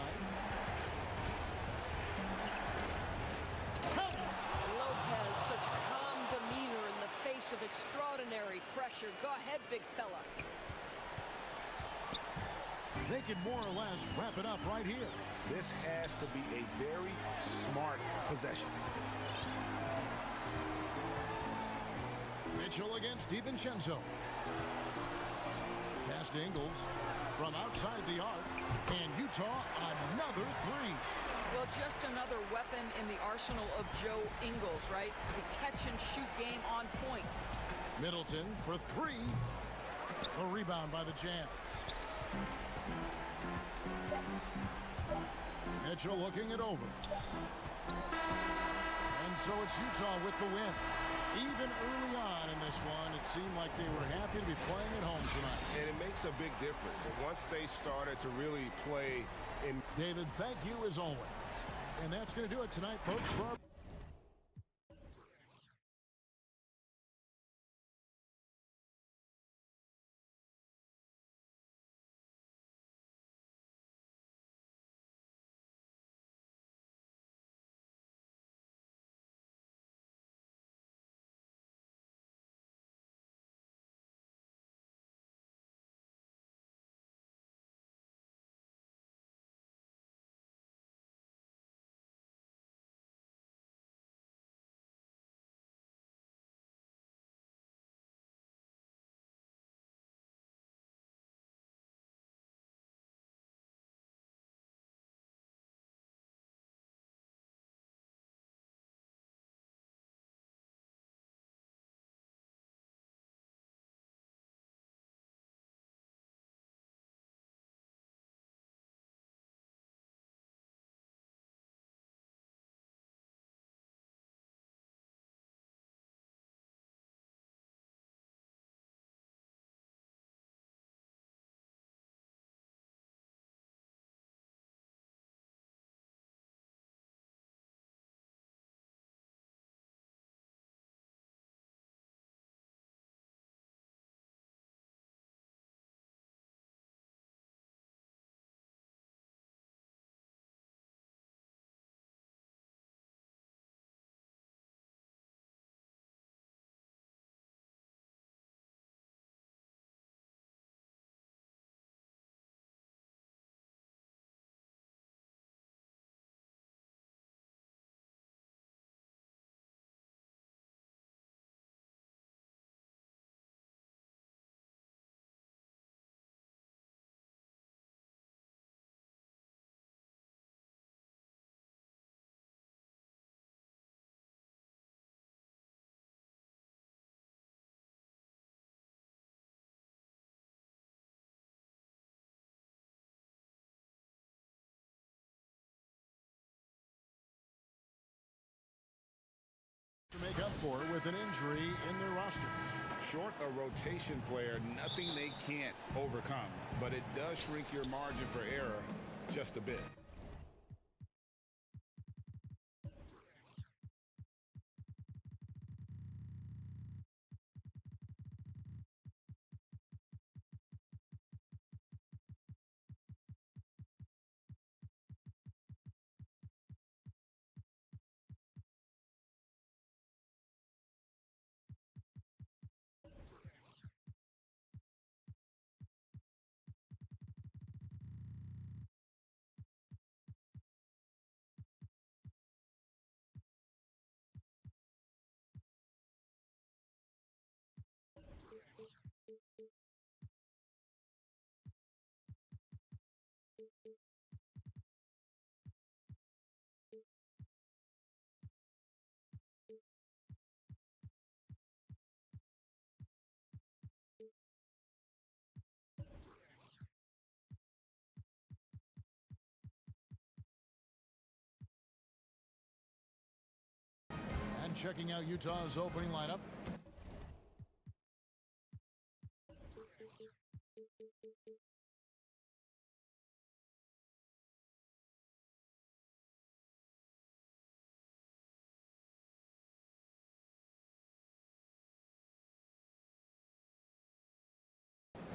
S11: Lopez, such calm demeanor in the face of extraordinary pressure. Go ahead, big fella.
S1: They can more or less wrap it up right here.
S15: This has to be a very smart possession.
S1: Mitchell against DiVincenzo. Pass to Ingles from outside the arc. And Utah, another 3.
S11: Well, just another weapon in the arsenal of Joe Ingles, right? The catch-and-shoot game on point.
S1: Middleton for 3. A rebound by the Jazz. Mitchell looking it over. And so it's Utah with the win. Even early on in this one, it seemed like they were happy to be playing at home tonight.
S3: And it makes a big difference. And once they started to really play in...
S1: David, thank you as always. And that's going to do it tonight, folks, for our up for with an injury in their roster.
S15: Short a rotation player, nothing they can't overcome, but it does shrink your margin for error just a bit.
S1: And checking out Utah's opening lineup.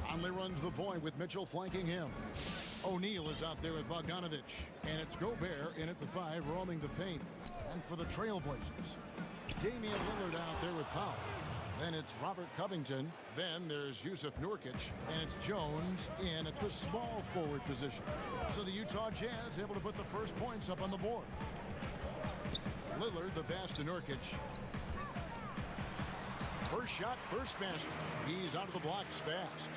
S1: Conley runs the point with Mitchell flanking him. O'Neal is out there with Bogdanovich. And it's Gobert in at the 5, roaming the paint. And for the Trailblazers, Damian Lillard out there with Powell. Then it's Robert Covington. Then there's Yusuf Nurkic. And it's Jones in at the small forward position. So the Utah Jazz able to put the first points up on the board. Lillard, the pass to Nurkic. First shot, first basket. He's out of the blocks fast.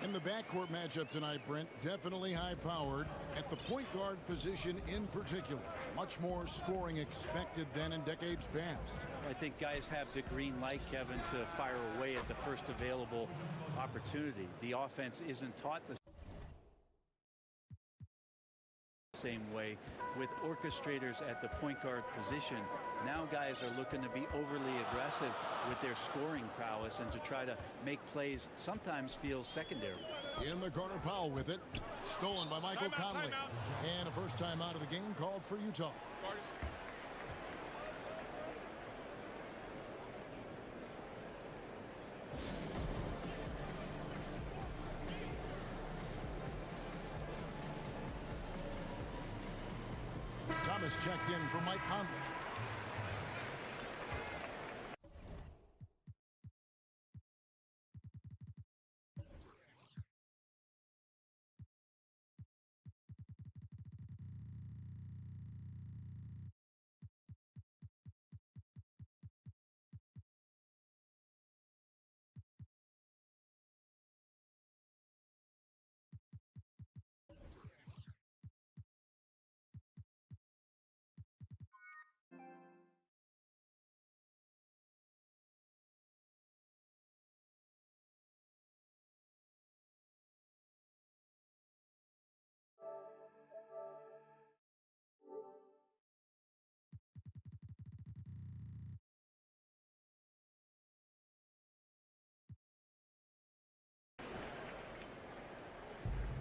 S1: In the backcourt matchup tonight, Brent, definitely high-powered at the point guard position in particular. Much more scoring expected than in decades past.
S10: I think guys have the green light, Kevin, to fire away at the first available opportunity. The offense isn't taught the same way with orchestrators at the point guard position. Now guys are looking to be overly aggressive with their scoring prowess and to try to make plays sometimes feels secondary.
S1: In the corner, Powell with it. Stolen by Michael Conley. And a first time out of the game called for Utah. Thomas checked in for Mike Conley.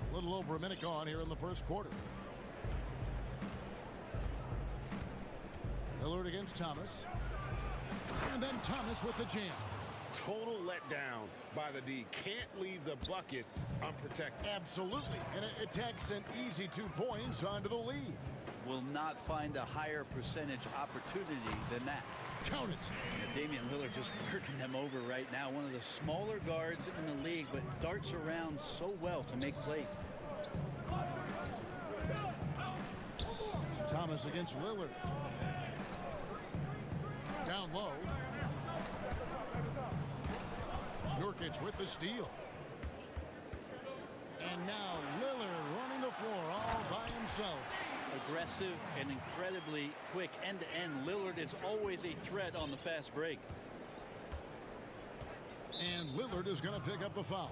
S1: A little over a minute gone here in the first quarter. Lillard against Thomas. And then Thomas with the jam.
S15: Total letdown by the D. Can't leave the bucket unprotected.
S1: Absolutely. And it takes an easy 2 points onto the lead.
S10: Will not find a higher percentage opportunity than that.
S1: Count it.
S10: Damian Lillard just working them over right now. One of the smaller guards in the league, but darts around so well to make plays.
S1: Thomas against Lillard. Down low. Nurkic with the steal. And now Lillard running the floor all by himself.
S10: Aggressive and incredibly quick end-to-end. Lillard is always a threat on the fast break.
S1: And Lillard is going to pick up the foul.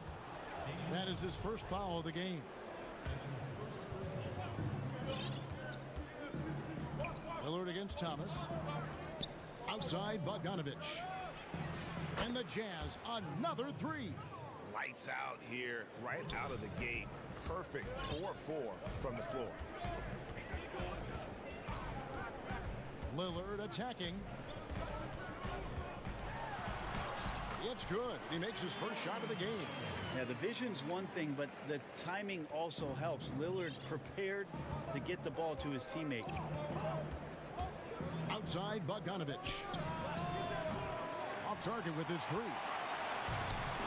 S1: That is his first foul of the game. Lillard against Thomas. Outside Bogdanovich. And the Jazz, another three.
S3: Lights out here, right out of the gate. Perfect 4-4 from the floor.
S1: Lillard attacking. It's good. He makes his first shot of the game.
S10: Yeah, the vision's one thing, but the timing also helps. Lillard prepared to get the ball to his teammate.
S1: Outside Bogdanovich. Off target with his three.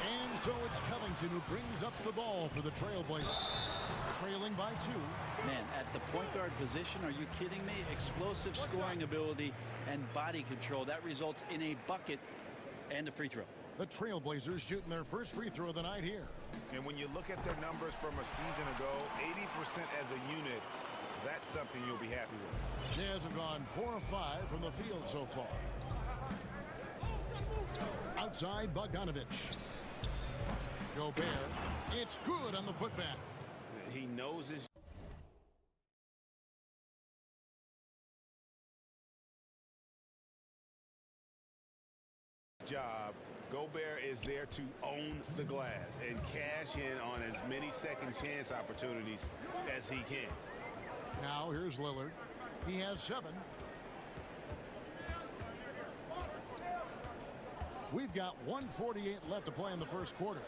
S1: And so it's Covington who brings up the ball for the Trailblazers. Trailing by 2.
S10: Man, at the point guard position, are you kidding me? Explosive scoring ability and body control. That results in a bucket and a free throw.
S1: The Trailblazers shooting their first free throw of the night here.
S3: And when you look at their numbers from a season ago, 80% as a unit, that's something you'll be happy with.
S1: Jazz have gone 4 of 5 from the field so far. Outside Bogdanovich. Gobert. It's good on the putback.
S3: He knows his job. Gobert is there to own the glass and cash in on as many second chance opportunities as he can.
S1: Now here's Lillard. He has 7. We've got 1:48 left to play in the first quarter.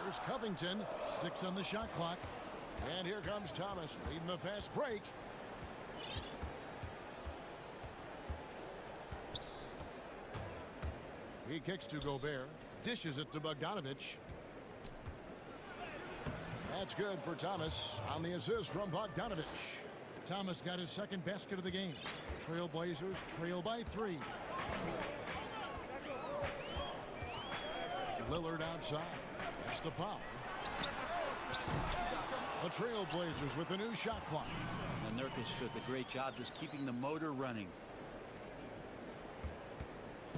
S1: Here's Covington, 6 on the shot clock. And here comes Thomas leading the fast break. He kicks to Gobert, dishes it to Bogdanovich. That's good for Thomas on the assist from Bogdanovich. Thomas got his second basket of the game. Trailblazers trail by 3. Lillard outside. That's the Powell. The Trailblazers with the new shot clock.
S10: And Nurkic did a great job just keeping the motor running.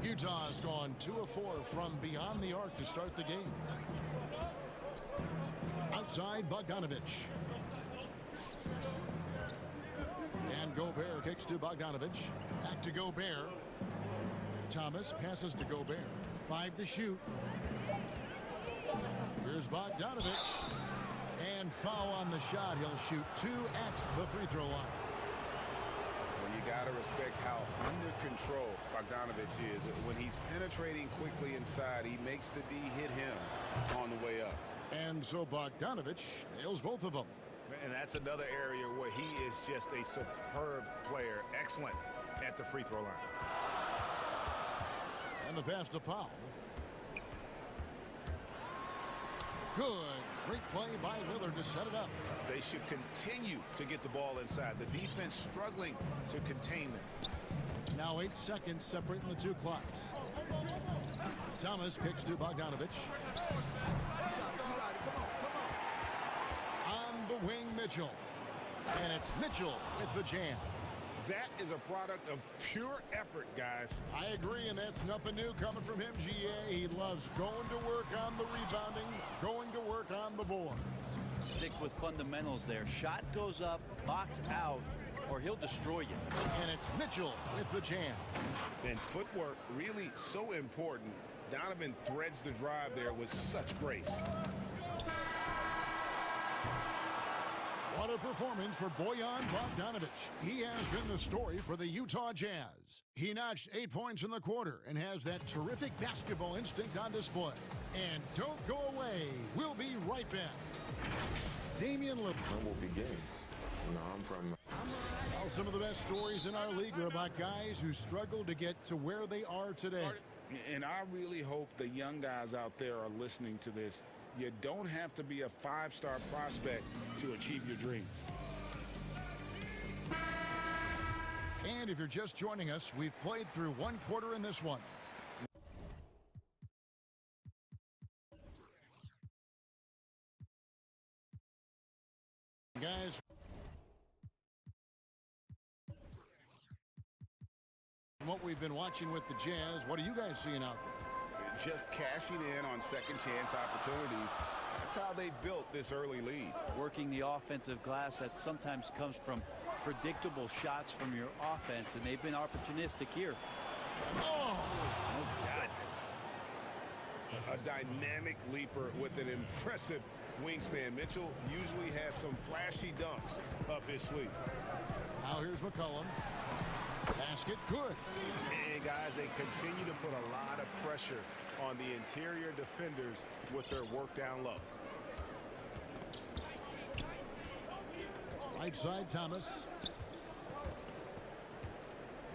S1: Utah's gone 2 of 4 from beyond the arc to start the game. Outside Bogdanovich. And Gobert kicks to Bogdanovich. Back to Gobert. Thomas passes to Gobert. 5 to shoot. Here's Bogdanovich. And foul on the shot. He'll shoot 2 at the free throw line.
S3: Well, you got to respect how under control Bogdanovich is. When he's penetrating quickly inside, he makes the D hit him on the way up.
S1: And so Bogdanovich nails both of them.
S3: And that's another area where he is just a superb player. Excellent at the free throw line.
S1: And the pass to Powell. Good. Great play by Lillard to set it up.
S3: They should continue to get the ball inside. The defense struggling to contain them.
S1: Now 8 seconds separating the 2 clocks. Thomas kicks to Bogdanovich. On the wing, Mitchell. And it's Mitchell with the jam.
S3: That is a product of pure effort, guys.
S1: I agree, and that's nothing new coming from him, GA. He loves going to work on the rebounding, going to work on the boards.
S10: Stick with fundamentals there. Shot goes up, box out, or he'll destroy you.
S1: And it's Mitchell with the jam.
S3: And footwork really so important. Donovan threads the drive there with such grace.
S1: What a performance for Bojan Bogdanovich. He has been the story for the Utah Jazz. He notched 8 points in the quarter and has that terrific basketball instinct on display. And don't go away. We'll be right back. Damian Lillard.
S5: Humble beginnings. You know, I'm from...
S1: Well, some of the best stories in our league are about guys who struggled to get to where they are today.
S15: And I really hope the young guys out there are listening to this. You don't have to be a 5-star prospect to achieve your dreams.
S1: And if you're just joining us, we've played through 1 quarter in this one. Guys, what we've been watching with the Jazz, what are you guys seeing out there?
S3: Just cashing in on second chance opportunities. That's how they built this early lead.
S10: Working the offensive glass that sometimes comes from predictable shots from your offense, and they've been opportunistic here.
S1: Oh,
S3: a dynamic leaper with an impressive wingspan. Mitchell usually has some flashy dunks up his sleeve.
S1: Now here's McCollum. Basket good.
S3: And guys, they continue to put a lot of pressure on the interior defenders with their work down low.
S1: Right side, Thomas.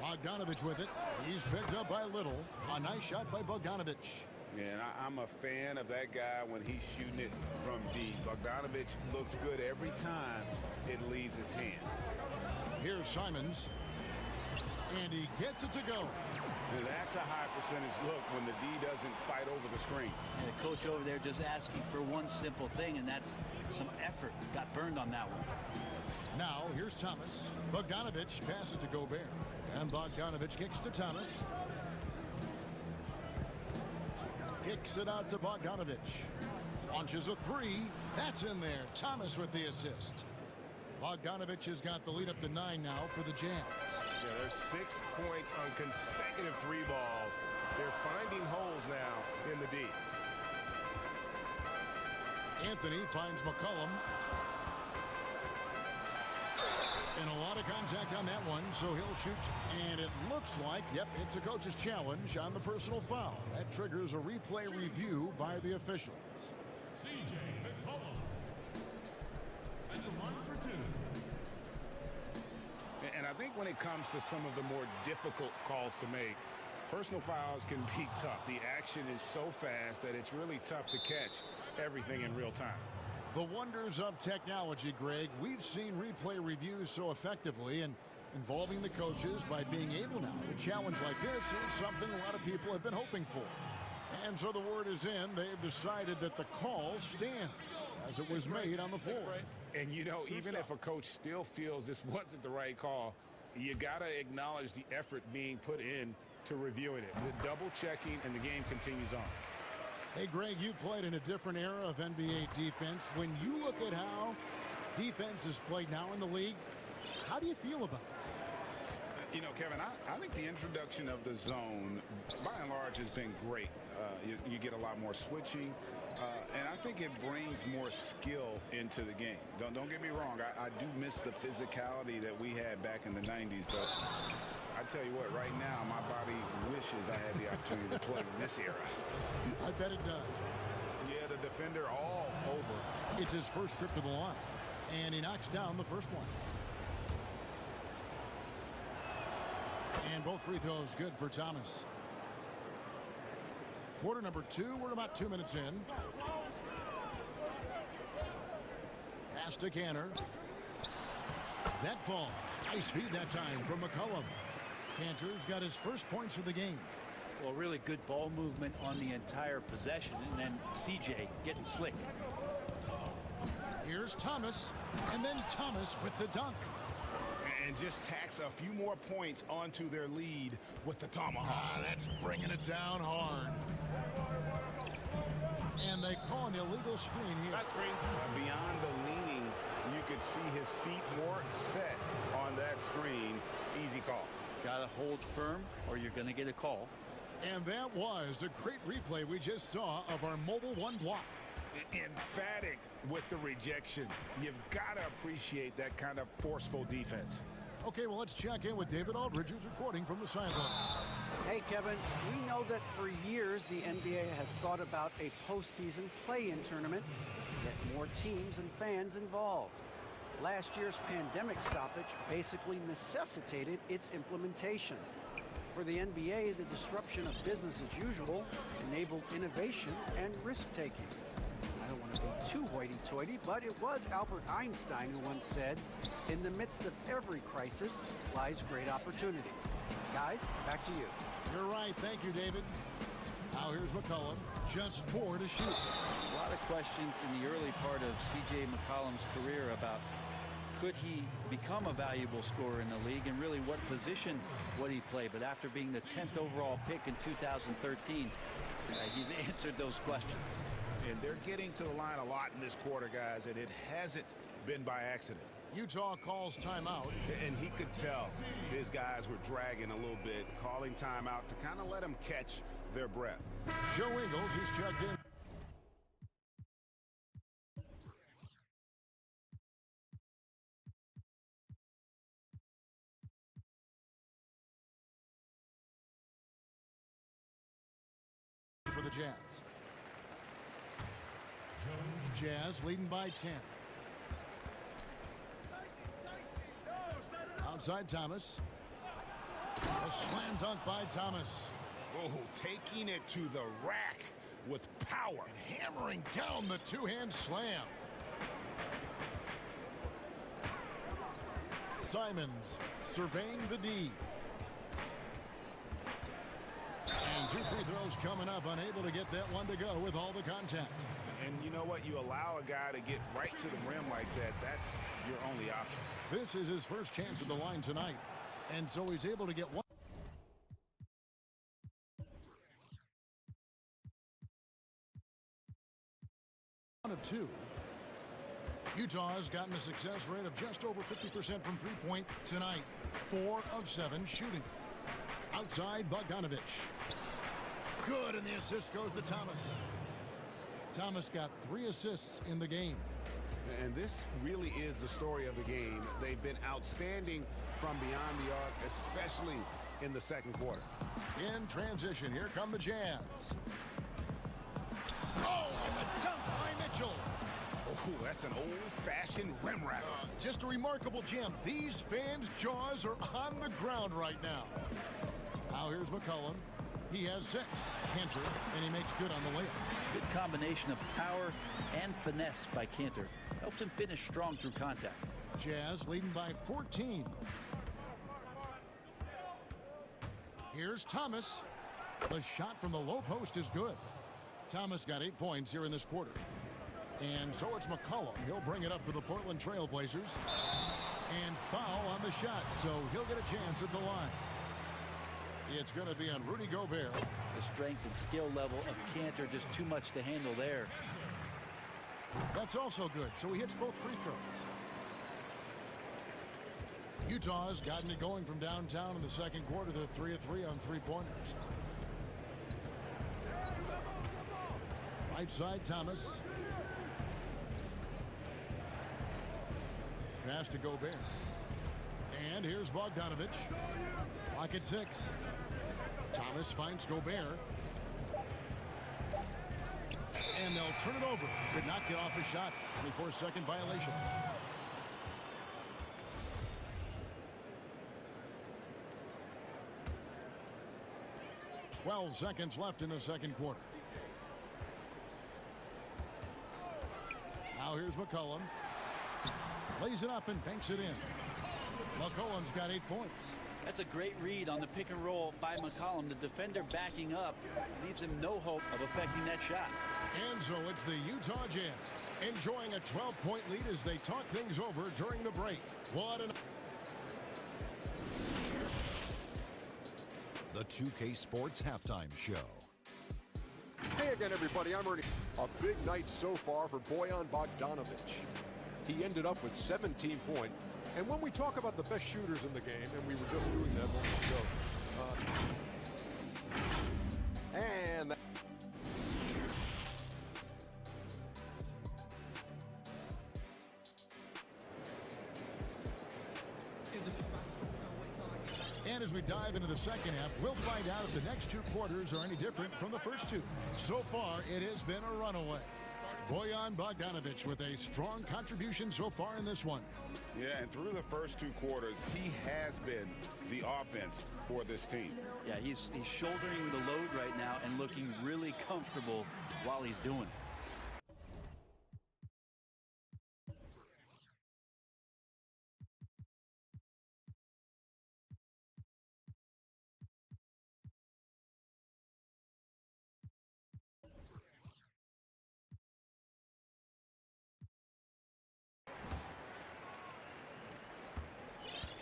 S1: Bogdanovich with it. He's picked up by Little. A nice shot by Bogdanovich.
S3: And I'm a fan of that guy when he's shooting it from deep. Bogdanovich looks good every time it leaves his hands.
S1: Here's Simons. And he gets it to go.
S3: And that's a high percentage look when the D doesn't fight over the screen.
S10: And the coach over there just asking for one simple thing, and that's some effort. Got burned on that one.
S1: Now, here's Thomas. Bogdanovich passes to Gobert. And Bogdanovich kicks to Thomas. Kicks it out to Bogdanovich. Launches a three. That's in there. Thomas with the assist. Bogdanovich has got the lead up to 9 now for the Jazz.
S3: Yeah, there's 6 points on consecutive three balls. They're finding holes now in the D.
S1: Anthony finds McCollum. And a lot of contact on that one, so he'll shoot. And it looks like, yep, it's a coach's challenge on the personal foul. That triggers a replay review by the officials.
S18: C.J. McCollum. And the line for 2.
S3: And I think when it comes to some of the more difficult calls to make, personal fouls can be tough. The action is so fast that it's really tough to catch everything in real time.
S1: The wonders of technology, Greg. We've seen replay reviews so effectively, and involving the coaches by being able now to challenge like this is something a lot of people have been hoping for. And so the word is in. They've decided that the call stands as it was made on the floor.
S3: And, you know, even if a coach still feels this wasn't the right call, you got to acknowledge the effort being put in to reviewing it. The double checking, and the game continues on.
S1: Hey, Greg, you played in a different era of NBA defense. When you look at how defense is played now in the league, how do you feel about it?
S15: You know, Kevin, I think the introduction of the zone, by and large, has been great. You get a lot more switching, and I think it brings more skill into the game. Don't get me wrong. I do miss the physicality that we had back in the 90s, but I tell you what, right now, my body wishes I had the opportunity to play in this era.
S1: I bet it does.
S3: Yeah, the defender all over.
S1: It's his first trip to the line, and he knocks down the first one. And both free throws good for Thomas. Quarter number 2, we're about 2 minutes in. Pass to Canner. That falls. Nice feed that time from McCollum. Cantor's got his first points of the game.
S10: Well, really good ball movement on the entire possession, and then CJ getting slick.
S1: Here's Thomas, and then Thomas with the dunk.
S3: And just tacks a few more points onto their lead with the tomahawk.
S1: That's bringing it down hard. And they call an illegal screen here.
S3: That screen. Beyond the leaning, you could see his feet more set on that screen. Easy call.
S10: Got to hold firm or you're going to get a call.
S1: And that was a great replay we just saw of our Mobile One block.
S3: Emphatic with the rejection. You've got to appreciate that kind of forceful defense.
S1: Okay, well, let's check in with David Aldridge, who's reporting from the sideline.
S6: Hey, Kevin, we know that for years the NBA has thought about a postseason play-in tournament to get more teams and fans involved. Last year's pandemic stoppage basically necessitated its implementation. For the NBA, the disruption of business as usual enabled innovation and risk-taking. I don't want to be too hoity-toity, but it was Albert Einstein who once said, "In the midst of every crisis lies great opportunity." Guys, back to you.
S1: You're right. Thank you, David. Now here's McCollum. Just 4 to shoot.
S10: A lot of questions in the early part of C.J. McCollum's career about could he become a valuable scorer in the league, and really what position would he play. But after being the 10th overall pick in 2013, he's answered those questions.
S3: And they're getting to the line a lot in this quarter, guys, and it hasn't been by accident.
S1: Utah calls timeout.
S15: And he could tell his guys were dragging a little bit, calling timeout to kind of let them catch their breath.
S1: Joe Ingles, who's checked in. For the Jazz. Jazz leading by 10. Outside Thomas. A slam dunk by Thomas.
S15: Oh, taking it to the rack with power.
S1: And hammering down the two-hand slam. Simons surveying the D. And 2 free throws coming up, unable to get that one to go with all the contact.
S15: And you know what? You allow a guy to get right to the rim like that, that's your only option.
S1: This is his first chance at the line tonight. And so he's able to get one. One of 2. Utah has gotten a success rate of just over 50% from three-point tonight. 4 of 7 shooting. Outside Bogdanovich. Good, and the assist goes to Thomas. Thomas got 3 assists in the game.
S15: And this really is the story of the game. They've been outstanding from beyond the arc, especially in the second quarter.
S1: In transition, here come the Jazz. Oh, and the dunk by Mitchell.
S15: Oh, that's an old-fashioned rim rack.
S1: Just a remarkable jam. These fans' jaws are on the ground right now. Now here's McCollum. He has 6. Cantor, and he makes good on the layup.
S10: Good combination of power and finesse by Cantor. Helps him finish strong through contact.
S1: Jazz leading by 14. Here's Thomas. The shot from the low post is good. Thomas got 8 points here in this quarter. And so it's McCollum. He'll bring it up for the Portland Trail Blazers. And foul on the shot, so he'll get a chance at the line. It's going to be on Rudy Gobert.
S10: The strength and skill level of Cantor just too much to handle there.
S1: That's also good, so he hits both free throws. Utah has gotten it going from downtown in the second quarter. They're 3 of 3 on three-pointers. Right side, Thomas. Pass to Gobert. And here's Bogdanovich. Clock at 6. Thomas finds Gobert. And they'll turn it over. Could not get off his shot. 24-second violation. Twelve seconds left in the second quarter. Now here's McCollum. Plays it up and banks it in. McCollum's got 8 points.
S10: That's a great read on the pick and roll by McCollum. The defender backing up leaves him no hope of affecting that shot.
S1: And so it's the Utah Jazz enjoying a 12-point lead as they talk things over during the break. What an...
S7: The 2K Sports Halftime Show.
S8: Hey again, everybody. I'm Ernie. A big night so far for Bojan Bogdanovich. He ended up with 17 points. And when we talk about the best shooters in the game, and we were just doing that moment ago, and that
S1: And as we dive into the second half, we'll find out if the next 2 quarters are any different from the first 2. So far, it has been a runaway. Bojan Bogdanovich with a strong contribution so far in this one.
S15: Yeah, and through the first 2 quarters, he has been the offense for this team.
S10: Yeah, he's shouldering the load right now and looking really comfortable while he's doing it.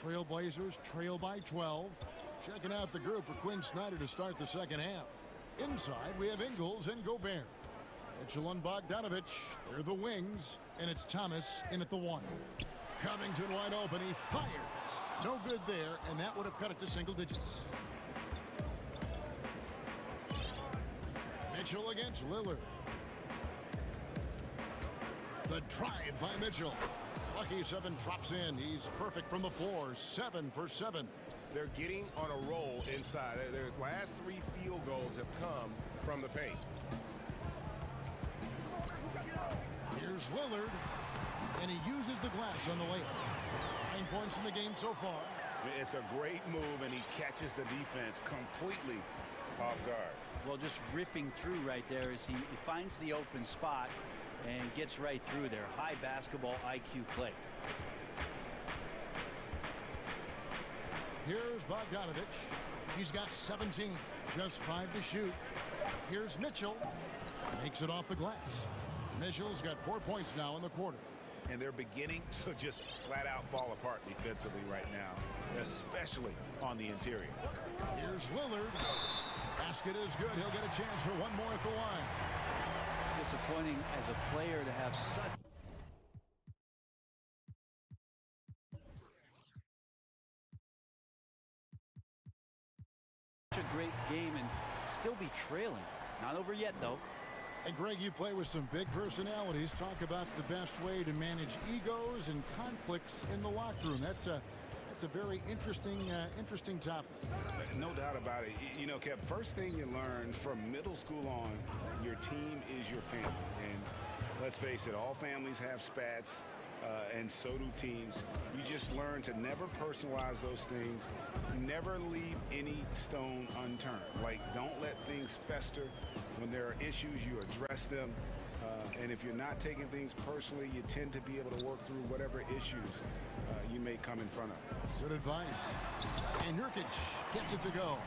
S1: Trailblazers trail by 12. Checking out the group for Quinn Snyder to start the second half. Inside, we have Ingles and Gobert. Mitchell and Bogdanovich, they're the wings, and it's Thomas in at the 1. Covington wide open. He fires. No good there, and that would have cut it to single digits. Mitchell against Lillard. The drive by Mitchell. Lucky 7 drops in. He's perfect from the floor. 7 for 7.
S3: They're getting on a roll inside. Their last 3 field goals have come from the paint.
S1: Here's Lillard, and he uses the glass on the layup. 9 points in the game so far.
S3: It's a great move, and he catches the defense completely off guard.
S10: Well, just ripping through right there as he finds the open spot and gets right through there. High basketball IQ play.
S1: Here's Bogdanovich. He's got 17, just 5 to shoot. Here's Mitchell. Makes it off the glass. Mitchell's got 4 points now in the quarter.
S15: And they're beginning to just flat out fall apart defensively right now, especially on the interior.
S1: Here's Lillard. Basket is good. He'll get a chance for one more at the line.
S10: Disappointing as a player to have such a great game and still be trailing. Not over yet, though.
S1: And Greg, you play with some big personalities. Talk about the best way to manage egos and conflicts in the locker room. That's a very interesting topic.
S15: No doubt about it. You know, Kev, first thing you learn from middle school on, your team is your family. And let's face it, all families have spats, and so do teams. You just learn to never personalize those things. Never leave any stone unturned. Like, don't let things fester. When there are issues, you address them. And if you're not taking things personally, you tend to be able to work through whatever issues you may come in front of.
S1: Good advice. And Nurkic gets it to go.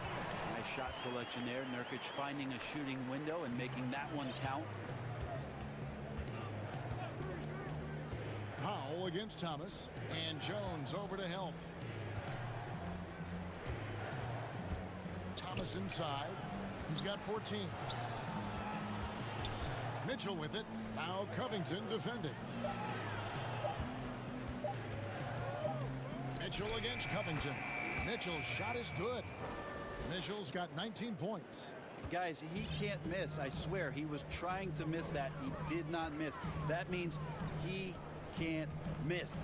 S10: Nice shot selection there. Nurkic finding a shooting window and making that one count.
S1: Powell against Thomas. And Jones over to help. Thomas inside. He's got 14. Mitchell with it. Now Covington defending. Mitchell against Covington. Mitchell's shot is good. Mitchell's got 19 points.
S10: Guys, he can't miss. I swear, he was trying to miss that. He did not miss. That means he can't miss.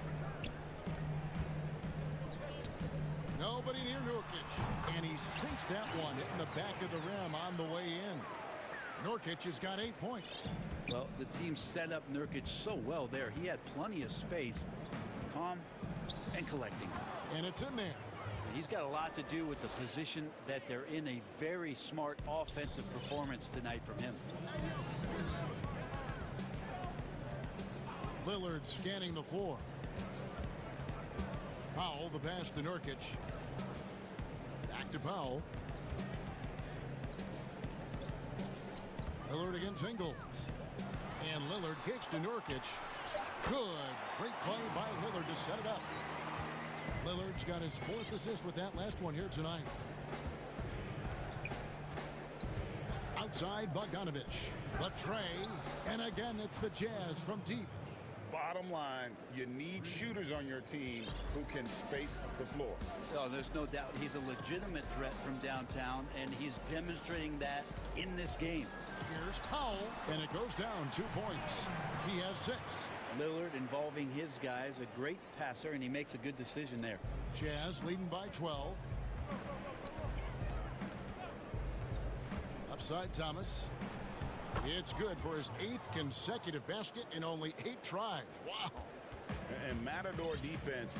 S1: Nobody near Nurkic. And he sinks that one, hitting the back of the rim on the way in. Nurkic has got 8 points.
S10: Well, the team set up Nurkic so well there. He had plenty of space. Calm and collecting.
S1: And it's in there.
S10: He's got a lot to do with the position that they're in. A very smart offensive performance tonight from him.
S1: Lillard scanning the floor. Powell, the pass to Nurkic. Back to Powell. Lillard against Ingles. And Lillard kicks to Nurkic. Good. Great play by Lillard to set it up. Lillard's got his 4th assist with that last one here tonight. Outside Bogdanovich. The tray. And again, it's the Jazz from deep.
S15: Bottom line, you need shooters on your team who can space the floor.
S10: Oh, there's no doubt he's a legitimate threat from downtown, and he's demonstrating that in this game.
S1: Here's Powell, and it goes down 2 points. He has 6.
S10: Lillard involving his guys, a great passer, and he makes a good decision there.
S1: Jazz leading by 12. Upside Thomas. It's good for his 8th consecutive basket in only 8 tries. Wow.
S15: And Matador defense,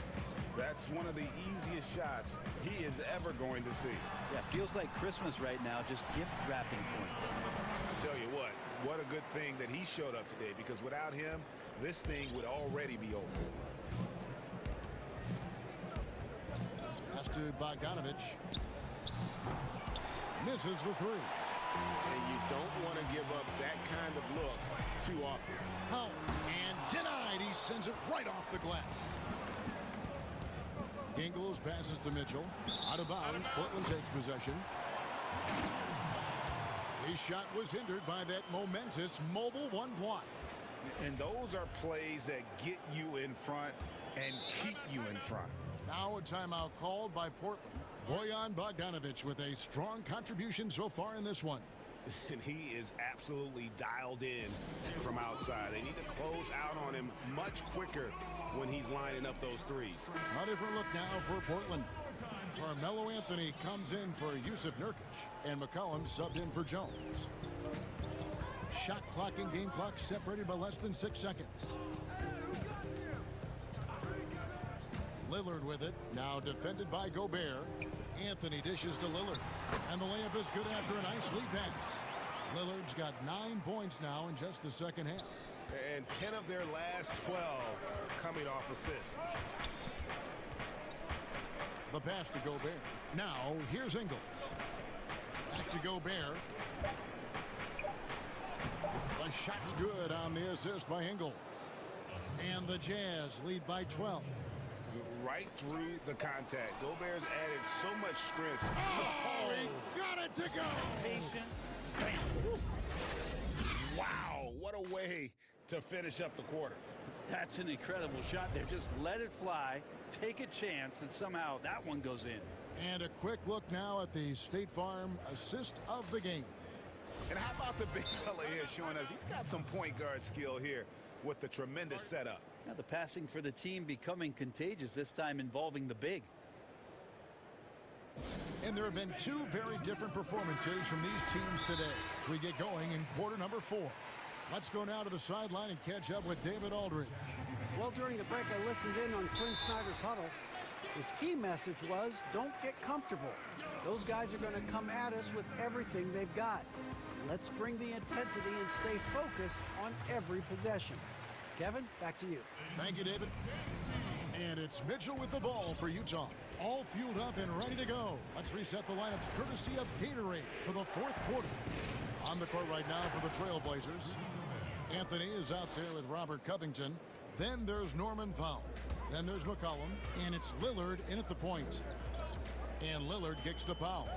S15: that's one of the easiest shots he is ever going to see.
S10: Yeah, feels like Christmas right now, just gift wrapping points.
S15: I tell you what a good thing that he showed up today, because without him, this thing would already be over.
S1: Pass to Bogdanovich. Misses the 3.
S3: And you don't want to give up that kind of look too often.
S1: Oh, and denied. He sends it right off the glass. Ingles passes to Mitchell. Out of bounds. Portland takes possession. His shot was hindered by that momentous mobile 1 block.
S15: And those are plays that get you in front and keep you in front.
S1: Now a timeout called by Portland. Bojan Bogdanovic with a strong contribution so far in this one.
S3: And he is absolutely dialed in from outside. They need to close out on him much quicker when he's lining up those threes.
S1: A different look now for Portland. Carmelo Anthony comes in for Yusuf Nurkic, and McCollum subbed in for Jones. Shot clock and game clock separated by less than 6 seconds. Lillard with it, now defended by Gobert. Anthony dishes to Lillard, and the layup is good after a nice lead pass. Lillard's got 9 points now in just the second half.
S3: And 10 of their last 12 coming off assists.
S1: The pass to Gobert. Now, here's Ingles. Back to Gobert. The shot's good on the assist by Ingles. And the Jazz lead by 12.
S3: Right through the contact. Gobert's added so much strength.
S1: Oh, he got it to go.
S3: Wow, what a way to finish up the quarter.
S10: That's an incredible shot there. Just let it fly, take a chance, and somehow that one goes in.
S1: And a quick look now at the State Farm assist of the game.
S3: And how about the big fella here showing us he's got some point guard skill here with the tremendous setup.
S10: Now the passing for the team becoming contagious, this time involving the big.
S1: And there have been 2 very different performances from these teams today. We get going in quarter number 4. Let's go now to the sideline and catch up with David Aldridge.
S6: Well, during the break, I listened in on Quinn Snyder's huddle. His key message was, don't get comfortable. Those guys are going to come at us with everything they've got. Let's bring the intensity and stay focused on every possession. Kevin, back to you.
S1: Thank you, David. And it's Mitchell with the ball for Utah. All fueled up and ready to go. Let's reset the lineups courtesy of Gatorade for the 4th quarter. On the court right now for the Trailblazers. Anthony is out there with Robert Covington. Then there's Norman Powell. Then there's McCollum. And it's Lillard in at the point. And Lillard kicks to Powell.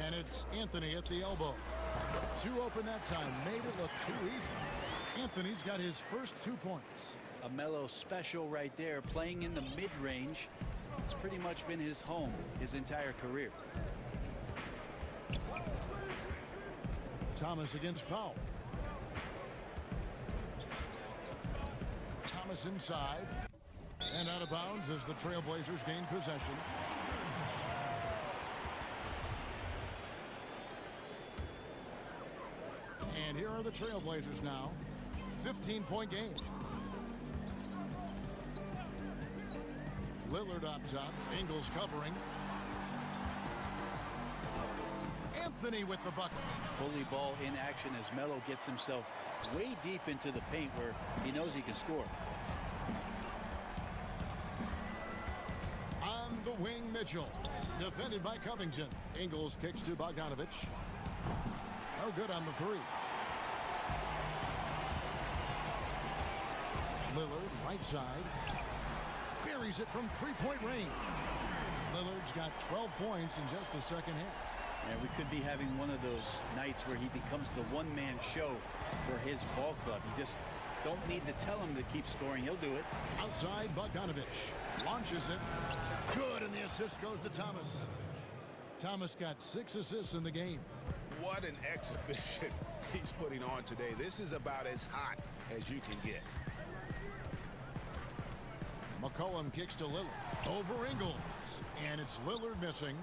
S1: And it's Anthony at the elbow. 2 open that time. Made it look too easy. Anthony's got his first 2 points.
S10: A Melo special right there, playing in the mid-range. It's pretty much been his home his entire career.
S1: Thomas against Powell. Thomas inside. And out of bounds as the Trailblazers gain possession. And here are the Trailblazers now. 15-point game. Lillard up top. Ingles covering. Anthony with the bucket.
S10: Bully ball in action as Melo gets himself way deep into the paint where he knows he can score.
S1: On the wing, Mitchell. Defended by Covington. Ingles kicks to Bogdanovic. No good on the 3. Lillard, right side. Buries it from 3-point range. Lillard's got 12 points in just the second half.
S10: Yeah, we could be having one of those nights where he becomes the one-man show for his ball club. You just don't need to tell him to keep scoring. He'll do it.
S1: Outside, Bogdanovic launches it. Good, and the assist goes to Thomas. Thomas got 6 assists in the game.
S3: What an exhibition he's putting on today. This is about as hot as you can get.
S1: McCollum kicks to Lillard. Over Ingles. And it's Lillard missing.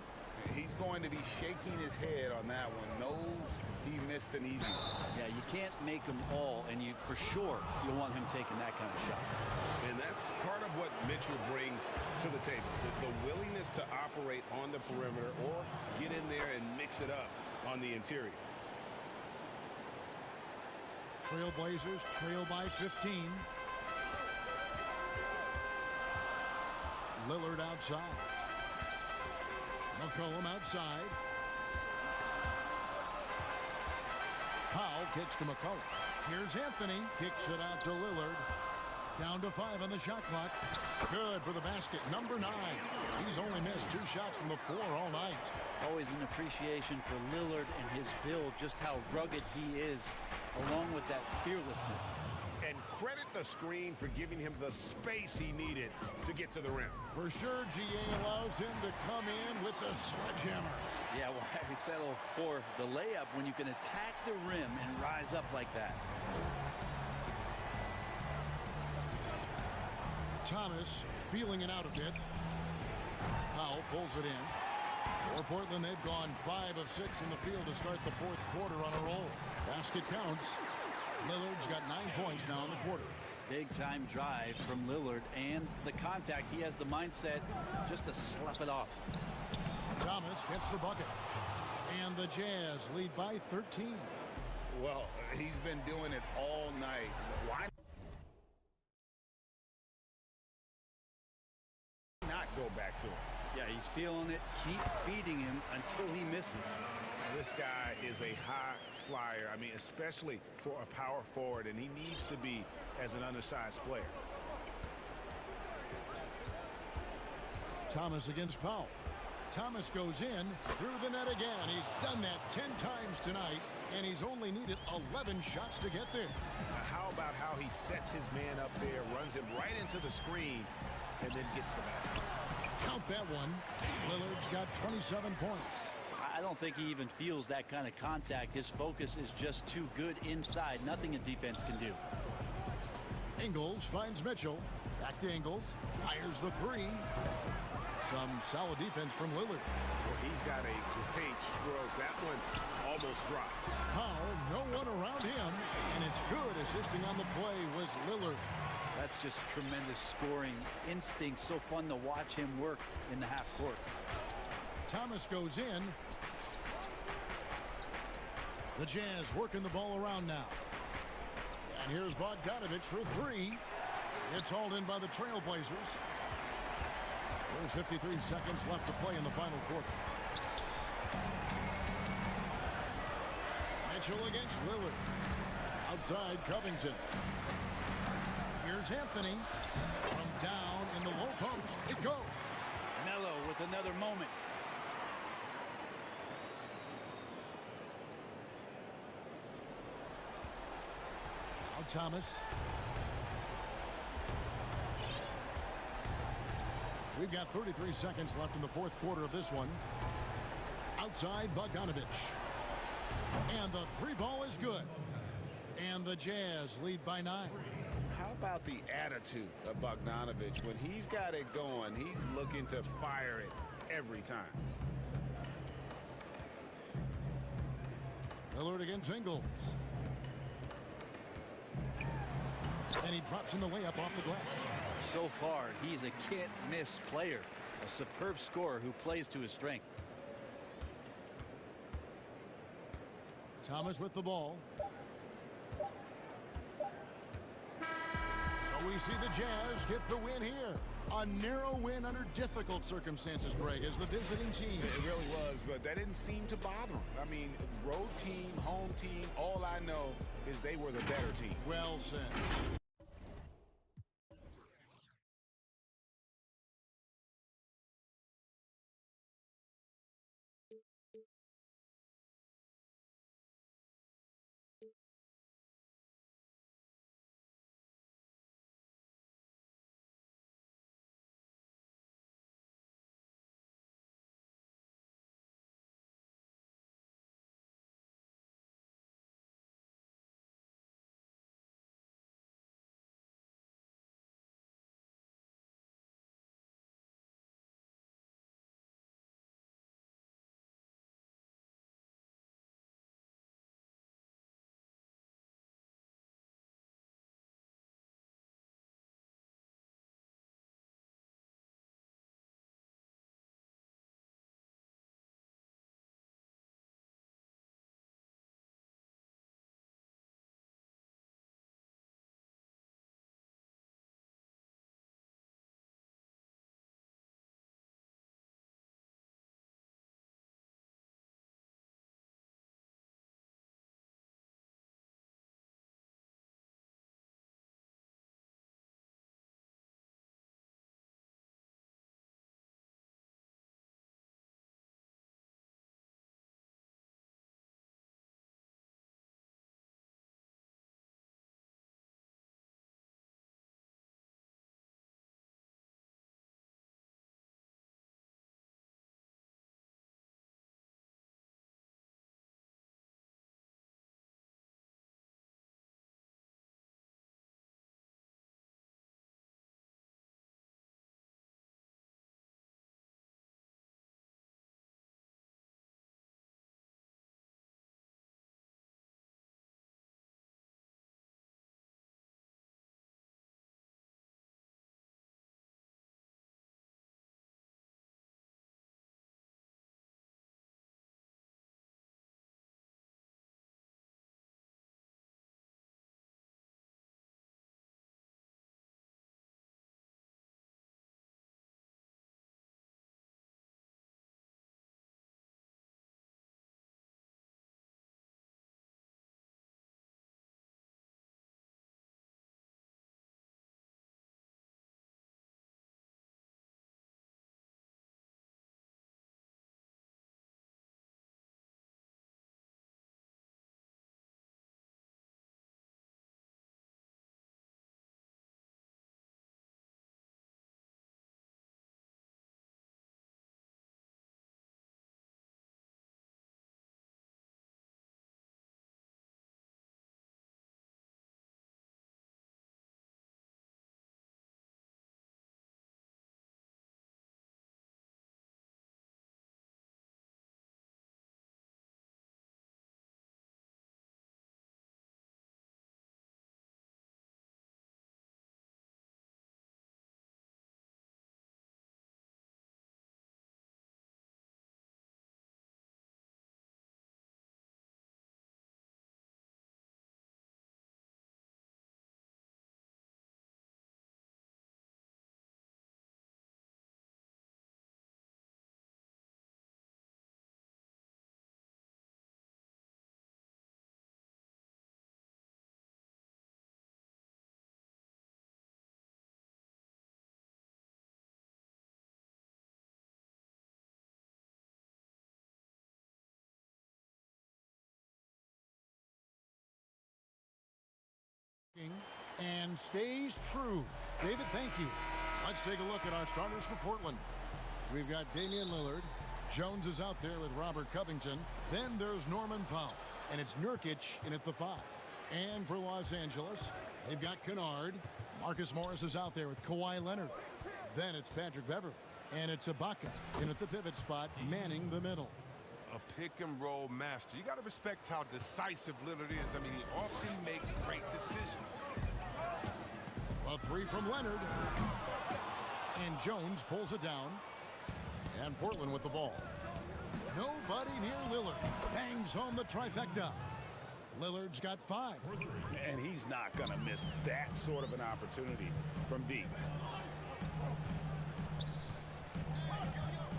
S3: He's going to be shaking his head on that one. Knows he missed an easy one.
S10: Yeah, you can't make them all, and you for sure you want him taking that kind of shot.
S3: And that's part of what Mitchell brings to the table. The willingness to operate on the perimeter or get in there and mix it up on the interior.
S1: Trailblazers trail by 15. Lillard outside. McCollum outside. Powell kicks to McCollum. Here's Anthony. Kicks it out to Lillard. Down to 5 on the shot clock. Good for the basket. Number 9. He's only missed 2 shots from the floor all night.
S10: Always an appreciation for Lillard and his build, just how rugged he is. along with that fearlessness.
S3: And credit the screen for giving him the space he needed to get to the rim.
S1: For sure, GA allows him to come in with the sledgehammer.
S10: Yeah, why settle for the layup when you can attack the rim and rise up like that?
S1: Thomas feeling it out a bit. Powell pulls it in. For Portland, they've gone 5 of 6 in the field to start the fourth quarter on a roll. Basket counts. Lillard's got 9 points now in the quarter.
S10: Big time drive from Lillard, and the contact. He has the mindset just to slough it off.
S1: Thomas gets the bucket. And the Jazz lead by 13.
S15: Well, he's been doing it all night. Why not go back to him?
S10: Yeah, he's feeling it. Keep feeding him until he misses.
S15: This guy is a high flyer. I mean, especially for a power forward, and he needs to be as an undersized player.
S1: Thomas against Powell. Thomas goes in through the net again. He's done that 10 times tonight, and he's only needed 11 shots to get there.
S3: Now, how about how he sets his man up there, runs him right into the screen, and then gets the basket?
S1: Count that one. Lillard's got 27 points.
S10: I don't think he even feels that kind of contact. His focus is just too good inside. Nothing a defense can do.
S1: Ingles finds Mitchell. Back to Ingles. Fires the three. Some solid defense from Lillard.
S3: Well, he's got a great stroke. That one almost dropped.
S1: Powell, no one around him. And it's good. Assisting on the play was Lillard.
S10: That's just tremendous scoring instinct. So fun to watch him work in the half court.
S1: Thomas goes in. The Jazz working the ball around now. And here's Bogdanovich for three. It's hauled in by the Trailblazers. There's 53 seconds left to play in the final quarter. Mitchell against Lillard. Outside Covington. Here's Anthony. From down in the low post. It goes.
S10: Melo with another moment.
S1: Thomas. We've got 33 seconds left in the fourth quarter of this one. Outside Bogdanovich. And the three ball is good. And the Jazz lead by 9.
S15: How about the attitude of Bogdanovich? When he's got it going, he's looking to fire it every time.
S1: Lillard against Ingles. And he drops in the layup off the glass.
S10: So far, he's a can't-miss player. A superb scorer who plays to his strength.
S1: Thomas with the ball. So we see the Jazz get the win here. A narrow win under difficult circumstances, Greg, as the visiting team.
S15: It really was, but that didn't seem to bother them. I mean, road team, home team, all I know is they were the better team.
S1: Well said. And stays true. David, thank you. Let's take a look at our starters for Portland. We've got Damian Lillard. Jones is out there with Robert Covington. Then there's Norman Powell. And it's Nurkic in at the 5. And for Los Angeles, they've got Kennard. Marcus Morris is out there with Kawhi Leonard. Then it's Patrick Beverley. And it's Ibaka in at the pivot spot, manning the middle.
S14: A pick-and-roll master. You got to respect how decisive Lillard is. I mean, he often makes great decisions.
S1: A 3 from Leonard. And Jones pulls it down. And Portland with the ball. Nobody near Lillard. Bangs home the trifecta. Lillard's got 5.
S15: And he's not going to miss that sort of an opportunity from deep.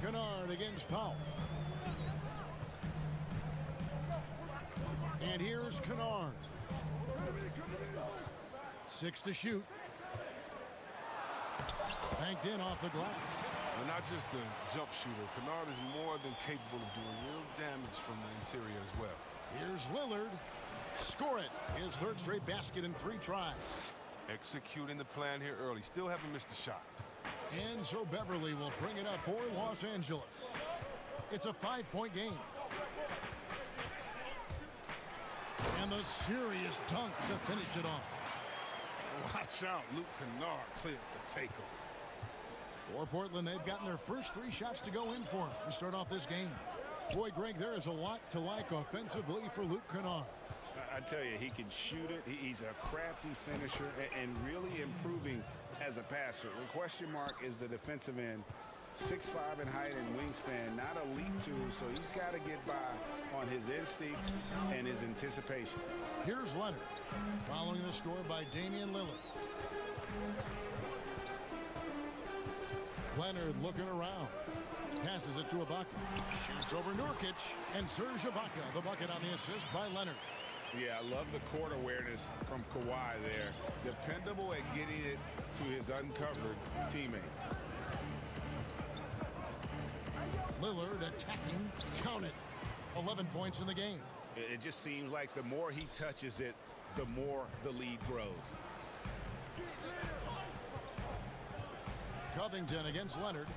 S1: Kennard against Powell. And here's Kennard. 6 to shoot. Banked in off the glass.
S14: And not just a jump shooter. Kennard is more than capable of doing real damage from the interior as well.
S1: Here's Lillard. Score it. His 3rd straight basket in 3 tries.
S14: Executing the plan here early. Still haven't missed a shot.
S1: And so Beverley will bring it up for Los Angeles. It's a 5-point game. And the serious dunk to finish it off.
S14: Watch out, Luke Kennard cleared for takeover.
S1: For Portland, they've gotten their first 3 shots to go in for him to start off this game. Boy, Greg, there is a lot to like offensively for Luke Kennard.
S15: I tell you, he can shoot it. He's a crafty finisher and really improving as a passer. The question mark is the defensive end. 6'5" in height and wingspan, not elite tool, so he's got to get by on his instincts and his anticipation.
S1: Here's Leonard, following the score by Damian Lillard. Leonard looking around. Passes it to Ibaka. Shoots over Nurkic. And Serge Ibaka, the bucket on the assist by Leonard.
S15: Yeah, I love the court awareness from Kawhi there. Dependable at getting it to his uncovered teammates.
S1: Lillard attacking. Count it. 11 points in the game.
S15: It just seems like the more he touches it, the more the lead grows.
S1: Covington against Leonard.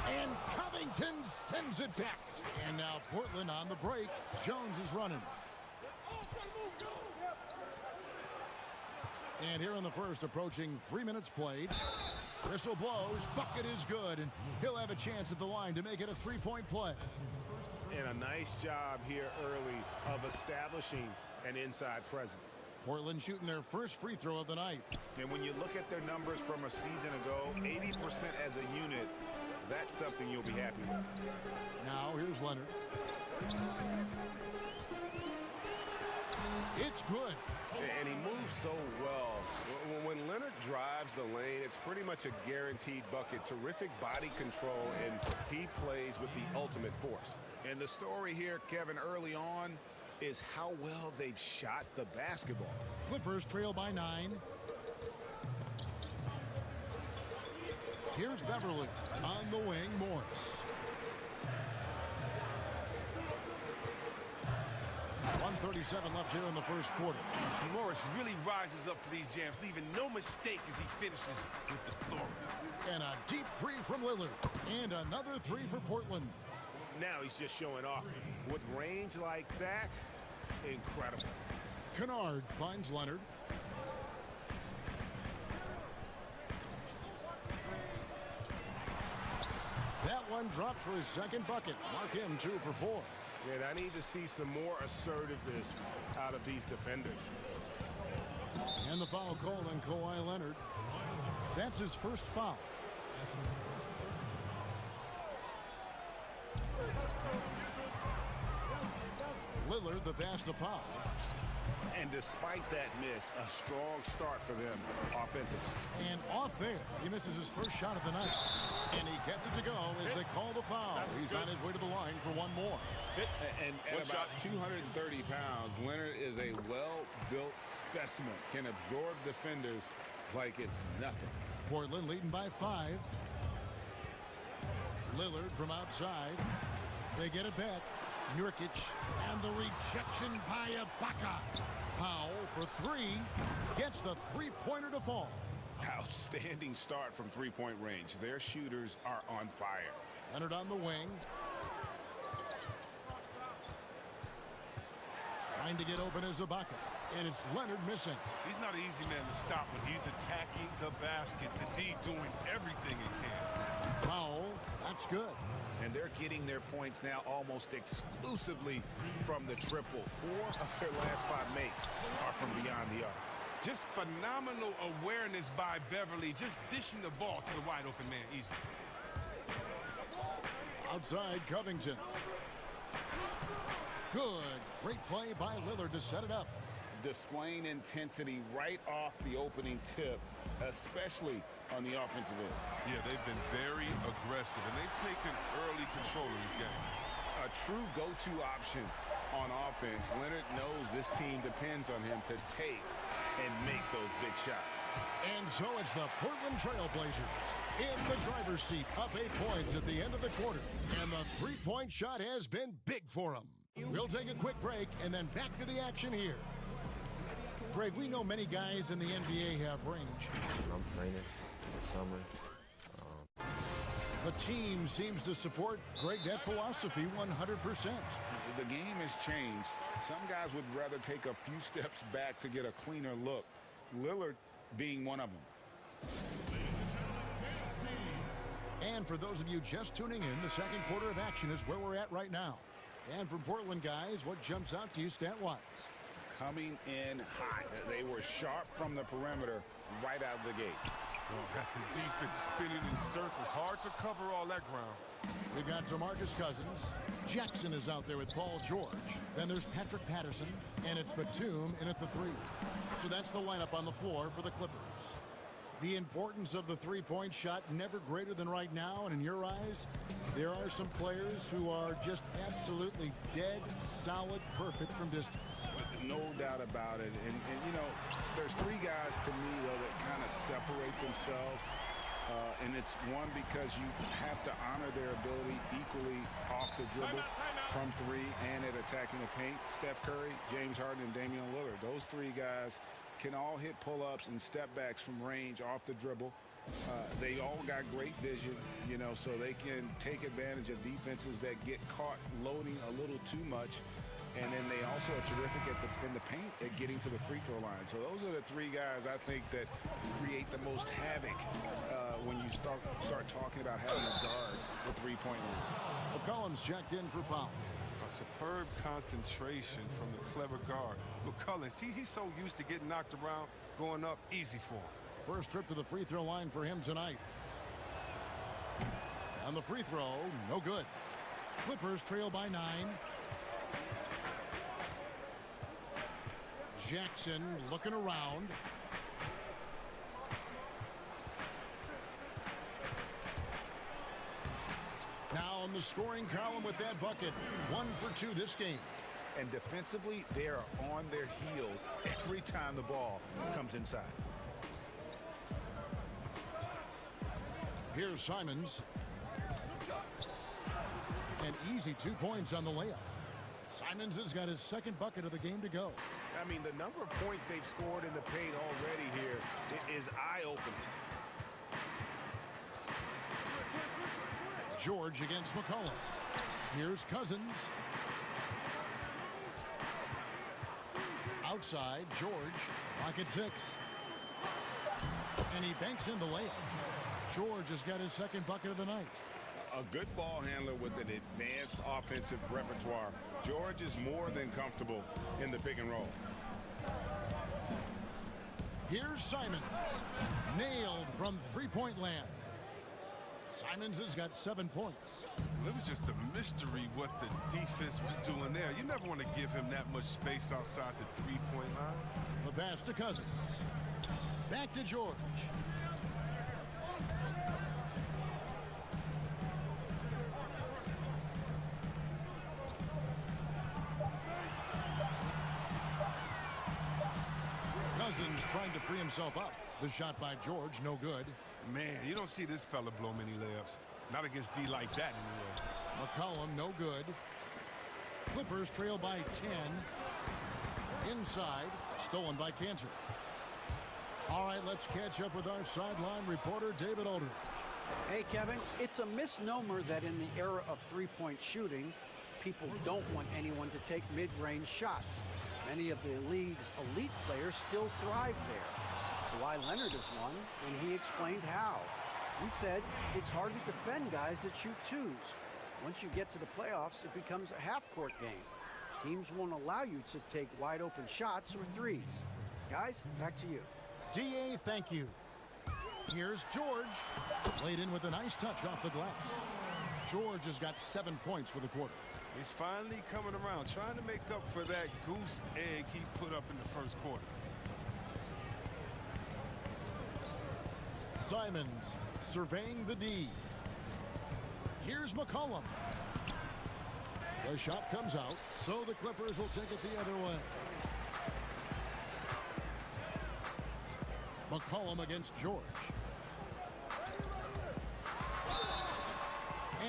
S1: And Covington sends it back. And now Portland on the break. Jones is running. And here in the first, approaching 3 minutes played. Whistle blows. Bucket is good. And he'll have a chance at the line to make it a 3-point play.
S15: And a nice job here early of establishing an inside presence.
S1: Portland shooting their first free throw of the night.
S15: And when you look at their numbers from a season ago, 80% as a unit, that's something you'll be happy with.
S1: Now here's Leonard. It's good.
S15: And he moves so well. When Leonard drives the lane, it's pretty much a guaranteed bucket. Terrific body control, and he plays with the ultimate force. And the story here, Kevin, early on, is how well they've shot the basketball.
S1: Clippers trail by 9. Here's Beverley on the wing. Morris. 1:37 left here in the first quarter.
S14: Morris really rises up for these jams, leaving no mistake as he finishes with authority.
S1: And a deep 3 from Lillard. And another 3 for Portland.
S15: Now he's just showing off. With range like that, incredible.
S1: Kennard finds Leonard. That one dropped for his second bucket. Mark him 2 for 4.
S15: And I need to see some more assertiveness out of these defenders.
S1: And the foul called on Kawhi Leonard. That's his first foul. Lillard the pass to Powell.
S15: And despite that miss, a strong start for them offensively.
S1: And off there, he misses his first shot of the night. And he gets it to go as they call the foul. He's on his way to the line for one more.
S15: And at about 230 pounds, Leonard is a well-built specimen. Can absorb defenders like it's nothing.
S1: Portland leading by 5. Lillard from outside. They get it back. Nurkic, and the rejection by Ibaka. Powell for three, gets the three-pointer to fall.
S15: Outstanding start from three-point range. Their shooters are on fire.
S1: Leonard on the wing. Trying to get open is Ibaka, and it's Leonard missing.
S14: He's not an easy man to stop when he's attacking the basket. The D doing everything he can.
S1: Powell, that's good.
S15: And they're getting their points now almost exclusively from the triple. 4 of their last 5 makes are from beyond the arc.
S14: Just phenomenal awareness by Beverly, just dishing the ball to the wide open man easily.
S1: Outside Covington. Good. Great play by Lillard to set it up.
S15: Displaying intensity right off the opening tip, especially on the offensive end.
S14: Yeah, they've been very aggressive, and they've taken early control of this game.
S15: A true go-to option on offense. Leonard knows this team depends on him to take and make those big shots.
S1: And so it's the Portland Trail Blazers in the driver's seat, up 8 points at the end of the quarter. And the three-point shot has been big for them. We'll take a quick break and then back to the action here. Greg, we know many guys in the NBA have range.
S5: I'm training in the summer.
S1: The team seems to support, Greg, that philosophy 100%.
S15: The game has changed. Some guys would rather take a few steps back to get a cleaner look. Lillard being one of them.
S1: And for those of you just tuning in, the second quarter of action is where we're at right now. And from Portland, guys, what jumps out to you stat-wise?
S15: Coming in hot. They were sharp from the perimeter right out of the gate.
S14: Got the defense spinning in circles. Hard to cover all that ground.
S1: We've got DeMarcus Cousins. Jackson is out there with Paul George. Then there's Patrick Patterson, and it's Batum in at the 3. So that's the lineup on the floor for the Clippers. The importance of the three-point shot never greater than right now, and in your eyes, there are some players who are just absolutely dead, solid, perfect from distance.
S15: No doubt about it. And you know, there's 3 guys to me, though, that kind of separate themselves. And it's one, because you have to honor their ability equally off the dribble from 3 and at attacking the paint. Steph Curry, James Harden, and Damian Lillard. Those 3 guys can all hit pull-ups and step-backs from range off the dribble. They all got great vision, you know, so they can take advantage of defenses that get caught loading a little too much. And then they also are terrific in the paint at getting to the free throw line. So those are the 3 guys I think that create the most havoc when you start talking about having a guard with 3-point range.
S1: McCollum's checked in for Powell.
S14: A superb concentration from the clever guard. McCollum, he's so used to getting knocked around, going up easy for him.
S1: First trip to the free throw line for him tonight. And the free throw, no good. Clippers trail by 9. Jackson looking around. Now on the scoring column with that bucket. 1 for 2 this game.
S15: And defensively, they are on their heels every time the ball comes inside.
S1: Here's Simons. An easy 2 points on the layup. Simons has got his second bucket of the game to go.
S15: I mean, the number of points they've scored in the paint already here is eye-opening.
S1: George against McCollum. Here's Cousins. Outside, George, pocket 6. And he banks in the layup. George has got his second bucket of the night.
S15: A good ball handler with an advanced offensive repertoire. George is more than comfortable in the pick and roll.
S1: Here's Simons. Nailed from three-point land. Simons has got 7 points.
S14: It was just a mystery what the defense was doing there. You never want to give him that much space outside the three-point line.
S1: The pass to Cousins. Back to George. Cousins trying to free himself up. The shot by George, no good.
S14: Man, you don't see this fella blow many layups. Not against D like that, anyway.
S1: McCollum, no good. Clippers trail by 10. Inside, stolen by Cantor. All right, let's catch up with our sideline reporter, David Aldridge.
S6: Hey, Kevin, it's a misnomer that in the era of three-point shooting, people don't want anyone to take mid-range shots. Many of the league's elite players still thrive there. Kawhi Leonard is one, and he explained how. He said it's hard to defend guys that shoot twos. Once you get to the playoffs, it becomes a half-court game. Teams won't allow you to take wide-open shots or threes. Guys, back to you.
S1: DA, thank you. Here's George. Played in with a nice touch off the glass. George has got 7 points for the quarter.
S14: He's finally coming around, trying to make up for that goose egg he put up in the first quarter.
S1: Simons surveying the D. Here's McCollum. The shot comes out, so the Clippers will take it the other way. McCollum against George.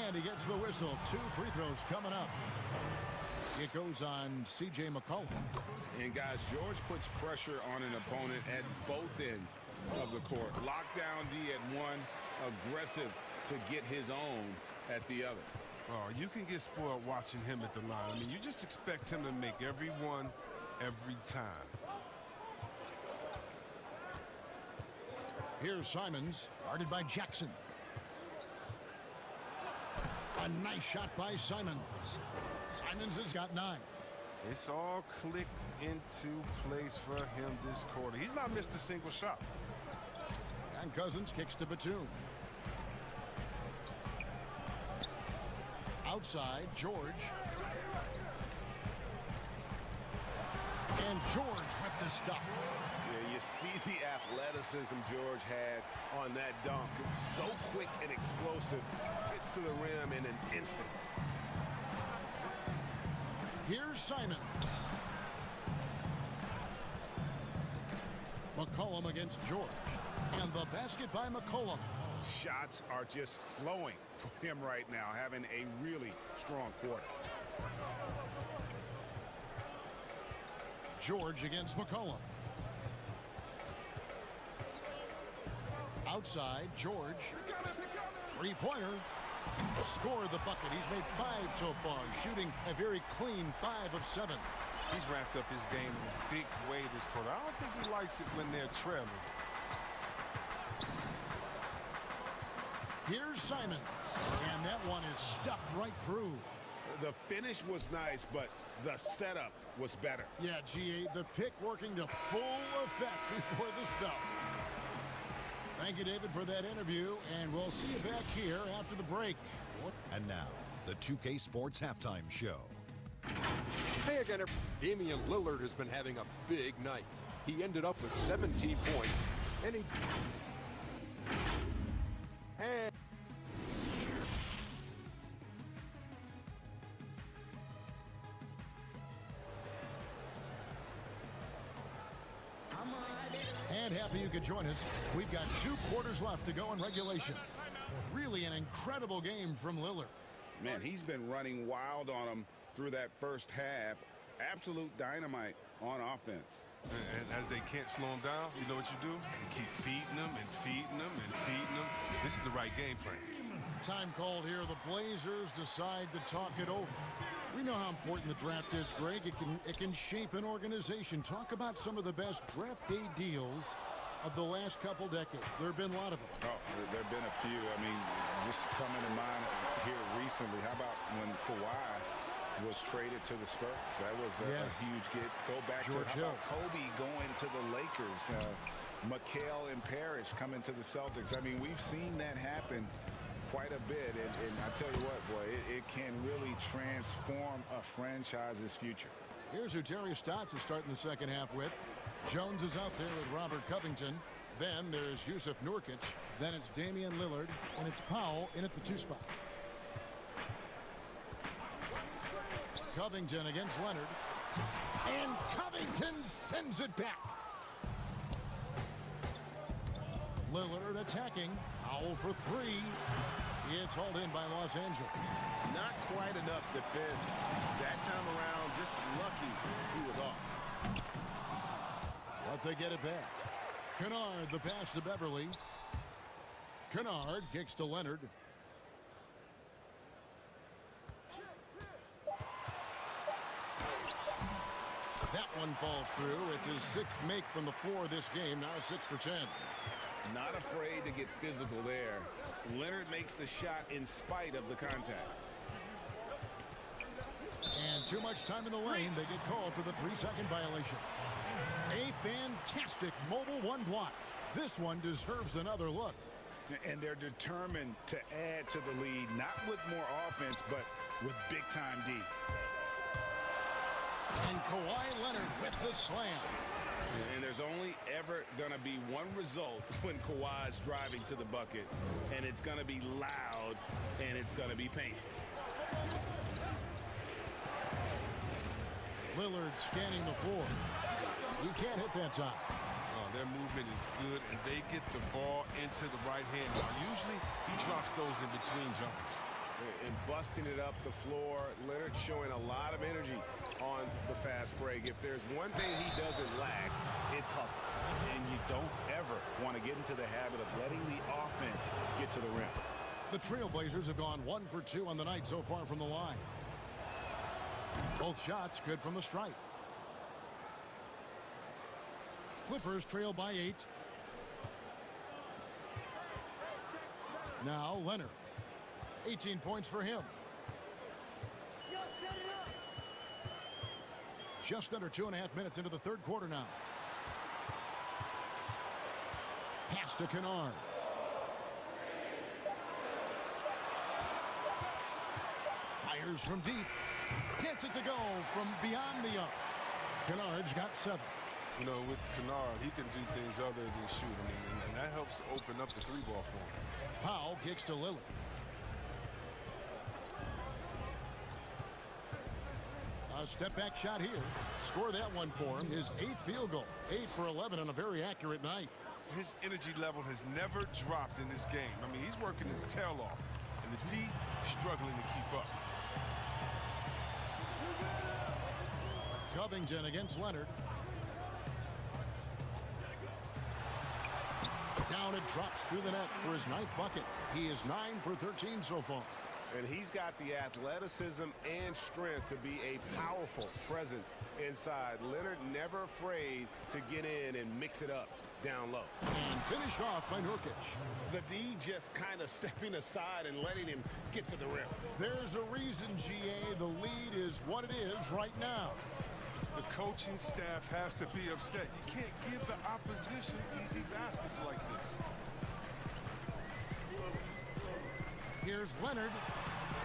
S1: And he gets the whistle. 2 free throws coming up. It goes on C.J. McCollum.
S15: And, guys, George puts pressure on an opponent at both ends of the court. Lockdown D at one, aggressive to get his own at the other.
S14: Oh, you can get spoiled watching him at the line. I mean, you just expect him to make every one every time.
S1: Here's Simons, guarded by Jackson. A nice shot by Simons. Simons has got 9.
S14: It's all clicked into place for him this quarter. He's not missed a single shot.
S1: And Cousins kicks to Batum. Outside, George. And George with the stuff.
S3: Yeah, you see the athleticism George had on that dunk. It's so quick and explosive. Gets to the rim in an instant.
S1: Here's Simons. McCollum against George. And the basket by McCollum.
S15: Shots are just flowing for him right now, having a really strong quarter.
S1: George against McCollum. Outside, George. Three-pointer. Scored the bucket. He's made 5 so far, shooting a very clean 5 of 7.
S14: He's ramped up his game in a big way this quarter. I don't think he likes it when they're trailing.
S1: Here's Simons. And that one is stuffed right through.
S15: The finish was nice, but the setup was better.
S1: Yeah, GA, the pick working to full effect before the stuff. Thank you, David, for that interview, and we'll see you back here after the break.
S7: And now, the 2K Sports Halftime Show.
S8: Hey again, Damian Lillard has been having a big night. He ended up with 17 points, and
S1: And happy you could join us. We've got 2 quarters left to go in regulation. Really an incredible game from Lillard.
S15: Man, he's been running wild on him through that first half. Absolute dynamite on offense.
S14: And as they can't slow him down, you know what you do? You keep feeding them and feeding them and feeding them. This is the right game plan.
S1: Time called here. The Blazers decide to talk it over. We know how important the draft is, Greg. It can shape an organization. Talk about some of the best draft day deals of the last couple decades. There have been a lot of them.
S15: Oh, there have been a few. I mean, just coming to mind here recently. How about when Kawhi was traded to the Spurs? That was a huge get. Go back
S1: George
S15: to
S1: Hill.
S15: Kobe going to the Lakers. McHale and Parrish coming to the Celtics. I mean, we've seen that happen quite a bit. And I tell you what, boy, it can really transform a franchise's future.
S1: Here's who Terry Stotts is starting the second half with. Jones is out there with Robert Covington. Then there's Yusuf Nurkic. Then it's Damian Lillard. And it's Powell in at the 2 spot. Covington against Leonard. And Covington sends it back. Lillard attacking. Powell for 3. It's hauled in by Los Angeles.
S3: Not quite enough defense. That time around, just lucky he was off.
S1: But they get it back. Kennard, the pass to Beverly. Kennard kicks to Leonard. That one falls through. It's his 6th make from the floor this game. Now 6 for 10.
S3: Not afraid to get physical there. Leonard makes the shot in spite of the contact.
S1: And too much time in the lane. They get called for the 3-second violation. A fantastic mobile one block. This one deserves another look.
S15: And they're determined to add to the lead, not with more offense, but with big-time D.
S1: And Kawhi Leonard with the slam.
S3: And there's only ever going to be one result when Kawhi's driving to the bucket, and it's going to be loud, and it's going to be painful.
S1: Lillard scanning the floor. He can't hit that time.
S14: Oh, their movement is good, and they get the ball into the right hand. Now, usually, he drops those in between jumpers.
S3: And busting it up the floor, Leonard showing a lot of energy on the fast break. If there's one thing he doesn't lack, it's hustle.
S15: And you don't ever want to get into the habit of letting the offense get to the rim.
S1: The Trailblazers have gone 1 for 2 on the night so far from the line. Both shots good from the stripe. Clippers trail by 8. Now Leonard. 18 points for him. Just under 2.5 minutes into the third quarter now. Pass to Kennard. Fires from deep. Gets it to go from beyond the arc. Kennard's got 7.
S14: You know, with Kennard, he can do things other than shoot. I mean, and that helps open up the 3-ball for him.
S1: Powell kicks to Lillard. A step-back shot here. Score that one for him. His 8th field goal. 8 for 11 on a very accurate night.
S14: His energy level has never dropped in this game. I mean, he's working his tail off, and the D struggling to keep up.
S1: Covington against Leonard. Down it drops through the net for his 9th bucket. He is 9 for 13 so far.
S3: And he's got the athleticism and strength to be a powerful presence inside. Leonard never afraid to get in and mix it up down low.
S1: And finished off by Nurkic.
S3: The D just kind of stepping aside and letting him get to the rim.
S1: There's a reason, GA, the lead is what it is right now.
S14: The coaching staff has to be upset. You can't give the opposition easy baskets like this.
S1: Here's Leonard.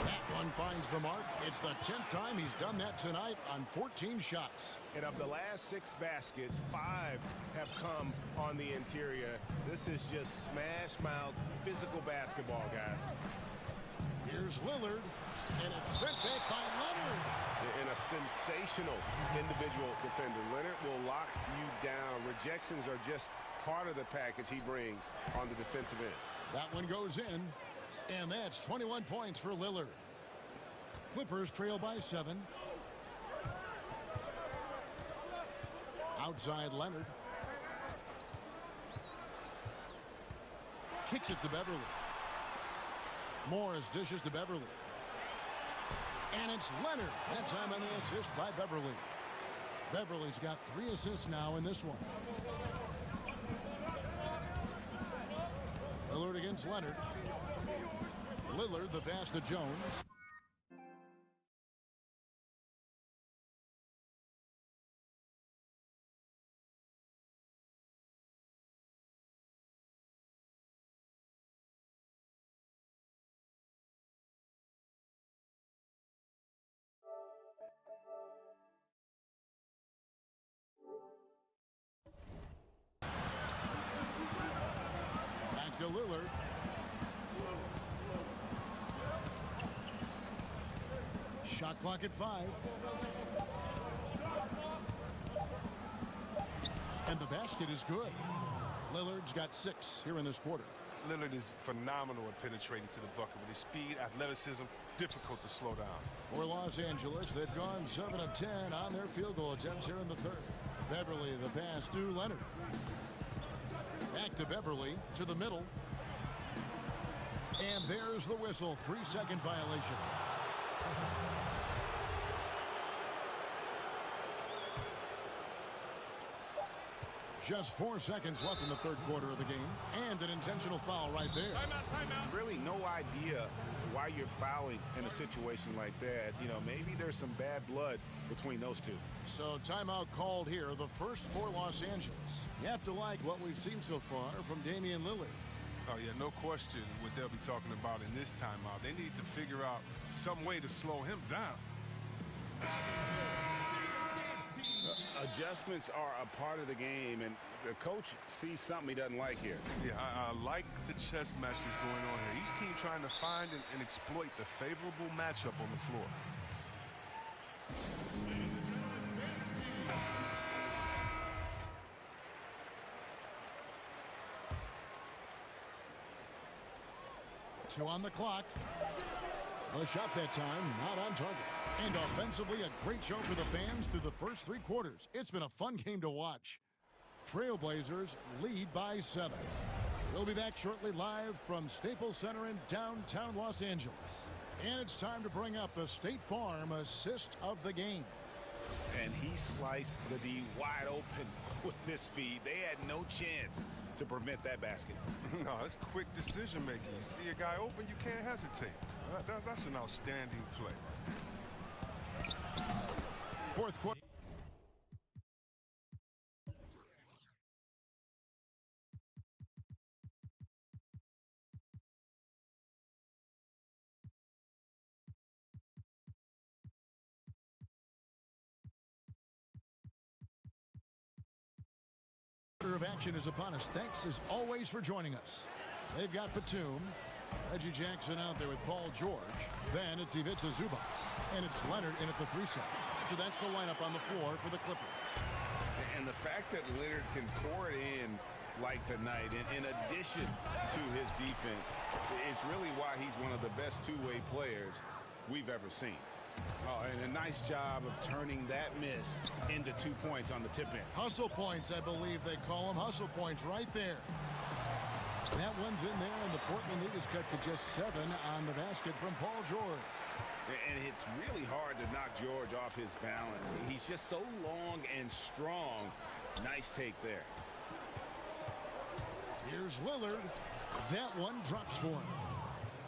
S1: That one finds the mark. It's the 10th time he's done that tonight on 14 shots.
S3: And of the last 6 baskets, 5 have come on the interior. This is just smash-mouth physical basketball, guys.
S1: Here's Lillard, and it's sent back by Leonard.
S3: And a sensational individual defender. Leonard will lock you down. Rejections are just part of the package he brings on the defensive end.
S1: That one goes in. And that's 21 points for Lillard. Clippers trail by 7. Outside Leonard. Kicks it to Beverly. Morris dishes to Beverly. And it's Leonard. That time on the assist by Beverly. Beverly's got 3 assists now in this one. Lillard against Leonard. Lillard, the pass to Jones. Back to Lillard. Shot clock at 5. And the basket is good. Lillard's got 6 here in this quarter.
S14: Lillard is phenomenal at penetrating to the bucket with his speed, athleticism, difficult to slow down.
S1: For Los Angeles, they've gone 7 of 10 on their field goal attempts here in the third. Beverly, the pass to Leonard. Back to Beverly, to the middle. And there's the whistle, 3-second violation. Just 4 seconds left in the third quarter of the game. And an intentional foul right there.
S15: Timeout. Really no idea why you're fouling in a situation like that. You know, maybe there's some bad blood between those two.
S1: So timeout called here, the first for Los Angeles. You have to like what we've seen so far from Damian Lillard.
S14: Oh, yeah, no question what they'll be talking about in this timeout. They need to figure out some way to slow him down.
S15: Adjustments are a part of the game, and the coach sees something he doesn't like here.
S14: Yeah, I like the chess match that's going on here. Each team trying to find and exploit the favorable matchup on the floor.
S1: Two on the clock. The shot that time, not on target. And offensively, a great show for the fans through the first 3 quarters. It's been a fun game to watch. Trailblazers lead by 7. We'll be back shortly live from Staples Center in downtown Los Angeles. And it's time to bring up the State Farm assist of the game.
S15: And he sliced the D wide open with this feed. They had no chance to prevent that basket.
S14: No, it's quick decision making. You see a guy open, you can't hesitate. That's an outstanding play.
S1: Fourth quarter. Of action is upon us. Thanks as always for joining us. They've got Batum, Reggie Jackson out there with Paul George. Then it's Ivica Zubac, and it's Leonard in at the 3 side. So that's the lineup on the floor for the Clippers.
S15: And the fact that Leonard can pour it in like tonight, in addition to his defense, is really why he's one of the best two-way players we've ever seen. Oh, and a nice job of turning that miss into 2 points on the tip-in.
S1: Hustle points, I believe they call them. Hustle points right there. That one's in there, and the Portland lead is cut to just 7 on the basket from Paul George.
S15: And it's really hard to knock George off his balance. He's just so long and strong. Nice take there.
S1: Here's Lillard. That one drops for him.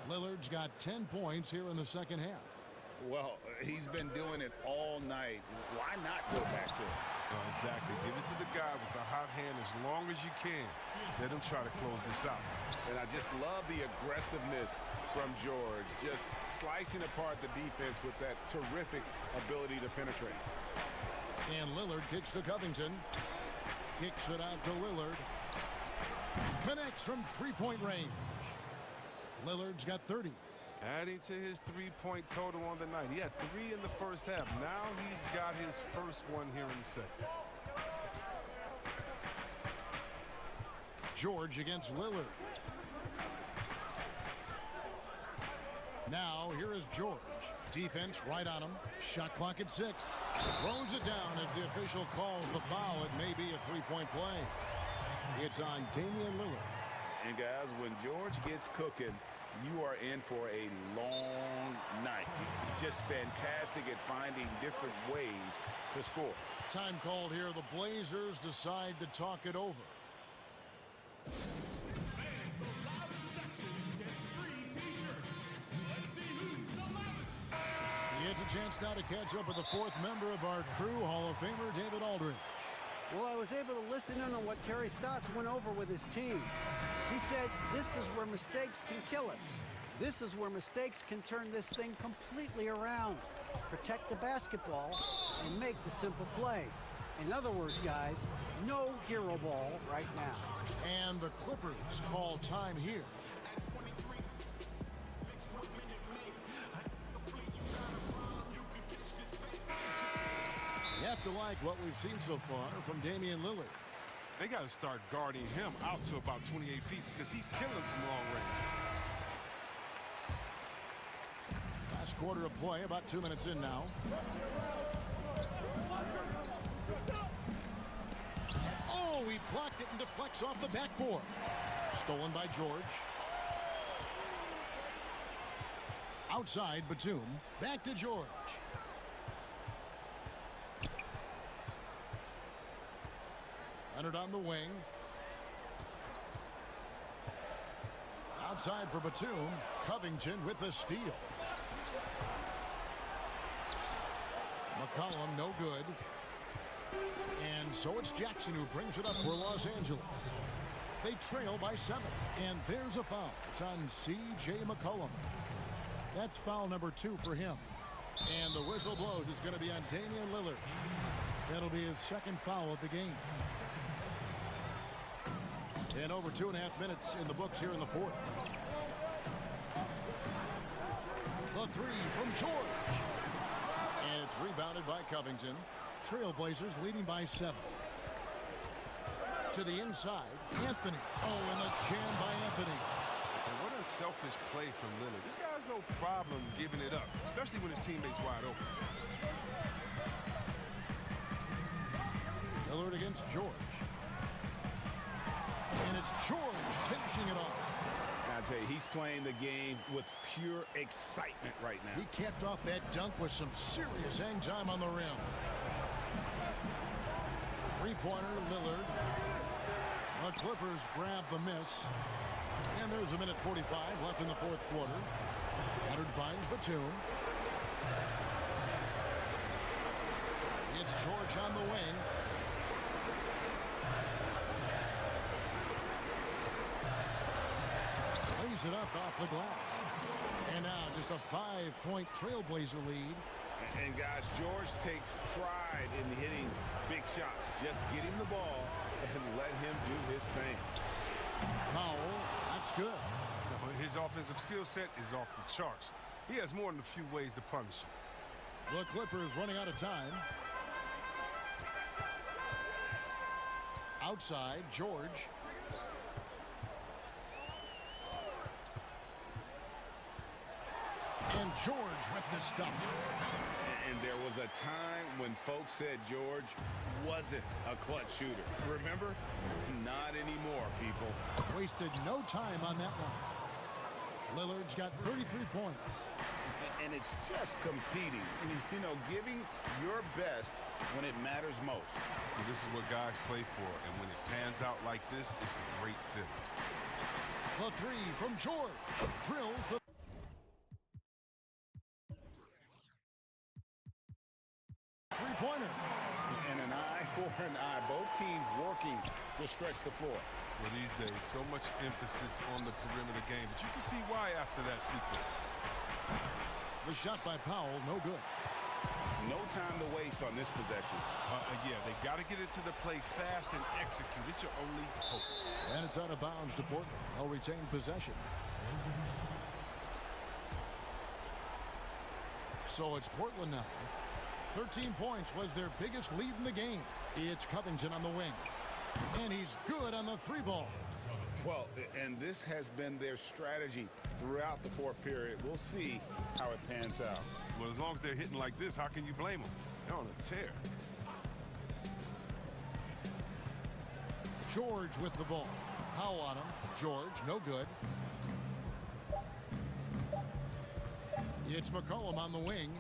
S1: Lillard's got 10 points here in the second half.
S15: Well, he's been doing it all night. Why not go back to it?
S14: Oh, exactly. Give it to the guy with the hot hand as long as you can. Let him try to close this out.
S15: And I just love the aggressiveness from George. Just slicing apart the defense with that terrific ability to penetrate.
S1: And Lillard kicks to Covington. Kicks it out to Lillard. Connects from three-point range. Lillard's got 30.
S14: Adding to his three-point total on the night. He had 3 in the first half. Now he's got his first one here in the second.
S1: George against Lillard. Now here is George. Defense right on him. Shot clock at 6. Throws it down as the official calls the foul. It may be a three-point play. It's on Damian Lillard.
S15: And guys, when George gets cooking, you are in for a long night. He's just fantastic at finding different ways to score.
S1: Time called here. The Blazers decide to talk it over.
S18: Fans, the loudest section gets free t-shirts. Let's see who's the loudest.
S1: He gets a chance now to catch up with the 4th member of our crew, Hall of Famer David Aldridge.
S6: Well, I was able to listen in on what Terry Stotts went over with his team. He said, this is where mistakes can kill us. This is where mistakes can turn this thing completely around. Protect the basketball and make the simple play. In other words, guys, no hero ball right now.
S1: And the Clippers call time here. You have to like what we've seen so far from Damian Lillard.
S14: They got to start guarding him out to about 28 feet because he's killing from long range.
S1: Last quarter of play, about 2 minutes in now. And oh, he blocked it and deflects off the backboard. Stolen by George. Outside, Batum. Back to George. Leonard on the wing. Outside for Batum. Covington with the steal. McCollum, no good. And so it's Jackson who brings it up for Los Angeles. They trail by 7. And there's a foul. It's on C.J. McCollum. That's foul number 2 for him. And the whistle blows. It's going to be on Damian Lillard. That'll be his second foul of the game. And over 2.5 minutes in the books here in the fourth. The three from George. And it's rebounded by Covington. Trailblazers leading by 7. To the inside, Anthony. Oh, and the jam by Anthony.
S14: And what a selfish play from Leonard. This guy has no problem giving it up, especially when his teammate's wide open.
S1: Lillard against George. And it's George finishing it off.
S15: I tell you, he's playing the game with pure excitement right now.
S1: He capped off that dunk with some serious hang time on the rim. Three-pointer, Lillard. The Clippers grab the miss. And there's a minute 45 left in the fourth quarter. Leonard finds Batum. It's George on the wing. Lays it up off the glass. And now just a 5-point Trailblazer lead.
S15: And guys, George takes pride in hitting big shots. Just get him the ball and let him do his thing.
S1: Powell, that's good.
S14: His offensive skill set is off the charts. He has more than a few ways to punish him.
S1: The Clippers running out of time. Outside, George. And George with the stuff.
S15: And there was a time when folks said George wasn't a clutch shooter. Remember? Not anymore, people.
S1: Wasted no time on that one. Lillard's got 33 points.
S15: And it's just competing. You know, giving your best when it matters most.
S14: And this is what guys play for. And when it pans out like this, it's a great fit.
S1: The three from George. Drills the three-pointer.
S15: And an eye for an eye. Both teams working to stretch the floor.
S14: Well, these days, so much emphasis on the perimeter game, but you can see why after that sequence.
S1: The shot by Powell, no good.
S15: No time to waste on this possession.
S14: Yeah, they got to get into the play fast and execute. It's your only hope.
S1: And it's out of bounds to Portland. They'll retain possession. So it's Portland now. 13 points was their biggest lead in the game. It's Covington on the wing. And he's good on the three ball.
S15: Well, and this has been their strategy throughout the fourth period. We'll see how it pans out.
S14: Well, as long as they're hitting like this, how can you blame them? They're on a tear.
S1: George with the ball. Powell on him. George, no good. It's McCollum on the wing.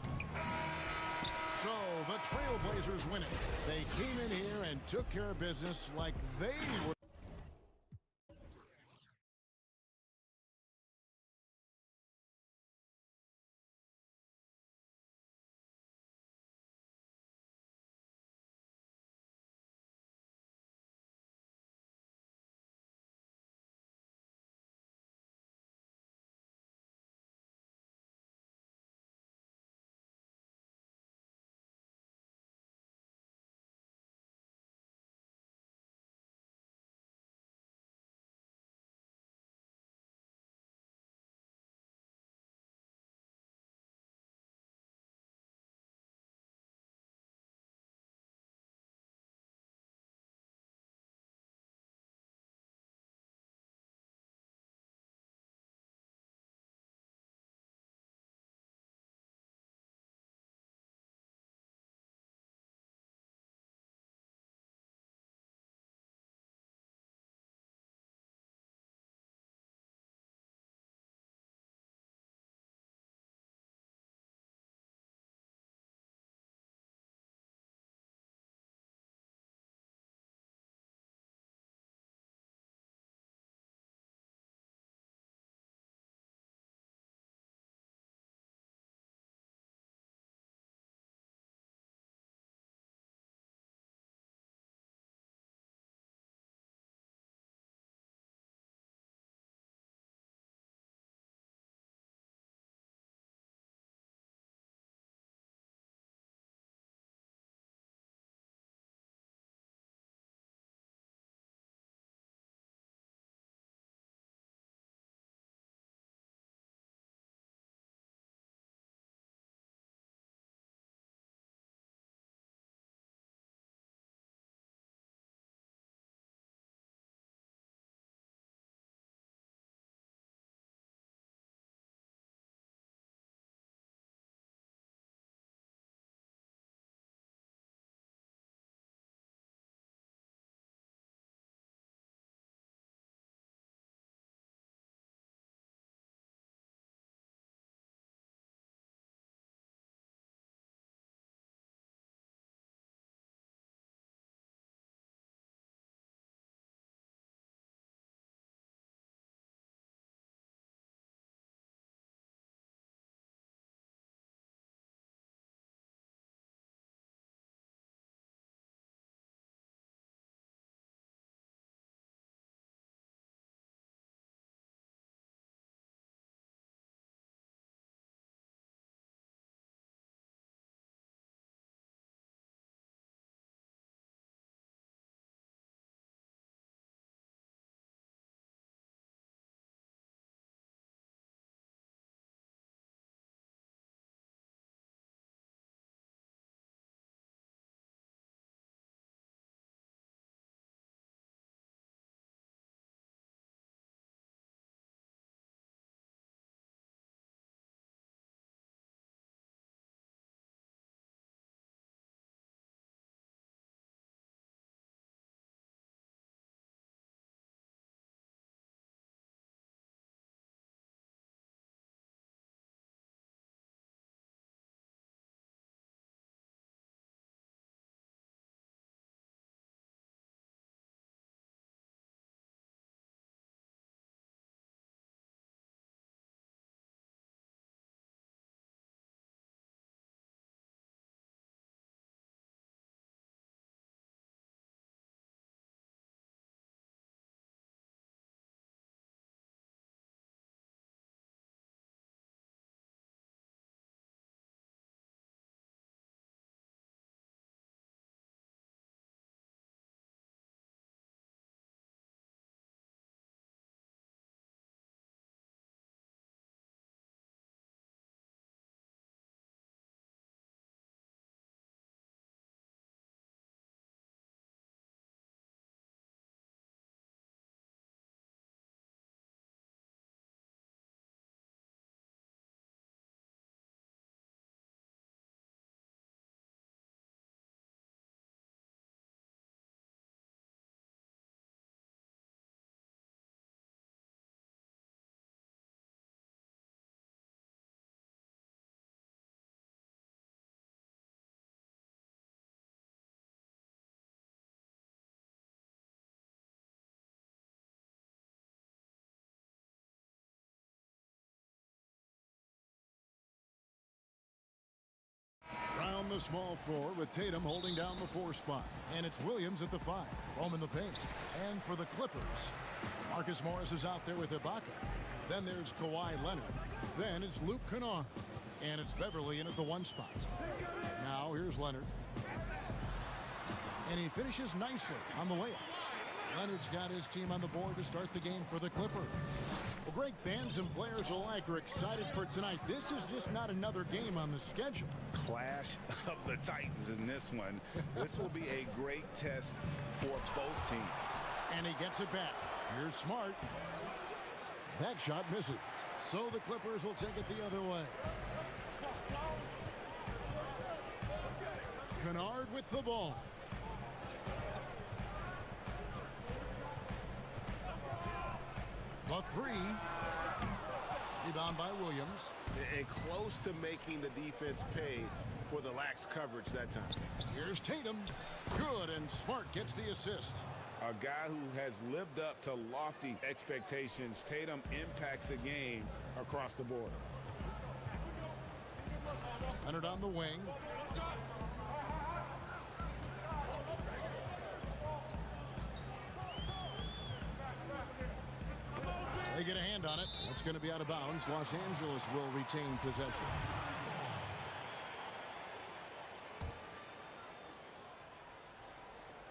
S1: So the Trailblazers win it. They came in here and took care of business like they were. the small 4 with Tatum holding down the 4 spot. And it's Williams at the 5. Home in the paint. And for the Clippers, Marcus Morris is out there with Ibaka. Then there's Kawhi Leonard. Then it's Luke Kennard. And it's Beverly in at the 1 spot. Now here's Leonard. And he finishes nicely on the layup. Leonard's got his team on the board to start the game for the Clippers. Well, great fans and players alike are excited for tonight. This is just not another game on the schedule.
S15: Clash of the Titans in this one. This will be a great test for both teams.
S1: And he gets it back. Here's Smart. That shot misses. So the Clippers will take it the other way. Kennard with the ball. The 3. Rebound by Williams.
S3: And close to making the defense pay for the lax coverage that time.
S1: Here's Tatum. Good, and Smart gets the assist.
S15: A guy who has lived up to lofty expectations. Tatum impacts the game across the board.
S1: Leonard on the wing. They get a hand on it. That's going to be out of bounds. Los Angeles will retain possession.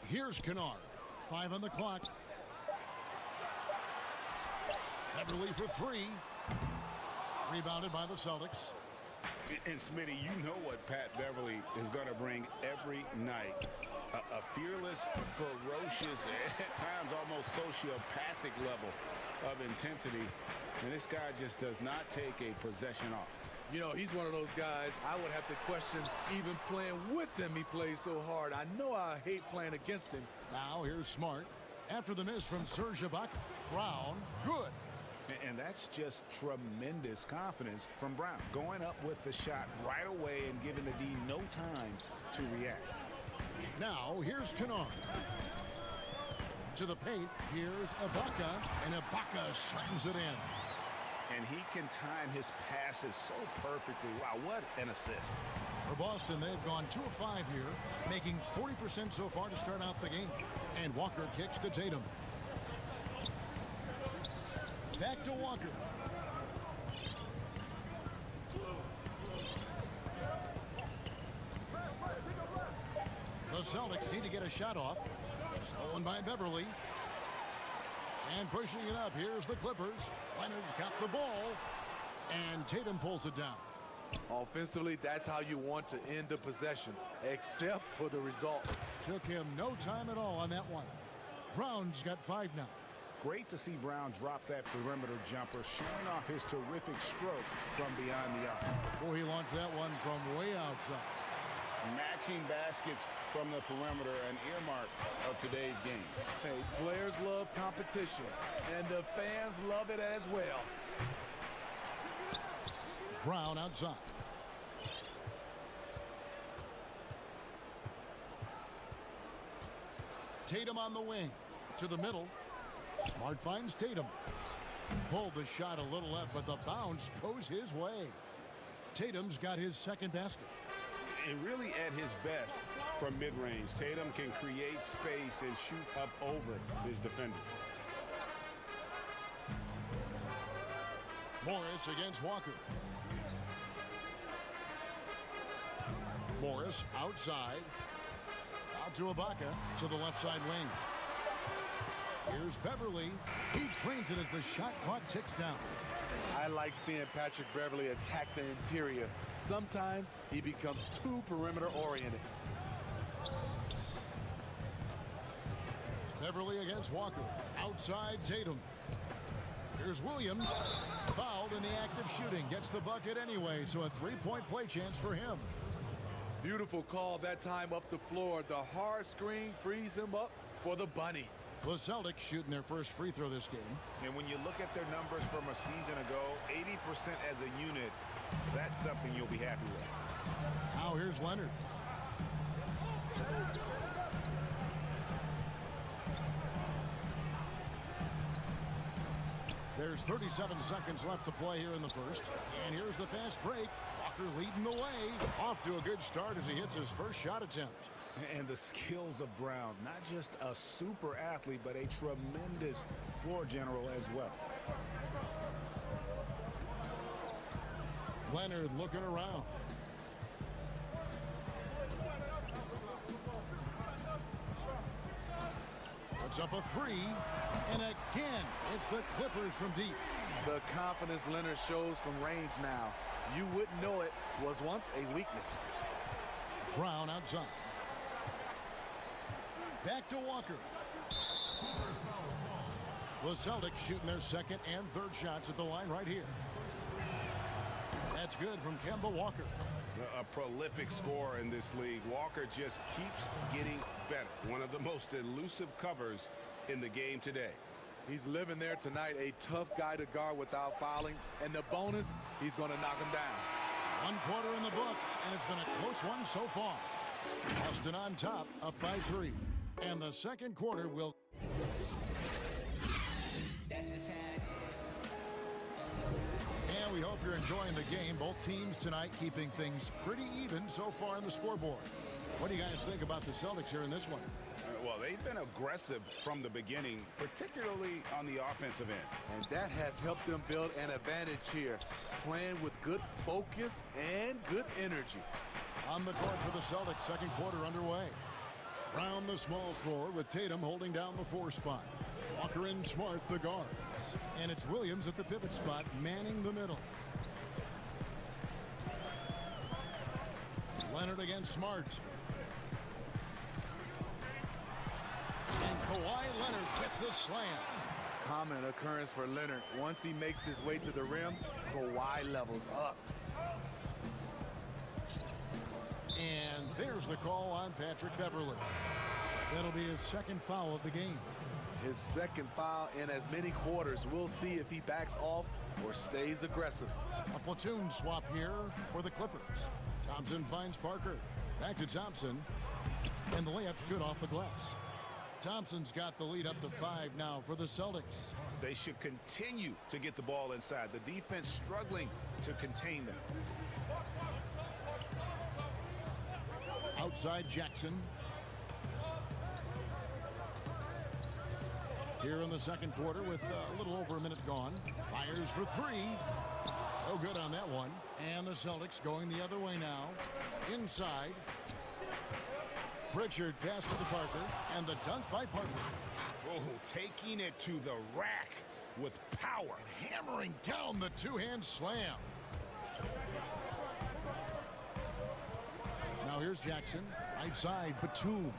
S1: Here's Kennard. 5 on the clock. Beverly for 3. Rebounded by the Celtics.
S15: And Smitty, you know what Pat Beverly is going to bring every night. A fearless, ferocious, at times almost sociopathic level of intensity. And this guy just does not take a possession off.
S2: You know, he's one of those guys I would have to question even playing with him. He plays so hard. I know I hate playing against him.
S1: Now here's Smart. After the miss from Serge Ibaka. Brown, good.
S15: And that's just tremendous confidence from Brown. Going up with the shot right away and giving the D no time to react.
S1: Now here's Kennard. To the paint, here's Ibaka, and Ibaka slams it in.
S15: And he can time his passes so perfectly. Wow, what an assist.
S1: For Boston, they've gone 2 of 5 here, making 40% so far to start out the game. And Walker kicks to Tatum. Back to Walker. The Celtics need to get a shot off. Stolen by Beverly. And pushing it up. Here's the Clippers. Leonard's got the ball. And Tatum pulls it down.
S2: Offensively, that's how you want to end the possession, except for the result.
S1: Took him no time at all on that one. Brown's got 5 now.
S15: Great to see Brown drop that perimeter jumper, showing off his terrific stroke from beyond the arc.
S1: Boy, he launched that one from way outside.
S15: Matching baskets from the perimeter, an earmark of today's game.
S2: Hey, players love competition, and the fans love it as well.
S1: Brown outside. Tatum on the wing. To the middle. Smart finds Tatum. Pulled the shot a little left, but the bounce goes his way. Tatum's got his second basket.
S15: And really at his best from mid-range. Tatum can create space and shoot up over his defender.
S1: Morris against Walker. Morris outside. Out to Ibaka to the left side wing. Here's Beverly. He trains it as the shot clock ticks down.
S2: I like seeing Patrick Beverly attack the interior. Sometimes he becomes too perimeter oriented.
S1: Beverly against Walker. Outside Tatum. Here's Williams. Fouled in the act of shooting. Gets the bucket anyway, so a three-point play chance for him.
S2: Beautiful call that time up the floor. The hard screen frees him up for the bunny.
S1: The Celtics shooting their first free throw this game.
S15: And when you look at their numbers from a season ago, 80% as a unit, that's something you'll be happy with.
S1: Now here's Leonard. There's 37 seconds left to play here in the first. And here's the fast break. Walker leading the way. Off to a good start as he hits his first shot attempt.
S15: And the skills of Brown, not just a super athlete, but a tremendous floor general as well.
S1: Leonard looking around. Puts up a three, and again, it's the Clippers from deep.
S2: The confidence Leonard shows from range now. You wouldn't know it was once a weakness.
S1: Brown outside. Back to Walker. The Celtics shooting their second and third shots at the line right here. That's good from Kemba Walker.
S15: A prolific scorer in this league. Walker just keeps getting better. One of the most elusive covers in the game today.
S2: He's living there tonight, a tough guy to guard without fouling. And the bonus, he's going to knock him down.
S1: 1 quarter in the books, and it's been a close one so far. Boston on top, up by 3. And the second quarter will... And we hope you're enjoying the game. Both teams tonight keeping things pretty even so far on the scoreboard. What do you guys think about the Celtics here in this one?
S15: Well, they've been aggressive from the beginning, particularly on the offensive end.
S2: And that has helped them build an advantage here, playing with good focus and good energy.
S1: On the court for the Celtics, second quarter underway. Brown the small forward with Tatum holding down the 4 spot. Walker and Smart the guards. And it's Williams at the pivot spot, manning the middle. Leonard against Smart. And Kawhi Leonard with the slam.
S2: Common occurrence for Leonard. Once he makes his way to the rim, Kawhi levels up.
S1: And there's the call on Patrick Beverley. That'll be his second foul of the game.
S2: His second foul in as many quarters. We'll see if he backs off or stays aggressive.
S1: A platoon swap here for the Clippers. Thompson finds Parker. Back to Thompson. And the layup's good off the glass. Thompson's got the lead up to 5 now for the Celtics.
S15: They should continue to get the ball inside. The defense struggling to contain them.
S1: Outside Jackson. Here in the second quarter with a little over a minute gone. Fires for 3. No good on that one. And the Celtics going the other way now. Inside. Pritchard passes to Parker. And the dunk by Parker.
S15: Oh, taking it to the rack with power.
S1: And hammering down the two-hand slam. Now here's Jackson. Right side, Batum.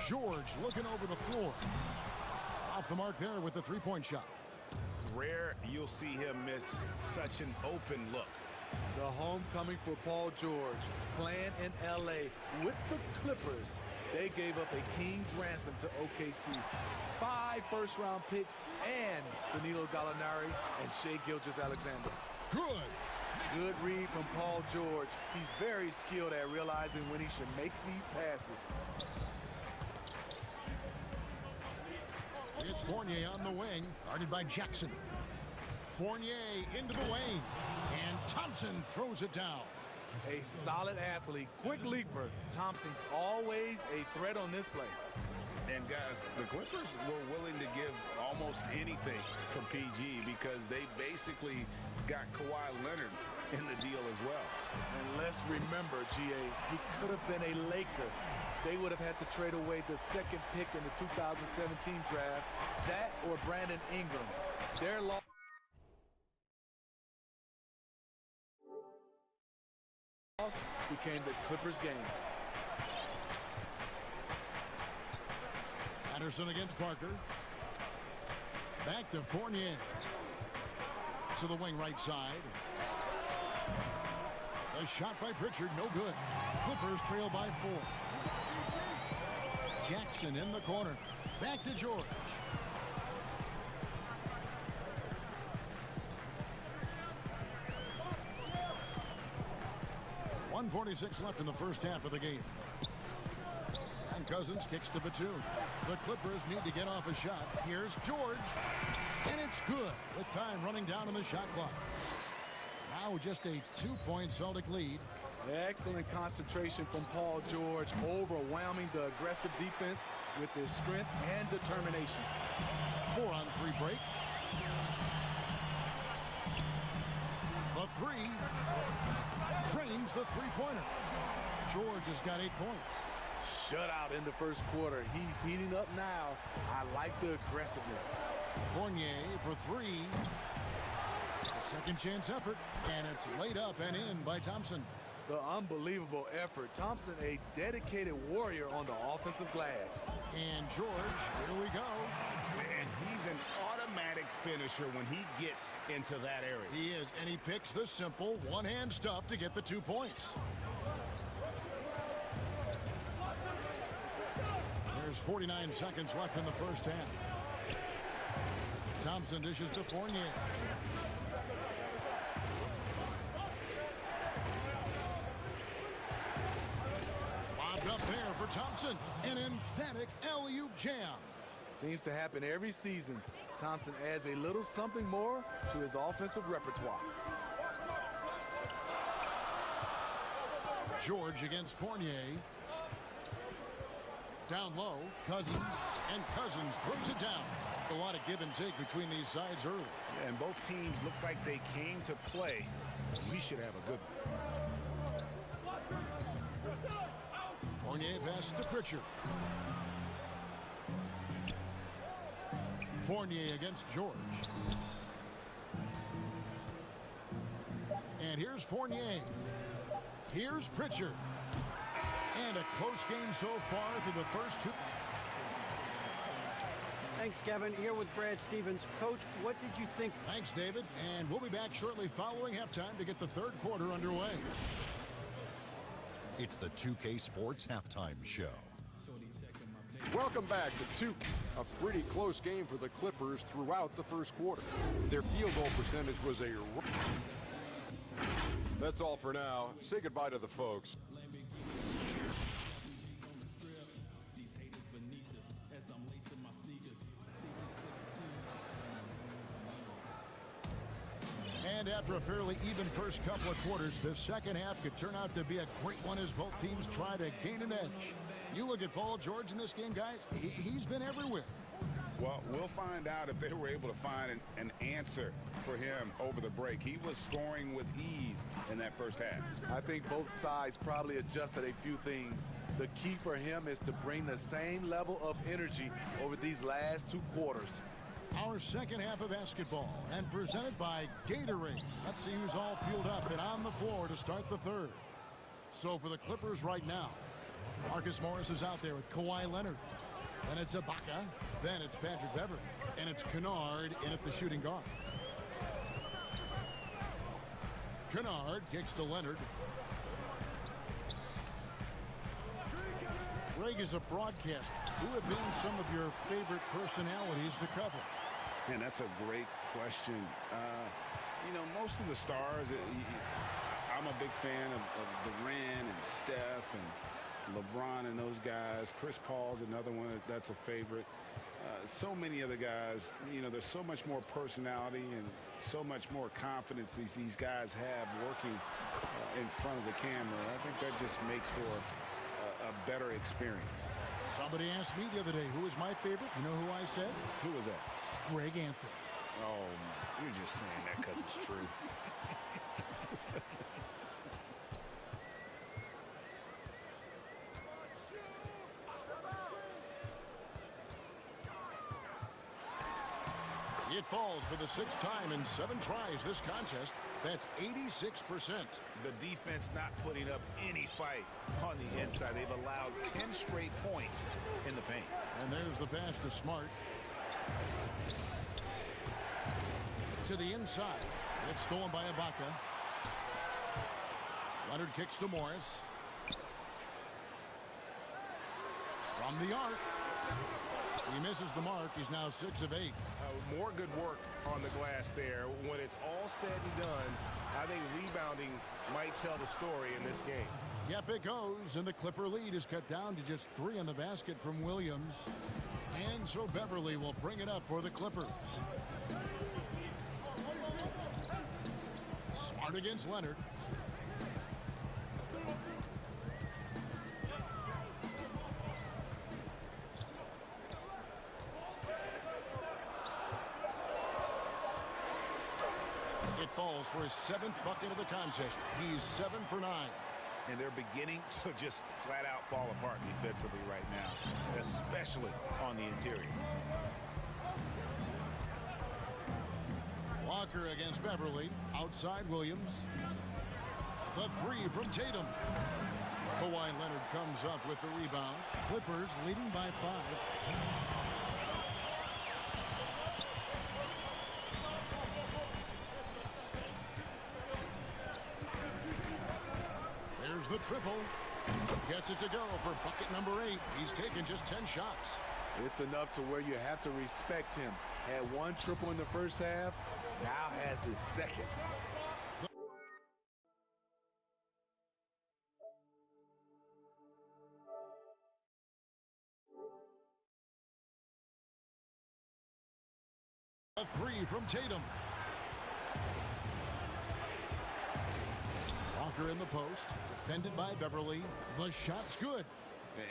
S1: George looking over the floor. Off the mark there with the three-point shot.
S15: Rare you'll see him miss such an open look.
S2: The homecoming for Paul George, playing in L.A. with the Clippers. They gave up a king's ransom to OKC. 5 first-round picks and Danilo Gallinari and Shai Gilgeous-Alexander. Good read from Paul George. He's very skilled at realizing when he should make these passes.
S1: It's Fournier on the wing, guarded by Jackson. Fournier into the lane, and Thompson throws it down.
S2: A solid athlete, quick leaper. Thompson's always a threat on this play.
S15: And guys, the Clippers were willing to give almost anything for PG because they basically got Kawhi Leonard in the deal as well.
S2: And let's remember, GA, he could have been a Laker. They would have had to trade away the second pick in the 2017 draft. That or Brandon Ingram. Their loss became the Clippers' game.
S1: Anderson against Parker. Back to Fournier. To the wing right side. A shot by Pritchard, no good. Clippers trail by 4. Jackson in the corner. Back to George. .146 left in the first half of the game. And Cousins kicks to Batum. The Clippers need to get off a shot. Here's George. And it's good with time running down on the shot clock. Now just a 2-point Celtic lead.
S2: Excellent concentration from Paul George, overwhelming the aggressive defense with his strength and determination.
S1: 4-on-3 break. The three. Drains the three-pointer. George has got 8 points.
S2: Shutout in the first quarter. He's heating up now. I like the aggressiveness.
S1: Fournier for 3. A second chance effort, and it's laid up and in by Thompson.
S2: The unbelievable effort. Thompson, a dedicated warrior on the offensive glass.
S1: And George, here we go.
S15: And he's an automatic finisher when he gets into that area.
S1: He is, and he picks the simple one-hand stuff to get the 2 points. There's 49 seconds left in the first half. Thompson dishes to Fournier. Lobbed up there for Thompson. An emphatic alley-oop jam.
S2: Seems to happen every season. Thompson adds a little something more to his offensive repertoire.
S1: George against Fournier. Down low, Cousins, and Cousins throws it down. A lot of give and take between these sides early.
S15: Yeah, and both teams look like they came to play. We should have a good one.
S1: Fournier passes to Pritchard. Fournier against George. And here's Fournier. Here's Pritchard. And a close game so far through the first 2.
S6: Thanks, Kevin. Here with Brad Stevens. Coach, what did you think?
S1: Thanks, David. And we'll be back shortly following halftime to get the third quarter underway.
S7: It's the 2K Sports Halftime Show.
S8: Welcome back to 2K. A pretty close game for the Clippers throughout the first quarter. Their field goal percentage was a... That's all for now. Say goodbye to the folks.
S1: And after a fairly even first couple of quarters, the second half could turn out to be a great one as both teams try to gain an edge. You look at Paul George in this game, guys, he's been everywhere.
S15: Well, we'll find out if they were able to find an answer for him over the break. He was scoring with ease in that first half.
S2: I think both sides probably adjusted a few things. The key for him is to bring the same level of energy over these last 2 quarters.
S1: Our second half of basketball, and presented by Gatorade. Let's see who's all fueled up and on the floor to start the third. So for the Clippers right now, Marcus Morris is out there with Kawhi Leonard. Then it's Ibaka. Then it's Patrick Beverley. And it's Kennard in at the shooting guard. Kennard kicks to Leonard. Greg is a broadcaster. Who have been some of your favorite personalities to cover?
S15: Man, that's a great question. You know, most of the stars, I'm a big fan of Durant and Steph and LeBron and those guys. Chris Paul's another one that's a favorite. So many other guys, you know, there's so much more personality and so much more confidence these guys have working in front of the camera. I think that just makes for a better experience.
S1: Somebody asked me the other day, who is my favorite? You know who I said?
S15: Who was that?
S1: Greg Anthony.
S15: Oh, you're just saying that because it's true.
S1: It falls for the 6th time in 7 tries this contest. That's 86%.
S15: The defense not putting up any fight on the inside. They've allowed 10 straight points in the paint.
S1: And there's the pass to Smart. To the inside. It's stolen by Ibaka. Leonard kicks to Morris. From the arc. He misses the mark. He's now 6 of 8.
S3: More good work on the glass there. When it's all said and done, I think rebounding might tell the story in this game.
S1: Yep, it goes, and the Clipper lead is cut down to just 3 on the basket from Williams. And so Beverly will bring it up for the Clippers. Smart against Leonard. It falls for his 7th bucket of the contest. He's 7 for 9.
S15: And they're beginning to just flat out fall apart defensively right now, especially on the interior.
S1: Walker against Beverly. Outside Williams. The 3 from Tatum. Kawhi Leonard comes up with the rebound. Clippers leading by 5. There's the triple. Gets it to go for bucket number 8. He's taken just 10 shots.
S2: It's enough to where you have to respect him. Had 1 triple in the first half, now has his 2nd.
S1: A 3 from Tatum. Walker in the post, defended by Beverly. The shot's good.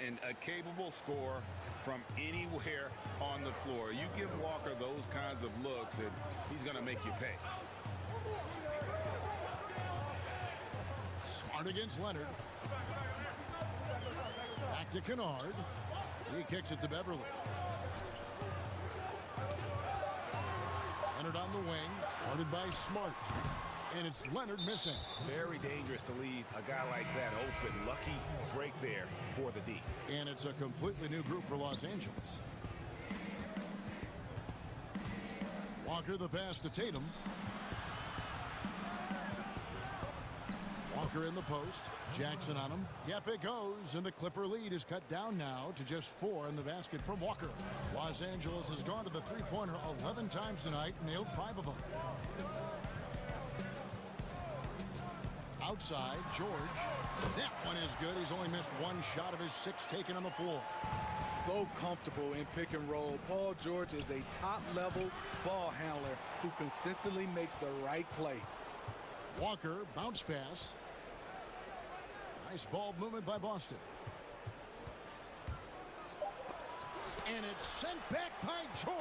S15: And a capable scorer from anywhere on the floor. You give Walker those kinds of looks, and he's going to make you pay.
S1: Smart against Leonard. Back to Kennard. He kicks it to Beverly. Leonard on the wing, guarded by Smart. And it's Leonard missing.
S15: Very dangerous to leave a guy like that open. Lucky break there for the D.
S1: And it's a completely new group for Los Angeles. Walker the pass to Tatum. Walker in the post. Jackson on him. Yep, it goes. And the Clipper lead is cut down now to just 4 in the basket from Walker. Los Angeles has gone to the three-pointer 11 times tonight, nailed 5 of them. Outside, George. That one is good. He's only missed 1 shot of his 6 taken on the floor.
S2: So comfortable in pick and roll. Paul George is a top-level ball handler who consistently makes the right play.
S1: Walker, bounce pass. Nice ball movement by Boston. And it's sent back by George.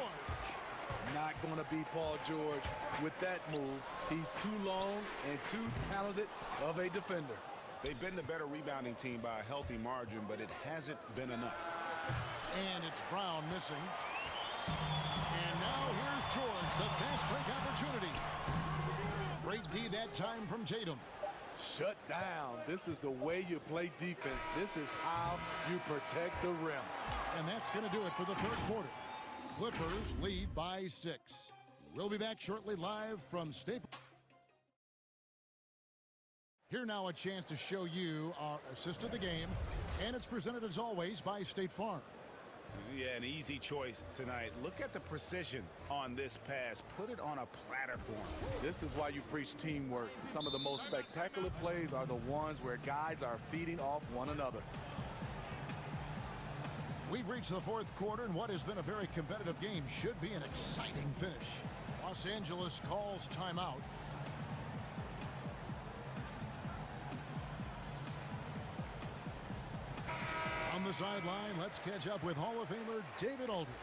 S2: Not going to be Paul George with that move. He's too long and too talented of a defender.
S15: They've been the better rebounding team by a healthy margin, but it hasn't been enough.
S1: And it's Brown missing. And now here's George, the fast break opportunity. Great D that time from Tatum.
S2: Shut down. This is the way you play defense. This is how you protect the rim.
S1: And that's going to do it for the 3rd quarter. Clippers lead by 6. We'll be back shortly live from Staples. Here now a chance to show you our assist of the game. And it's presented as always by State Farm.
S15: Yeah, an easy choice tonight. Look at the precision on this pass. Put it on a platter for him.
S2: This is why you preach teamwork. Some of the most spectacular plays are the ones where guys are feeding off one another.
S1: We've reached the 4th quarter, and what has been a very competitive game should be an exciting finish. Los Angeles calls timeout. On the sideline, let's catch up with Hall of Famer David Aldridge.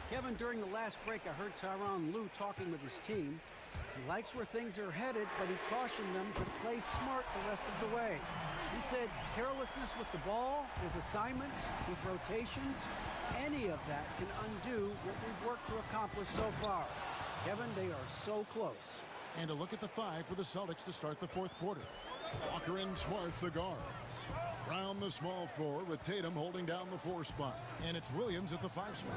S6: Kevin, during the last break, I heard Tyronn Lue talking with his team. He likes where things are headed, but he cautioned them to play smart the rest of the way. He said carelessness with the ball, with assignments, with rotations, any of that can undo what we've worked to accomplish so far. Kevin, they are so close.
S1: And a look at the 5 for the Celtics to start the 4th quarter. Walker and Smart, the guards. Brown, the small forward, with Tatum holding down the 4 spot. And it's Williams at the 5 spot.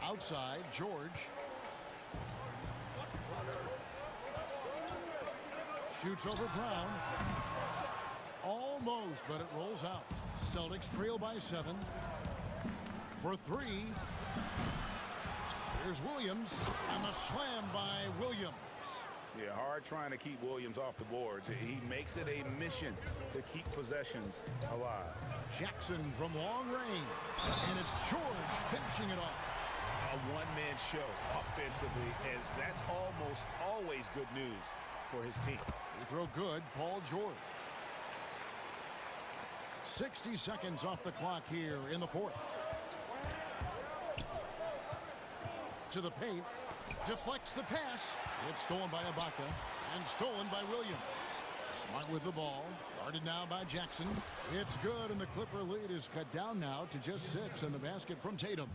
S1: Outside, George. Shoots over Brown. Almost, but it rolls out. Celtics trail by 7. For 3. Here's Williams. And the slam by Williams.
S15: Yeah, hard trying to keep Williams off the boards. He makes it a mission to keep possessions alive.
S1: Jackson from long range. And it's George finishing it off.
S15: A one-man show offensively, and that's almost always good news for his team.
S1: They throw good, Paul George. 60 seconds off the clock here in the fourth. To the paint. Deflects the pass. It's stolen by Ibaka and stolen by Williams. Smart with the ball. Guarded now by Jackson. It's good, and the Clipper lead is cut down now to just 6, and the basket from Tatum.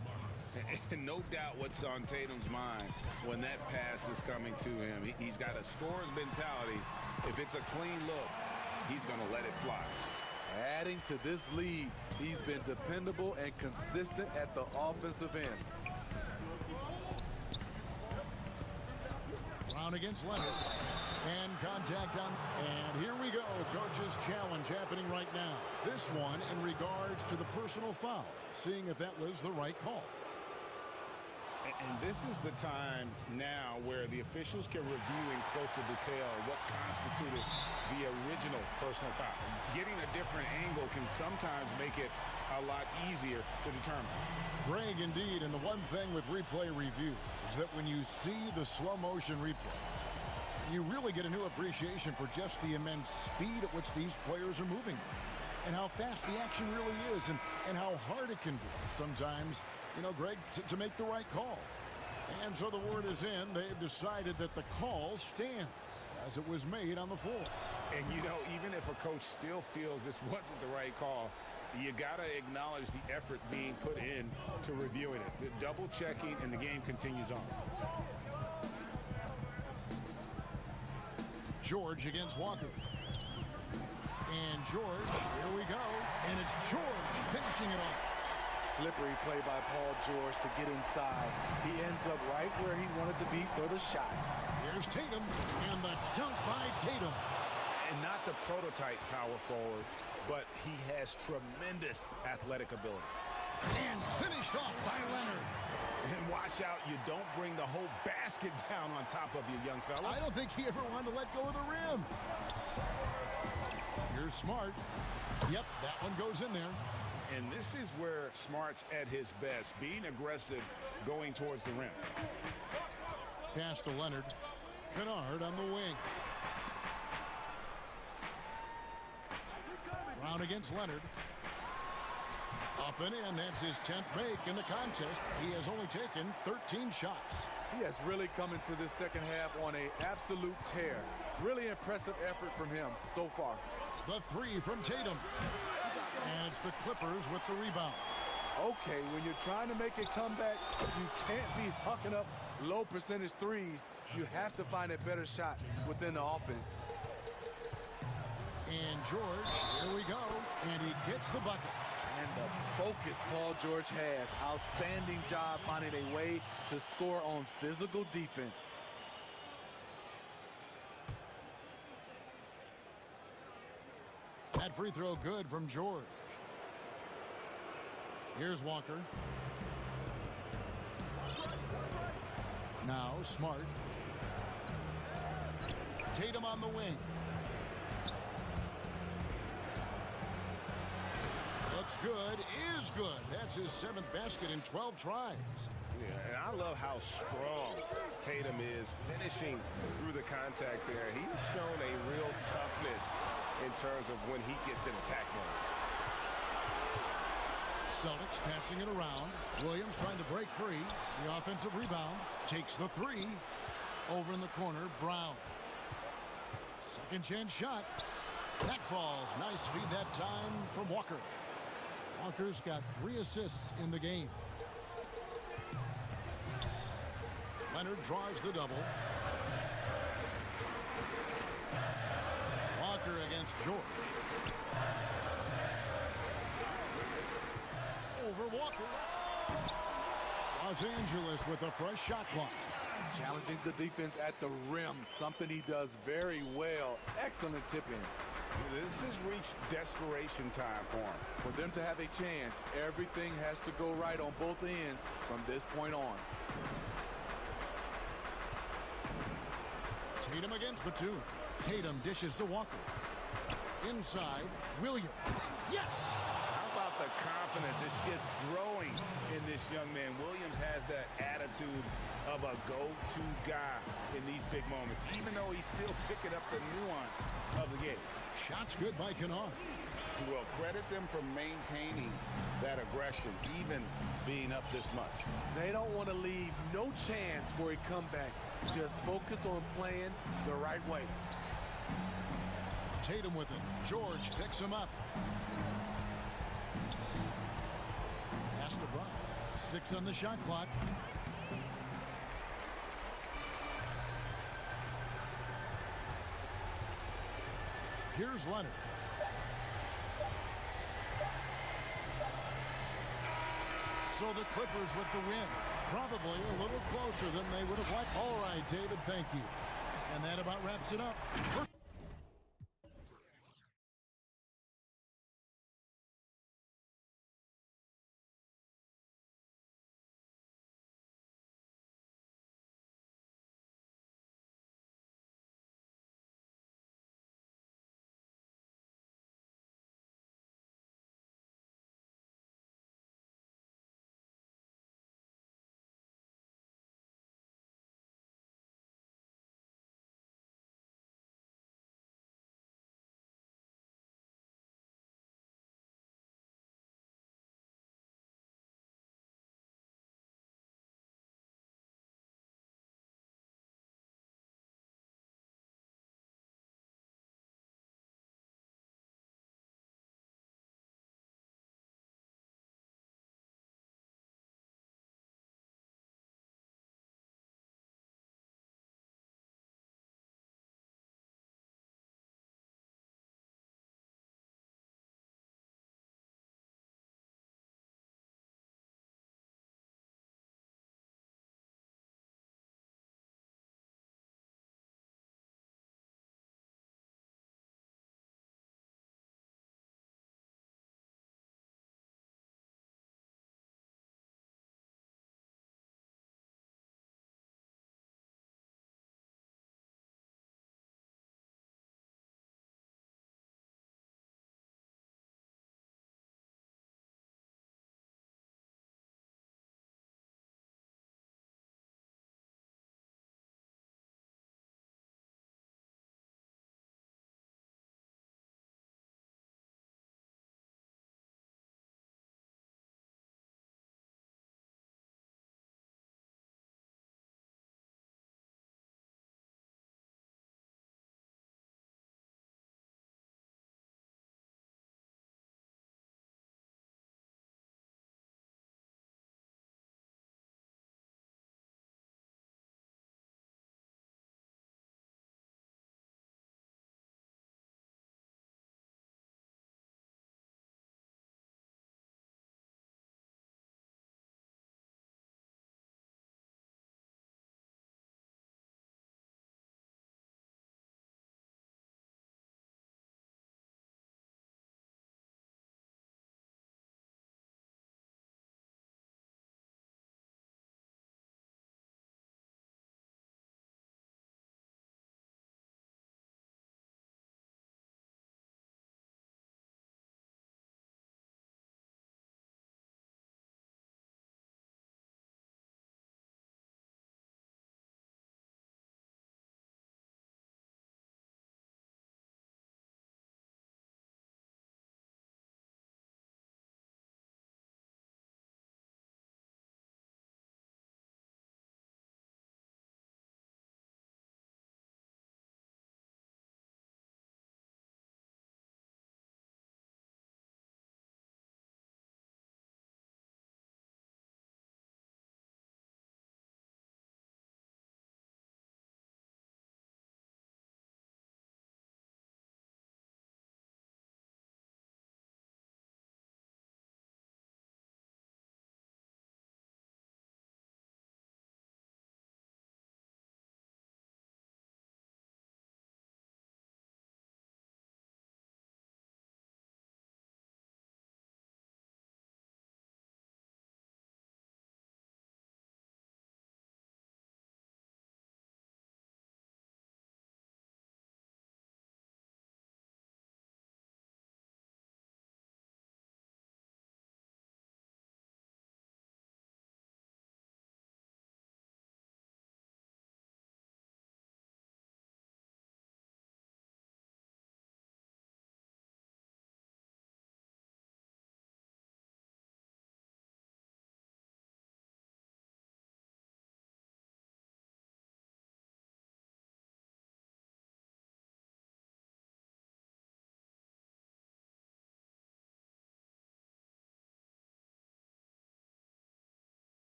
S15: No doubt what's on Tatum's mind when that pass is coming to him. He's got a scorer's mentality. If it's a clean look, he's going to let it fly.
S2: Adding to this lead, he's been dependable and consistent at the offensive end.
S1: Brown against Leonard. And contact on. And here we go. Coach's challenge happening right now. This one in regards to the personal foul. Seeing if that was the right call.
S15: And this is the time now where the officials can review in closer detail what constituted the original personal foul. Getting a different angle can sometimes make it a lot easier to determine.
S1: Greg, indeed, and the one thing with replay review is that when you see the slow motion replay, you really get a new appreciation for just the immense speed at which these players are moving and how fast the action really is and how hard it can be sometimes, you know, Greg, to make the right call. And so the word is in. They've decided that the call stands as it was made on the floor.
S15: And, you know, even if a coach still feels this wasn't the right call, you got to acknowledge the effort being put in to reviewing it. The double checking, and the game continues on.
S1: George against Walker. And George, here we go. And it's George finishing it off.
S2: Slippery play by Paul George to get inside. He ends up right where he wanted to be for the shot.
S1: Here's Tatum, and the dunk by Tatum.
S15: And not the prototype power forward, but he has tremendous athletic ability.
S1: And finished off by Leonard.
S15: And watch out, you don't bring the whole basket down on top of you, young fella.
S1: I don't think he ever wanted to let go of the rim. Here's Smart. Yep, that one goes in there.
S15: And this is where Smart's at his best, being aggressive, going towards the rim.
S1: Pass to Leonard. Kennard on the wing. Brown against Leonard. Up and in. That's his 10th make in the contest. He has only taken 13 shots.
S2: He has really come into this second half on an absolute tear. Really impressive effort from him so far.
S1: The three from Tatum. And it's the Clippers with the rebound.
S2: Okay, when you're trying to make a comeback, you can't be hucking up low percentage threes. You have to find a better shot within the offense.
S1: And George, here we go. And he gets the bucket.
S2: And the focus Paul George has. Outstanding job finding a way to score on physical defense.
S1: That free throw good from George. Here's Walker. Now Smart. Tatum on the wing. Looks good, is good. That's his 7th basket in 12 tries.
S3: Yeah, and I love how strong Tatum is finishing through the contact there. He's shown a real toughness in terms of when he gets in attack mode.
S1: Celtics passing it around. Williams trying to break free. The offensive rebound. Takes the three. Over in the corner, Brown. Second chance shot. That falls. Nice feed that time from Walker. Walker's got 3 assists in the game. Leonard draws the double. Walker against George. Over Walker. Los Angeles with a fresh shot clock.
S2: Challenging the defense at the rim, something he does very well. Excellent tip-in.
S3: This has reached desperation time for him.
S2: For them to have a chance, everything has to go right on both ends from this point on.
S1: Tatum against Batum. Tatum dishes to Walker. Inside, Williams. Yes!
S3: How about the confidence? It's just growing in this young man. Williams has that attitude of a go-to guy in these big moments, even though he's still picking up the nuance of the game.
S1: Shots good by Kennard.
S3: Well, credit them for maintaining that aggression, even being up this much.
S2: They don't want to leave no chance for a comeback. Just focus on playing the right way.
S1: Tatum with it. George picks him up. Pass to Brown. 6 on the shot clock. Here's Leonard. So the Clippers with the win. Probably a little closer than they would have liked. All right, David, thank you. And that about wraps it up.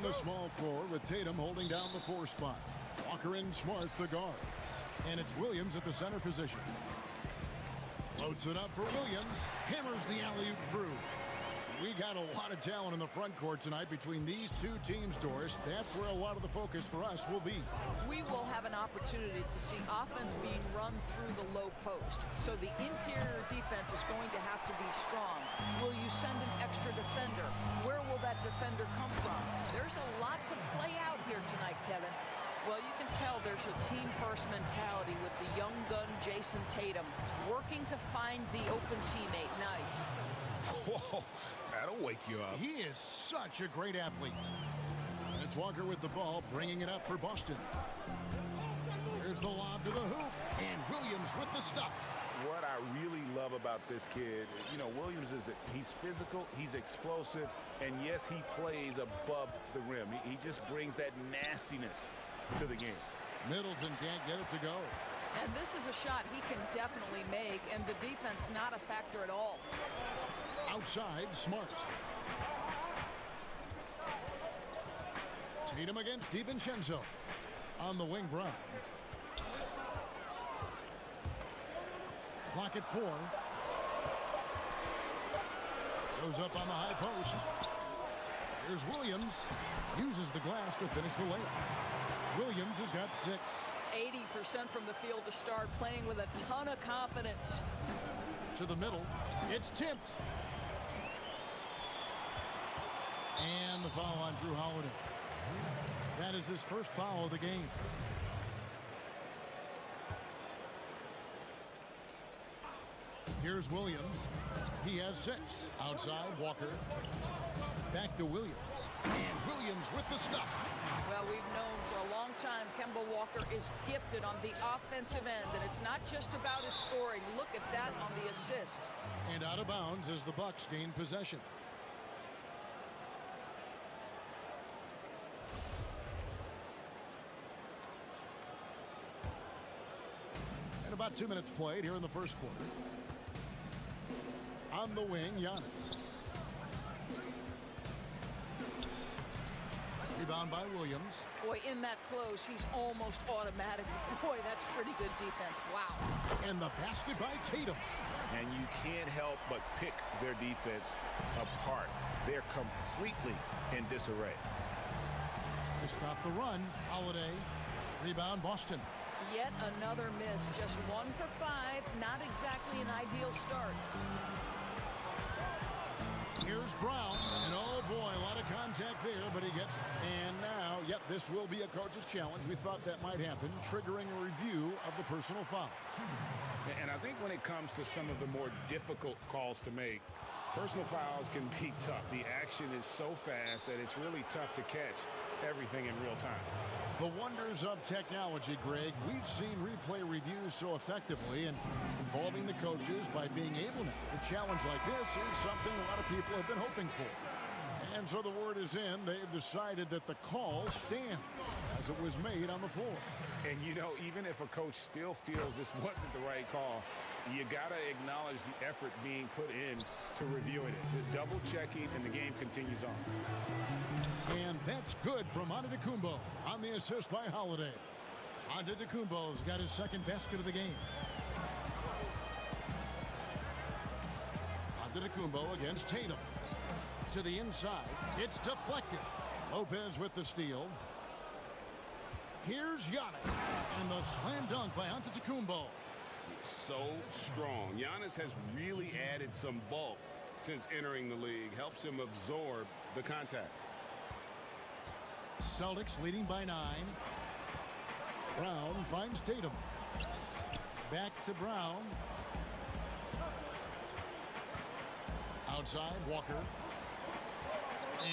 S1: the small floor with Tatum holding down the 4 spot. Walker and Smart the guard. And it's Williams at the center position. Floats it up for Williams. Hammers the alley-oop through. We got a lot of talent in the front court tonight between these two teams, Doris. That's where a lot of the focus for us will be.
S11: We will have an opportunity to see offense being run through the low post. So the interior defense is going to have to be strong. Will you send an extra defender? Where will that defender come from? There's a lot to play out here tonight, Kevin. Well, you can tell there's a team-first mentality with the young gun Jason Tatum working to find the open teammate. Nice.
S15: Whoa, that'll wake you up.
S1: He is such a great athlete. And it's Walker with the ball, bringing it up for Boston. Here's the lob to the hoop, and Williams with the stuff.
S3: What I really love about this kid, Williams he's physical, he's explosive, and yes, he plays above the rim. He just brings that nastiness to the game.
S1: Middleton can't get it to go.
S11: And this is a shot he can definitely make, and the defense not a factor at all.
S1: Outside, Smart. Tatum against DiVincenzo. On the wing, Brown. Clock at 4. Goes up on the high post. Here's Williams. Uses the glass to finish the layup. Williams has got 6.
S11: 80% from the field to start, playing with a ton of confidence.
S1: To the middle. It's tipped. And the foul on Drew Holiday. That is his first foul of the game. Here's Williams. He has 6. Outside, Walker. Back to Williams. And Williams with the stuff.
S11: Well, we've known for a long time Kemba Walker is gifted on the offensive end, and it's not just about his scoring. Look at that on the assist.
S1: And out of bounds as the Bucks gain possession. And about 2 minutes played here in the first quarter. On the wing, Giannis. Rebound by Williams.
S11: Boy, in that close, he's almost automatic. Boy, that's pretty good defense. Wow.
S1: And the basket by Tatum.
S3: And you can't help but pick their defense apart. They're completely in disarray.
S1: To stop the run, Holiday. Rebound, Boston.
S11: Yet another miss. Just 1 for 5. Not exactly an ideal start.
S1: Here's Brown, and oh boy, a lot of contact there, but he gets, and now, yep, this will be a coach's challenge. We thought that might happen, triggering a review of the personal foul.
S3: And I think when it comes to some of the more difficult calls to make, personal fouls can be tough. The action is so fast that it's really tough to catch everything in real time.
S1: The wonders of technology, Greg. We've seen replay reviews so effectively, and involving the coaches by being able now. A challenge like this is something a lot of people have been hoping for. And so the word is in. They've decided that the call stands as it was made on the floor.
S3: And, even if a coach still feels this wasn't the right call, you got to acknowledge the effort being put in to reviewing it. The double checking, and the game continues on.
S1: And that's good from Antetokounmpo on the assist by Holiday. Antetokounmpo's got his second basket of the game. Antetokounmpo against Tatum. To the inside. It's deflected. Lopez with the steal. Here's Giannis. And the slam dunk by Antetokounmpo.
S3: So strong. Giannis has really added some bulk since entering the league. Helps him absorb the contact.
S1: Celtics leading by 9. Brown finds Tatum. Back to Brown. Outside, Walker.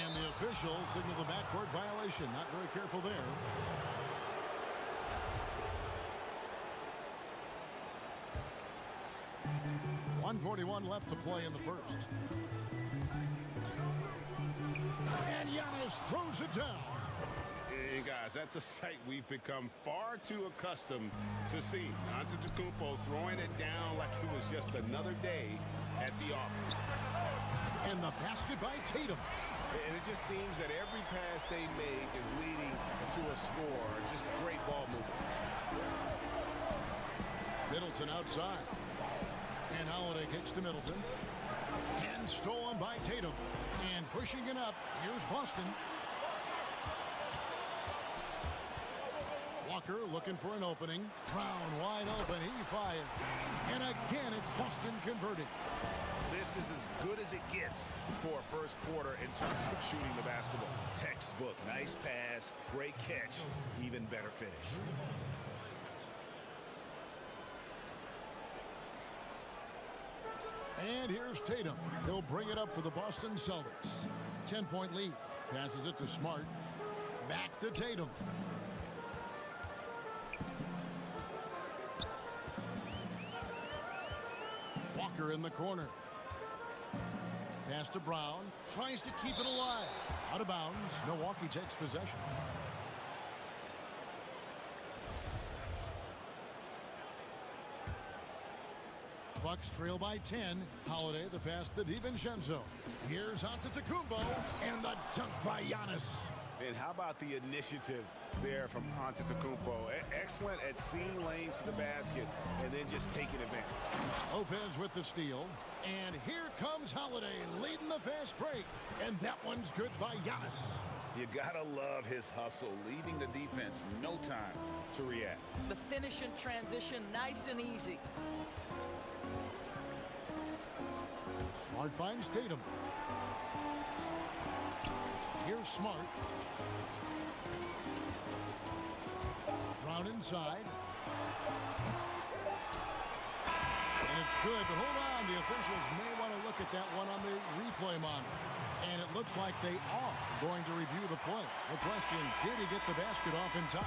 S1: And the official signaled the backcourt violation. Not very careful there. .141 left to play in the first. And Giannis throws it down.
S3: Hey guys, that's a sight we've become far too accustomed to seeing. Antetokounmpo throwing it down like it was just another day at the office.
S1: And And the basket by Tatum.
S3: And it just seems that every pass they make is leading to a score. Just great ball movement.
S1: Middleton outside. And Holiday kicks to Middleton. And stolen by Tatum. And pushing it up, here's Boston. Walker looking for an opening. Brown wide open, he fires. And again, it's Boston converting.
S15: This is as good as it gets for a first quarter in terms of shooting the basketball. Textbook, nice pass, great catch, even better finish.
S1: And here's Tatum. He'll bring it up for the Boston Celtics. 10-point lead. Passes it to Smart. Back to Tatum. Walker in the corner. Pass to Brown. Tries to keep it alive. Out of bounds. Milwaukee takes possession. Bucks trail by 10. Holiday the pass to DiVincenzo. Here's Antetokounmpo. And the dunk by Giannis.
S3: And how about the initiative there from Antetokounmpo? Excellent at seeing lanes to the basket and then just taking advantage.
S1: Lopez with the steal. And here comes Holiday leading the fast break. And that one's good by Giannis.
S15: You gotta love his hustle, leaving the defense no time to react.
S11: The finish in transition, nice and easy.
S1: Smart finds Tatum. Here's Smart. Brown inside. And it's good, but hold on. The officials may want to look at that one on the replay monitor. And it looks like they are going to review the play. The question, did he get the basket off in time?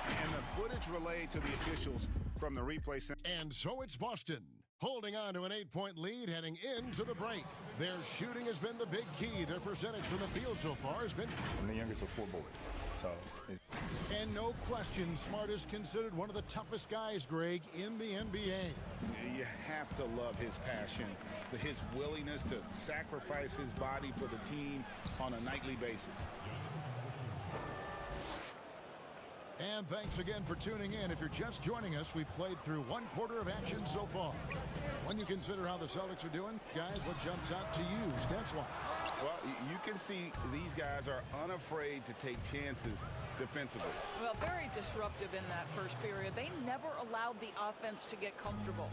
S15: And the footage relayed to the officials from the replay center.
S1: And so it's Boston, holding on to an 8-point lead heading into the break. Their shooting has been the big key. Their percentage from the field so far has been...
S19: I'm the youngest of 4 boys, so...
S1: And no question, Smart is considered one of the toughest guys, Greg, in the NBA.
S15: You have to love his passion, his willingness to sacrifice his body for the team on a nightly basis.
S1: And thanks again for tuning in. If you're just joining us, we've played through 1 quarter of action so far. When you consider how the Celtics are doing, guys, what jumps out to you stats-wise?
S3: Well, you can see these guys are unafraid to take chances defensively.
S11: Well, very disruptive in that first period. They never allowed the offense to get comfortable.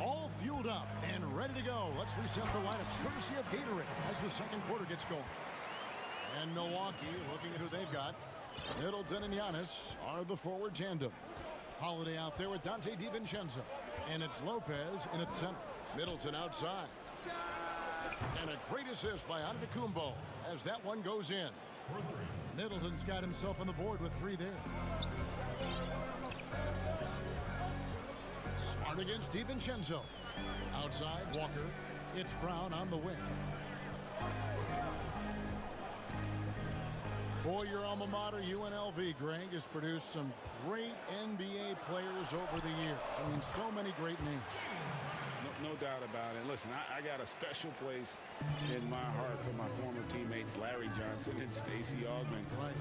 S1: All fueled up and ready to go. Let's reset the lineups courtesy of Gatorade as the second quarter gets going. And Milwaukee looking at who they've got. Middleton and Giannis are the forward tandem. Holiday out there with Dante DiVincenzo. And it's Lopez in its center. Middleton outside. And a great assist by Antetokounmpo as that one goes in. Middleton's got himself on the board with 3 there. Smart against DiVincenzo. Outside, Walker. It's Brown on the wing. Boy, your alma mater, UNLV, Greg, has produced some great NBA players over the years. I mean, so many great names.
S3: No doubt about it. Listen, I got a special place in my heart for my former teammates, Larry Johnson and Stacey Augmon.
S1: Right.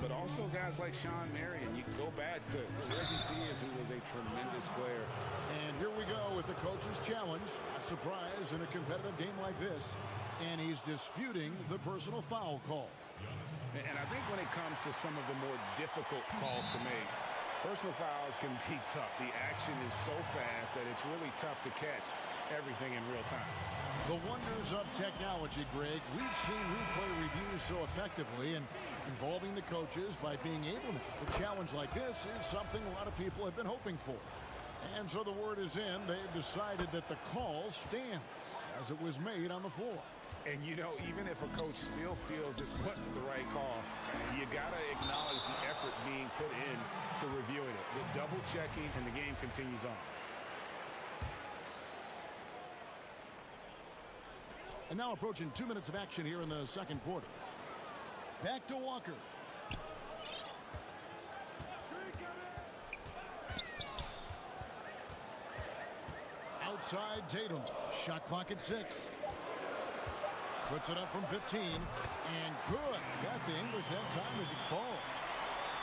S3: But also guys like Sean Marion. You can go back to Reggie Diaz, who was a tremendous player.
S1: And here we go with the coach's challenge. Not surprised in a competitive game like this. And he's disputing the personal foul call.
S3: And I think when it comes to some of the more difficult calls to make, personal fouls can be tough. The action is so fast that it's really tough to catch everything in real time.
S1: The wonders of technology, Greg. We've seen replay reviews so effectively and involving the coaches by being able to. A challenge like this is something a lot of people have been hoping for. And so the word is in. They've decided that the call stands as it was made on the floor.
S3: And, you know, even if a coach still feels this wasn't the right call, you got to acknowledge the effort being put in to reviewing it. The double checking, and the game continues on.
S1: And now approaching 2 minutes of action here in the second quarter. Back to Walker. Outside Tatum. Shot clock at 6. Puts it up from 15. And good. Got the English that time as it falls.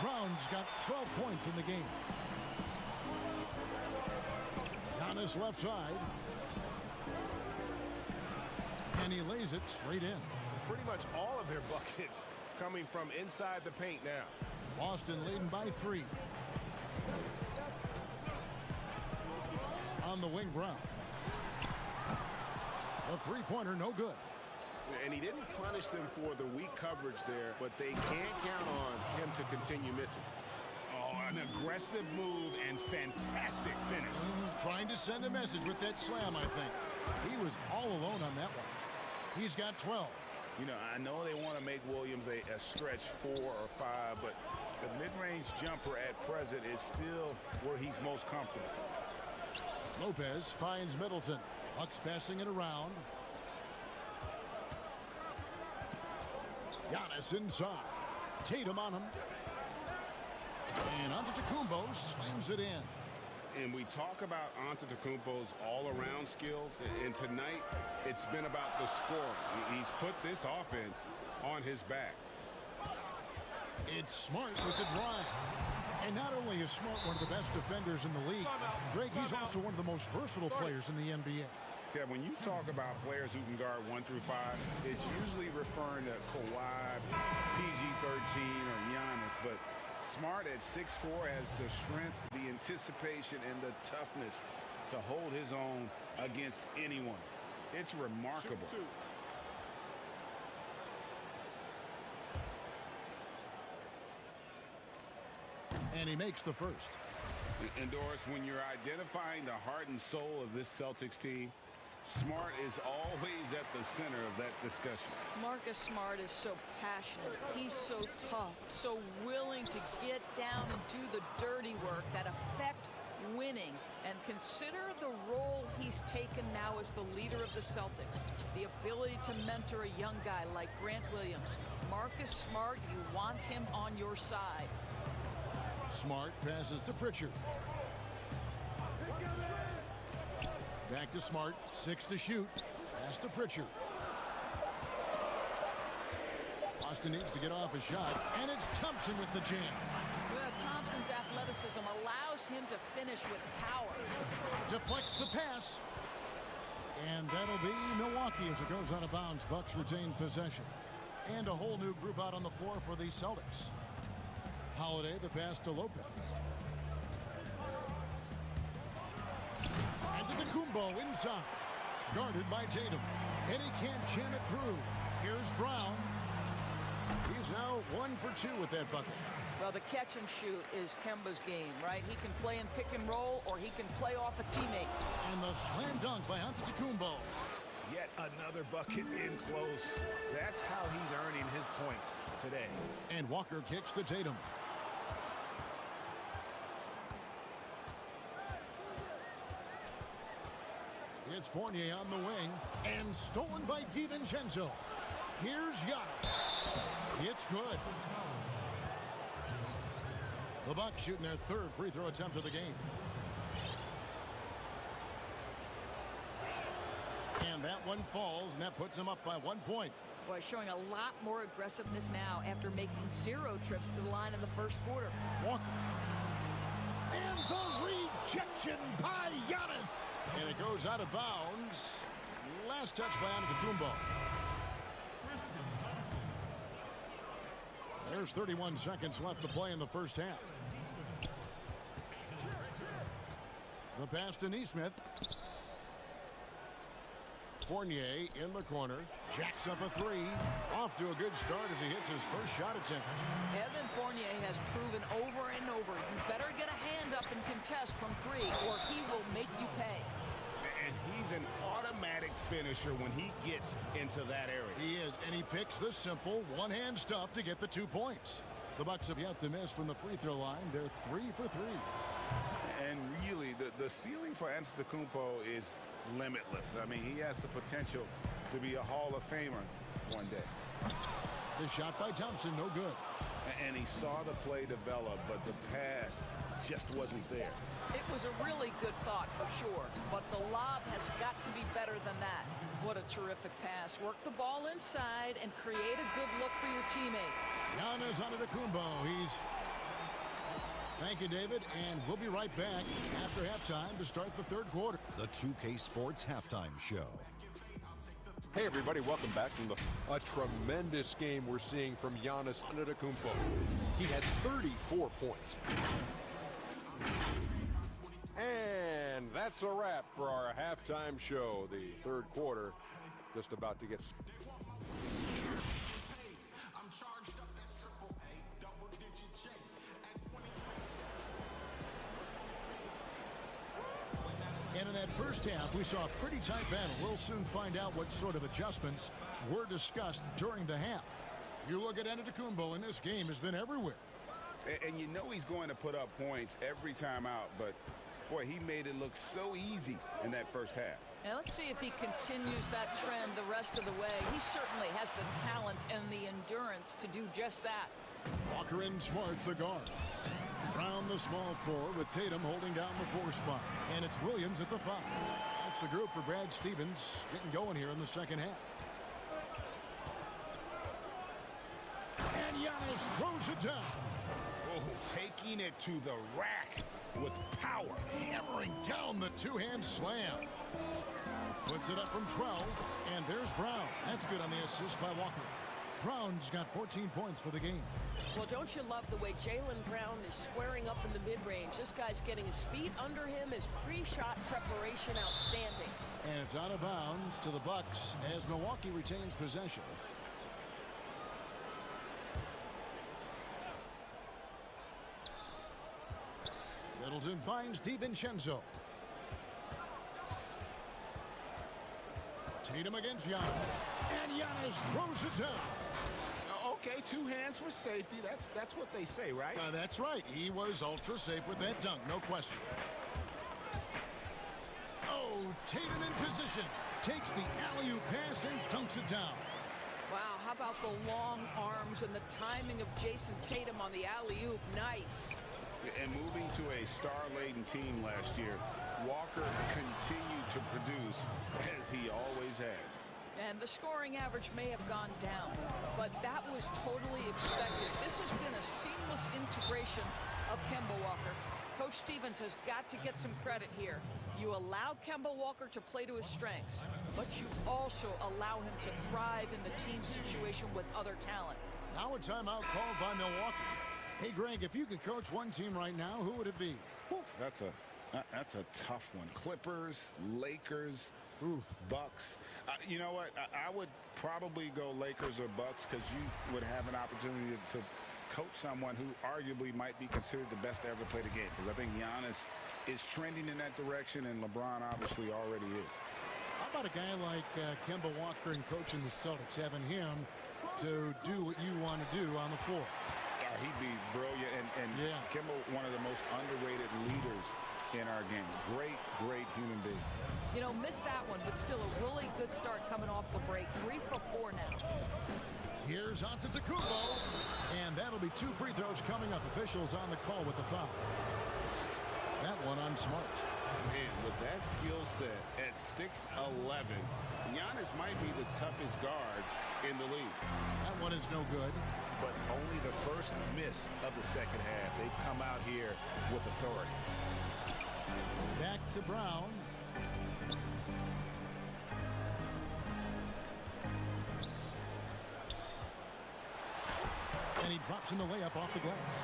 S1: Brown's got 12 points in the game. Giannis left side. And he lays it straight in.
S3: Pretty much all of their buckets coming from inside the paint now.
S1: Boston leading by 3. On the wing, Brown. A three-pointer, no good.
S3: And he didn't punish them for the weak coverage there, but they can't count on him to continue missing.
S15: Oh, an aggressive move and fantastic finish.
S1: Trying to send a message with that slam, I think. He was all alone on that one. He's got 12.
S15: You know, I know they want to make Williams a stretch 4 or 5, but the mid-range jumper at present is still where he's most comfortable.
S1: Lopez finds Middleton. Bucks passing it around. Giannis inside. Tatum on him. And Antetokounmpo slams it in.
S15: And we talk about Antetokounmpo's all-around skills, and tonight it's been about the scoring. He's put this offense on his back.
S1: It's Smart with the drive. And not only is Smart one of the best defenders in the league, Greg, he's also one of the most versatile players in the NBA.
S15: Yeah, when you talk about players who can guard 1 through 5, it's usually referring to Kawhi, PG-13, or Giannis, but Smart at 6'4" has the strength, the anticipation, and the toughness to hold his own against anyone. It's remarkable.
S1: And he makes the first.
S15: And Doris, when you're identifying the heart and soul of this Celtics team, Smart is always at the center of that discussion.
S11: Marcus Smart is so passionate. He's so tough, so willing to get down and do the dirty work that affect winning. And consider the role he's taken now as the leader of the Celtics. The ability to mentor a young guy like Grant Williams. Marcus Smart, you want him on your side.
S1: Smart passes to Pritchard. Back to Smart, 6 to shoot. Pass to Pritchard. Boston needs to get off a shot, and it's Thompson with the jam.
S11: Well, Thompson's athleticism allows him to finish with power.
S1: Deflects the pass. And that'll be Milwaukee as it goes out of bounds. Bucks retain possession. And a whole new group out on the floor for the Celtics. Holiday, the pass to Lopez. Antetokounmpo inside. Guarded by Tatum. And he can't jam it through. Here's Brown. He's now 1 for 2 with that bucket.
S11: Well, the catch and shoot is Kemba's game, right? He can play in pick and roll, or he can play off a teammate.
S1: And the slam dunk by Antetokounmpo.
S3: Yet another bucket in close. That's how he's earning his points today.
S1: And Walker kicks to Tatum. It's Fournier on the wing, and stolen by DiVincenzo. Here's Giannis. It's good. The Bucks shooting their 3rd free throw attempt of the game. And that one falls, and that puts them up by 1 point.
S11: Boy, showing a lot more aggressiveness now after making 0 trips to the line in the first quarter.
S1: Walker. And the rejection by Giannis. And it goes out of bounds. Last touch by Antetokounmpo. There's 31 seconds left to play in the first half. The pass to Nesmith. Fournier in the corner. Jacks up a 3. Off to a good start as he hits his first shot attempt.
S11: Evan Fournier has proven over and over, you better get a hand up and contest from 3, or he will make you pay.
S15: And he's an automatic finisher when he gets into that area.
S1: He is, and he picks the simple one-hand stuff to get the 2 points. The Bucks have yet to miss from the free throw line. They're 3 for 3.
S15: And really, the ceiling for Antetokounmpo is limitless. I mean, he has the potential to be a Hall of Famer one day.
S1: The shot by Thompson, no good.
S15: And he saw the play develop, but the pass just wasn't there.
S11: It was a really good thought for sure, but the lob has got to be better than that. What a terrific pass. Work the ball inside and create a good look for your teammate.
S1: Giannis Antetokounmpo. Thank you, David, and we'll be right back after halftime to start the third quarter.
S7: The 2K Sports Halftime Show.
S8: Hey everybody, welcome back from a tremendous game we're seeing from Giannis Antetokounmpo. He had 34 points. And that's a wrap for our halftime show. The third quarter just about to get started.
S1: And in that first half, we saw a pretty tight battle. We'll soon find out what sort of adjustments were discussed during the half. You look at Antetokounmpo, and this game has been everywhere.
S15: And you know he's going to put up points every time out, but boy, he made it look so easy in that first half.
S11: Now let's see if he continues that trend the rest of the way. He certainly has the talent and the endurance to do just that.
S1: Walker and Smart, the guards. Brown, the small forward, with Tatum holding down the 4 spot. And it's Williams at the 5. That's the group for Brad Stevens getting going here in the second half. And Giannis throws it down.
S15: Oh, taking it to the rack with power.
S1: Hammering down the two-hand slam. Puts it up from 12, and there's Brown. That's good on the assist by Walker. Brown's got 14 points for the game.
S13: Well, don't you love the way Jaylen Brown is squaring up in the mid-range? This guy's getting his feet under him. His pre-shot preparation outstanding.
S1: And it's out of bounds to the Bucks as Milwaukee retains possession. Middleton finds DiVincenzo. Tatum against Giannis. And Giannis throws it down.
S15: Okay, 2 hands for safety. That's what they say, right?
S1: That's right. He was ultra safe with that dunk, no question. Oh, Tatum in position. Takes the alley-oop pass and dunks it down.
S11: Wow, how about the long arms and the timing of Jason Tatum on the alley-oop? Nice.
S15: And moving to a star-laden team last year, Walker continued to produce as he always has.
S11: And the scoring average may have gone down, but that was totally expected. This has been a seamless integration of Kemba Walker. Coach Stevens has got to get some credit here. You allow Kemba Walker to play to his strengths, but you also allow him to thrive in the team situation with other talent.
S1: Now a timeout called by Milwaukee. Hey, Greg, if you could coach one team right now, who would it be?
S15: That's a tough one. Clippers, Lakers, Bucks. You know what? I would probably go Lakers or Bucks because you would have an opportunity to coach someone who arguably might be considered the best to ever play the game. Because I think Giannis is trending in that direction, and LeBron obviously already is.
S1: How about a guy like Kemba Walker and coaching the Celtics, having him to do what you want to do on the floor?
S15: He'd be brilliant, and Kemba, one of the most underrated leaders in our game. Great human being.
S11: You know, missed that one, but still a really good start coming off the break. 3 for 4 now.
S1: Here's Antetokounmpo, and that'll be 2 free throws coming up. Officials on the call with the foul. That one on Smart.
S15: Man, with that skill set at 6'11", Giannis might be the toughest guard in the league.
S1: That one is no good.
S15: But only the first miss of the second half. They've come out here with authority.
S1: Back to Brown. And he drops in the layup off the glass.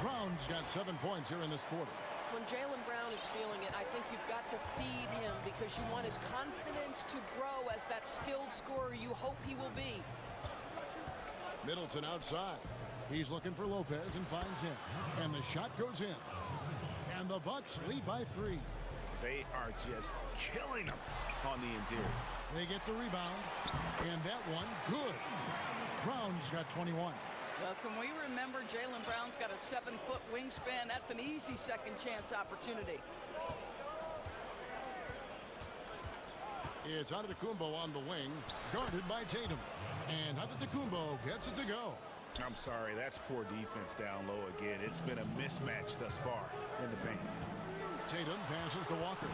S1: Brown's got 7 points here in this quarter.
S13: When Jaylen Brown is feeling it, I think you've got to feed him because you want his confidence to grow as that skilled scorer you hope he will be.
S1: Middleton outside. He's looking for Lopez and finds him. And the shot goes in. And the Bucks lead by 3.
S15: They are just killing them on the interior.
S1: They get the rebound. And that one, good. Brown's got 21.
S11: Well, can we remember Jaylen Brown's got a 7-foot wingspan? That's an easy second chance opportunity.
S1: It's Antetokounmpo on the wing, guarded by Tatum. And Antetokounmpo gets it to go.
S15: I'm sorry, that's poor defense down low again. It's been a mismatch thus far in the paint.
S1: Tatum passes to Walker.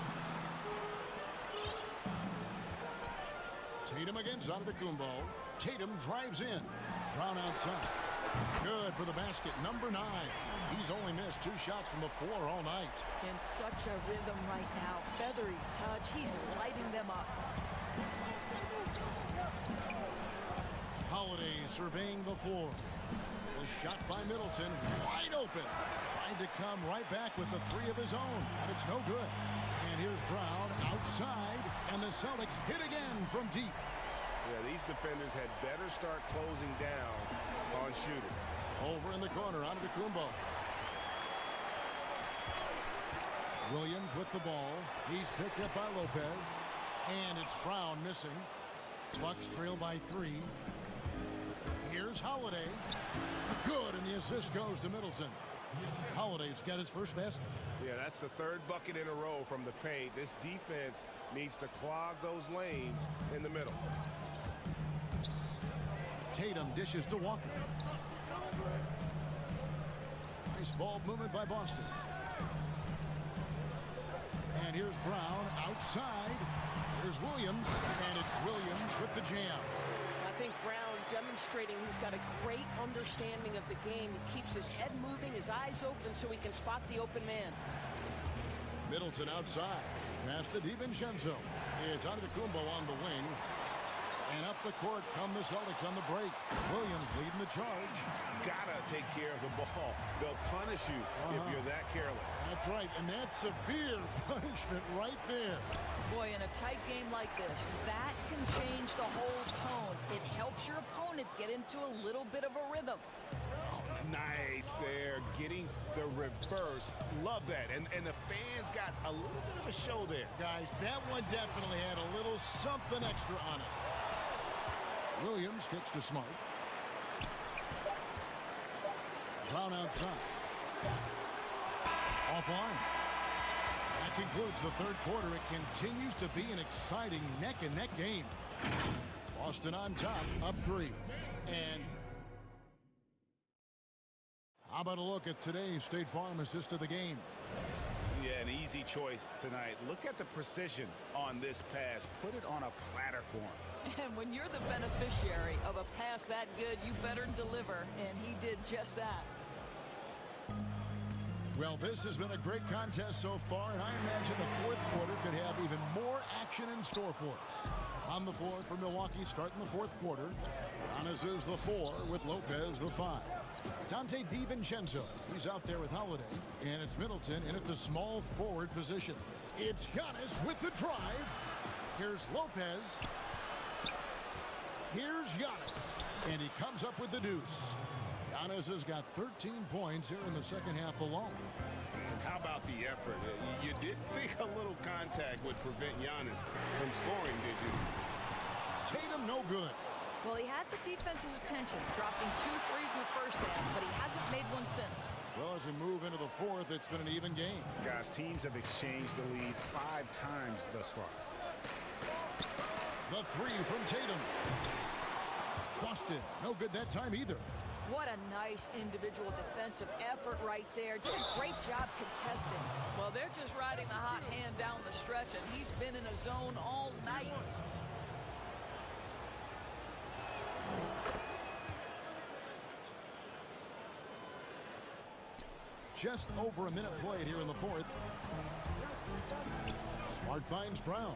S1: Tatum against Antetokounmpo. Tatum drives in. Brown outside. Good for the basket. Number 9. He's only missed 2 shots from the floor all night.
S11: In such a rhythm right now. Feathery touch. He's lighting them up.
S1: Holiday surveying the floor. The shot by Middleton. Wide open. Trying to come right back with the 3 of his own. And it's no good. And here's Brown outside. And the Celtics hit again from deep.
S3: Yeah, these defenders had better start closing down on shooting.
S1: Over in the corner, Antetokounmpo. Williams with the ball. He's picked up by Lopez. And it's Brown missing. Bucks trail by 3. Here's Holiday. Good, and the assist goes to Middleton. Holiday's got his first basket.
S3: Yeah, that's the 3rd bucket in a row from the paint. This defense needs to clog those lanes in the middle.
S1: Tatum dishes to Walker. Nice ball movement by Boston. And here's Brown outside. Here's Williams, and it's Williams with the jam.
S13: I think Brown demonstrating he's got a great understanding of the game. He keeps his head moving, his eyes open so he can spot the open man.
S1: Middleton outside. Pass to DiVincenzo. It's Antetokounmpo on the wing. And up the court come the Celtics on the break. Williams leading the charge.
S3: Gotta take care of the ball. They'll punish you if you're that careless.
S1: That's right, and that's severe punishment right there.
S11: Boy, in a tight game like this, that can change the whole tone. It helps your opponent get into a little bit of a rhythm.
S3: Nice there, getting the reverse. Love that. And the fans got a little bit of a show there.
S1: Guys, that one definitely had a little something extra on it. Williams kicks to Smart. Brown outside. Offline. That concludes the 3rd quarter. It continues to be an exciting neck-and-neck game. Boston on top, up 3. And how about a look at today's State Farm assist of the game?
S15: Yeah, an easy choice tonight. Look at the precision on this pass. Put it on a platter for him.
S11: And when you're the beneficiary of a pass that good, you better deliver. And he did just that.
S1: Well, this has been a great contest so far, and I imagine the 4th quarter could have even more action in store for us. On the floor for Milwaukee starting the 4th quarter. Giannis is the 4 with Lopez the 5. Dante DiVincenzo, he's out there with Holiday. And it's Middleton in at the small forward position. It's Giannis with the drive. Here's Lopez. Here's Giannis. And he comes up with the deuce. Giannis has got 13 points here in the 2nd half alone.
S3: How about the effort? You didn't think a little contact would prevent Giannis from scoring, did you?
S1: Tatum no good.
S11: Well, he had the defense's attention, dropping 2 threes in the first half, but he hasn't made one since.
S1: Well, as we move into the 4th, it's been an even game.
S15: Guys, teams have exchanged the lead 5 times thus far.
S1: The 3 from Tatum. Boston, no good that time either.
S11: What a nice individual defensive effort right there. Did a great job contesting. Well, they're just riding the hot hand down the stretch, and he's been in a zone all night.
S1: Just over a minute played here in the 4th. Smart finds Brown.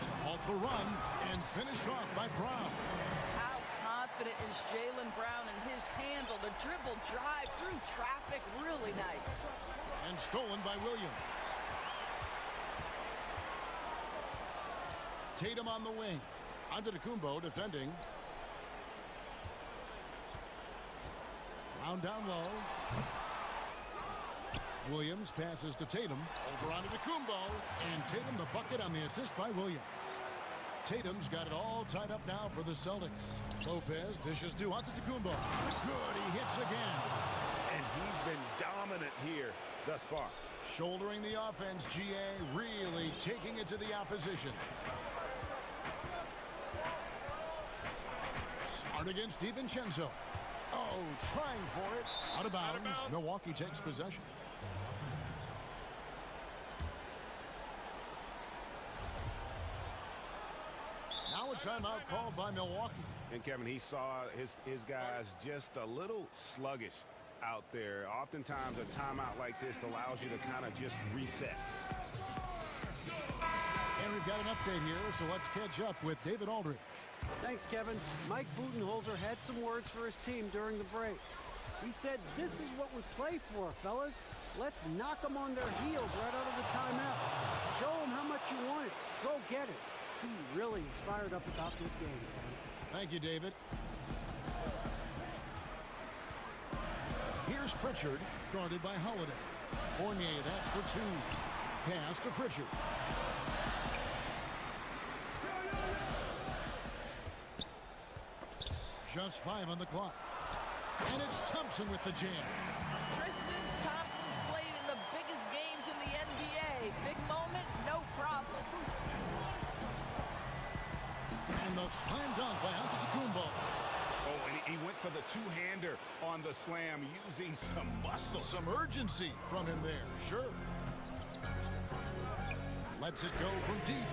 S1: To halt the run and finished off by Brown.
S11: How confident is Jaylen Brown in his handle? The dribble drive through traffic, really nice.
S1: And stolen by Williams. Tatum on the wing. Antetokounmpo defending. Brown down low. Williams passes to Tatum. Over onto Antetokounmpo. And Tatum the bucket on the assist by Williams. Tatum's got it all tied up now for the Celtics. Lopez dishes to Antetokounmpo. Good, he hits again.
S3: And he's been dominant here thus far.
S1: Shouldering the offense, GA really taking it to the opposition. Smart against DiVincenzo. Oh, trying for it. Out of bounds. Milwaukee takes possession. Now a timeout called by Milwaukee.
S3: And Kevin, he saw his guys just a little sluggish out there. Oftentimes a timeout like this allows you to kind of just reset.
S1: And we've got an update here, so let's catch up with David Aldridge.
S6: Thanks, Kevin. Mike Budenholzer had some words for his team during the break. He said, "This is what we play for, fellas. Let's knock them on their heels right out of the timeout. Show them how much you want it. Go get it." He really is fired up about this game, Kevin.
S1: Thank you, David. Here's Pritchard, guarded by Holiday. Fournier, that's for two. Pass to Pritchard. Just 5 on the clock. And it's Thompson with the jam.
S11: Tristan Thompson's played in the biggest games in the NBA. Big moment, no problem.
S1: And the slam dunk by Antetokounmpo.
S3: Oh, and he went for the two-hander on the slam using some muscle.
S1: Some urgency from him there, sure. Lets it go from deep.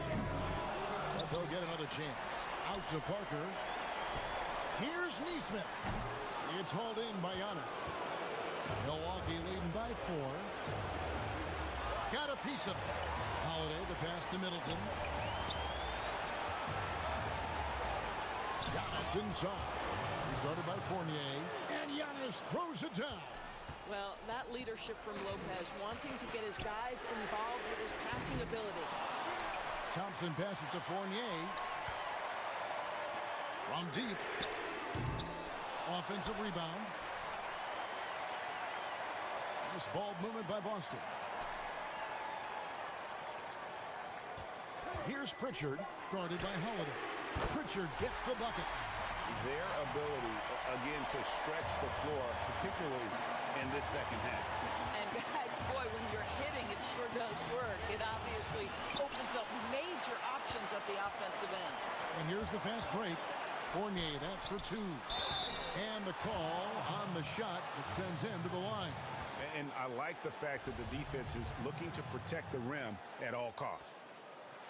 S1: But they'll get another chance. Out to Parker. Here's Neesmith. It's hauled in by Giannis. Milwaukee leading by 4. Got a piece of it. Holiday, the pass to Middleton. Giannis inside. He's guarded by Fournier. And Giannis throws it down.
S13: Well, that leadership from Lopez, wanting to get his guys involved with his passing ability.
S1: Thompson passes to Fournier. From deep. Offensive rebound. Nice ball movement by Boston. Here's Pritchard, guarded by Holiday. Pritchard gets the bucket.
S3: Their ability, again, to stretch the floor, particularly in this second half.
S11: And guys, boy, when you're hitting, it sure does work. It obviously opens up major options at the offensive end.
S1: And here's the fast break. Fournier, that's for 2. And the call on the shot that sends him to the line.
S3: And I like the fact that the defense is looking to protect the rim at all costs.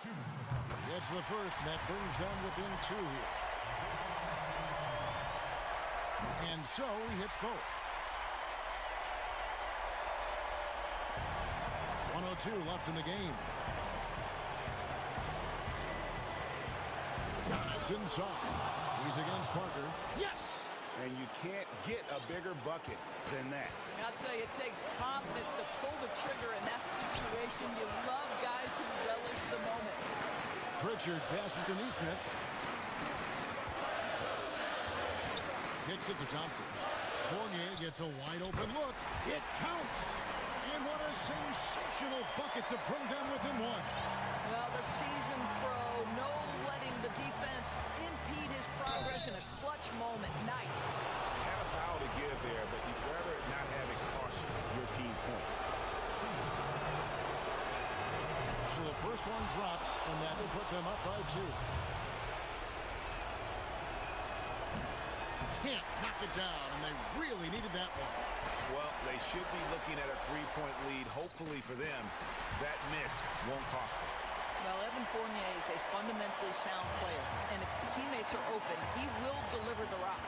S1: Gets the first, and that brings them within 2 here. And so he hits both. 1:02 left in the game. Giannis inside. He's against Parker. Yes!
S3: And you can't get a bigger bucket than that.
S11: I'll tell you, it takes confidence to pull the trigger in that situation. You love guys who relish the moment.
S1: Pritchard passes to Neesmith. Kicks it to Thompson. Fournier gets a wide open look. It counts. And what a sensational bucket to bring them within 1.
S11: Well, the seasoned pro, no letting the defense impede his progress in a clutch moment. Nice.
S3: Had a foul to give there, but you'd rather not have it cost your team points.
S1: So the first one drops, and that will put them up by 2. Can't knock it down, and they really needed that one.
S3: Well, they should be looking at a 3-point lead. Hopefully for them, that miss won't cost them.
S11: Well, Evan Fournier is a fundamentally sound player, and if his teammates are open, he will deliver the rock.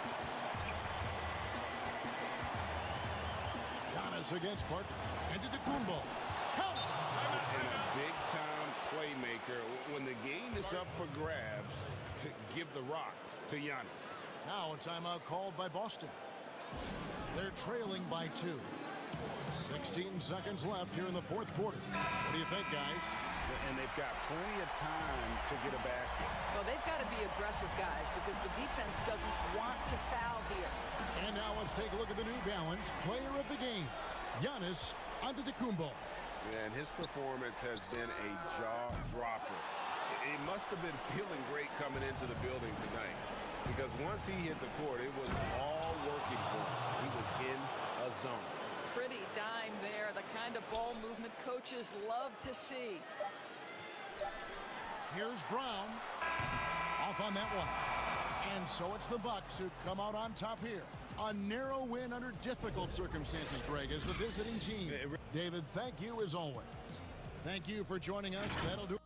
S1: Giannis against Parker. Antetokounmpo. Count it!
S3: And a big-time playmaker. When the game is up for grabs, give the rock to Giannis.
S1: Now a timeout called by Boston. They're trailing by 2. 16 seconds left here in the 4th quarter. What do you think, guys?
S3: And they've got plenty of time to get a basket.
S11: Well, they've got to be aggressive, guys, because the defense doesn't want to foul here.
S1: And now let's take a look at the New Balance player of the game, Giannis Antetokounmpo.
S3: Yeah, and his performance has been a jaw-dropper. He must have been feeling great coming into the building tonight, because once he hit the court, it was all working for him. He was in a zone.
S11: Pretty dime there, the kind of ball movement coaches love to see.
S1: Here's Brown. Off on that one. And so it's the Bucks who come out on top here. A narrow win under difficult circumstances, Greg, as the visiting team. David, thank you as always. Thank you for joining us. That'll do.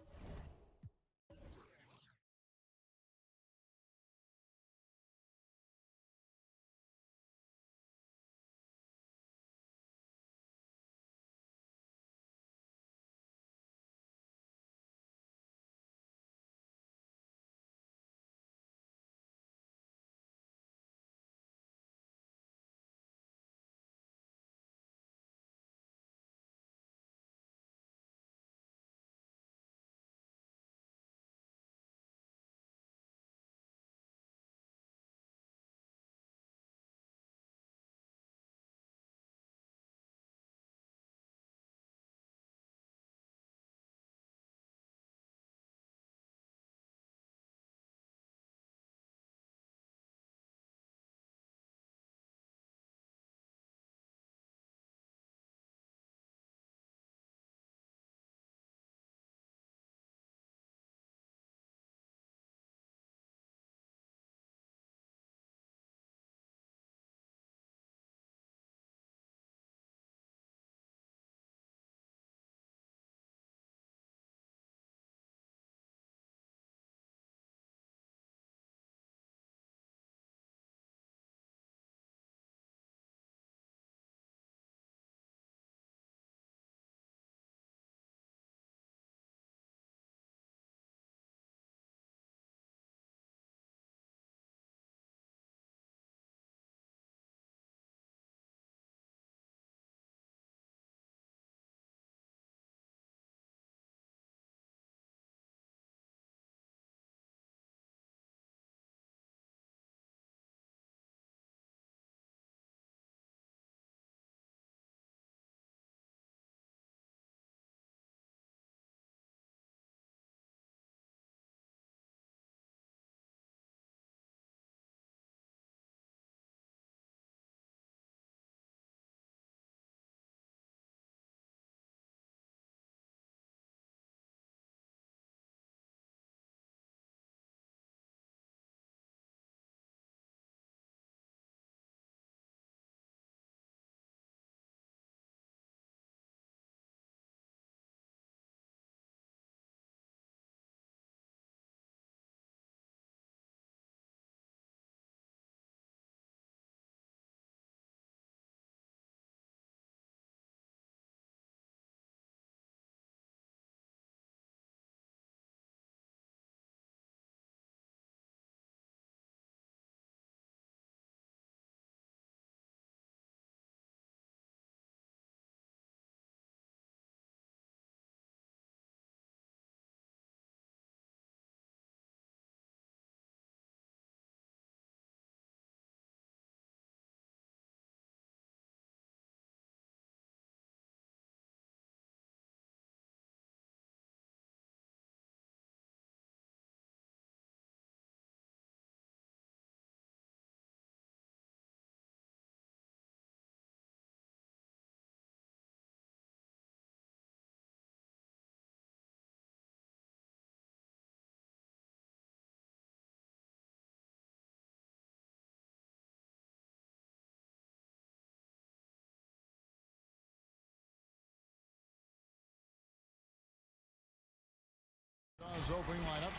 S1: Opening lineup.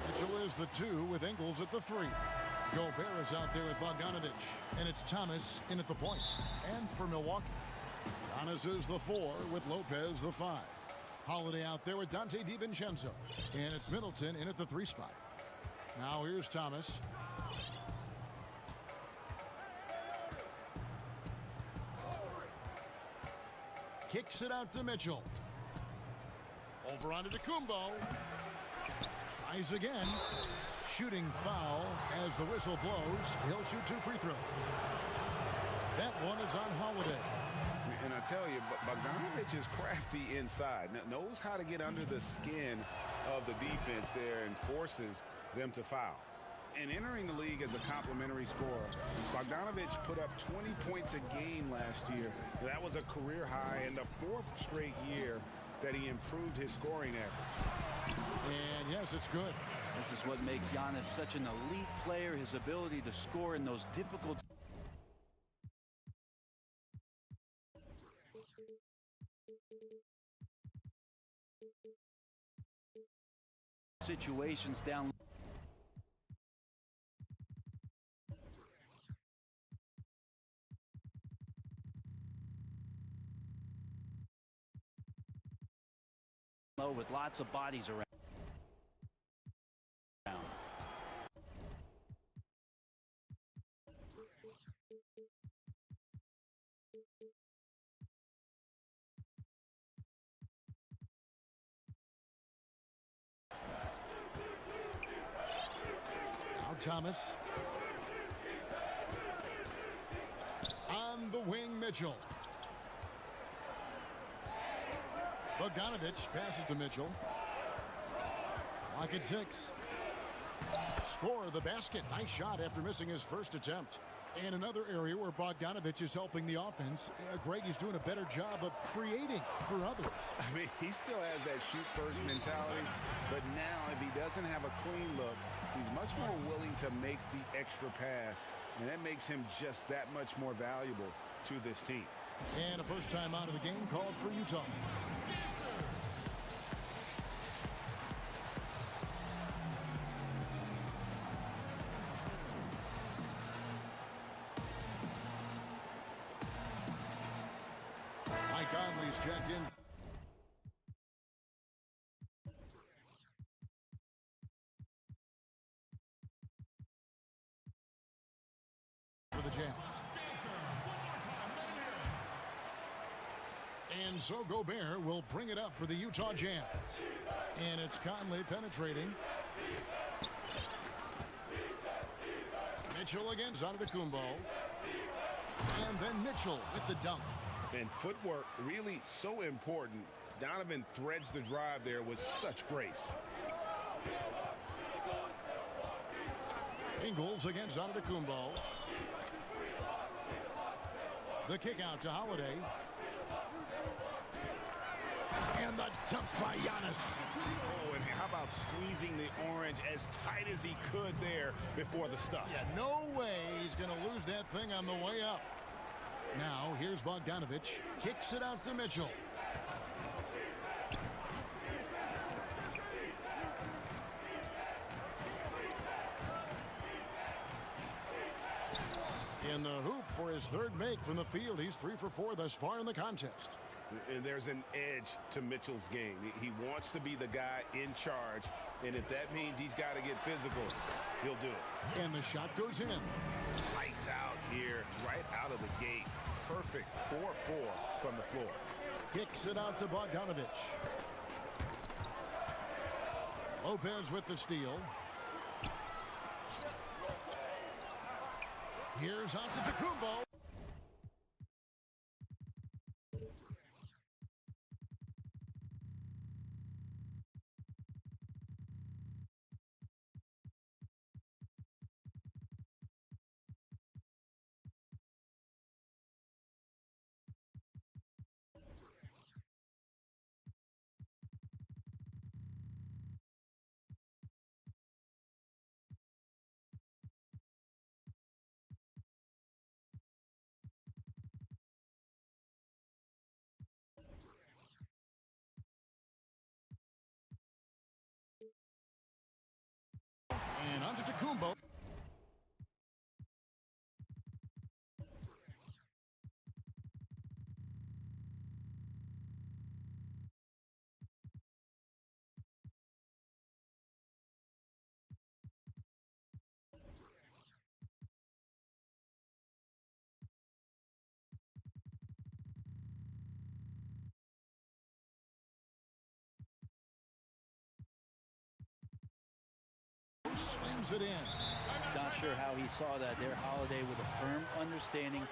S1: Mitchell is the 2 with Ingles at the 3. Gobert is out there with Bogdanovich. And it's Thomas in at the point. And for Milwaukee, Giannis is the 4 with Lopez the 5. Holiday out there with Dante DiVincenzo. And it's Middleton in at the 3 spot. Now here's Thomas. Kicks it out to Mitchell. Over onto Kumbo. Tries again. Shooting foul as the whistle blows. He'll shoot 2 free throws. That one is on Holiday.
S15: And I tell you, Bogdanovich is crafty inside. Knows how to get under the skin of the defense there and forces them to foul. And entering the league as a complimentary scorer, Bogdanovich put up 20 points a game last year. That was a career high in the 4th straight year that he improved his scoring average.
S1: And yes, it's good.
S10: This is what makes Giannis such an elite player, his ability to score in those difficult situations down. Low with lots of bodies around.
S1: Thomas. On the wing, Mitchell. Bogdanovich passes to Mitchell. Clock at 6. Score the basket. Nice shot after missing his first attempt. And another area where Bogdanovich is helping the offense. Greg is doing a better job of creating for others.
S15: I mean, he still has that shoot-first mentality, but now if he doesn't have a clean look, he's much more willing to make the extra pass, and that makes him just that much more valuable to this team.
S1: And a first time out of the game called for Utah. Conley's checked in. For the Jazz. And so Gobert will bring it up for the Utah Jazz. And it's Conley penetrating. Mitchell against Antetokounmpo. And then Mitchell with the dunk.
S15: And footwork really so important. Donovan threads the drive there with such grace.
S1: Ingles against Antetokounmpo. The kick out to Holiday. And the dunk by Giannis.
S15: Oh, and how about squeezing the orange as tight as he could there before the stuff?
S1: Yeah, no way he's going to lose that thing on the way up. Now, here's Bogdanovich. Kicks it out to Mitchell. In the hoop for his third make from the field. He's 3 for 4 thus far in the contest.
S15: And there's an edge to Mitchell's game. He wants to be the guy in charge. And if that means he's got to get physical, he'll do it.
S1: And the shot goes in.
S15: Lights out here, right out of the gate. Perfect 4-4 from the floor.
S1: Kicks it out to Bogdanovich. Lopez with the steal. Here's Antetokounmpo. And Antetokounmpo. Slams it in.
S10: Not sure how he saw that there. Holiday with a firm understanding of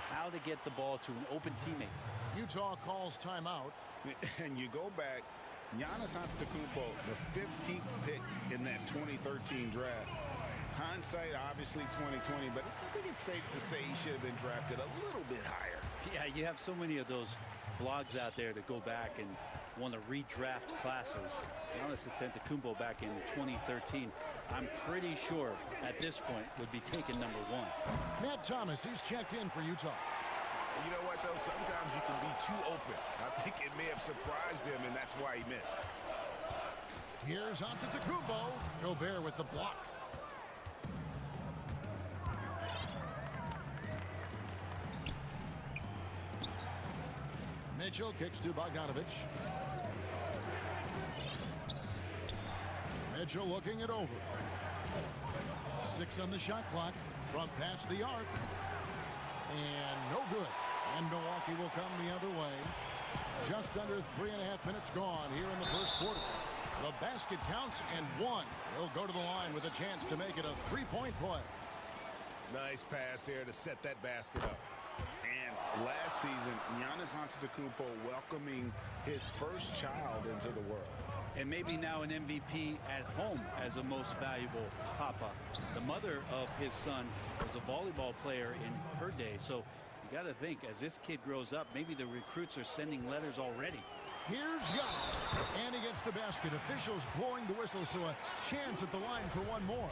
S10: how to get the ball to an open teammate.
S1: Utah calls timeout.
S15: And you go back, Giannis Antetokounmpo, the 15th pick in that 2013 draft. Hindsight, obviously 2020, but I think it's safe to say he should have been drafted a little bit higher.
S10: Yeah, you have so many of those blogs out there that go back and one of the redraft classes. Giannis Antetokounmpo back in 2013, I'm pretty sure at this point would be taken #1.
S1: Matt Thomas, he's checked in for Utah.
S3: You know what, though? Sometimes you can be too open. I think it may have surprised him, and that's why he missed.
S1: Here's Antetokounmpo. Gobert with the block. Mitchell kicks to Bogdanovich. Mitchell looking it over. 6 on the shot clock. Front past the arc. And no good. And Milwaukee will come the other way. Just under 3.5 minutes gone here in the first quarter. The basket counts and 1. He'll go to the line with a chance to make it a 3-point play.
S3: Nice pass here to set that basket up.
S15: And last season, Giannis Antetokounmpo welcoming his first child into the world.
S10: And maybe now an MVP at home as a most valuable papa. The mother of his son was a volleyball player in her day. So you got to think, as this kid grows up, maybe the recruits are sending letters already.
S1: Here's Giannis. And he gets the basket. Officials blowing the whistle, so a chance at the line for one more.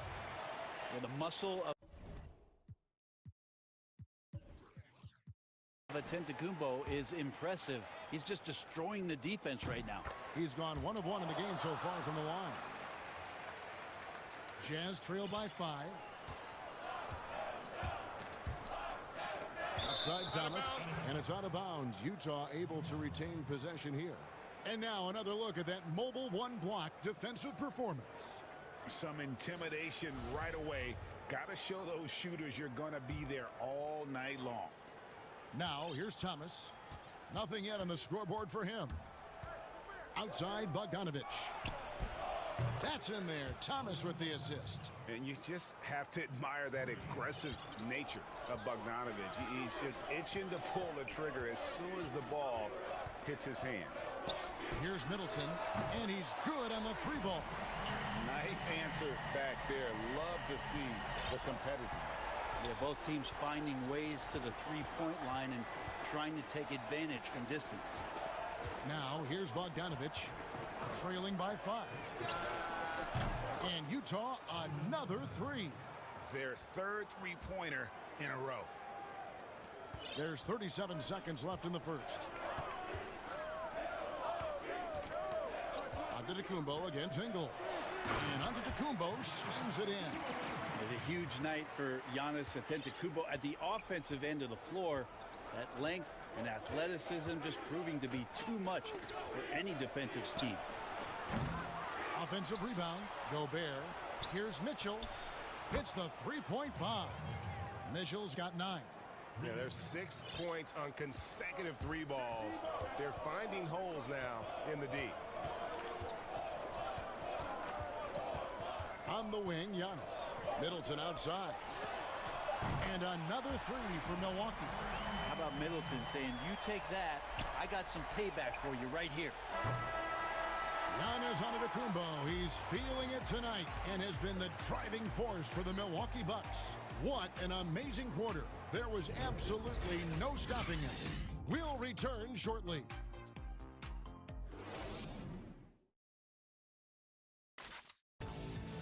S10: Well, the muscle of Antetokounmpo is impressive. He's just destroying the defense right now.
S1: He's gone 1 of 1 in the game so far from the line. Jazz trail by 5. Outside Thomas, and it's out of bounds. Utah able to retain possession here. And now another look at that mobile one-block defensive performance.
S15: Some intimidation right away. Got to show those shooters you're going to be there all night long.
S1: Now, here's Thomas. Nothing yet on the scoreboard for him. Outside, Bogdanovich. That's in there. Thomas with the assist.
S3: And you just have to admire that aggressive nature of Bogdanovich. He's just itching to pull the trigger as soon as the ball hits his hand.
S1: Here's Middleton, and he's good on the 3-ball.
S3: Nice answer back there. Love to see the competitiveness.
S10: Yeah, both teams finding ways to the 3-point line and trying to take advantage from distance.
S1: Now, here's Bogdanovich, trailing by 5. And Utah, another 3.
S3: Their third 3-pointer in a row.
S1: There's 37 seconds left in the first. Antetokounmpo against Ingles. And Antetokounmpo slams it in.
S10: It's a huge night for Giannis Antetokounmpo at the offensive end of the floor. That length and athleticism just proving to be too much for any defensive scheme.
S1: Offensive rebound, Gobert. Here's Mitchell. Hits the 3-point bomb. Mitchell's got 9.
S3: Yeah, there's 6 points on consecutive 3 balls. They're finding holes now in the D.
S1: On the wing, Giannis. Middleton outside. And another 3 for Milwaukee.
S10: How about Middleton saying, you take that, I got some payback for you right here.
S1: Giannis Antetokounmpo, he's feeling it tonight and has been the driving force for the Milwaukee Bucks. What an amazing quarter. There was absolutely no stopping him. We'll return shortly.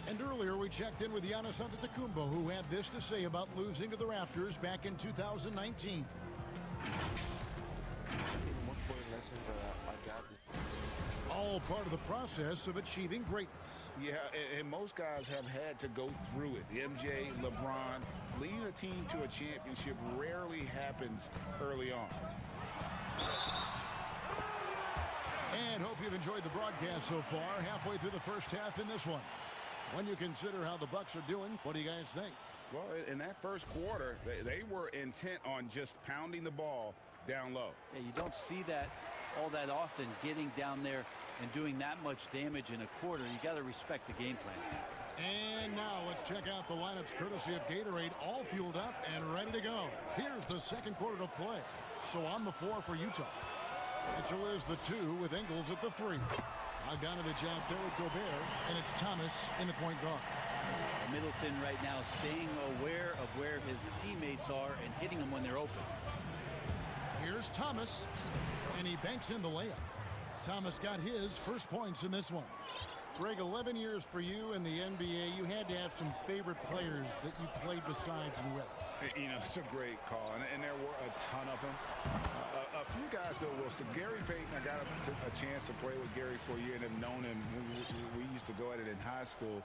S1: And earlier we checked in with Giannis Antetokounmpo, who had this to say about losing to the Raptors back in 2019. All part of the process of achieving greatness.
S15: Yeah, and most guys have had to go through it. MJ, LeBron, leading a team to a championship rarely happens early on.
S1: And hope you've enjoyed the broadcast so far. Halfway through the first half in this one. When you consider how the Bucks are doing, what do you guys think?
S15: Well, in that first quarter, they were intent on just pounding the ball down low.
S10: Yeah, you don't see that all that often, getting down there and doing that much damage in a quarter. You got to respect the game plan.
S1: And now let's check out the lineups courtesy of Gatorade, all fueled up and ready to go. Here's the second quarter of play. So on the floor for Utah. Mitchell is the 2 with Ingles at the 3. Bogdanovich out there with Gobert, and it's Thomas in the point guard.
S10: Middleton right now staying aware of where his teammates are and hitting them when they're open.
S1: Here's Thomas, and he banks in the layup. Thomas got his first points in this one. Greg, 11 years for you in the NBA. You had to have some favorite players that you played besides and with.
S15: You know, it's a great call, and there were a ton of them. A few guys, though, Wilson. Gary Payton, I got a chance to play with Gary for a year and have known him. We used to go at it in high school,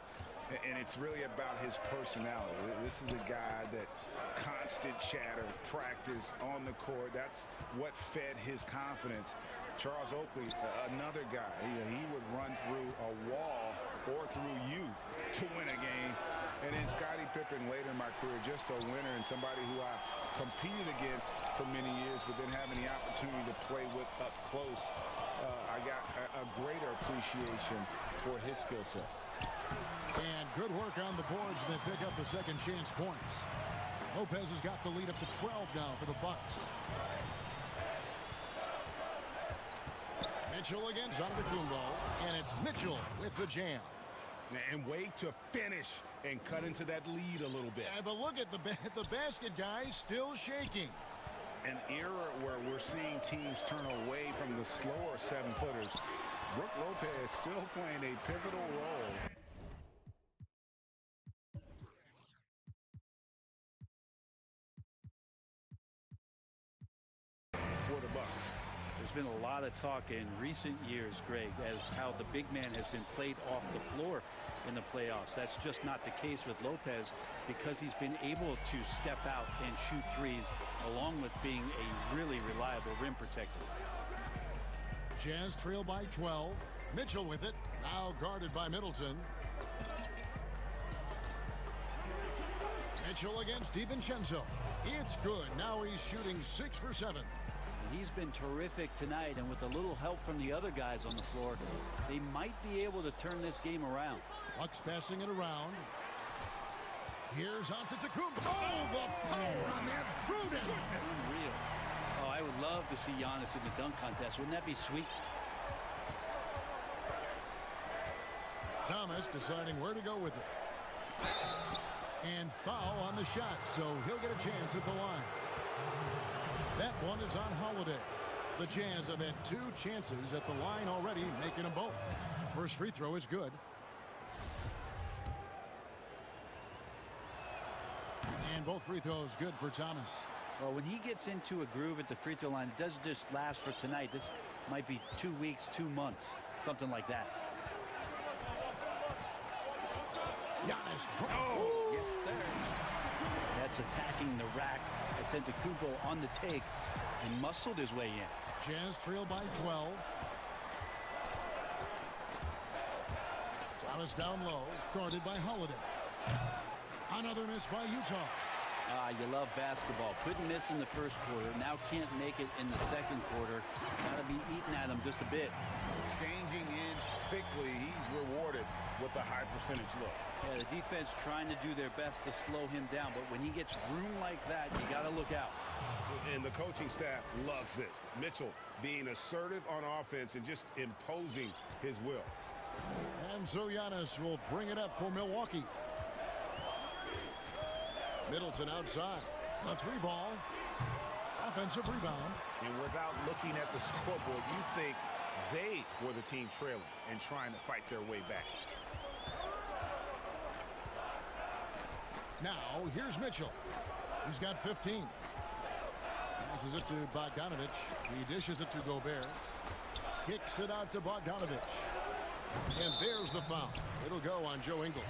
S15: and it's really about his personality. This is a guy that constant chatter, practice on the court. That's what fed his confidence. Charles Oakley, another guy, he would run through a wall or through you to win a game. And then Scottie Pippen later in my career, just a winner and somebody who I competed against for many years, but then having the opportunity to play with up close, I got a greater appreciation for his skill set.
S1: And good work on the boards. They pick up the second chance points. Lopez has got the lead up to 12 now for the Bucks. Mitchell against Antetokounmpo, and it's Mitchell with the jam.
S15: And wait to finish and cut into that lead a little bit.
S1: Yeah, but look at the basket guy still shaking.
S15: An era where we're seeing teams turn away from the slower 7-footers. Brook Lopez still playing a pivotal role. For the Bucks.
S10: There's been a lot of talk in recent years, Greg, as how the big man has been played off the floor in the playoffs. That's just not the case with Lopez because he's been able to step out and shoot threes along with being a really reliable rim protector.
S1: Jazz trail by 12. Mitchell with it. Now guarded by Middleton. Mitchell against DiVincenzo. It's good. Now he's shooting 6 for 7.
S10: He's been terrific tonight, and with a little help from the other guys on the floor, they might be able to turn this game around.
S1: Bucks passing it around. Here's Antetokounmpo. Oh, the power on that Pruden.
S10: Unreal. Oh, I would love to see Giannis in the dunk contest. Wouldn't that be sweet?
S1: Thomas deciding where to go with it. And foul on the shot, so he'll get a chance at the line. That one is on Holiday. The Jazz have had 2 chances at the line already, making them both. First free throw is good. And both free throws good for Thomas.
S10: Well, when he gets into a groove at the free throw line, it doesn't just last for tonight. This might be 2 weeks, 2 months, something like that.
S1: Giannis.
S10: Oh, yes, sir. That's attacking the rack. Antetokounmpo on the take and muscled his way in.
S1: Jazz trail by 12. Thomas down low, guarded by Holiday. Another miss by Utah.
S10: You love basketball. Couldn't miss in the first quarter. Now can't make it in the second quarter. Got to be eating at him just a bit.
S15: Changing ends quickly. He's rewarded with a high percentage look.
S10: Yeah, the defense trying to do their best to slow him down, but when he gets room like that, you got to look out.
S15: And the coaching staff loves this. Mitchell being assertive on offense and just imposing his will.
S1: And so Giannis will bring it up for Milwaukee. Middleton outside. A 3-ball. Offensive rebound.
S3: And without looking at the scoreboard, you think they were the team trailing and trying to fight their way back.
S1: Now, here's Mitchell. He's got 15. Passes it to Bogdanovich. He dishes it to Gobert. Kicks it out to Bogdanovich. And there's the foul. It'll go on Joe Ingles.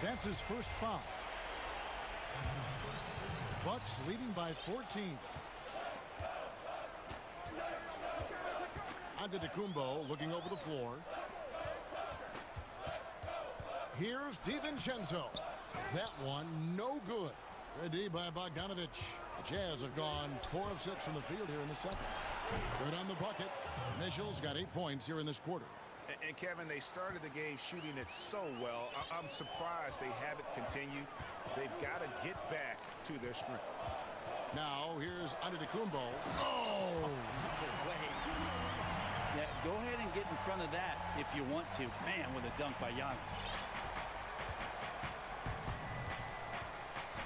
S1: That's his first foul. Bucks leading by 14. Antetokounmpo looking over the floor. Here's DiVincenzo. That one no good. Ready by Bogdanovich. The Jazz have gone 4 of 6 from the field here in the second. Good on the bucket. Mitchell's got 8 points here in this quarter.
S3: And Kevin, they started the game shooting it so well. I'm surprised they haven't continued. They've got to get back to their strength.
S1: Now here's Antetokounmpo. Oh!
S10: Yeah, go ahead and get in front of that if you want to. Man, with a dunk by Giannis.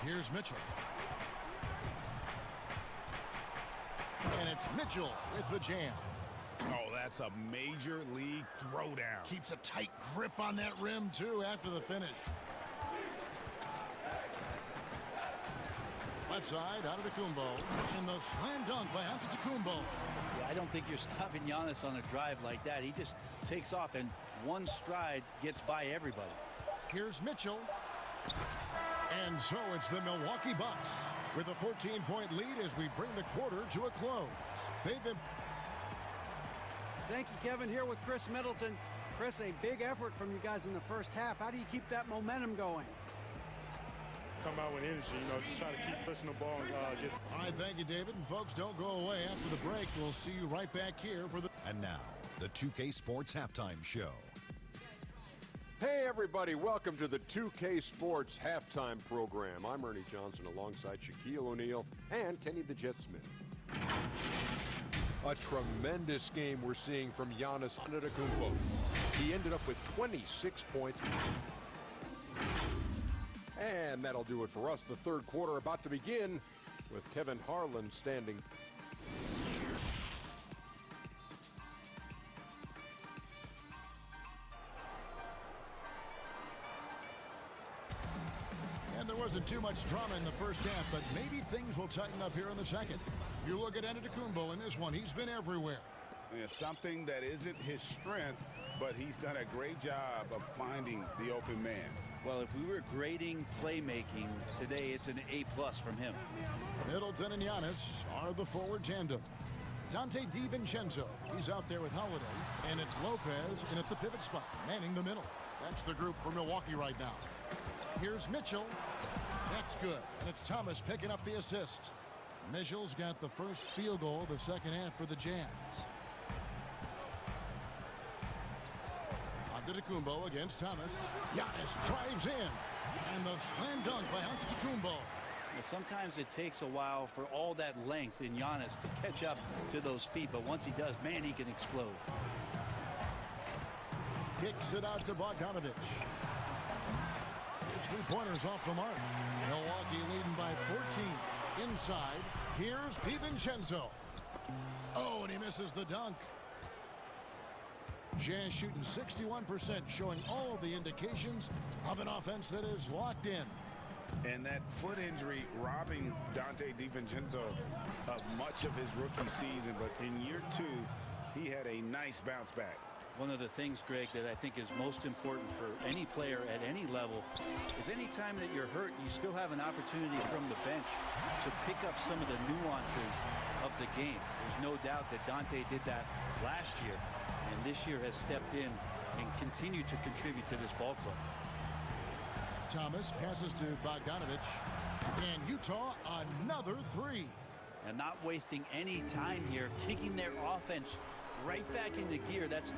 S1: Here's Mitchell. And it's Mitchell with the jam.
S15: Oh, that's a major league throwdown.
S1: Keeps a tight grip on that rim, too, after the finish. Left side, out of Antetokounmpo. In the slam dunk by Antetokounmpo.
S10: Yeah, I don't think you're stopping Giannis on a drive like that. He just takes off, and one stride gets by everybody.
S1: Here's Mitchell. And so it's the Milwaukee Bucks with a 14-point lead as we bring the quarter to a close. They've been...
S6: Thank you, Kevin. Here with Chris Middleton. Chris, a big effort from you guys in the first half. How do you keep that momentum going?
S9: Come out with energy, just try to keep pushing the ball.
S1: All right, thank you, David. And folks, don't go away after the break. We'll see you right back here for the...
S7: And now, the 2K Sports Halftime Show.
S8: Hey, everybody. Welcome to the 2K Sports Halftime Program. I'm Ernie Johnson alongside Shaquille O'Neal and Kenny the Jet Smith. A tremendous game we're seeing from Giannis Antetokounmpo. He ended up with 26 points. And that'll do it for us. The third quarter about to begin with Kevin Harlan standing.
S1: And there wasn't too much drama in the first half, but maybe things will tighten up here in the second. You look at Antetokounmpo in this one, he's been everywhere.
S15: Yeah, something that isn't his strength, but he's done a great job of finding the open man.
S10: Well, if we were grading playmaking today, it's an A+ from him.
S1: Middleton and Giannis are the forward tandem. Dante DiVincenzo, he's out there with Holiday, and it's Lopez in at the pivot spot, manning the middle. That's the group for Milwaukee right now. Here's Mitchell. That's good, and it's Thomas picking up the assist. Mitchell's got the first field goal of the second half for the Jazz. Antetokounmpo against Thomas. Giannis drives in. And the slam dunk by Antetokounmpo.
S10: Sometimes it takes a while for all that length in Giannis to catch up to those feet, but once he does, man, he can explode.
S1: Kicks it out to Bogdanovich. His three-pointers off the mark. Milwaukee leading by 14. Inside, here's DiVincenzo. Oh, and he misses the dunk. Jazz shooting 61%, showing all the indications of an offense that is locked in.
S15: And that foot injury robbing Dante DiVincenzo of much of his rookie season, but in year 2, he had a nice bounce back.
S10: One of the things, Greg, that I think is most important for any player at any level is any time that you're hurt, you still have an opportunity from the bench to pick up some of the nuances of the game. There's no doubt that Dante did that last year, and this year has stepped in and continued to contribute to this ball club.
S1: Thomas passes to Bogdanovich, and Utah another three.
S10: And not wasting any time here, kicking their offense right back into gear. That's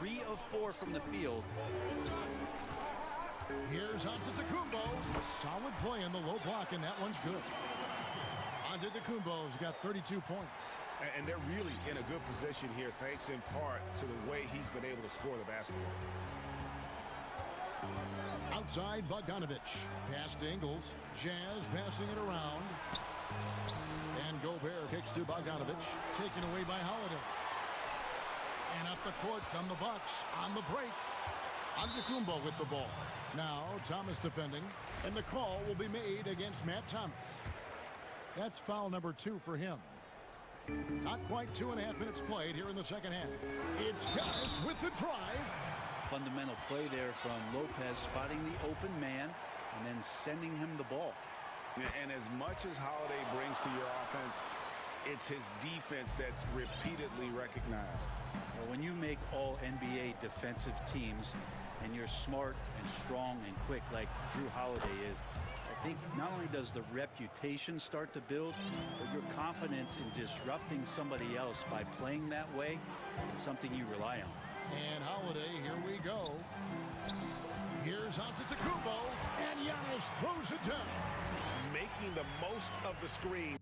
S10: 3 of 4 from the field.
S1: Here's Antetokounmpo. Solid play in the low block, and that one's good. Antetokounmpo's got 32 points.
S15: And they're really in a good position here, thanks in part to the way he's been able to score the basketball.
S1: Outside, Bogdanovich. Pass to Ingles. Jazz passing it around. And Gobert kicks to Bogdanovich. Taken away by Holiday. And up the court come the Bucks on the break. Antetokounmpo with the ball. Now Thomas defending. And the call will be made against Matt Thomas. That's foul number 2 for him. Not quite 2.5 minutes played here in the second half. It's Giannis with the drive.
S10: Fundamental play there from Lopez, spotting the open man and then sending him the ball.
S15: And as much as Holiday brings to your offense, it's his defense that's repeatedly recognized.
S10: Well, when you make all NBA defensive teams and you're smart and strong and quick like Drew Holiday is, I think not only does the reputation start to build, but your confidence in disrupting somebody else by playing that way is something you rely on.
S1: And Holiday, here we go. Here's Antetokounmpo, and Giannis throws it down.
S15: Making the most of the screen.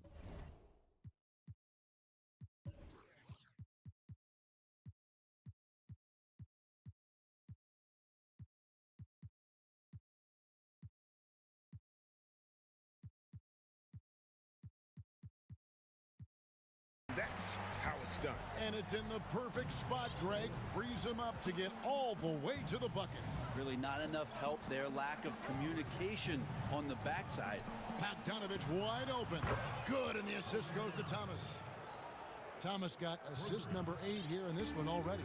S1: That's how it's done. And it's It's in the perfect spot, Greg. Frees him up to get all the way to the bucket.
S10: Really not enough help there. Lack of communication on the backside.
S1: Bogdanovich wide open. Good, and the assist goes to Thomas. Thomas got assist number 8 here in this one already.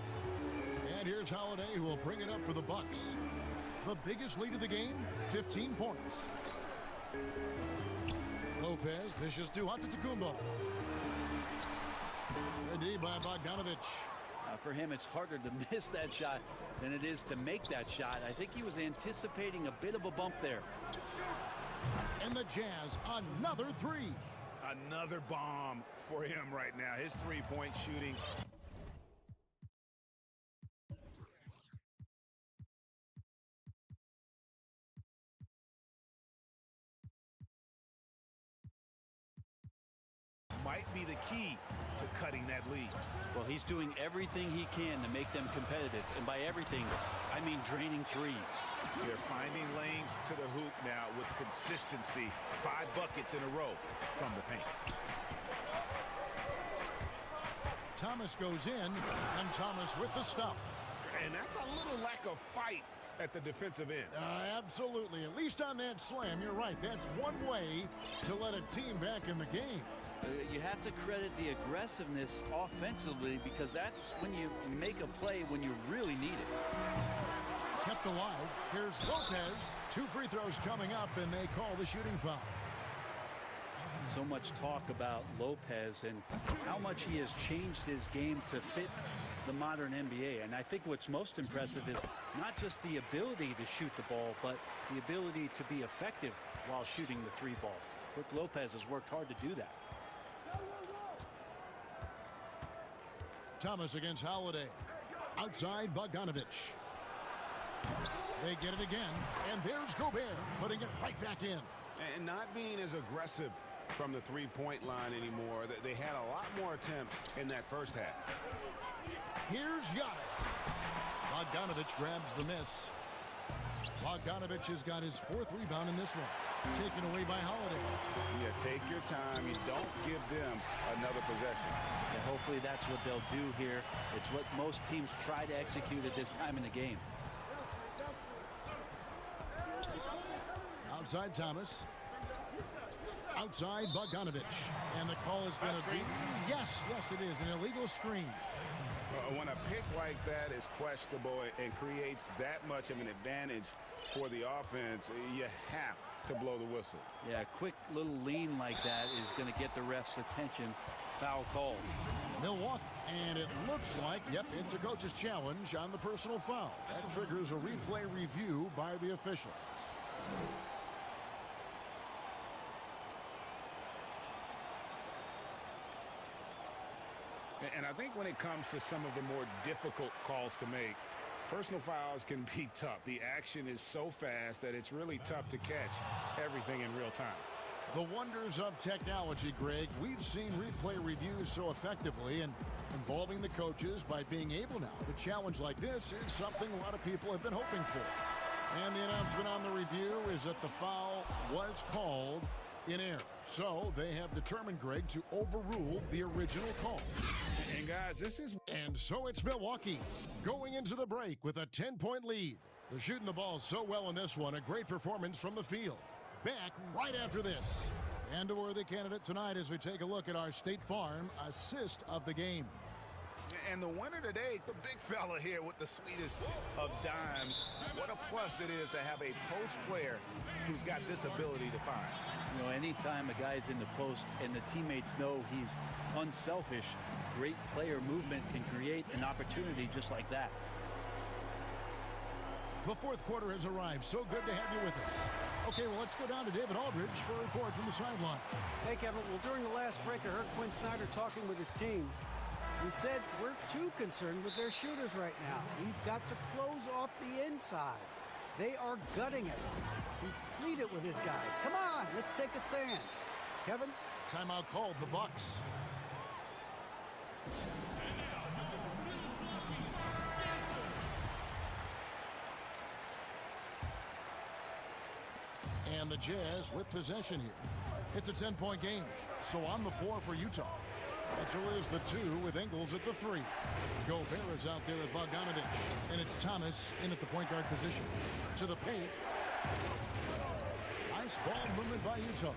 S1: And here's Holiday, who will bring it up for the Bucks. The biggest lead of the game, 15 points. Lopez dishes to Antetokounmpo. Ready by Bogdanovich.
S10: For him, it's harder to miss that shot than it is to make that shot. I think he was anticipating a bit of a bump there.
S1: And the Jazz, another 3.
S15: Another bomb for him right now. His three-point shooting. Might be the key to cutting that lead.
S10: Well, he's doing everything he can to make them competitive. And by everything, I mean draining threes.
S15: They're finding lanes to the hoop now with consistency. 5 buckets in a row from the paint.
S1: Thomas goes in, and Thomas with the stuff.
S15: And that's a little lack of fight at the defensive end.
S1: Absolutely. At least on that slam, you're right. That's one way to let a team back in the game.
S10: You have to credit the aggressiveness offensively, because that's when you make a play when you really need it.
S1: Kept alive. Here's Lopez. 2 free throws coming up, and they call the shooting foul.
S10: So much talk about Lopez and how much he has changed his game to fit the modern NBA. And I think what's most impressive is not just the ability to shoot the ball, but the ability to be effective while shooting the 3-ball. Brook Lopez has worked hard to do that.
S1: Thomas against Holiday. Outside Bogdanovich. They get it again, and there's Gobert putting it right back in.
S3: And not being as aggressive from the three-point line anymore. They had a lot more attempts in that first half.
S1: Here's Giannis. Bogdanovich grabs the miss. Bogdanovich has got his 4th rebound in this one. Taken away by Holiday.
S3: Yeah, take your time. You don't give them another possession.
S10: And hopefully that's what they'll do here. It's what most teams try to execute at this time in the game.
S1: Outside Thomas. Outside Bogdanovich. And the call is going to be... Yes, it is. An illegal screen.
S3: When a pick like that is questionable and creates that much of an advantage for the offense, you have to blow the whistle.
S10: Yeah, a quick little lean like that is going to get the ref's attention. Foul call.
S1: Milwaukee, and it looks like, yep, it's a coach's challenge on the personal foul. That triggers a replay review by the officials.
S3: And I think when it comes to some of the more difficult calls to make, personal fouls can be tough. The action is so fast that it's really tough to catch everything in real time.
S1: The wonders of technology, Greg. We've seen replay reviews so effectively, and involving the coaches by being able now to challenge like this is something a lot of people have been hoping for. And the announcement on the review is that the foul was called in error. So they have determined, Greg, to overrule the original call.
S3: And guys, this is...
S1: And so it's Milwaukee going into the break with a 10-point lead. They're shooting the ball so well in this one. A great performance from the field. Back right after this. And a worthy candidate tonight as we take a look at our State Farm assist of the game.
S15: And the winner today, the big fella here with the sweetest of dimes. What a plus it is to have a post player who's got this ability to find.
S10: You know, anytime a guy's in the post and the teammates know he's unselfish, great player movement can create an opportunity just like that.
S1: The 4th quarter has arrived. So good to have you with us. Okay, well, let's go down to David Aldridge for a report from the sideline.
S6: Hey, Kevin. Well, during the last break, I heard Quinn Snyder talking with his team. He said we're too concerned with their shooters right now. We've got to close off the inside. They are gutting us. We've pleaded with his guys. Come on, let's take a stand. Kevin?
S1: Timeout called, the Bucks. And the Jazz with possession here. It's a 10-point game. So on the floor for Utah. Mitchell is the 2 with Ingles at the 3. Gobert is out there with Bogdanovich. And it's Thomas in at the point guard position. To the paint. Nice ball movement by Utah.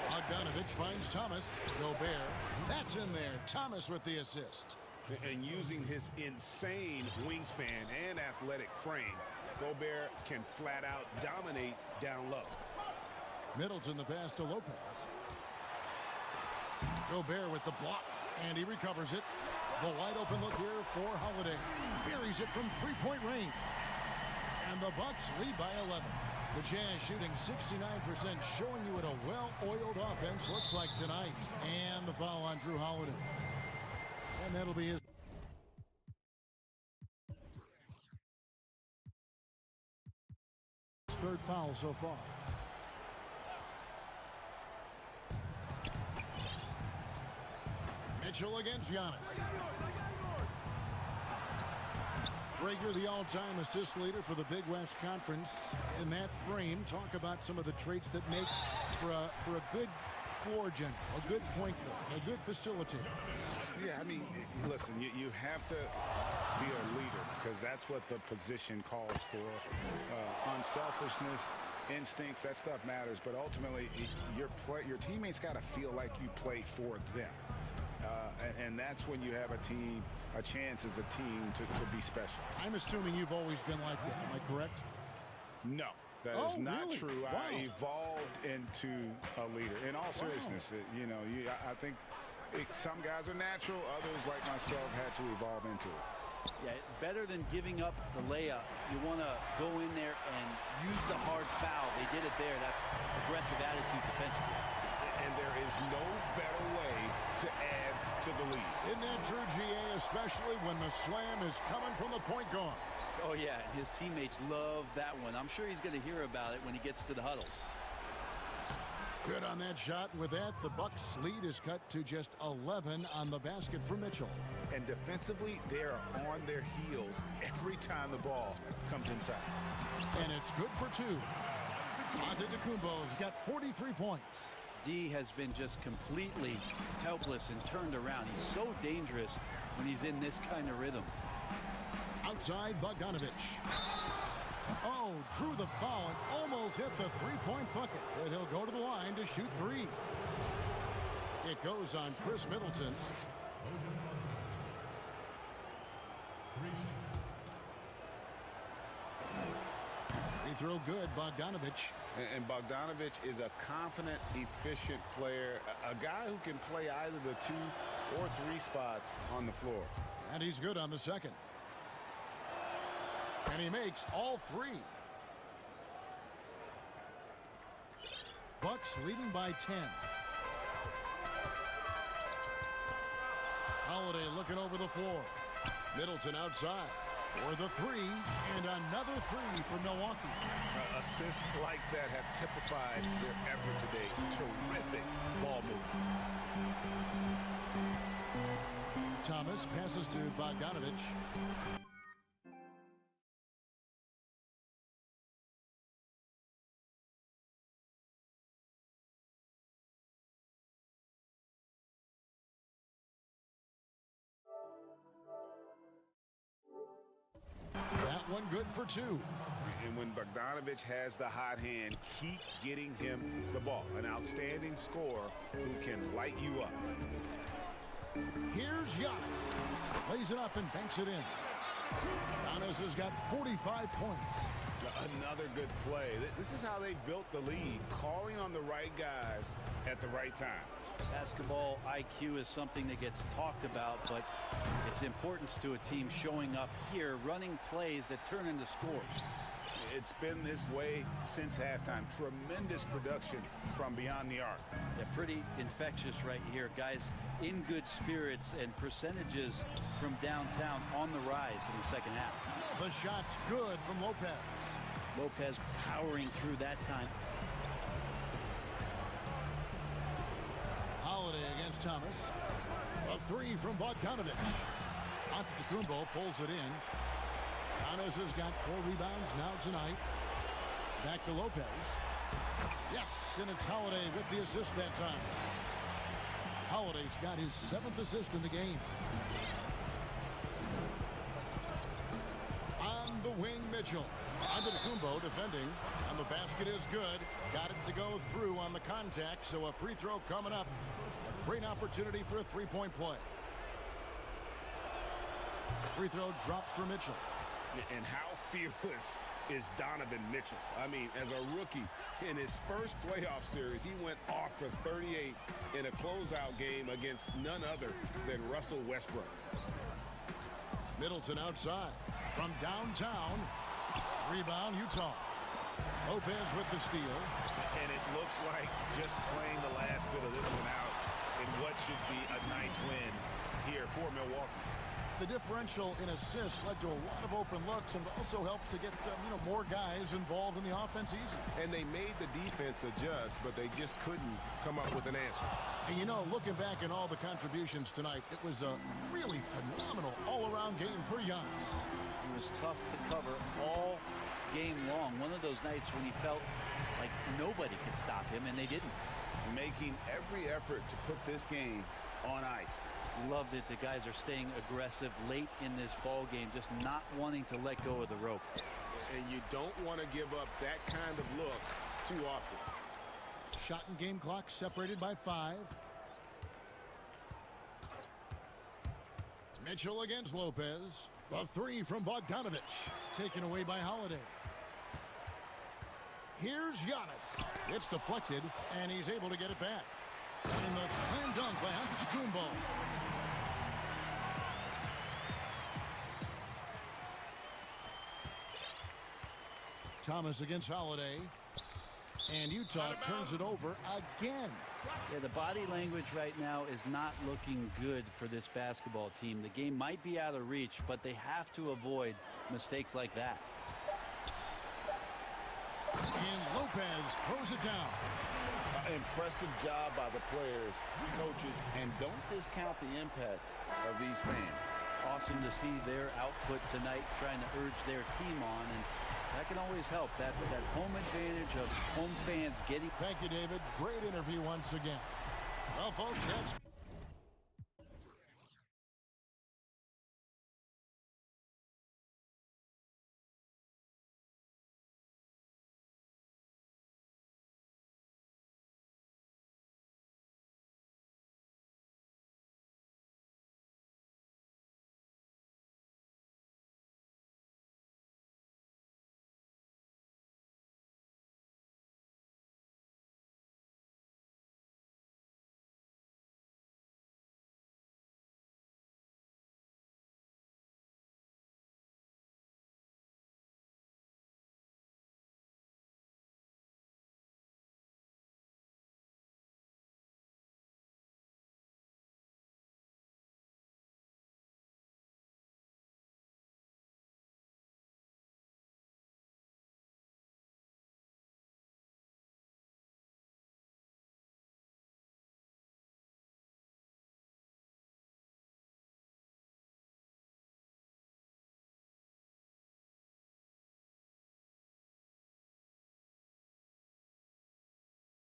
S1: Bogdanovich finds Thomas. Gobert. That's in there. Thomas with the assist.
S15: And using his insane wingspan and athletic frame, Gobert can flat out dominate down low.
S1: Middleton the pass to Lopez. Gobert with the block, and he recovers it. The wide open look here for Holiday. Buries it from three-point range. And the Bucks lead by 11. The Jazz shooting 69%, showing you what a well-oiled offense looks like tonight. And the foul on Drew Holiday. And that'll be his third foul so far. Mitchell against Giannis. Rager, the all-time assist leader for the Big West Conference. In that frame, talk about some of the traits that make for a good floor general, a good point guard, a good facilitator.
S15: Yeah, I mean, listen, you have to be a leader because that's what the position calls for. Unselfishness, instincts, that stuff matters. But ultimately, your teammates got to feel like you play for them. And that's when you have a chance as a team to be special.
S1: I'm assuming you've always been like that. Am I correct?
S15: No, that is not
S1: really?
S15: true.
S1: Wow.
S15: I evolved into a leader. In all seriousness, I think some guys are natural. Others, like myself, had to evolve into it.
S10: Yeah, better than giving up the layup, you want to go in there and use the hard foul. They did it there. That's aggressive attitude defensively.
S15: And there is no better way to add to the lead.
S1: Isn't that true, GA, especially when the slam is coming from the point guard?
S10: Oh, yeah, his teammates love that one. I'm sure he's going to hear about it when he gets to the huddle.
S1: Good on that shot. With that, the Bucks' lead is cut to just 11 on the basket for Mitchell.
S15: And defensively, they are on their heels every time the ball comes inside.
S1: And it's good for 2. Antetokounmpo's got 43 points.
S10: D has been just completely helpless and turned around. He's so dangerous when he's in this kind of rhythm.
S1: Outside, Bogdanovich. Oh, drew the foul and almost hit the three-point bucket. And he'll go to the line to shoot 3. It goes on Chris Middleton. Free throw good, Bogdanovich.
S15: And Bogdanovich is a confident, efficient player, a guy who can play either the 2 or 3 spots on the floor.
S1: And he's good on the second. And he makes all 3. Bucks leading by 10. Holiday looking over the floor. Middleton outside for the 3, and another 3 for Milwaukee.
S15: Assists like that have typified their effort today. Terrific ball movement.
S1: Thomas passes to Bogdanovich. That one good for 2.
S15: And when Bogdanovich has the hot hand, keep getting him the ball. An outstanding scorer who can light you up.
S1: Here's Giannis. Lays it up and banks it in. Giannis has got 45 points.
S15: Another good play. This is how they built the lead, calling on the right guys at the right time.
S10: Basketball IQ is something that gets talked about, but its importance to a team showing up here, running plays that turn into scores.
S15: It's been this way since halftime. Tremendous production from beyond the arc.
S10: Yeah, pretty infectious right here. Guys in good spirits and percentages from downtown on the rise in the second half.
S1: The shot's good from Lopez.
S10: Lopez powering through that time.
S1: Holiday against Thomas. A 3 from Bogdanovich. Antetokounmpo pulls it in. Giannis has got 4 rebounds now tonight. Back to Lopez. Yes, and it's Holiday with the assist that time. Holiday's got his 7th assist in the game. On the wing, Mitchell. Antetokounmpo defending, and the basket is good. Got it to go through on the contact, so a free throw coming up. A great opportunity for a three-point play. Free throw drops for Mitchell.
S3: And how fearless is Donovan Mitchell? I mean, as a rookie, in his first playoff series, he went off for 38 in a closeout game against none other than Russell Westbrook.
S1: Middleton outside from downtown. Rebound, Utah. Lopez with the steal.
S3: And it looks like just playing the last bit of this one out in what should be a nice win here for Milwaukee.
S1: The differential in assists led to a lot of open looks and also helped to get more guys involved in the offense easy.
S3: And they made the defense adjust, but they just couldn't come up with an answer.
S1: And looking back at all the contributions tonight, it was a really phenomenal all-around game for Giannis.
S10: It was tough to cover all game long. One of those nights when he felt like nobody could stop him, and they didn't.
S3: Making every effort to put this game on ice.
S10: Loved it. The guys are staying aggressive late in this ball game, just not wanting to let go of the rope.
S3: And you don't want to give up that kind of look too often.
S1: Shot and game clock separated by 5. Mitchell against Lopez. The 3 from Bogdanovich. Taken away by Holiday. Here's Giannis. It's deflected, and he's able to get it back. And the slam dunk by Antetokounmpo. Thomas against Holiday. And Utah turns it over again.
S10: Yeah, the body language right now is not looking good for this basketball team. The game might be out of reach, but they have to avoid mistakes like that.
S1: And Lopez throws it down.
S3: Impressive job by the players, coaches, and don't discount the impact of these fans.
S10: Awesome to see their output tonight, trying to urge their team on, and that can always help. That home advantage of home fans getting.
S1: Thank you, David. Great interview once again. Well, folks, that's